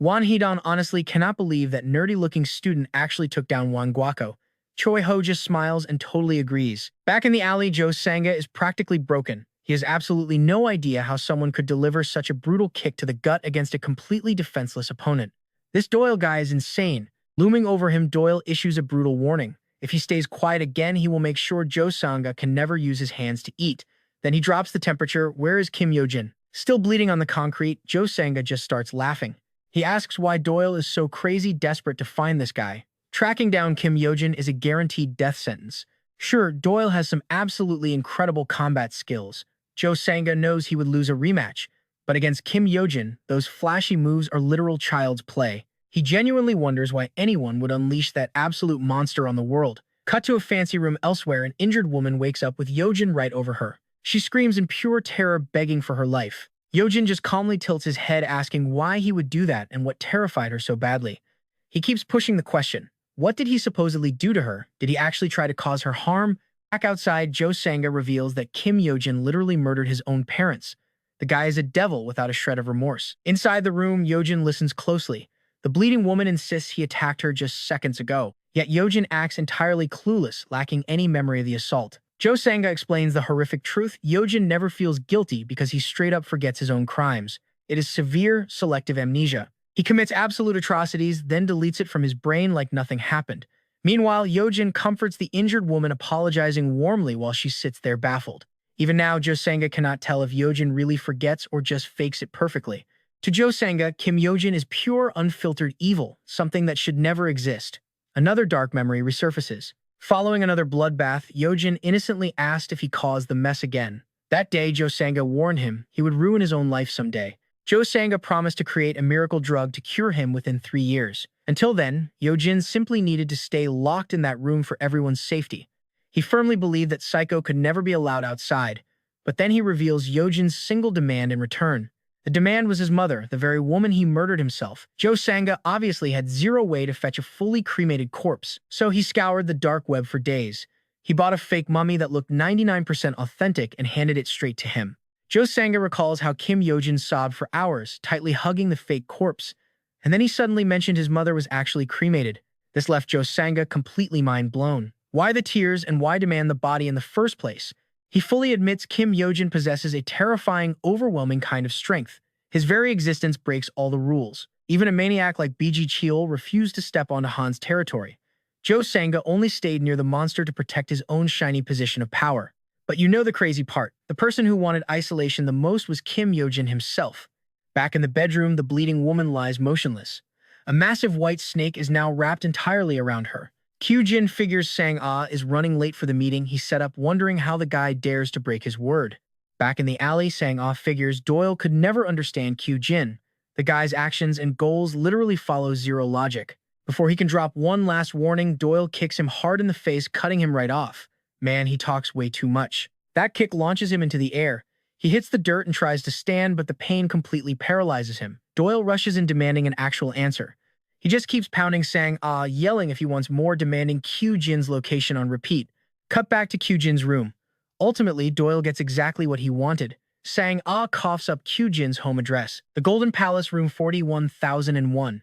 Won Hee-don honestly cannot believe that nerdy-looking student actually took down Wang Guoko. Choi Ho just smiles and totally agrees. Back in the alley, Jo Sanga is practically broken. He has absolutely no idea how someone could deliver such a brutal kick to the gut against a completely defenseless opponent. This Doyle guy is insane. Looming over him, Doyle issues a brutal warning. If he stays quiet again, he will make sure Jo Sanga can never use his hands to eat. Then he drops the temperature. Where is Kim Yojin? Still bleeding on the concrete, Jo Sanga just starts laughing. He asks why Doyle is so crazy desperate to find this guy. Tracking down Kim Yojin is a guaranteed death sentence. Sure, Doyle has some absolutely incredible combat skills. Jo Sanga knows he would lose a rematch, but against Kim Yojin, those flashy moves are literal child's play. He genuinely wonders why anyone would unleash that absolute monster on the world. Cut to a fancy room elsewhere, an injured woman wakes up with Yojin right over her. She screams in pure terror, begging for her life. Yojin just calmly tilts his head, asking why he would do that and what terrified her so badly. He keeps pushing the question. What did he supposedly do to her? Did he actually try to cause her harm? Back outside, Jo Sanga reveals that Kim Yojin literally murdered his own parents. The guy is a devil without a shred of remorse. Inside the room, Yojin listens closely. The bleeding woman insists he attacked her just seconds ago. Yet Yojin acts entirely clueless, lacking any memory of the assault. Jo Sanga explains the horrific truth. Yojin never feels guilty because he straight up forgets his own crimes. It is severe selective amnesia. He commits absolute atrocities, then deletes it from his brain like nothing happened. Meanwhile, Yojin comforts the injured woman, apologizing warmly while she sits there baffled. Even now, Jo Sanga cannot tell if Yojin really forgets or just fakes it perfectly. To Jo Sanga, Kim Yojin is pure, unfiltered evil, something that should never exist. Another dark memory resurfaces. Following another bloodbath, Yojin innocently asked if he caused the mess again. That day, Jo Sanga warned him he would ruin his own life someday. Jo Sanga promised to create a miracle drug to cure him within 3 years. Until then, Yojin simply needed to stay locked in that room for everyone's safety. He firmly believed that Psycho could never be allowed outside, but then he reveals Yojin's single demand in return. The demand was his mother, the very woman he murdered himself. Jo Sanga obviously had zero way to fetch a fully cremated corpse, so he scoured the dark web for days. He bought a fake mummy that looked 99% authentic and handed it straight to him. Jo Sanga recalls how Kim Yojin sobbed for hours, tightly hugging the fake corpse. And then he suddenly mentioned his mother was actually cremated. This left Jo Sanga completely mind-blown. Why the tears and why demand the body in the first place? He fully admits Kim Yojin possesses a terrifying, overwhelming kind of strength. His very existence breaks all the rules. Even a maniac like Biji Cheol refused to step onto Han's territory. Jo Sanga only stayed near the monster to protect his own shiny position of power. But you know the crazy part. The person who wanted isolation the most was Kim Yojin himself. Back in the bedroom, the bleeding woman lies motionless. A massive white snake is now wrapped entirely around her. Kyujin figures Sang-ah is running late for the meeting he set up, wondering how the guy dares to break his word. Back in the alley, Sang-ah figures Doyle could never understand Kyujin. The guy's actions and goals literally follow zero logic. Before he can drop one last warning, Doyle kicks him hard in the face, cutting him right off. Man, he talks way too much. That kick launches him into the air. He hits the dirt and tries to stand, but the pain completely paralyzes him. Doyle rushes in, demanding an actual answer. He just keeps pounding Sang-ah, yelling if he wants more, demanding Kyujin's location on repeat. Cut back to Kyujin's room. Ultimately, Doyle gets exactly what he wanted. Sang-ah coughs up Kyujin's home address, the Golden Palace, room 41,001.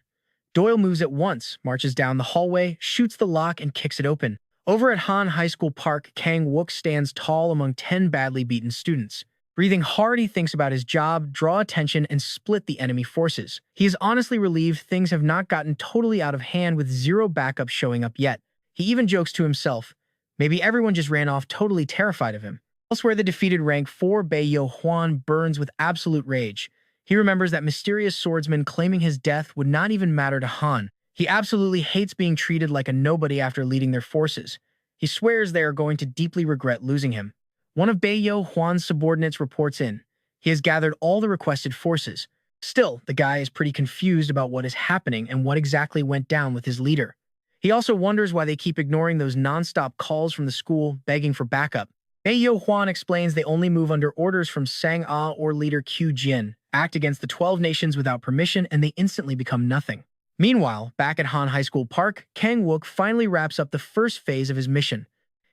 Doyle moves at once, marches down the hallway, shoots the lock, and kicks it open. Over at Han High School Park, Kang Wook stands tall among 10 badly beaten students. Breathing hard, he thinks about his job, draw attention, and split the enemy forces. He is honestly relieved things have not gotten totally out of hand with zero backup showing up yet. He even jokes to himself, maybe everyone just ran off totally terrified of him. Elsewhere, the defeated rank 4 Beiyo Huan burns with absolute rage. He remembers that mysterious swordsman claiming his death would not even matter to Han. He absolutely hates being treated like a nobody after leading their forces. He swears they are going to deeply regret losing him. One of Beiyo Huan's subordinates reports in. He has gathered all the requested forces. Still, the guy is pretty confused about what is happening and what exactly went down with his leader. He also wonders why they keep ignoring those non-stop calls from the school begging for backup. Beiyo Huan explains they only move under orders from Sang-ah or leader Q Jin, act against the 12 nations without permission, and they instantly become nothing. Meanwhile, back at Han High School Park, Kang Wook finally wraps up the first phase of his mission.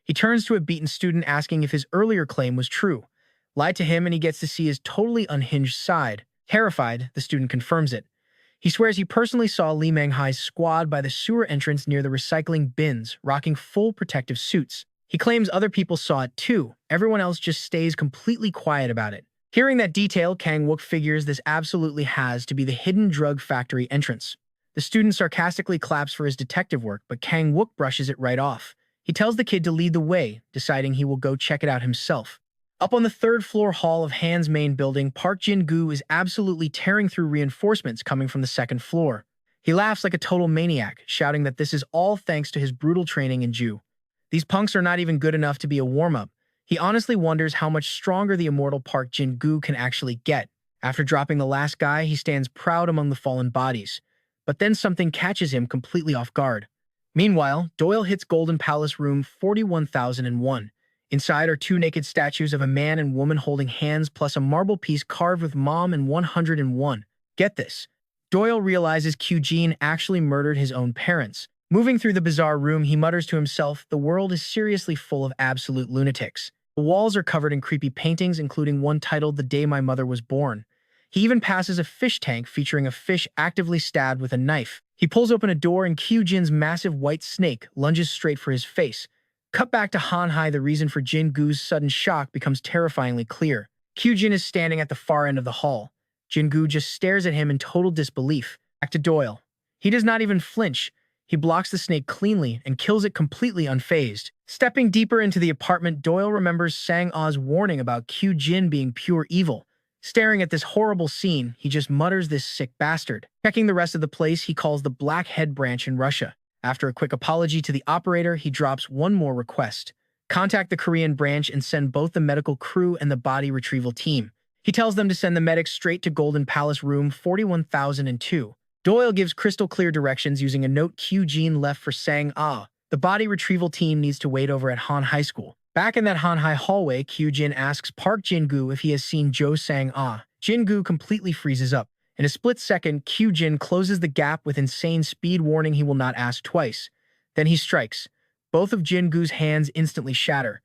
He turns to a beaten student asking if his earlier claim was true. Lied to him and he gets to see his totally unhinged side. Terrified, the student confirms it. He swears he personally saw Li Manghai's squad by the sewer entrance near the recycling bins, rocking full protective suits. He claims other people saw it too. Everyone else just stays completely quiet about it. Hearing that detail, Kang Wook figures this absolutely has to be the hidden drug factory entrance. The student sarcastically claps for his detective work, but Kang Wook brushes it right off. He tells the kid to lead the way, deciding he will go check it out himself. Up on the third-floor hall of Han's main building, Park Jin-gu is absolutely tearing through reinforcements coming from the second floor. He laughs like a total maniac, shouting that this is all thanks to his brutal training in Ju. These punks are not even good enough to be a warm-up. He honestly wonders how much stronger the immortal Park Jin-gu can actually get. After dropping the last guy, he stands proud among the fallen bodies. But then something catches him completely off guard. Meanwhile, Doyle hits Golden Palace room 41,001. Inside are 2 naked statues of a man and woman holding hands plus a marble piece carved with Mom and 101. Get this. Doyle realizes Q-Jin actually murdered his own parents. Moving through the bizarre room, he mutters to himself, the world is seriously full of absolute lunatics. The walls are covered in creepy paintings, including one titled The Day My Mother Was Born. He even passes a fish tank featuring a fish actively stabbed with a knife. He pulls open a door and Q-Jin's massive white snake lunges straight for his face. Cut back to Han Hai, the reason for Jin-gu's sudden shock becomes terrifyingly clear. Q-Jin is standing at the far end of the hall. Jin-gu just stares at him in total disbelief. Back to Doyle. He does not even flinch. He blocks the snake cleanly and kills it completely unfazed. Stepping deeper into the apartment, Doyle remembers Sang-ah's warning about Q-Jin being pure evil. Staring at this horrible scene, he just mutters this sick bastard. Checking the rest of the place, he calls the Black Head branch in Russia. After a quick apology to the operator, he drops one more request. Contact the Korean branch and send both the medical crew and the body retrieval team. He tells them to send the medics straight to Golden Palace room 41,002. Doyle gives crystal clear directions using a note Q-Jin left for Sang-ah. The body retrieval team needs to wait over at Han High School. Back in that Han High hallway, Q-Jin asks Park Jin-gu if he has seen Jo Sang-ah. Jin-gu completely freezes up. In a split second, Q-Jin closes the gap with insane speed, warning he will not ask twice. Then he strikes. Both of Jin-gu's hands instantly shatter.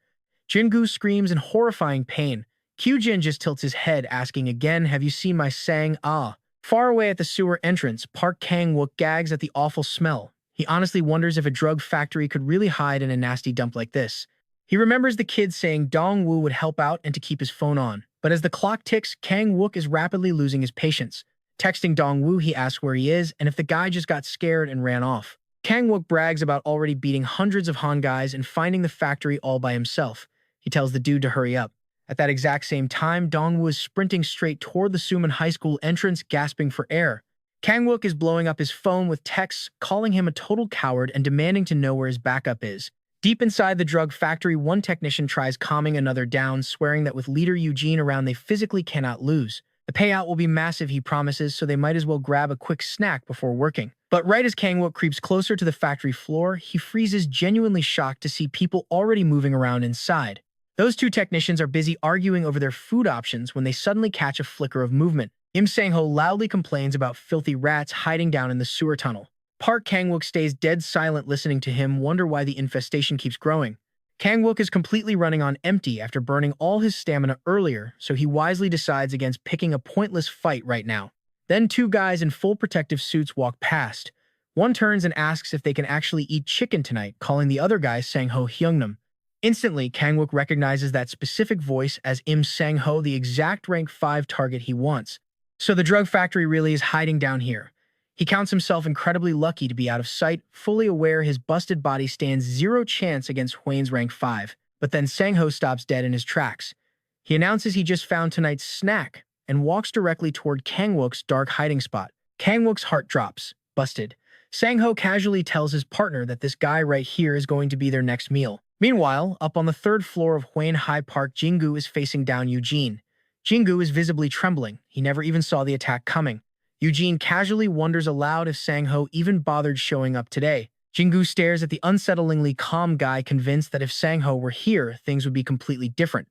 Jin-gu screams in horrifying pain. Q-Jin just tilts his head, asking again, have you seen my Sang-ah? Far away at the sewer entrance, Park Kang-wook gags at the awful smell. He honestly wonders if a drug factory could really hide in a nasty dump like this. He remembers the kid saying Dong-woo would help out and to keep his phone on. But as the clock ticks, Kang-wook is rapidly losing his patience. Texting Dong-woo, he asks where he is and if the guy just got scared and ran off. Kang-wook brags about already beating hundreds of Han guys and finding the factory all by himself. He tells the dude to hurry up. At that exact same time, Dong-woo is sprinting straight toward the Suman High School entrance, gasping for air. Kang-wook is blowing up his phone with texts, calling him a total coward and demanding to know where his backup is. Deep inside the drug factory, one technician tries calming another down, swearing that with leader Eugene around, they physically cannot lose. The payout will be massive, he promises, so they might as well grab a quick snack before working. But right as Kang-wook creeps closer to the factory floor, he freezes, genuinely shocked to see people already moving around inside. Those 2 technicians are busy arguing over their food options when they suddenly catch a flicker of movement. Im Sang-ho loudly complains about filthy rats hiding down in the sewer tunnel. Park Kang-wook stays dead silent listening to him, wonder why the infestation keeps growing. Kang-wook is completely running on empty after burning all his stamina earlier, so he wisely decides against picking a pointless fight right now. Then 2 guys in full protective suits walk past. One turns and asks if they can actually eat chicken tonight, calling the other guy Sang-ho Hyungnam. Instantly, Kangwook recognizes that specific voice as Im Sang-ho, the exact rank 5 target he wants. So the drug factory really is hiding down here. He counts himself incredibly lucky to be out of sight, fully aware his busted body stands zero chance against Hwane's rank 5. But then Sang-ho stops dead in his tracks. He announces he just found tonight's snack and walks directly toward Kangwook's dark hiding spot. Kangwook's heart drops, busted. Sang-ho casually tells his partner that this guy right here is going to be their next meal. Meanwhile, up on the third floor of Hwaen High Park, Jingu is facing down Eugene. Jingu is visibly trembling. He never even saw the attack coming. Eugene casually wonders aloud if Sang-ho even bothered showing up today. Jingu stares at the unsettlingly calm guy, convinced that if Sang-ho were here, things would be completely different.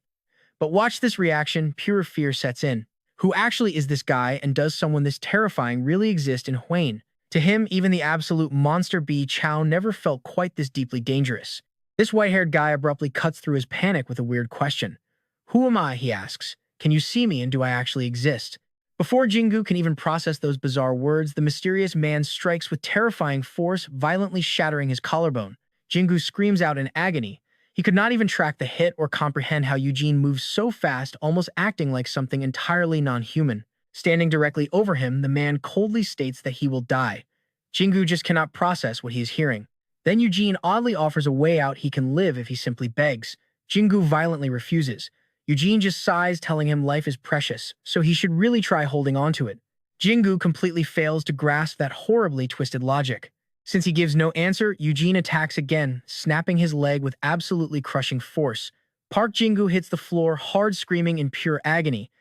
But watch this reaction, pure fear sets in. Who actually is this guy, and does someone this terrifying really exist in Hwaen? To him, even the absolute monster Bi Chao never felt quite this deeply dangerous. This white-haired guy abruptly cuts through his panic with a weird question. Who am I, he asks. Can you see me, and do I actually exist? Before Jingu can even process those bizarre words, the mysterious man strikes with terrifying force, violently shattering his collarbone. Jingu screams out in agony. He could not even track the hit or comprehend how Eugene moves so fast, almost acting like something entirely non-human. Standing directly over him, the man coldly states that he will die. Jingu just cannot process what he is hearing. Then Eugene oddly offers a way out: he can live if he simply begs. Jingu violently refuses. Eugene just sighs, telling him life is precious, so he should really try holding on to it. Jingu completely fails to grasp that horribly twisted logic. Since he gives no answer, Eugene attacks again, snapping his leg with absolutely crushing force. Park Jingu hits the floor, hard, screaming in pure agony.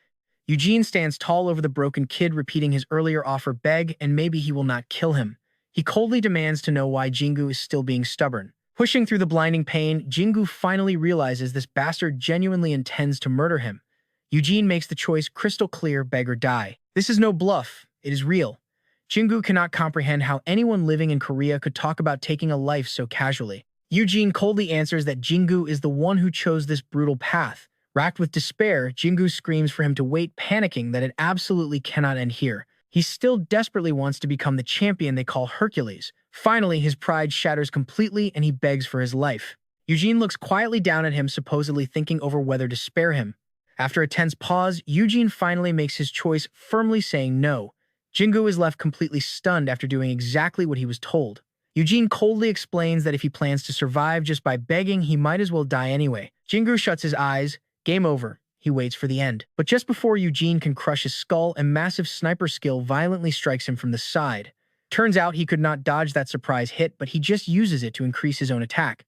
Eugene stands tall over the broken kid, repeating his earlier offer: beg, and maybe he will not kill him. He coldly demands to know why Jingu is still being stubborn. Pushing through the blinding pain, Jingu finally realizes this bastard genuinely intends to murder him. Eugene makes the choice crystal clear: beg or die. This is no bluff, it is real. Jingu cannot comprehend how anyone living in Korea could talk about taking a life so casually. Eugene coldly answers that Jingu is the one who chose this brutal path. Racked with despair, Jingu screams for him to wait, panicking that it absolutely cannot end here. He still desperately wants to become the champion they call Hercules. Finally, his pride shatters completely and he begs for his life. Eugene looks quietly down at him, supposedly thinking over whether to spare him. After a tense pause, Eugene finally makes his choice, firmly saying no. Jingu is left completely stunned after doing exactly what he was told. Eugene coldly explains that if he plans to survive just by begging, he might as well die anyway. Jingu shuts his eyes. Game over. He waits for the end. But just before Eugene can crush his skull, a massive sniper skill violently strikes him from the side. Turns out he could not dodge that surprise hit, but he just uses it to increase his own attack.